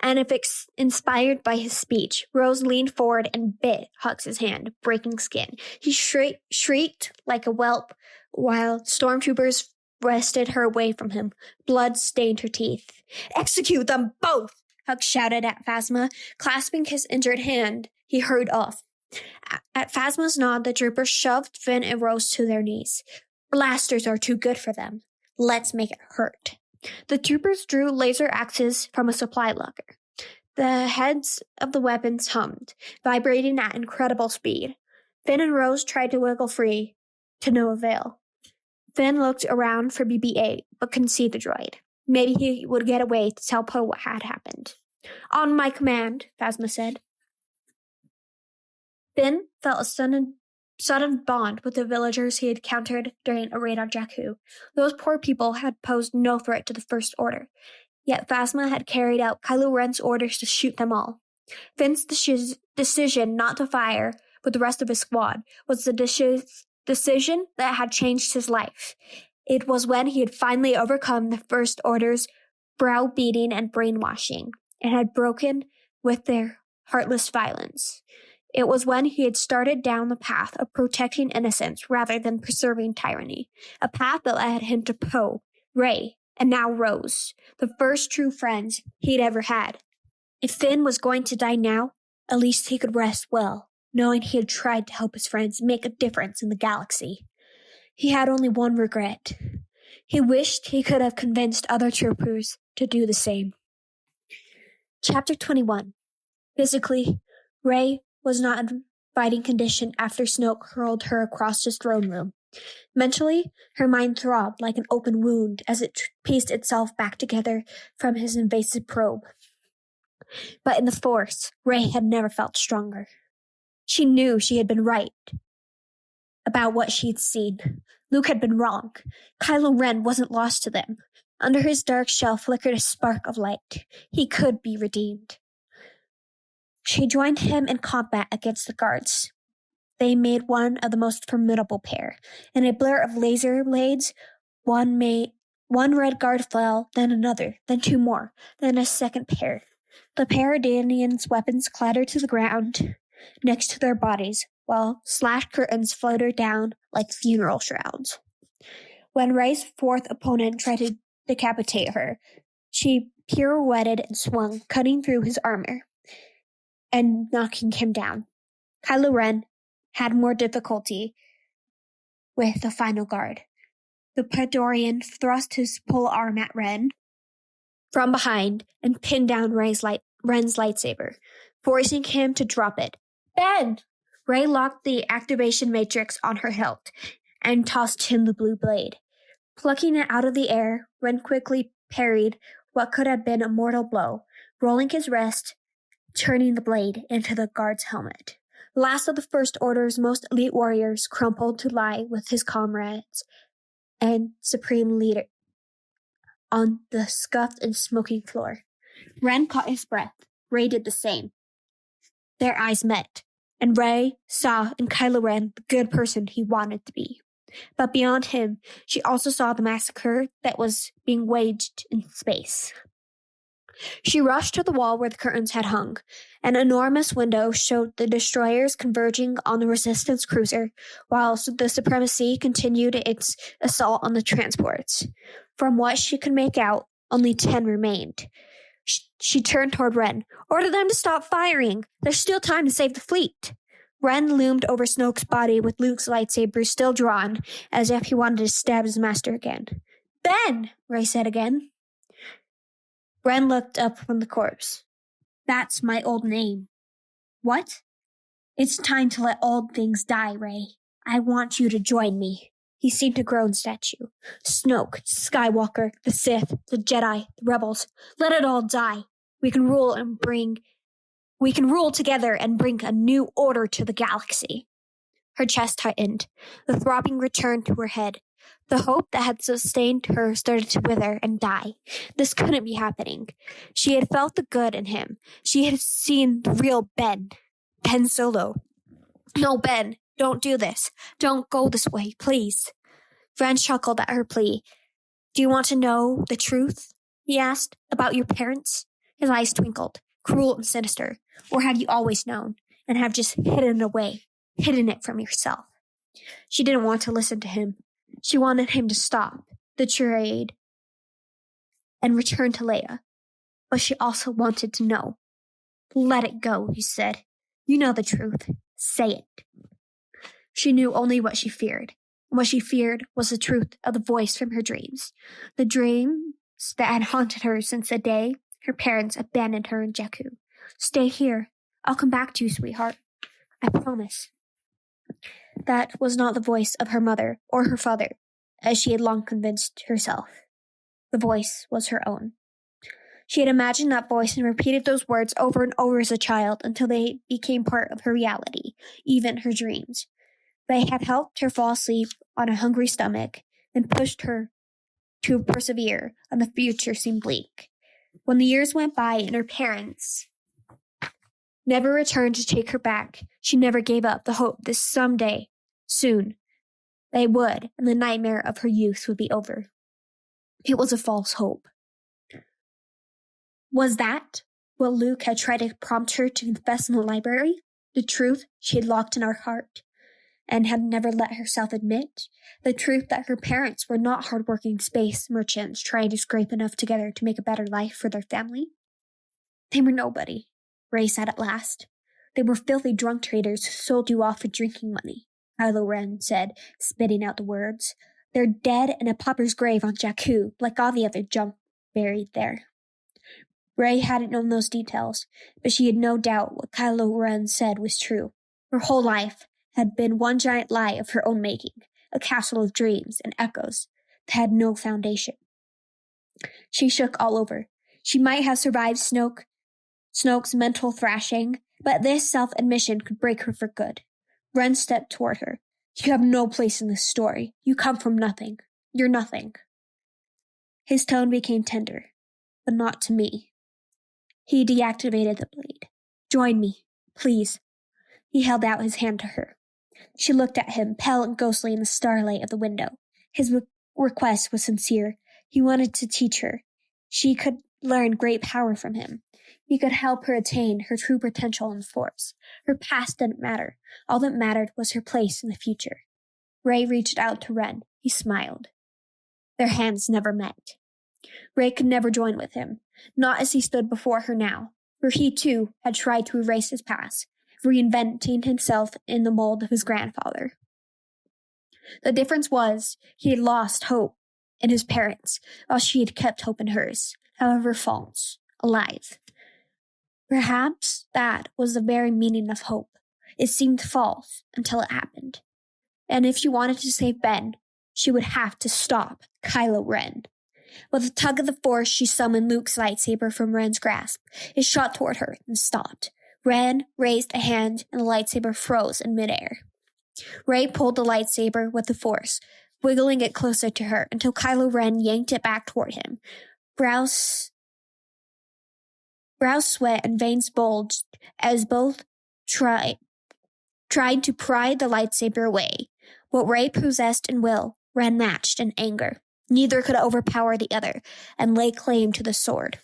And if inspired by his speech, Rose leaned forward and bit Hux's hand, breaking skin. He shrieked like a whelp while stormtroopers wrested her away from him. Blood stained her teeth. Execute them both! Hux shouted at Phasma. Clasping his injured hand, he hurried off. At Phasma's nod, the troopers shoved Finn and Rose to their knees. Blasters are too good for them. Let's make it hurt. The troopers drew laser axes from a supply locker. The heads of the weapons hummed, vibrating at incredible speed. Finn and Rose tried to wiggle free, to no avail. Finn looked around for BB-8, but couldn't see the droid. Maybe he would get away to tell Poe what had happened. On my command, Phasma said. Finn felt a sudden bond with the villagers he had encountered during a raid on Jakku. Those poor people had posed no threat to the First Order, yet Phasma had carried out Kylo Ren's orders to shoot them all. Finn's decision not to fire with the rest of his squad was the decision that had changed his life. It was when he had finally overcome the First Order's browbeating and brainwashing, and had broken with their heartless violence. It was when he had started down the path of protecting innocence rather than preserving tyranny, a path that led him to Poe, Rey, and now Rose, the first true friends he'd ever had. If Finn was going to die now, at least he could rest well, knowing he had tried to help his friends make a difference in the galaxy. He had only one regret. He wished he could have convinced other troopers to do the same. Chapter 21. Physically, Rey was not in fighting condition after Snoke hurled her across his throne room. Mentally, her mind throbbed like an open wound as it pieced itself back together from his invasive probe. But in the Force, Rey had never felt stronger. She knew she had been right about what she'd seen. Luke had been wrong. Kylo Ren wasn't lost to them. Under his dark shell flickered a spark of light. He could be redeemed. She joined him in combat against the guards. They made one of the most formidable pair. In a blur of laser blades, one red guard fell, then another, then two more, then a second pair. The Paradanians' weapons clattered to the ground next to their bodies, while slashed curtains floated down like funeral shrouds. When Rey's fourth opponent tried to decapitate her, she pirouetted and swung, cutting through his armor and knocking him down. Kylo Ren had more difficulty with the final guard. The Praetorian thrust his pole arm at Ren from behind and pinned down Ren's lightsaber, forcing him to drop it. Ben! Rey locked the activation matrix on her hilt and tossed him the blue blade. Plucking it out of the air, Ren quickly parried what could have been a mortal blow, rolling his wrist, turning the blade into the guard's helmet. Last of the First Order's most elite warriors crumpled to lie with his comrades and supreme leader on the scuffed and smoking floor. Ren caught his breath. Rey did the same. Their eyes met, and Rey saw in Kylo Ren the good person he wanted to be. But beyond him, she also saw the massacre that was being waged in space. She rushed to the wall where the curtains had hung. An enormous window showed the destroyers converging on the Resistance cruiser, while the Supremacy continued its assault on the transports. From what she could make out, only 10 remained. She turned toward Ren. Order them to stop firing. There's still time to save the fleet. Ren loomed over Snoke's body with Luke's lightsaber still drawn, as if he wanted to stab his master again. Ben! Rey said again. Ren looked up from the corpse. That's my old name. What? It's time to let old things die, Rey. I want you to join me. He seemed to grow in stature. Snoke, Skywalker, the Sith, the Jedi, the Rebels. Let it all die. We can rule together and bring a new order to the galaxy. Her chest tightened. The throbbing returned to her head. The hope that had sustained her started to wither and die. This couldn't be happening. She had felt the good in him. She had seen the real Ben. Ben Solo. No, Ben, don't do this. Don't go this way, please. Ren chuckled at her plea. Do you want to know the truth? He asked. About your parents? His eyes twinkled, cruel and sinister. Or have you always known and have just hidden it from yourself? She didn't want to listen to him. She wanted him to stop the charade and return to Leia. But she also wanted to know. Let it go, he said. You know the truth. Say it. She knew only what she feared. What she feared was the truth of the voice from her dreams. The dreams that had haunted her since the day her parents abandoned her in Jakku. "Stay here. I'll come back to you, sweetheart. I promise." That was not the voice of her mother or her father, as she had long convinced herself. The voice was her own. She had imagined that voice and repeated those words over and over as a child until they became part of her reality, even her dreams. They had helped her fall asleep on a hungry stomach and pushed her to persevere when the future seemed bleak. When the years went by and her parents never returned to take her back, she never gave up the hope that someday, soon, they would, and the nightmare of her youth would be over. It was a false hope. Was that what Luke had tried to prompt her to confess in the library? The truth she had locked in her heart and had never let herself admit? The truth that her parents were not hardworking space merchants trying to scrape enough together to make a better life for their family? They were nobody, Ray said at last. They were filthy drunk traders who sold you off for drinking money, Kylo Ren said, spitting out the words. They're dead in a pauper's grave on Jakku, like all the other junk buried there. Ray hadn't known those details, but she had no doubt what Kylo Ren said was true. Her whole life had been one giant lie of her own making, a castle of dreams and echoes that had no foundation. She shook all over. She might have survived Snoke's mental thrashing, but this self-admission could break her for good. Ren stepped toward her. You have no place in this story. You come from nothing. You're nothing. His tone became tender, but not to me. He deactivated the blade. Join me, please. He held out his hand to her. She looked at him, pale and ghostly in the starlight of the window. His request was sincere. He wanted to teach her. She could learn great power from him. He could help her attain her true potential in the Force. Her past didn't matter. All that mattered was her place in the future. Ray reached out to Ren. He smiled. Their hands never met. Ray could never join with him, not as he stood before her now, for he too had tried to erase his past, reinventing himself in the mold of his grandfather. The difference was he had lost hope in his parents, while she had kept hope in hers, however false, alive. Perhaps that was the very meaning of hope. It seemed false until it happened. And if she wanted to save Ben, she would have to stop Kylo Ren. With a tug of the Force, she summoned Luke's lightsaber from Ren's grasp. It shot toward her and stopped. Ren raised a hand and the lightsaber froze in midair. Rey pulled the lightsaber with the Force, wiggling it closer to her until Kylo Ren yanked it back toward him. Brows sweat and veins bulged as both tried to pry the lightsaber away. What Rey possessed in will, Ren matched in anger. Neither could overpower the other and lay claim to the sword.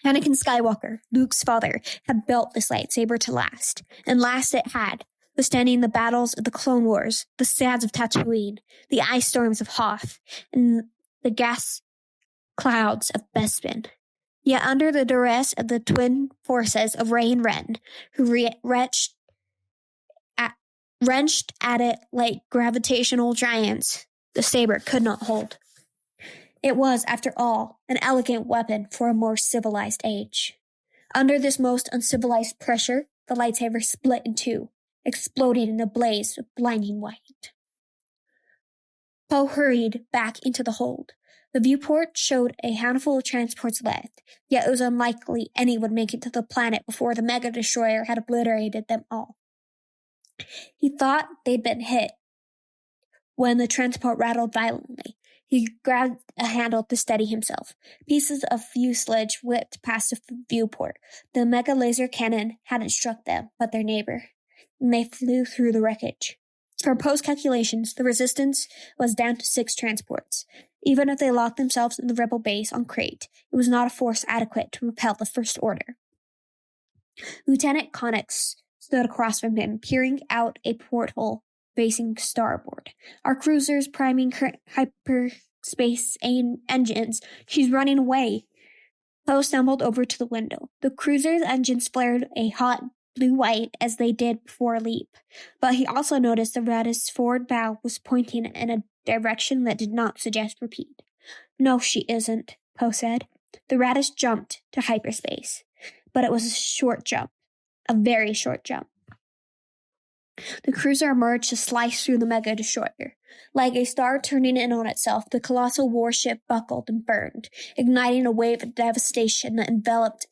Anakin Skywalker, Luke's father, had built this lightsaber to last, and last it had, withstanding the battles of the Clone Wars, the sands of Tatooine, the ice storms of Hoth, and the gas clouds of Bespin. Yet under the duress of the twin forces of Rey and Ren, who wrenched at it like gravitational giants, the saber could not hold. It was, after all, an elegant weapon for a more civilized age. Under this most uncivilized pressure, the lightsaber split in two, exploding in a blaze of blinding white. Poe hurried back into the hold. The viewport showed a handful of transports left, yet it was unlikely any would make it to the planet before the Mega Destroyer had obliterated them all. He thought they'd been hit when the transport rattled violently. He grabbed a handle to steady himself. Pieces of fuselage whipped past the viewport. The mega laser cannon hadn't struck them, but their neighbor, and they flew through the wreckage. For Poe's calculations, the resistance was down to 6 transports. Even if they locked themselves in the rebel base on Crate, it was not a force adequate to repel the First Order. Lieutenant Connix stood across from him, peering out a porthole facing starboard. Our cruiser's priming hyperspace engines. She's running away. Poe stumbled over to the window. The cruiser's engines flared a hot blue-white as they did before a leap, but he also noticed the radish forward bow was pointing in a direction that did not suggest repeat. "No, she isn't," Poe said. The radish jumped to hyperspace, but it was a short jump, a very short jump. The cruiser emerged to slice through the Mega Destroyer. Like a star turning in on itself, the colossal warship buckled and burned, igniting a wave of devastation that enveloped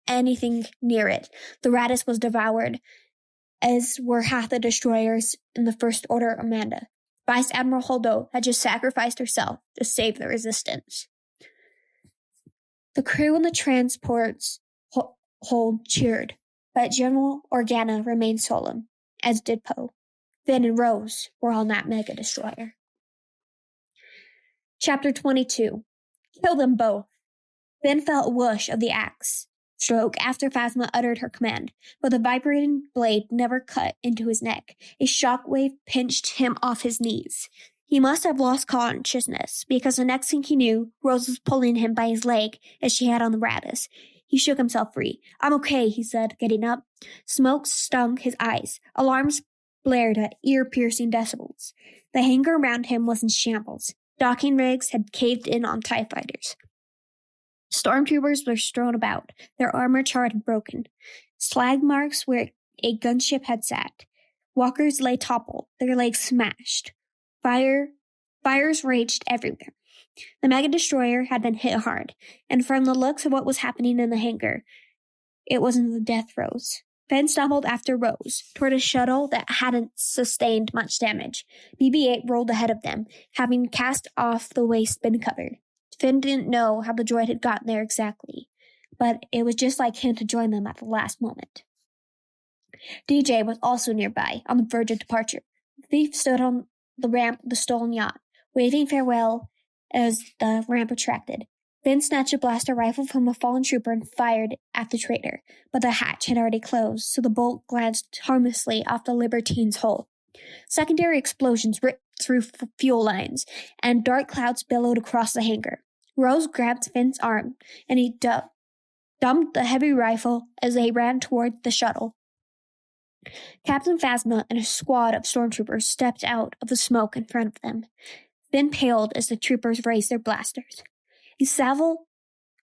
anything near it. The Radish was devoured, as were half the destroyers in the First Order Amanda. Vice Admiral Holdo had just sacrificed herself to save the Resistance. The crew in the transport's hold cheered, but General Organa remained solemn, as did Poe. Finn and Rose were on that Mega Destroyer. Chapter 22. Kill them both. Finn felt a whoosh of the axe stroke after Phasma uttered her command, but the vibrating blade never cut into his neck. A shockwave pinched him off his knees. He must have lost consciousness, because the next thing he knew, Rose was pulling him by his leg as she had on the Radish. He shook himself free. "I'm okay," he said, getting up. Smoke stung his eyes. Alarms blared at ear-piercing decibels. The hangar around him was in shambles. Docking rigs had caved in on TIE fighters. Stormtroopers were strewn about, their armor charred and broken. Slag marks where a gunship had sat. Walkers lay toppled, their legs smashed. Fires raged everywhere. The Mega Destroyer had been hit hard, and from the looks of what was happening in the hangar, it was in the death throes. Finn stumbled after Rose, toward a shuttle that hadn't sustained much damage. BB-8 rolled ahead of them, having cast off the waste bin cover. Finn didn't know how the droid had gotten there exactly, but it was just like him to join them at the last moment. DJ was also nearby, on the verge of departure. The thief stood on the ramp of the stolen yacht, waving farewell as the ramp retracted. Finn snatched a blaster rifle from a fallen trooper and fired at the traitor, but the hatch had already closed, so the bolt glanced harmlessly off the Libertine's hull. Secondary explosions ripped through fuel lines, and dark clouds billowed across the hangar. Rose grabbed Finn's arm, and he dumped the heavy rifle as they ran toward the shuttle. Captain Phasma and a squad of stormtroopers stepped out of the smoke in front of them. Finn paled as the troopers raised their blasters. A salvo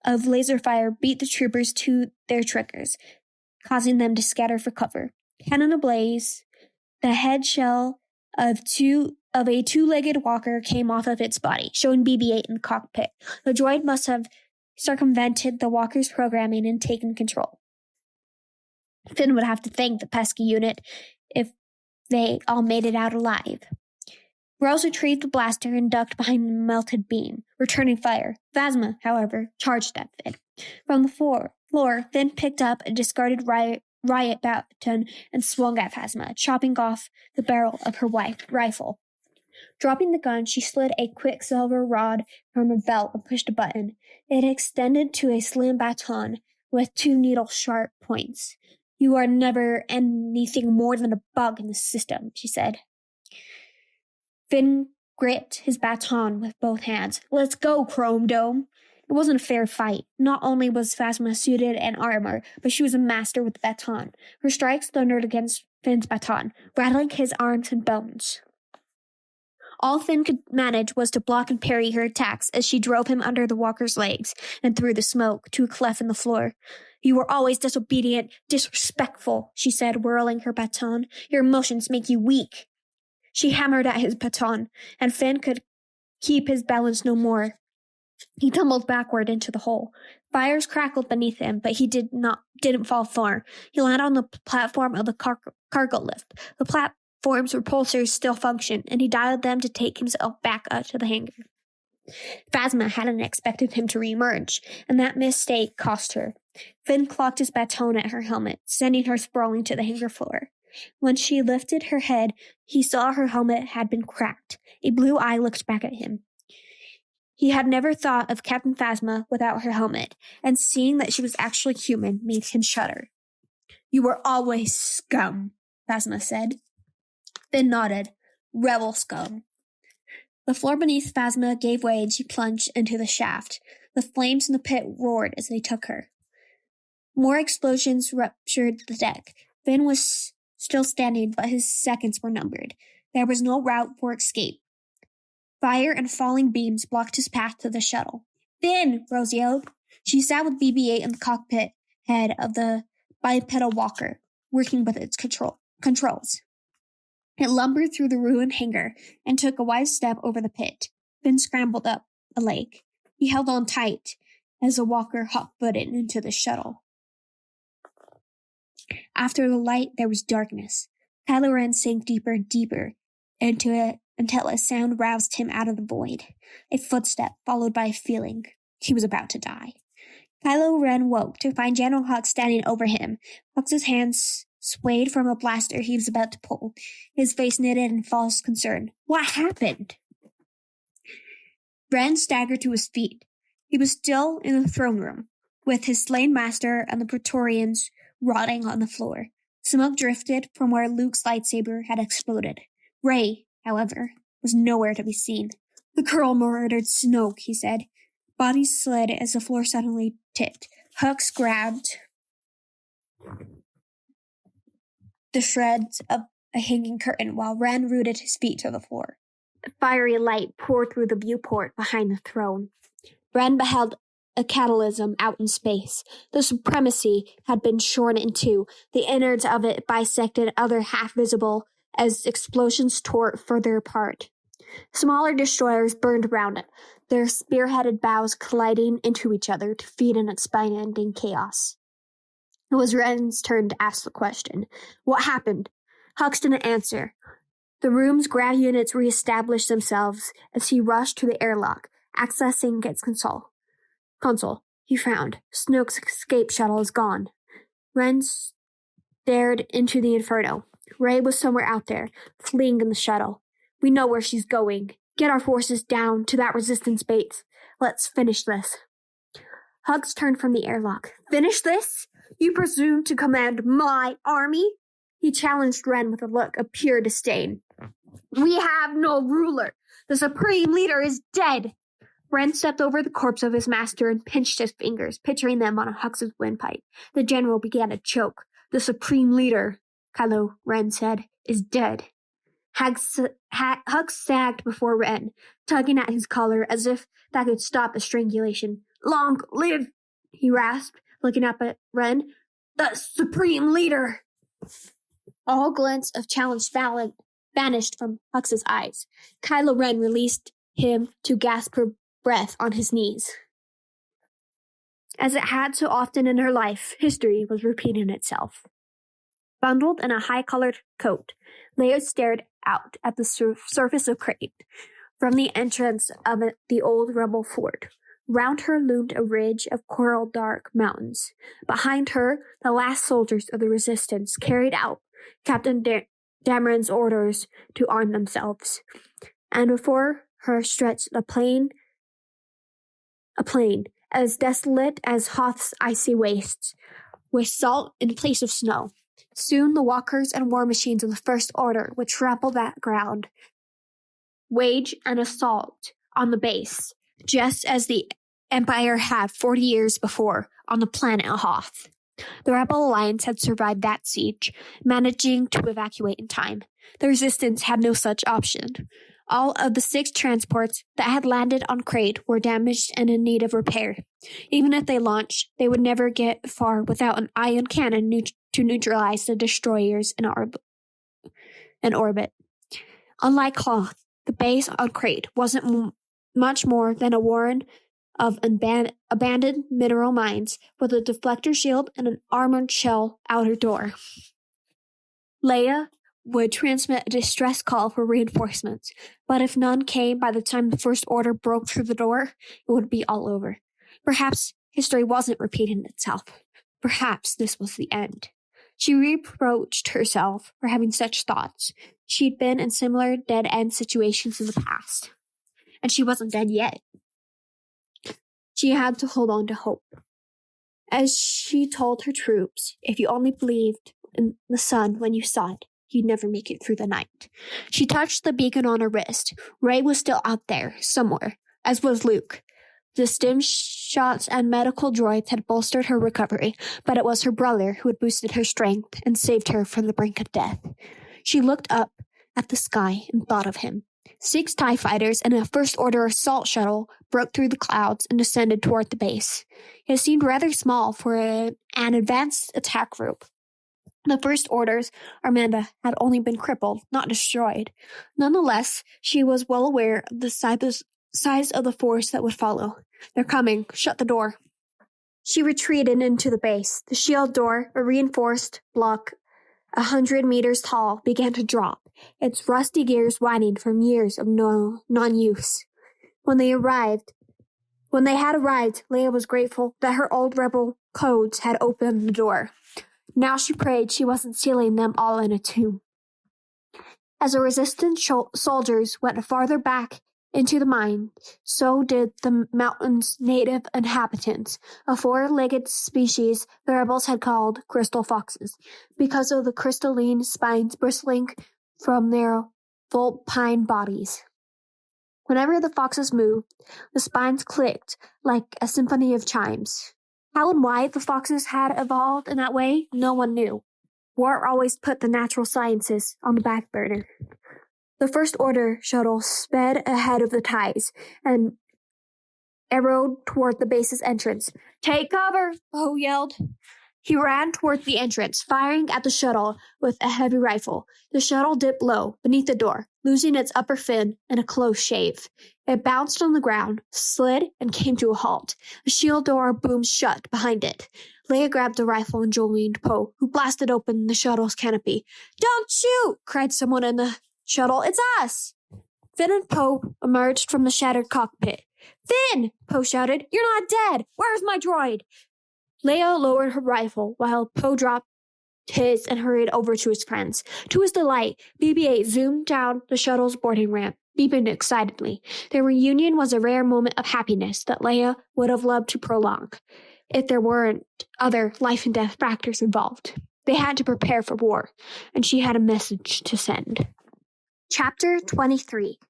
of laser fire beat the troopers to their triggers, causing them to scatter for cover. Cannon ablaze, the head shell of a two-legged walker came off of its body, showing BB-8 in the cockpit. The droid must have circumvented the walker's programming and taken control. Finn would have to thank the pesky unit if they all made it out alive. Rose retrieved the blaster and ducked behind the melted beam, returning fire. Phasma, however, charged at Finn. From the floor, Finn picked up a discarded riot baton and swung at Phasma, chopping off the barrel of her rifle. Dropping the gun, she slid a quicksilver rod from her belt and pushed a button. It extended to a slim baton with two needle-sharp points. "You are never anything more than a bug in the system," she said. Finn gripped his baton with both hands. "Let's go, Chrome Dome." It wasn't a fair fight. Not only was Phasma suited in armor, but she was a master with the baton. Her strikes thundered against Finn's baton, rattling his arms and bones. All Finn could manage was to block and parry her attacks as she drove him under the walker's legs and through the smoke to a cleft in the floor. "You were always disobedient, disrespectful," she said, whirling her baton. "Your emotions make you weak." She hammered at his baton, and Finn could keep his balance no more. He tumbled backward into the hole. Fires crackled beneath him, but he didn't fall far. He landed on the platform of the cargo lift. The platform's repulsors still functioned, and he dialed them to take himself back up to the hangar. Phasma hadn't expected him to reemerge, and that mistake cost her. Finn clocked his baton at her helmet, sending her sprawling to the hangar floor. When she lifted her head, he saw her helmet had been cracked. A blue eye looked back at him. He had never thought of Captain Phasma without her helmet, and seeing that she was actually human made him shudder. "You were always scum," Phasma said. Finn nodded. "Rebel scum." The floor beneath Phasma gave way and she plunged into the shaft. The flames in the pit roared as they took her. More explosions ruptured the deck. Finn was still standing, but his seconds were numbered. There was no route for escape. Fire and falling beams blocked his path to the shuttle. Finn! Rose yelled. She sat with BB-8 in the cockpit head of the bipedal walker, working with its controls. It lumbered through the ruined hangar and took a wide step over the pit. Finn scrambled up a leg. He held on tight as the walker hot-footed into the shuttle. After the light, there was darkness. Kylo Ren sank deeper and deeper into it until a sound roused him out of the void. A footstep, followed by a feeling. He was about to die. Kylo Ren woke to find General Hux standing over him. Hux's hands swayed from a blaster he was about to pull, his face knitted in false concern. What happened? Ren staggered to his feet. He was still in the throne room, with his slain master and the Praetorians rotting on the floor. Smoke drifted from where Luke's lightsaber had exploded. Rey, however, was nowhere to be seen. The girl murdered Snoke, he said. Bodies slid as the floor suddenly tipped. Hux grabbed the shreds of a hanging curtain while Ren rooted his feet to the floor. The fiery light poured through the viewport behind the throne. Ren beheld a catalysm out in space. The supremacy had been shorn in two, the innards of it bisected, other half visible as explosions tore it further apart. Smaller destroyers burned around it, their spearheaded bows colliding into each other to feed an expanding chaos. It was Ren's turn to ask the question. What happened? Hux didn't answer. The room's grav units reestablished themselves as he rushed to the airlock, accessing its console. He frowned. Snoke's escape shuttle is gone. Ren stared into the inferno. Rey was somewhere out there, fleeing in the shuttle. We know where she's going. Get our forces down to that resistance base. Let's finish this. Hux turned from the airlock. Finish this? You presume to command my army? He challenged Ren with a look of pure disdain. We have no ruler. The supreme leader is dead. Ren stepped over the corpse of his master and pinched his fingers, picturing them on Hux's windpipe. The general began to choke. The supreme leader, Kylo Ren said, is dead. Hux sagged before Ren, tugging at his collar as if that could stop the strangulation. Long live, he rasped, looking up at Ren. The supreme leader. All glance of challenge vanished from Hux's eyes. Kylo Ren released him to gasp for breath on his knees. As it had so often in her life, history was repeating itself. Bundled in a high-collared coat, Leia stared out at the surface of Crate from the entrance of the old rebel fort. Round her loomed a ridge of coral dark mountains. Behind her, the last soldiers of the resistance carried out Captain Dameron's orders to arm themselves. And before her stretched a plain as desolate as Hoth's icy wastes, with salt in place of snow. Soon the walkers and war machines of the First Order would trample that ground, wage an assault on the base, just as the Empire had 40 years before on the planet Hoth. The Rebel Alliance had survived that siege, managing to evacuate in time. The Resistance had no such option. All of the 6 transports that had landed on Crate were damaged and in need of repair. Even if they launched, they would never get far without an ion cannon to neutralize the destroyers in orbit. Unlike Hoth, the base on Crate wasn't much more than a warren of abandoned mineral mines with a deflector shield and an armored shell outer door. Leia would transmit a distress call for reinforcements, but if none came by the time the First Order broke through the door, it would be all over. Perhaps history wasn't repeating itself. Perhaps this was the end. She reproached herself for having such thoughts. She'd been in similar dead-end situations in the past, and she wasn't dead yet. She had to hold on to hope. As she told her troops, if you only believed in the sun when you saw it, you'd never make it through the night. She touched the beacon on her wrist. Rey was still out there, somewhere, as was Luke. The stim shots and medical droids had bolstered her recovery, but it was her brother who had boosted her strength and saved her from the brink of death. She looked up at the sky and thought of him. 6 TIE fighters and a First Order assault shuttle broke through the clouds and descended toward the base. It seemed rather small for an advanced attack group. The First Order's Armada had only been crippled, not destroyed. Nonetheless, she was well aware of the size of the force that would follow. They're coming. Shut the door. She retreated into the base. The shield door, a reinforced block 100 meters tall, began to drop, its rusty gears whining from years of non-use. When they had arrived, Leia was grateful that her old rebel codes had opened the door. Now she prayed she wasn't sealing them all in a tomb. As the resistance soldiers went farther back into the mine, so did the mountain's native inhabitants, a 4-legged species the rebels had called crystal foxes, because of the crystalline spines bristling from their vulpine bodies. Whenever the foxes moved, the spines clicked like a symphony of chimes. How and why the foxes had evolved in that way, no one knew. War always put the natural sciences on the back burner. The First Order shuttle sped ahead of the TIEs and arrowed toward the base's entrance. "Take cover!" Poe yelled. He ran toward the entrance, firing at the shuttle with a heavy rifle. The shuttle dipped low, beneath the door, losing its upper fin in a close shave. It bounced on the ground, slid, and came to a halt. The shield door boomed shut behind it. Leia grabbed the rifle and joined Poe, who blasted open the shuttle's canopy. "Don't shoot!" cried someone in the shuttle. "It's us!" Finn and Poe emerged from the shattered cockpit. "Finn!" Poe shouted. "You're not dead! Where's my droid?" Leia lowered her rifle while Poe dropped his and hurried over to his friends. To his delight, BB-8 zoomed down the shuttle's boarding ramp, beeping excitedly. Their reunion was a rare moment of happiness that Leia would have loved to prolong, if there weren't other life-and-death factors involved. They had to prepare for war, and she had a message to send. Chapter 23.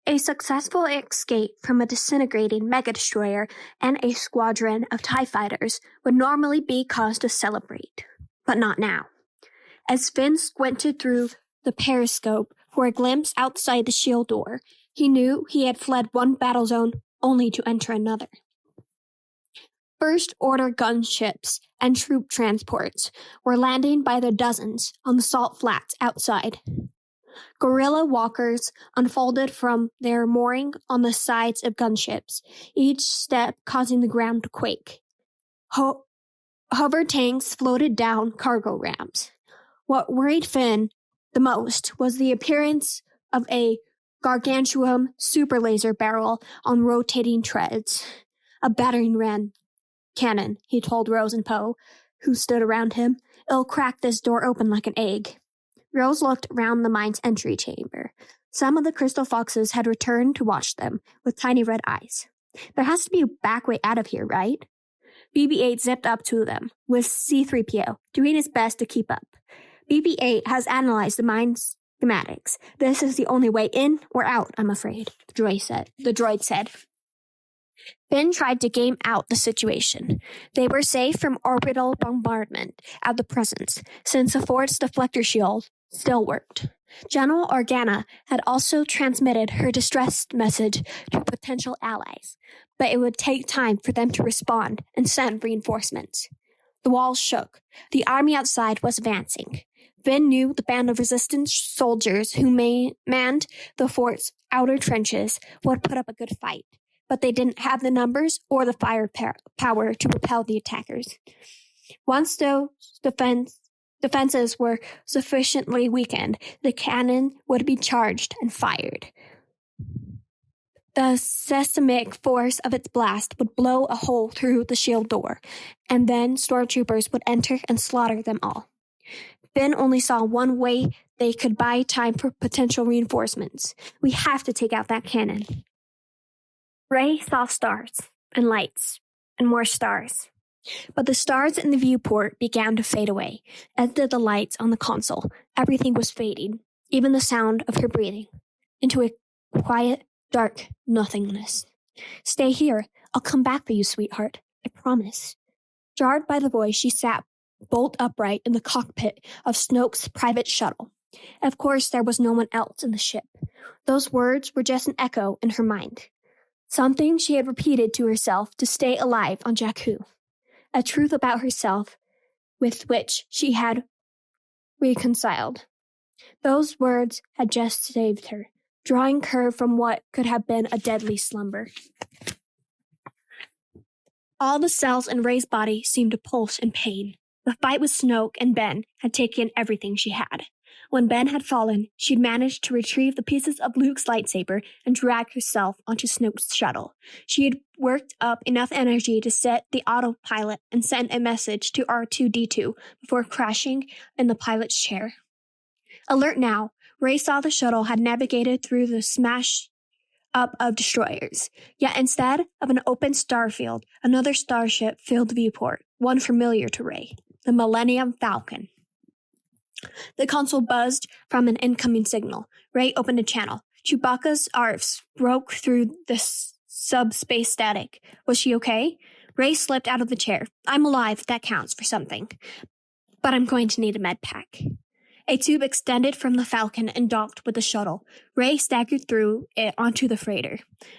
A successful escape from a disintegrating megadestroyer and a squadron of TIE fighters would normally be cause to celebrate, but not now. As Finn squinted through the periscope for a glimpse outside the shield door, he knew he had fled one battle zone only to enter another. First Order gunships and troop transports were landing by the dozens on the salt flats outside. Guerrilla walkers unfolded from their mooring on the sides of gunships, each step causing the ground to quake. Hover tanks floated down cargo ramps. What worried Finn the most was the appearance of a gargantuan super laser barrel on rotating treads. "A battering ram cannon," he told Rose and Poe, who stood around him. "It'll crack this door open like an egg." Rose looked around the mine's entry chamber. Some of the crystal foxes had returned to watch them, with tiny red eyes. "There has to be a back way out of here, right?" BB-8 zipped up to them, with C-3PO, doing his best to keep up. "BB-8 has analyzed the mine's schematics. This is the only way in or out, I'm afraid," the droid said. Finn tried to game out the situation. They were safe from orbital bombardment at the present, since the force deflector shield still worked. General Organa had also transmitted her distress message to potential allies, but it would take time for them to respond and send reinforcements. The walls shook. The army outside was advancing. Finn knew the band of resistance soldiers who manned the fort's outer trenches would put up a good fight, but they didn't have the numbers or the firepower to repel the attackers. Once those defenses were sufficiently weakened, the cannon would be charged and fired. The seismic force of its blast would blow a hole through the shield door, and then stormtroopers would enter and slaughter them all. Finn only saw one way they could buy time for potential reinforcements. "We have to take out that cannon." Rey saw stars and lights and more stars. But the stars in the viewport began to fade away, as did the lights on the console. Everything was fading, even the sound of her breathing, into a quiet, dark nothingness. Stay here. I'll come back for you, sweetheart. I promise. Jarred by the voice, she sat bolt upright in the cockpit of Snoke's private shuttle. Of course, there was no one else in the ship. Those words were just an echo in her mind. Something she had repeated to herself to stay alive on Jakku. A truth about herself with which she had reconciled. Those words had just saved her, drawing her from what could have been a deadly slumber. All the cells in Rey's body seemed to pulse in pain. The fight with Snoke and Ben had taken everything she had. When Ben had fallen, she'd managed to retrieve the pieces of Luke's lightsaber and drag herself onto Snoke's shuttle. She had worked up enough energy to set the autopilot and send a message to R2-D2 before crashing in the pilot's chair. Alert now, Rey saw the shuttle had navigated through the smash up of destroyers. Yet instead of an open starfield, another starship filled the viewport, one familiar to Rey, the Millennium Falcon. The console buzzed from an incoming signal. Rey opened a channel. Chewbacca's arfs broke through the subspace static. Was she okay? Rey slipped out of the chair. I'm alive, that counts for something. But I'm going to need a med pack. A tube extended from the Falcon and docked with the shuttle. Rey staggered through it onto the freighter.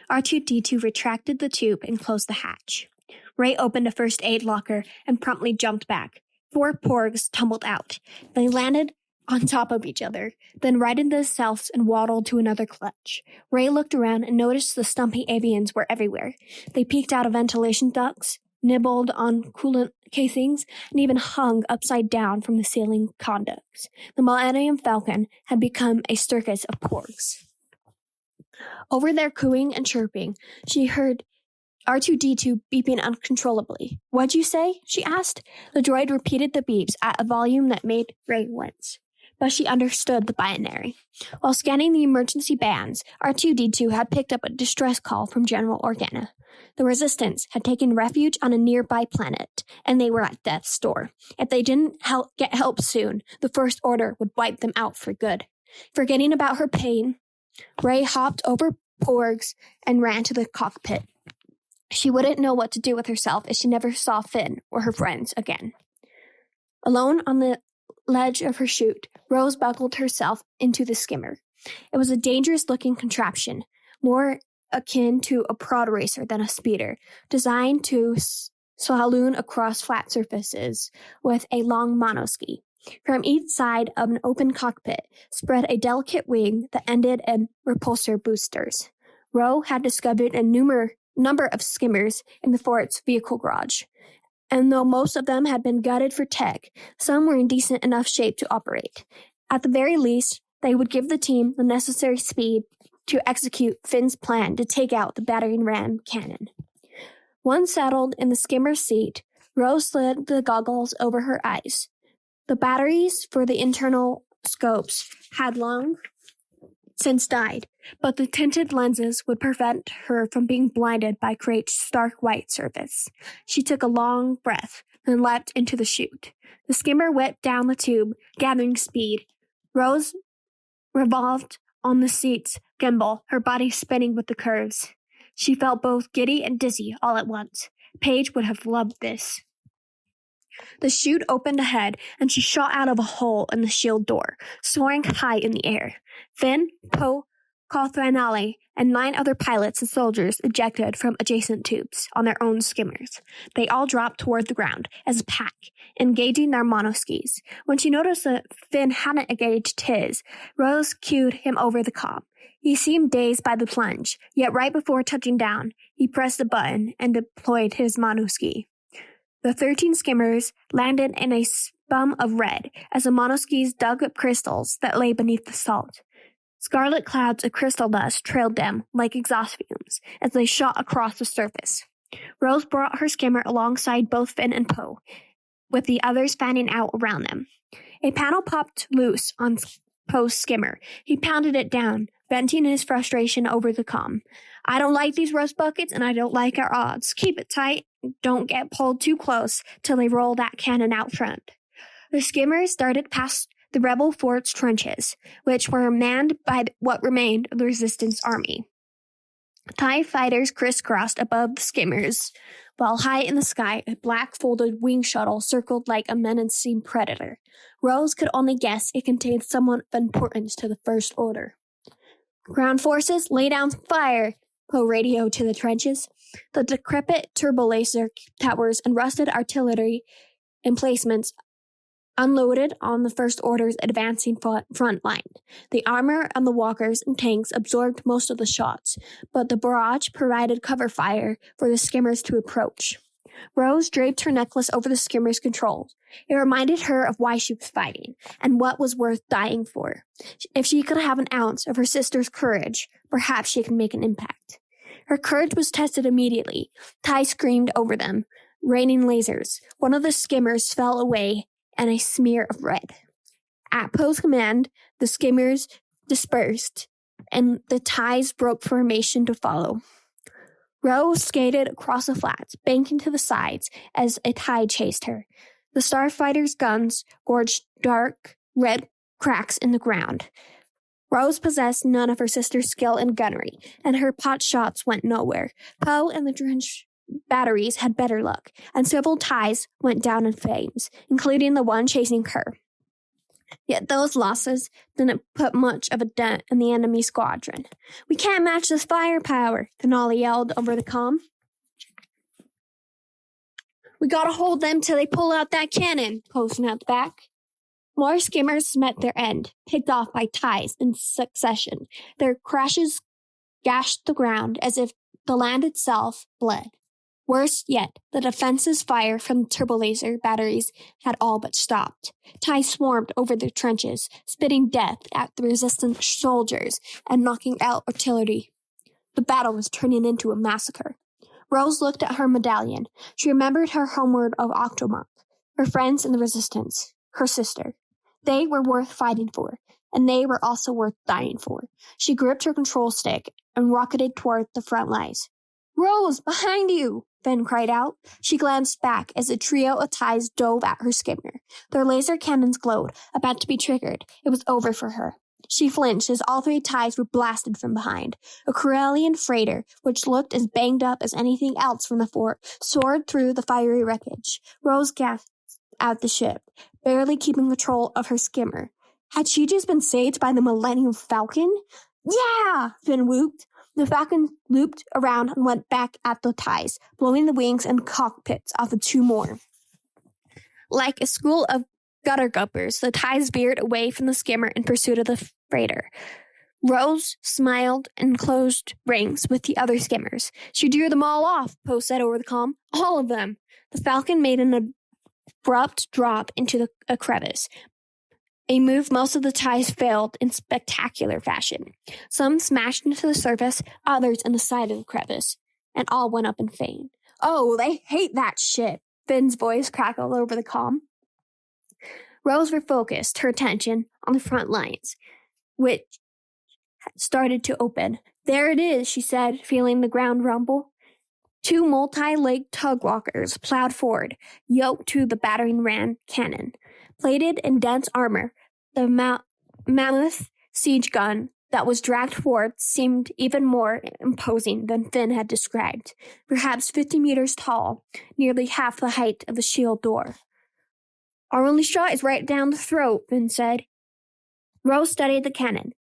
R2-D2 retracted the tube and closed the hatch. Rey opened a first aid locker and promptly jumped back. 4 porgs tumbled out. They landed on top of each other, then righted themselves and waddled to another clutch. Rey looked around and noticed the stumpy avians were everywhere. They peeked out of ventilation ducts, nibbled on coolant casings, and even hung upside down from the ceiling conduits. The Millennium Falcon had become a circus of porgs. Over their cooing and chirping, she heard R2-D2 beeping uncontrollably. What'd you say? She asked. The droid repeated the beeps at a volume that made Rey wince. But she understood the binary. While scanning the emergency bands, R2-D2 had picked up a distress call from General Organa. The Resistance had taken refuge on a nearby planet, and they were at death's door. If they didn't get help soon, the First Order would wipe them out for good. Forgetting about her pain, Rey hopped over porgs and ran to the cockpit. She wouldn't know what to do with herself if she never saw Finn or her friends again. Alone on the ledge of her chute, Rose buckled herself into the skimmer. It was a dangerous-looking contraption, more akin to a prod racer than a speeder, designed to slalom across flat surfaces with a long monoski. From each side of an open cockpit spread a delicate wing that ended in repulsor boosters. Ro had discovered a number of skimmers in the fort's vehicle garage, and though most of them had been gutted for tech, some were in decent enough shape to operate. At the very least, they would give the team the necessary speed to execute Finn's plan to take out the battering ram cannon. Once settled in the skimmer's seat, Rose slid the goggles over her eyes. The batteries for the internal scopes had long since died, but the tinted lenses would prevent her from being blinded by Crate's stark white surface. She took a long breath, then leapt into the chute. The skimmer whipped down the tube, gathering speed. Rose revolved on the seat's gimbal, her body spinning with the curves. She felt both giddy and dizzy all at once. Paige would have loved this. The chute opened ahead, and she shot out of a hole in the shield door, soaring high in the air. Finn, Poe, Calthranali, and 9 other pilots and soldiers ejected from adjacent tubes on their own skimmers. They all dropped toward the ground as a pack, engaging their monoskis. When she noticed that Finn hadn't engaged his, Rose cued him over the comm. He seemed dazed by the plunge, yet right before touching down, he pressed the button and deployed his monoski. The 13 skimmers landed in a spum of red as the monoskis dug up crystals that lay beneath the salt. Scarlet clouds of crystal dust trailed them like exhaust fumes as they shot across the surface. Rose brought her skimmer alongside both Finn and Poe, with the others fanning out around them. A panel popped loose on Poe's skimmer. He pounded it down, venting his frustration over the comm. I don't like these rust buckets, and I don't like our odds. Keep it tight. Don't get pulled too close till they roll that cannon out front. The skimmers darted past the rebel fort's trenches, which were manned by what remained of the resistance army. TIE fighters crisscrossed above the skimmers, while high in the sky, a black folded wing shuttle circled like a menacing predator. Rose could only guess it contained someone of importance to the First Order. Ground forces, lay down fire, Poe radioed to the trenches. The decrepit turbolaser towers and rusted artillery emplacements unloaded on the First Order's advancing front line. The armor and the walkers and tanks absorbed most of the shots, but the barrage provided cover fire for the skimmers to approach. Rose draped her necklace over the skimmer's controls. It reminded her of why she was fighting and what was worth dying for. If she could have an ounce of her sister's courage, perhaps she could make an impact. Her courage was tested immediately. TIE screamed over them, raining lasers. One of the skimmers fell away, and a smear of red. At Poe's command, the skimmers dispersed, and the TIEs broke formation to follow. Rose skated across the flats, banking to the sides as a TIE chased her. The starfighters' guns gorged dark, red cracks in the ground. Rose possessed none of her sister's skill in gunnery, and her pot shots went nowhere. Poe and the trench batteries had better luck, and several TIEs went down in flames, including the one chasing her. Yet those losses didn't put much of a dent in the enemy squadron. "We can't match this firepower," Denali yelled over the comm. "We gotta hold them till they pull out that cannon," Poe snapped back. More skimmers met their end, picked off by TIEs in succession. Their crashes gashed the ground as if the land itself bled. Worse yet, the defense's fire from the turbolaser batteries had all but stopped. TIEs swarmed over the trenches, spitting death at the resistant soldiers and knocking out artillery. The battle was turning into a massacre. Rose looked at her medallion. She remembered her homeward of Octomont, her friends in the resistance, her sister. They were worth fighting for, and they were also worth dying for. She gripped her control stick and rocketed toward the front lines. "Rose, behind you!" Finn cried out. She glanced back as a trio of TIEs dove at her skimmer. Their laser cannons glowed, about to be triggered. It was over for her. She flinched as all three TIEs were blasted from behind. A Corellian freighter, which looked as banged up as anything else from the fort, soared through the fiery wreckage. Rose gasped at the ship, barely keeping control of her skimmer. Had she just been saved by the Millennium Falcon? "Yeah!" Finn whooped. The Falcon looped around and went back at the TIEs, blowing the wings and cockpits off of two more. Like a school of gutter guppers, the TIEs veered away from the skimmer in pursuit of the freighter. Rose smiled and closed ranks with the other skimmers. "She drew them all off," Poe said over the comm. "All of them." The Falcon made an abrupt drop into a crevice, a move most of the TIEs failed in spectacular fashion. Some smashed into the surface, others in the side of the crevice, and all went up in flame. "Oh, they hate that shit," Finn's voice crackled over the comm. Rose refocused her attention on the front lines, which started to open. "There it is," she said, feeling the ground rumble. Two multi-legged tug walkers plowed forward, yoked to the battering ram cannon. Plated in dense armor, the mammoth siege gun that was dragged forward seemed even more imposing than Finn had described. Perhaps 50 meters tall, nearly half the height of the shield door. "Our only shot is right down the throat," Finn said. Rose studied the cannon.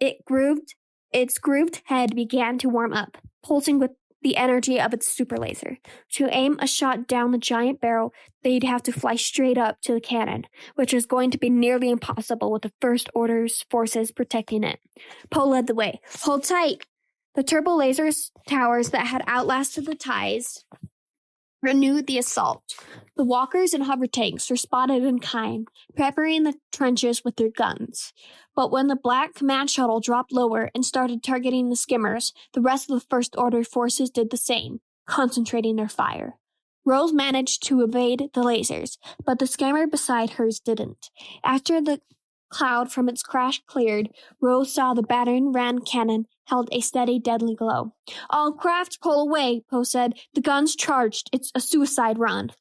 Its grooved head began to warm up, pulsing with the energy of its super laser. To aim a shot down the giant barrel, they'd have to fly straight up to the cannon, which was going to be nearly impossible with the First Order's forces protecting it. Poe led the way. "Hold tight!" The turbo laser towers that had outlasted the TIEs renewed the assault. The walkers and hover tanks responded in kind, peppering the trenches with their guns. But when the black command shuttle dropped lower and started targeting the skimmers, the rest of the First Order forces did the same, concentrating their fire. Rose managed to evade the lasers, but the skimmer beside hers didn't. After the cloud from its crash cleared, Rose saw the battering ram cannon held a steady, deadly glow. "All craft pull away," Poe said. "The gun's charged. It's a suicide run."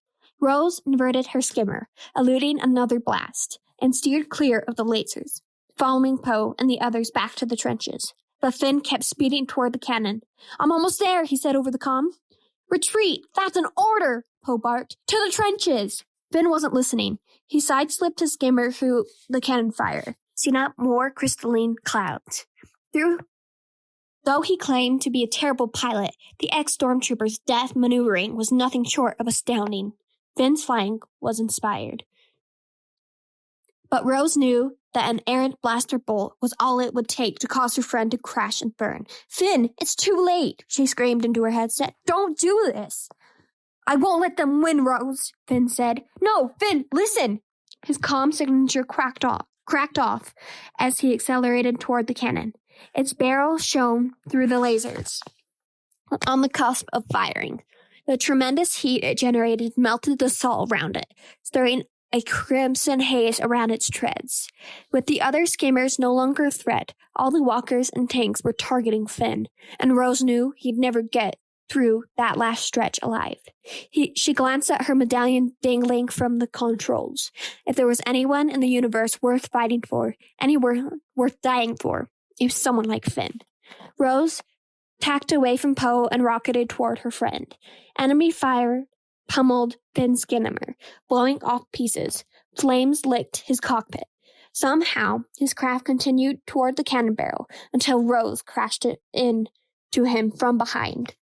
Rose inverted her skimmer, eluding another blast, and steered clear of the lasers, following Poe and the others back to the trenches. but Finn kept speeding toward the cannon. "I'm almost there," he said over the comm. "Retreat! That's an order!" Poe barked. "To the trenches!" Finn wasn't listening. He sideslipped his skimmer through the cannon fire, seeing up more crystalline clouds. Though he claimed to be a terrible pilot, the ex-stormtrooper's deft maneuvering was nothing short of astounding. Finn's flying was inspired. But Rose knew that an errant blaster bolt was all it would take to cause her friend to crash and burn. "Finn, it's too late," she screamed into her headset. "Don't do this." "I won't let them win, Rose," Finn said. "No, Finn, listen." His comm signature cracked off as he accelerated toward the cannon. Its barrel shone through the lasers, on the cusp of firing. The tremendous heat it generated melted the salt around it, stirring a crimson haze around its treads. With the other skimmers no longer a threat, all the walkers and tanks were targeting Finn, and Rose knew he'd never get through that last stretch alive. She glanced at her medallion dangling from the controls. If there was anyone in the universe worth fighting for, anyone worth dying for, it was someone like Finn. Rose tacked away from Poe and rocketed toward her friend. Enemy fire pummeled Finn's skimmer, blowing off pieces. Flames licked his cockpit. Somehow, his craft continued toward the cannon barrel until Rose crashed it into him from behind.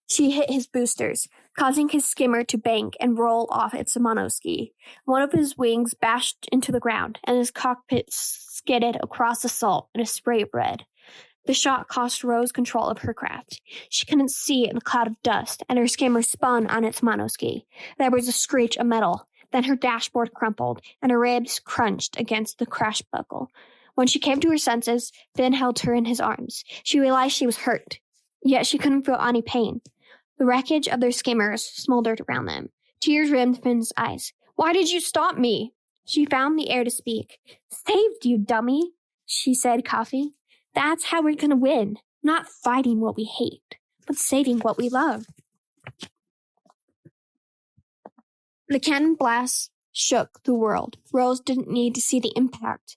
She hit his boosters, causing his skimmer to bank and roll off its monoski. One of his wings bashed into the ground, and his cockpit skidded across the salt in a spray of red. The shot cost Rose control of her craft. She couldn't see in a cloud of dust, and her skimmer spun on its monoski. There was a screech of metal. Then her dashboard crumpled, and her ribs crunched against the crash buckle. When she came to her senses, Finn held her in his arms. She realized she was hurt, yet she couldn't feel any pain. The wreckage of their skimmers smoldered around them. Tears rimmed Finn's eyes. "Why did you stop me?" She found the air to speak. "Saved you, dummy," she said, coughing. "That's how we're going to win. Not fighting what we hate, but saving what we love." The cannon blast shook the world. Rose didn't need to see the impact.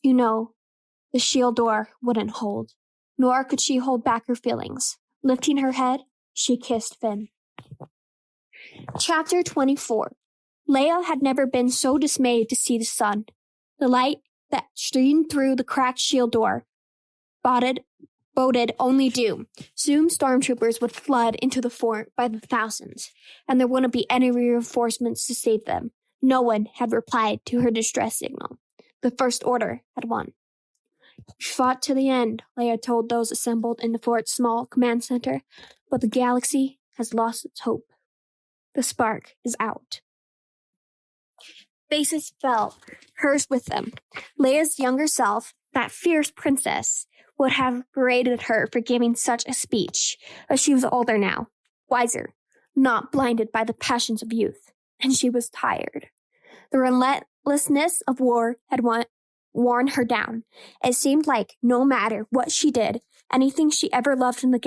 The shield door wouldn't hold. Nor could she hold back her feelings. Lifting her head, she kissed Finn. Chapter 24. Leia had never been so dismayed to see the sun. The light that streamed through the cracked shield door boded only doom. Soon stormtroopers would flood into the fort by the thousands, and there wouldn't be any reinforcements to save them. No one had replied to her distress signal. The First Order had won. "We fought to the end," Leia told those assembled in the fort's small command center, "but the galaxy has lost its hope. The spark is out." Faces fell, hers with them. Leia's younger self, that fierce princess, would have berated her for giving such a speech, but she was older now, wiser, not blinded by the passions of youth, and she was tired. The relentlessness of war had worn her down. It seemed like no matter what she did, anything she ever loved, the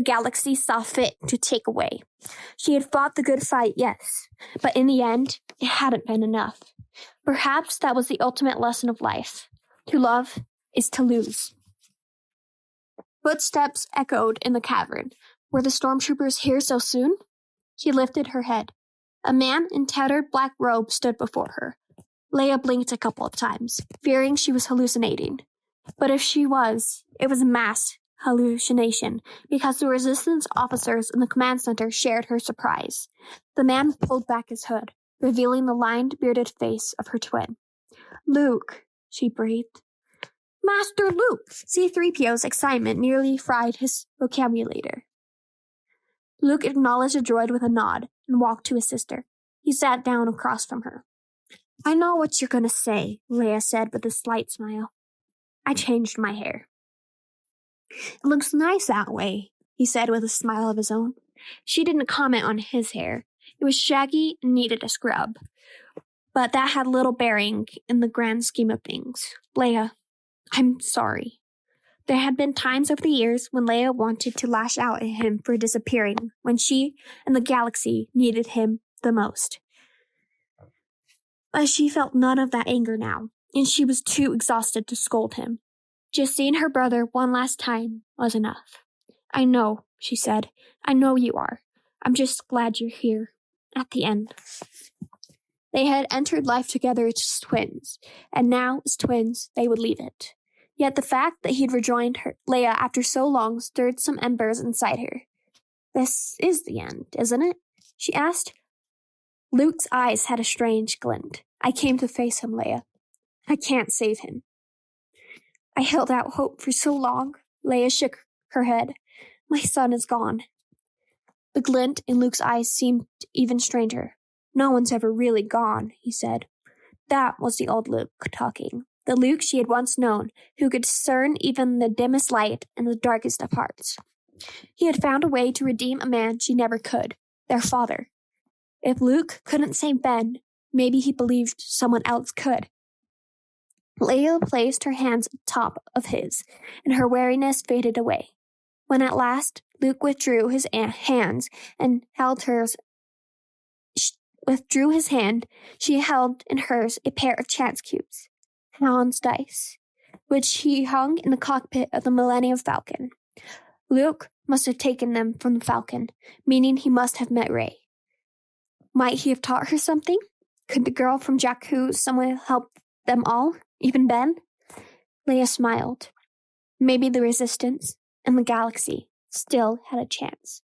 galaxy saw fit to take away. She had fought the good fight, yes, but in the end, it hadn't been enough. Perhaps that was the ultimate lesson of life. To love is to lose. Footsteps echoed in the cavern. Were the stormtroopers here so soon? She lifted her head. A man in tattered black robe stood before her. Leia blinked a couple of times, fearing she was hallucinating. But if she was, it was a mass hallucination, because the resistance officers in the command center shared her surprise. The man pulled back his hood, revealing the lined, bearded face of her twin. "Luke," she breathed. "Master Luke!" C-3PO's excitement nearly fried his vocabulator. Luke acknowledged the droid with a nod and walked to his sister. He sat down across from her. "I know what you're going to say," Leia said with a slight smile. "I changed my hair." "It looks nice that way," he said with a smile of his own. She didn't comment on his hair. It was shaggy and needed a scrub, but that had little bearing in the grand scheme of things. "Leia, I'm sorry." There had been times over the years when Leia wanted to lash out at him for disappearing when she and the galaxy needed him the most. But she felt none of that anger now, and she was too exhausted to scold him. Just seeing her brother one last time was enough. "I know," she said. "I know you are. I'm just glad you're here." At the end. They had entered life together as twins, and now, as twins, they would leave it. Yet the fact that he'd rejoined Leia after so long stirred some embers inside her. "This is the end, isn't it?" she asked. Luke's eyes had a strange glint. "I came to face him, Leia. I can't save him." "I held out hope for so long." Leia shook her head. "My son is gone." The glint in Luke's eyes seemed even stranger. "No one's ever really gone," he said. That was the old Luke talking. The Luke she had once known, who could discern even the dimmest light in the darkest of hearts. He had found a way to redeem a man she never could, their father. If Luke couldn't save Ben, maybe he believed someone else could. Leia placed her hands atop of his, and her weariness faded away. When at last Luke withdrew his hands and held hers, she held in hers a pair of chance cubes, Han's dice, which he hung in the cockpit of the Millennium Falcon. Luke must have taken them from the Falcon, meaning he must have met Rey. Might he have taught her something? Could the girl from Jakku somehow help them all, even Ben? Leia smiled. Maybe the Resistance and the galaxy still had a chance.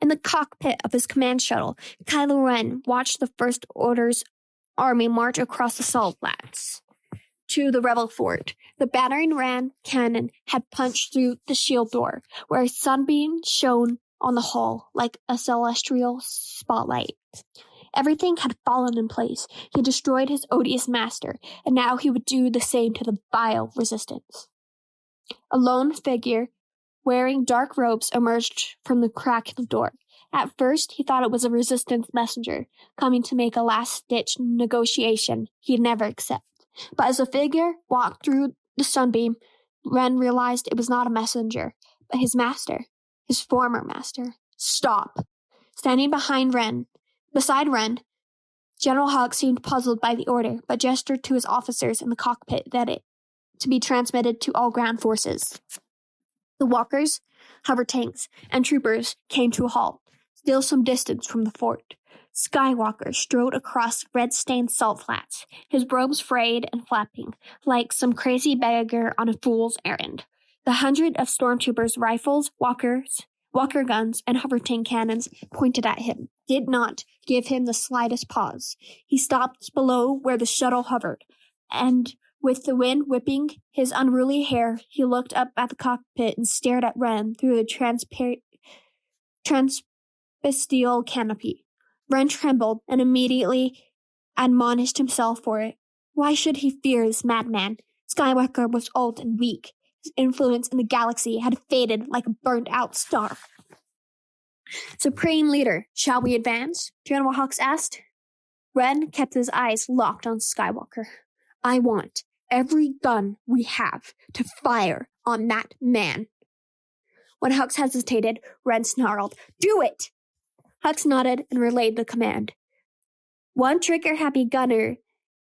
In the cockpit of his command shuttle, Kylo Ren watched the First Order's army march across the salt flats to the rebel fort. The battering ram cannon had punched through the shield door, where a sunbeam shone on the hull like a celestial spotlight. Everything had fallen in place. He destroyed his odious master, and now he would do the same to the vile Resistance. A lone figure wearing dark robes emerged from the crack in the door. At first, he thought it was a Resistance messenger coming to make a last-ditch negotiation he'd never accept. But as the figure walked through the sunbeam, Ren realized it was not a messenger, but his master, his former master. "Stop!" Standing beside Ren, General Hux seemed puzzled by the order, but gestured to his officers in the cockpit that it to be transmitted to all ground forces. The walkers, hover tanks, and troopers came to a halt, still some distance from the fort. Skywalker strode across red-stained salt flats, his robes frayed and flapping, like some crazy beggar on a fool's errand. The hundred of stormtroopers' rifles, walker guns, and hover tank cannons pointed at him did not give him the slightest pause. He stopped below where the shuttle hovered, and with the wind whipping his unruly hair, he looked up at the cockpit and stared at Ren through the transbestial canopy. Ren trembled and immediately admonished himself for it. Why should he fear this madman? Skywalker was old and weak. His influence in the galaxy had faded like a burnt-out star. "Supreme Leader, shall we advance?" General Hux asked. Ren kept his eyes locked on Skywalker. "I want every gun we have to fire on that man." When Hux hesitated, Ren snarled, "Do it!" Hux nodded and relayed the command. One trigger-happy gunner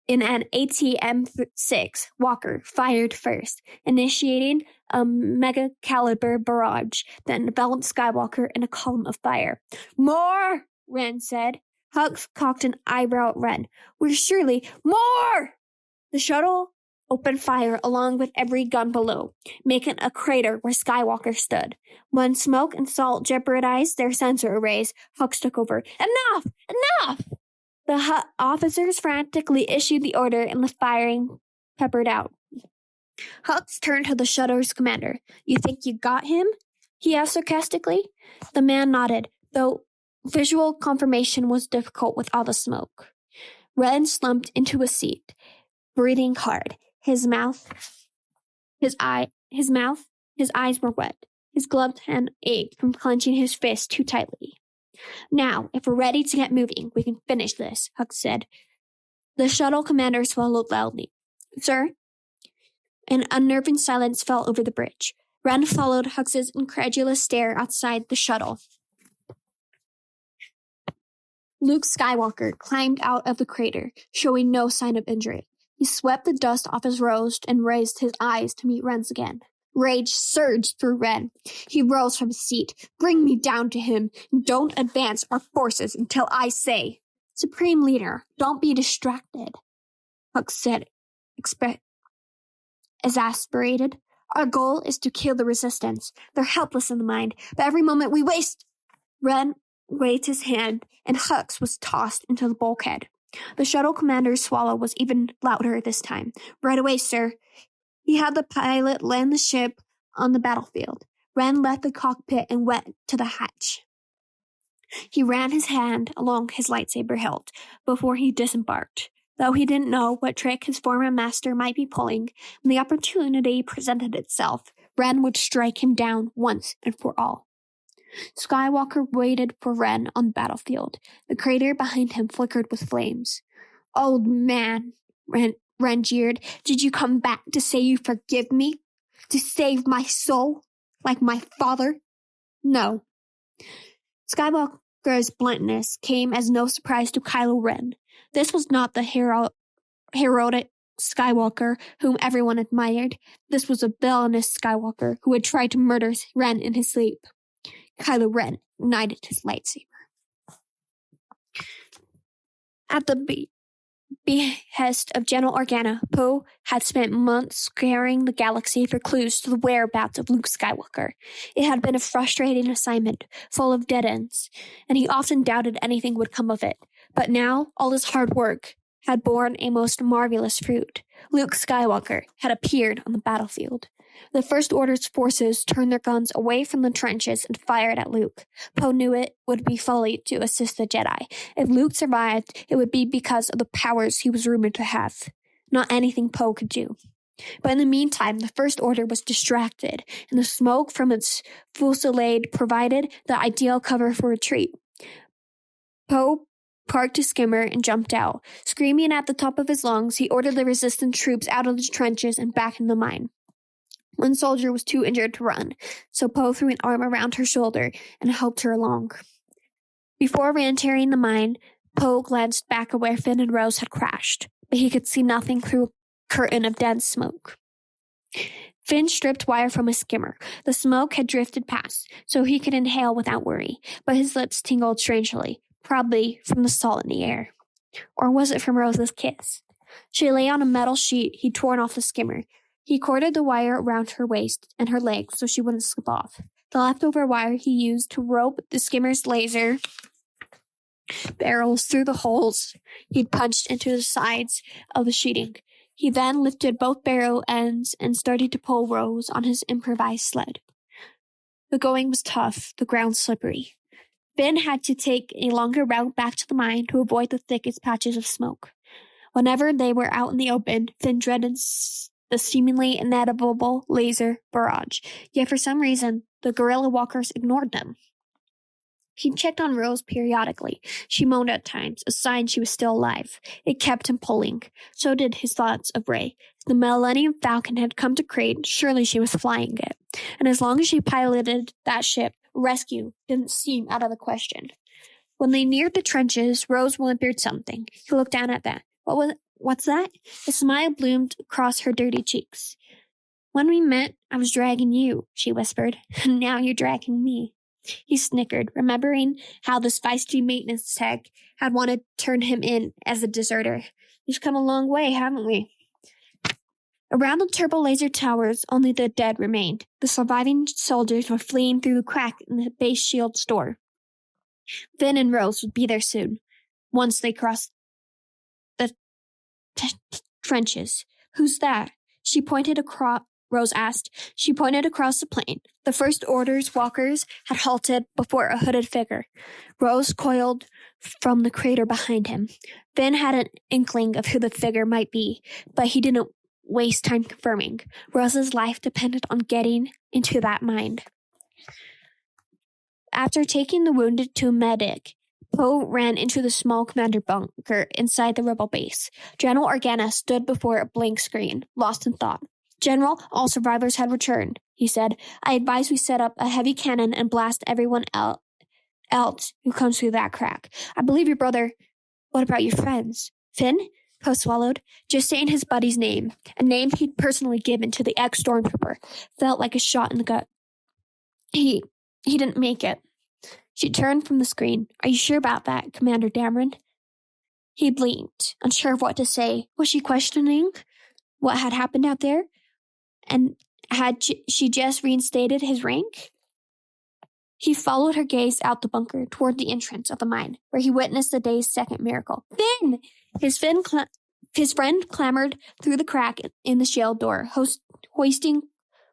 in an AT-M6 Walker fired first, initiating a mega-caliber barrage that enveloped Skywalker in a column of fire. "More!" Ren said. Hux cocked an eyebrow at Ren. "We're surely more!" The shuttle opened fire along with every gun below, making a crater where Skywalker stood. When smoke and salt jeopardized their sensor arrays, Hux took over. "Enough! Enough!" The officers frantically issued the order and the firing peppered out. Hux turned to the shuttle's commander. "You think you got him?" he asked sarcastically. The man nodded, though visual confirmation was difficult with all the smoke. Ren slumped into a seat, breathing hard. His eyes were wet. His gloved hand ached from clenching his fist too tightly. "Now, if we're ready to get moving, we can finish this," Hux said. The shuttle commander swallowed loudly. "Sir?" An unnerving silence fell over the bridge. Ren followed Hux's incredulous stare outside the shuttle. Luke Skywalker climbed out of the crater, showing no sign of injury. He swept the dust off his robe and raised his eyes to meet Ren's again. Rage surged through Ren. He rose from his seat. "Bring me down to him. Don't advance our forces until I say." "Supreme Leader, don't be distracted," Hux said, exasperated. "Our goal is to kill the Resistance. They're helpless in the mind, but every moment we waste..." Ren waved his hand, and Hux was tossed into the bulkhead. The shuttle commander's swallow was even louder this time. "Right away, sir." He had the pilot land the ship on the battlefield. Ren left the cockpit and went to the hatch. He ran his hand along his lightsaber hilt before he disembarked. Though he didn't know what trick his former master might be pulling, when the opportunity presented itself, Ren would strike him down once and for all. Skywalker waited for Ren on the battlefield. The crater behind him flickered with flames. "Old man," Ren jeered, "did you come back to say you forgive me? To save my soul? Like my father?" "No." Skywalker's bluntness came as no surprise to Kylo Ren. This was not the heroic Skywalker whom everyone admired. This was a villainous Skywalker who had tried to murder Ren in his sleep. Kylo Ren ignited his lightsaber. At the behest of General Organa, Poe had spent months scouring the galaxy for clues to the whereabouts of Luke Skywalker. It had been a frustrating assignment, full of dead ends, and he often doubted anything would come of it. But now, all his hard work had borne a most marvelous fruit. Luke Skywalker had appeared on the battlefield. The First Order's forces turned their guns away from the trenches and fired at Luke. Poe knew it would be folly to assist the Jedi. If Luke survived, it would be because of the powers he was rumored to have. Not anything Poe could do. But in the meantime, the First Order was distracted, and the smoke from its fusillade provided the ideal cover for retreat. Poe parked his skimmer and jumped out. Screaming at the top of his lungs, he ordered the resistant troops out of the trenches and back in the mine. One soldier was too injured to run, so Poe threw an arm around her shoulder and helped her along. Before re-entering the mine, Poe glanced back at where Finn and Rose had crashed, but he could see nothing through a curtain of dense smoke. Finn stripped wire from his skimmer. The smoke had drifted past, so he could inhale without worry, but his lips tingled strangely, probably from the salt in the air. Or was it from Rose's kiss? She lay on a metal sheet he'd torn off the skimmer. He corded the wire around her waist and her legs so she wouldn't slip off. The leftover wire he used to rope the skimmer's laser barrels through the holes he'd punched into the sides of the sheeting. He then lifted both barrel ends and started to pull Rose on his improvised sled. The going was tough, the ground slippery. Finn had to take a longer route back to the mine to avoid the thickest patches of smoke. Whenever they were out in the open, Finn dreaded the seemingly inevitable laser barrage. Yet for some reason, the guerrilla walkers ignored them. He checked on Rose periodically. She moaned at times, a sign she was still alive. It kept him pulling. So did his thoughts of Rey. If the Millennium Falcon had come to Crate, surely she was flying it. And as long as she piloted that ship, rescue didn't seem out of the question. When they neared the trenches, Rose whimpered something. He looked down at that. What's that? A smile bloomed across her dirty cheeks. When we met, I was dragging you, she whispered. And now you're dragging me. He snickered, remembering how this feisty maintenance tech had wanted to turn him in as a deserter. We've come a long way, haven't we? Around the turbo laser towers, only the dead remained. The surviving soldiers were fleeing through the crack in the base shield store. Finn and Rose would be there soon, once they crossed the trenches. Who's that? Rose asked. She pointed across the plain. The First Order's walkers had halted before a hooded figure. Rose coiled from the crater behind him. Finn had an inkling of who the figure might be, but he didn't waste time confirming. Rose's life depended on getting into that mine. After taking the wounded to a medic, Poe ran into the small commander bunker inside the rebel base. General Organa stood before a blank screen, lost in thought. General, all survivors had returned, he said. I advise we set up a heavy cannon and blast else who comes through that crack. I believe your brother. What about your friends? Finn? Poe swallowed. Just saying his buddy's name, a name he'd personally given to the ex-stormtrooper, felt like a shot in the gut. He didn't make it. She turned from the screen. Are you sure about that, Commander Dameron? He blinked, unsure of what to say. Was she questioning what had happened out there? And had she just reinstated his rank? He followed her gaze out the bunker toward the entrance of the mine, where he witnessed the day's second miracle. Finn! His friend clambered through the crack in the shell door, hoisting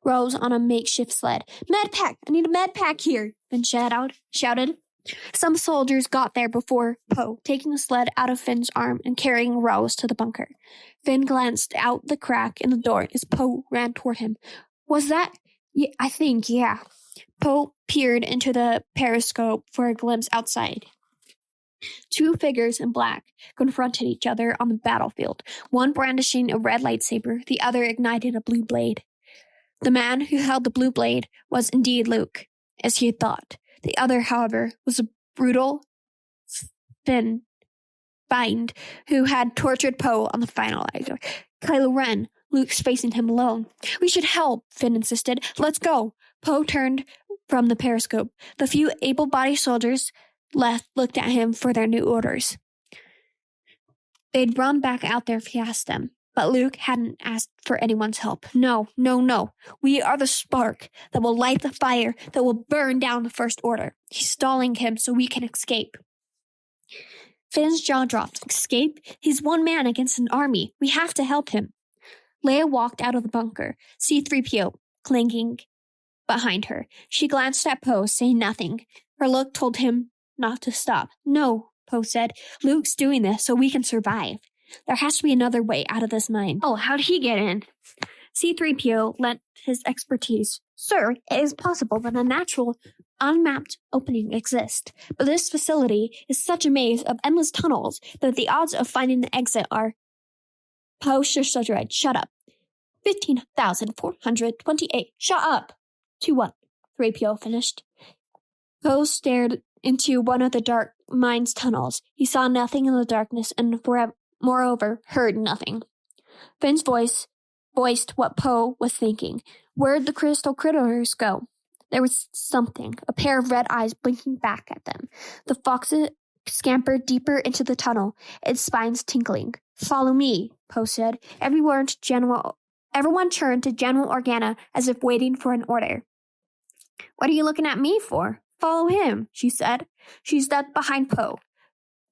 Rose on a makeshift sled. Med pack! I need a med pack here! Finn shouted. Some soldiers got there before Poe, taking the sled out of Finn's arm and carrying Rose to the bunker. Finn glanced out the crack in the door as Poe ran toward him. Was that? Yeah, I think, yeah. Poe peered into the periscope for a glimpse outside. Two figures in black confronted each other on the battlefield, one brandishing a red lightsaber, the other igniting a blue blade. The man who held the blue blade was indeed Luke, as he had thought. The other, however, was a brutal Finn Bind who had tortured Poe on the finalizer. Kylo Ren, Luke's facing him alone. We should help, Finn insisted. Let's go. Poe turned from the periscope. The few able-bodied soldiers left looked at him for their new orders. They'd run back out there if he asked them, but Luke hadn't asked for anyone's help. No. We are the spark that will light the fire that will burn down the First Order. He's stalling him so we can escape. Finn's jaw dropped. Escape? He's one man against an army. We have to help him. Leia walked out of the bunker, C-3PO clanking behind her. She glanced at Poe, saying nothing. Her look told him not to stop. No, Poe said. Luke's doing this so we can survive. There has to be another way out of this mine. Oh, how'd he get in? C-3PO lent his expertise. Sir, it is possible that a natural, unmapped opening exists, but this facility is such a maze of endless tunnels that the odds of finding the exit are... Poe shushed the droid. Shut up. 15,428. Shut up. To what? 3PO finished. Poe stared into one of the dark mine's tunnels. He saw nothing in the darkness and, moreover, heard nothing. Finn's voice voiced what Poe was thinking. Where'd the crystal critters go? There was something, a pair of red eyes blinking back at them. The foxes scampered deeper into the tunnel, its spines tinkling. Follow me, Poe said. Everyone turned to General Organa as if waiting for an order. What are you looking at me for? Follow him, she said. She stepped behind Poe,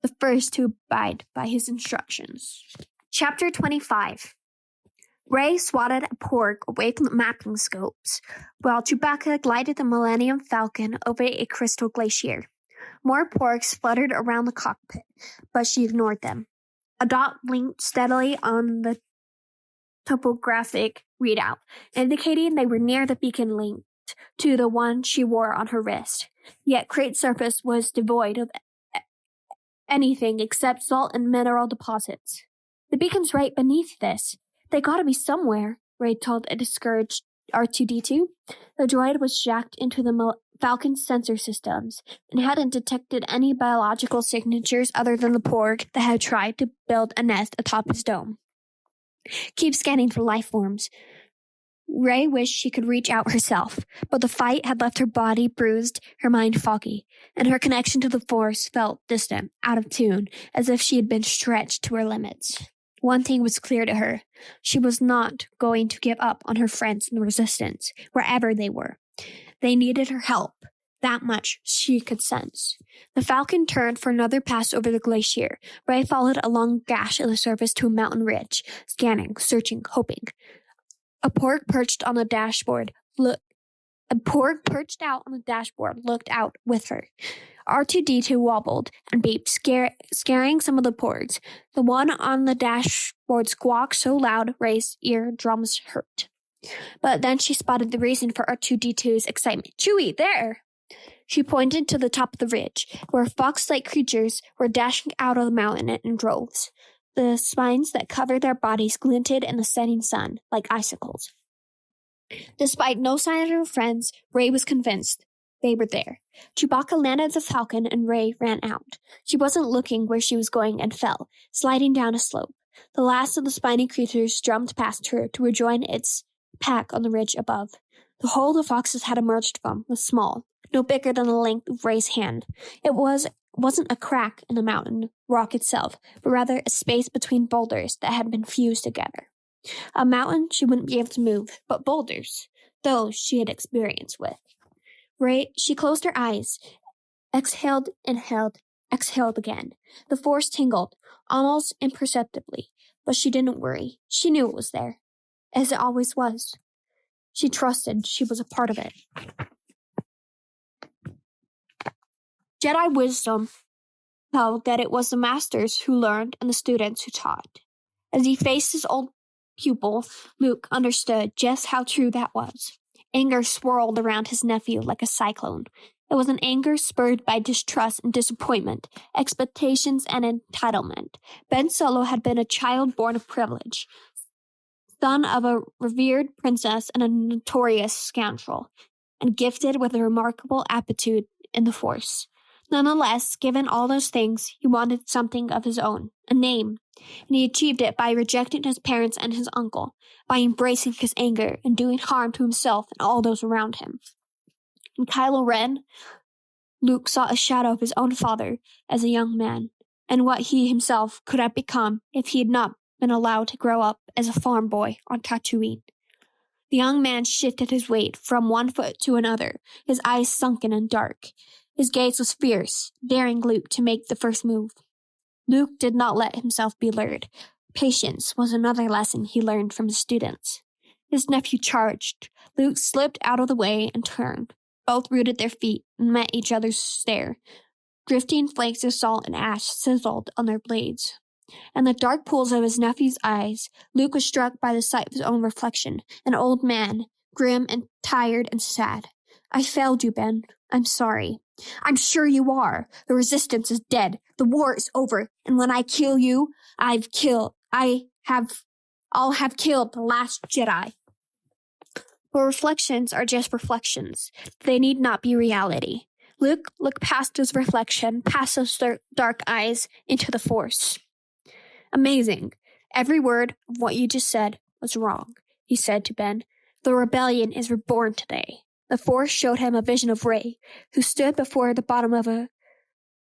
the first to abide by his instructions. Chapter 25. Rey swatted a porg away from the mapping scopes, while Chewbacca glided the Millennium Falcon over a crystal glacier. More porgs fluttered around the cockpit, but she ignored them. A dot blinked steadily on the topographic readout, indicating they were near the beacon linked to the one she wore on her wrist. Yet Crate's surface was devoid of anything except salt and mineral deposits. The beacon's right beneath this. They gotta be somewhere, Rey told a discouraged R2-D2. The droid was jacked into the Falcon's sensor systems and hadn't detected any biological signatures other than the porg that had tried to build a nest atop his dome. Keep scanning for life forms. Rey wished she could reach out herself, but the fight had left her body bruised, her mind foggy, and her connection to the Force felt distant, out of tune, as if she had been stretched to her limits. One thing was clear to her. She was not going to give up on her friends in the Resistance, wherever they were. They needed her help. That much she could sense. The Falcon turned for another pass over the glacier. Rey followed a long gash in the surface to a mountain ridge, scanning, searching, hoping. A porg perched out on the dashboard looked out with her. R2-D2 wobbled and beeped, scaring some of the porgs. The one on the dashboard squawked so loud Rey's eardrums hurt. But then she spotted the reason for R2-D2's excitement. Chewie, there! She pointed to the top of the ridge, where fox-like creatures were dashing out of the mountain in droves. The spines that covered their bodies glinted in the setting sun, like icicles. Despite no sign of her friends, Rey was convinced They were there. Chewbacca landed the falcon and Rey ran out. She wasn't looking where she was going and fell, sliding down a slope. The last of the spiny creatures jumped past her to rejoin its pack on the ridge above. The hole the foxes had emerged from was small, no bigger than the length of Rey's hand. It wasn't a crack in the mountain rock itself, but rather a space between boulders that had been fused together. A mountain she wouldn't be able to move, but boulders, those she had experience with. She closed her eyes, exhaled, inhaled, exhaled again. The force tingled, almost imperceptibly, but she didn't worry. She knew it was there, as it always was. She trusted she was a part of it. Jedi wisdom held that it was the masters who learned and the students who taught. As he faced his old pupil, Luke understood just how true that was. Anger swirled around his nephew like a cyclone. It was an anger spurred by distrust and disappointment, expectations and entitlement. Ben Solo had been a child born of privilege, son of a revered princess and a notorious scoundrel, and gifted with a remarkable aptitude in the Force. Nonetheless, given all those things, he wanted something of his own, a name, and he achieved it by rejecting his parents and his uncle, by embracing his anger and doing harm to himself and all those around him. In Kylo Ren, Luke saw a shadow of his own father as a young man, and what he himself could have become if he had not been allowed to grow up as a farm boy on Tatooine. The young man shifted his weight from one foot to another, his eyes sunken and dark. His gaze was fierce, daring Luke to make the first move. Luke did not let himself be lured. Patience was another lesson he learned from his students. His nephew charged. Luke slipped out of the way and turned. Both rooted their feet and met each other's stare. Drifting flakes of salt and ash sizzled on their blades. In the dark pools of his nephew's eyes, Luke was struck by the sight of his own reflection, an old man, grim and tired and sad. "I failed you, Ben. I'm sorry." "I'm sure you are. The resistance is dead. The war is over. And when I kill you, I'll have killed the last Jedi." But reflections are just reflections. They need not be reality. Luke looked past his reflection, past those dark eyes, into the Force. "Amazing. Every word of what you just said was wrong," he said to Ben. "The rebellion is reborn today." The Force showed him a vision of Rey, who stood before the bottom of a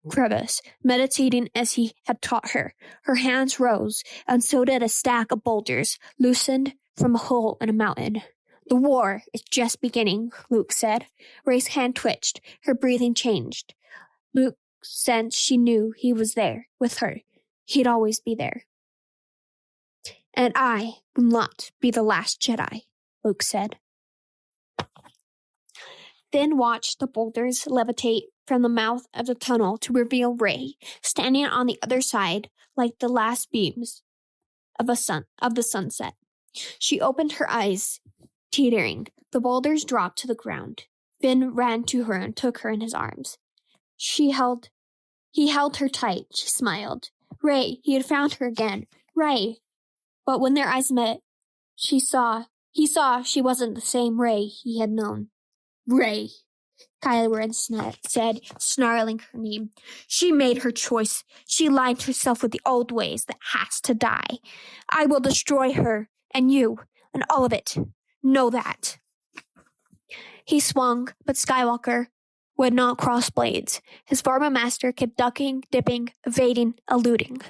crevice, meditating as he had taught her. Her hands rose, and so did a stack of boulders, loosened from a hole in a mountain. "The war is just beginning," Luke said. Rey's hand twitched. Her breathing changed. Luke sensed she knew he was there, with her. He'd always be there. "And I will not be the last Jedi," Luke said. Then watched the boulders levitate from the mouth of the tunnel to reveal Rey, standing on the other side like the last beams of the sunset. She opened her eyes, teetering. The boulders dropped to the ground. Finn ran to her and took her in his arms. He held her tight. She smiled. Rey, he had found her again. Rey. But when their eyes met, he saw she wasn't the same Rey he had known. "Rey," Kylo Ren said, snarling her name. "She made her choice. She aligned herself with the old ways that has to die. I will destroy her, and you, and all of it. Know that." He swung, but Skywalker would not cross blades. His former master kept ducking, dipping, evading, eluding.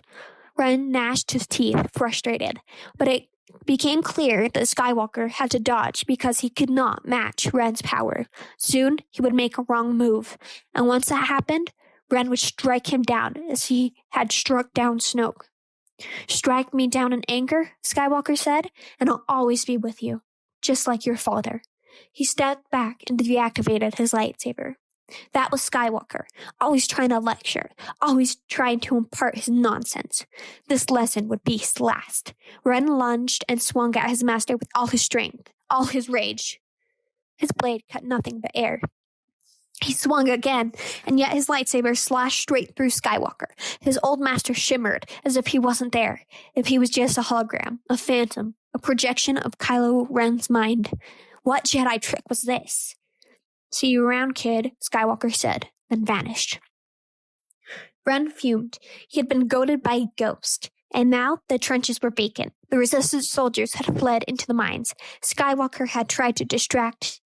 Ren gnashed his teeth, frustrated, but it became clear that Skywalker had to dodge because he could not match Ren's power. Soon he would make a wrong move, and once that happened, Ren would strike him down as he had struck down Snoke. "Strike me down in anger," Skywalker said, "and I'll always be with you, just like your father." He stepped back and deactivated his lightsaber. That was Skywalker, always trying to lecture, always trying to impart his nonsense. This lesson would be his last. Ren lunged and swung at his master with all his strength, all his rage. His blade cut nothing but air. He swung again, and yet his lightsaber slashed straight through Skywalker. His old master shimmered, as if he wasn't there, if he was just a hologram, a phantom, a projection of Kylo Ren's mind. What Jedi trick was this? "See you around, kid," Skywalker said, then vanished. Ren fumed. He had been goaded by a ghost, and now the trenches were vacant. The resistance soldiers had fled into the mines. Skywalker had tried to distract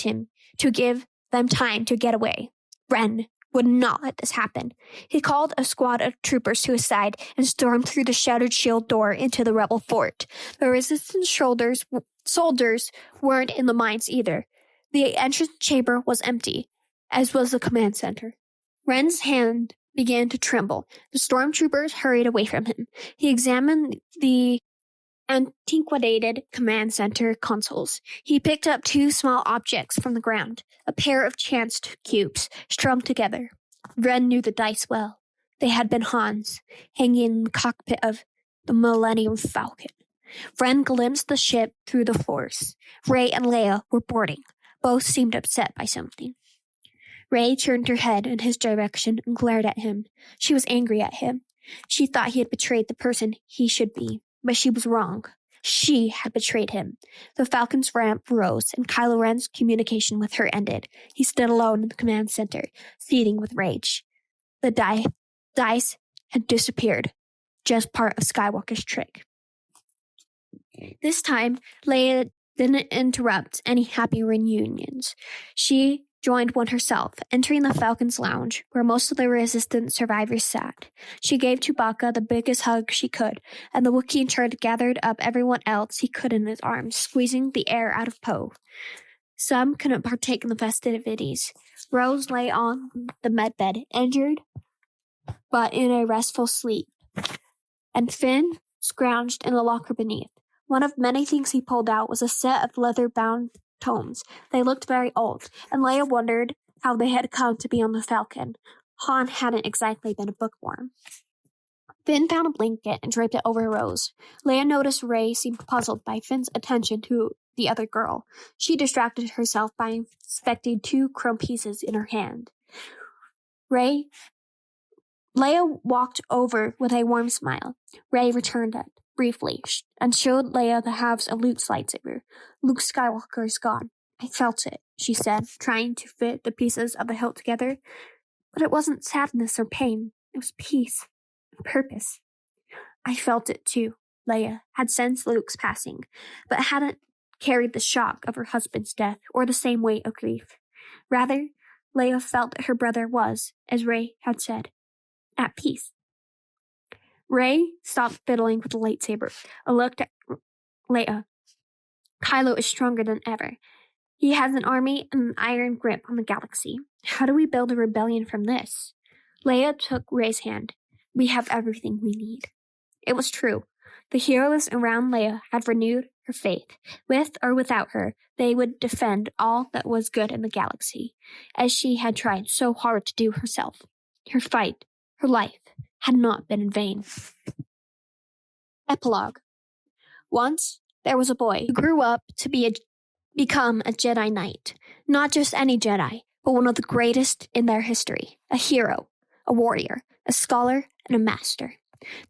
him, to give them time to get away. Ren would not let this happen. He called a squad of troopers to his side and stormed through the shattered shield door into the rebel fort. The resistance soldiers weren't in the mines either. The entrance chamber was empty, as was the command center. Ren's hand began to tremble. The stormtroopers hurried away from him. He examined the antiquated command center consoles. He picked up two small objects from the ground, a pair of chanced cubes strung together. Ren knew the dice well. They had been Han's, hanging in the cockpit of the Millennium Falcon. Ren glimpsed the ship through the force. Rey and Leia were boarding. Both seemed upset by something. Rey turned her head in his direction and glared at him. She was angry at him. She thought he had betrayed the person he should be. But she was wrong. She had betrayed him. The Falcon's ramp rose, and Kylo Ren's communication with her ended. He stood alone in the command center, seething with rage. The dice had disappeared. Just part of Skywalker's trick. This time, Leia didn't interrupt any happy reunions. She joined one herself, entering the Falcon's lounge, where most of the Resistance survivors sat. She gave Chewbacca the biggest hug she could, and the Wookiee in charge gathered up everyone else he could in his arms, squeezing the air out of Poe. Some couldn't partake in the festivities. Rose lay on the medbed, injured, but in a restful sleep, and Finn scrounged in the locker beneath. One of many things he pulled out was a set of leather-bound tomes. They looked very old, and Leia wondered how they had come to be on the Falcon. Han hadn't exactly been a bookworm. Finn found a blanket and draped it over Rose. Leia noticed Rey seemed puzzled by Finn's attention to the other girl. She distracted herself by inspecting two chrome pieces in her hand. Leia walked over with a warm smile. Rey returned it briefly and showed Leia the halves of Luke's lightsaber. "Luke Skywalker is gone. I felt it," she said, trying to fit the pieces of the hilt together. But it wasn't sadness or pain. It was peace and purpose. "I felt it too." Leia had sensed Luke's passing, but hadn't carried the shock of her husband's death or the same weight of grief. Rather, Leia felt that her brother was, as Rey had said, at peace. Rey stopped fiddling with the lightsaber and looked at Leia. "Kylo is stronger than ever. He has an army and an iron grip on the galaxy. How do we build a rebellion from this?" Leia took Rey's hand. "We have everything we need." It was true. The heroes around Leia had renewed her faith. With or without her, they would defend all that was good in the galaxy, as she had tried so hard to do herself. Her fight, her life, had not been in vain. Epilogue. Once, there was a boy who grew up to become a Jedi Knight. Not just any Jedi, but one of the greatest in their history. A hero, a warrior, a scholar, and a master.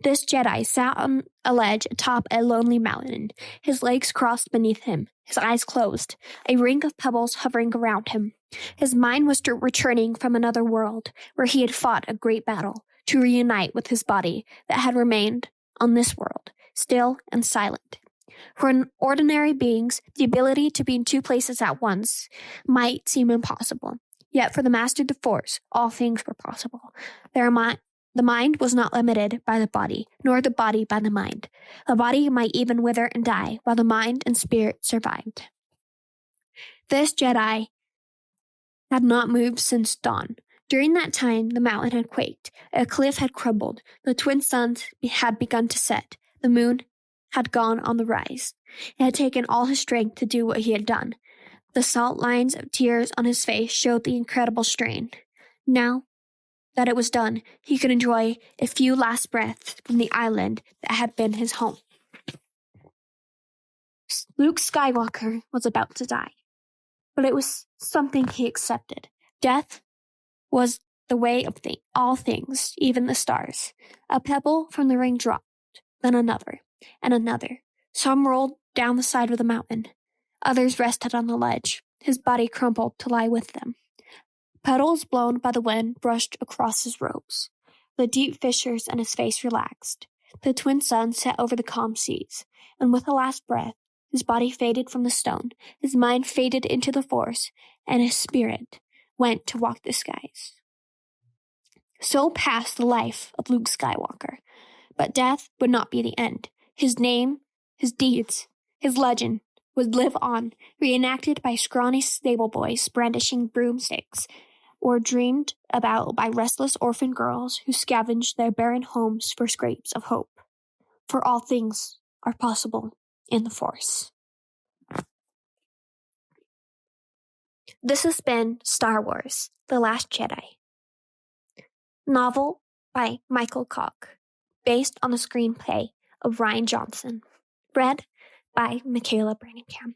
This Jedi sat on a ledge atop a lonely mountain, his legs crossed beneath him, his eyes closed, a ring of pebbles hovering around him. His mind was returning from another world, where he had fought a great battle, to reunite with his body that had remained on this world, still and silent. For ordinary beings, the ability to be in two places at once might seem impossible. Yet for the Master of the Force, all things were possible. The mind was not limited by the body, nor the body by the mind. The body might even wither and die, while the mind and spirit survived. This Jedi had not moved since dawn. During that time, the mountain had quaked, a cliff had crumbled, the twin suns had begun to set, the moon had gone on the rise. It had taken all his strength to do what he had done. The salt lines of tears on his face showed the incredible strain. Now that it was done, he could enjoy a few last breaths from the island that had been his home. Luke Skywalker was about to die, but it was something he accepted. Death was the way of all things, even the stars. A pebble from the ring dropped, then another, and another. Some rolled down the side of the mountain. Others rested on the ledge. His body crumpled to lie with them. Petals blown by the wind brushed across his robes. The deep fissures in his face relaxed. The twin suns set over the calm seas, and with a last breath, his body faded from the stone, his mind faded into the force, and his spirit went to walk the skies. So passed the life of Luke Skywalker. But death would not be the end. His name, his deeds, his legend would live on, reenacted by scrawny stable boys brandishing broomsticks, or dreamed about by restless orphan girls who scavenged their barren homes for scraps of hope. For all things are possible in the Force. This has been Star Wars: The Last Jedi. Novel by Michael Koch, based on the screenplay of Ryan Johnson. Read by Michaela Branningham.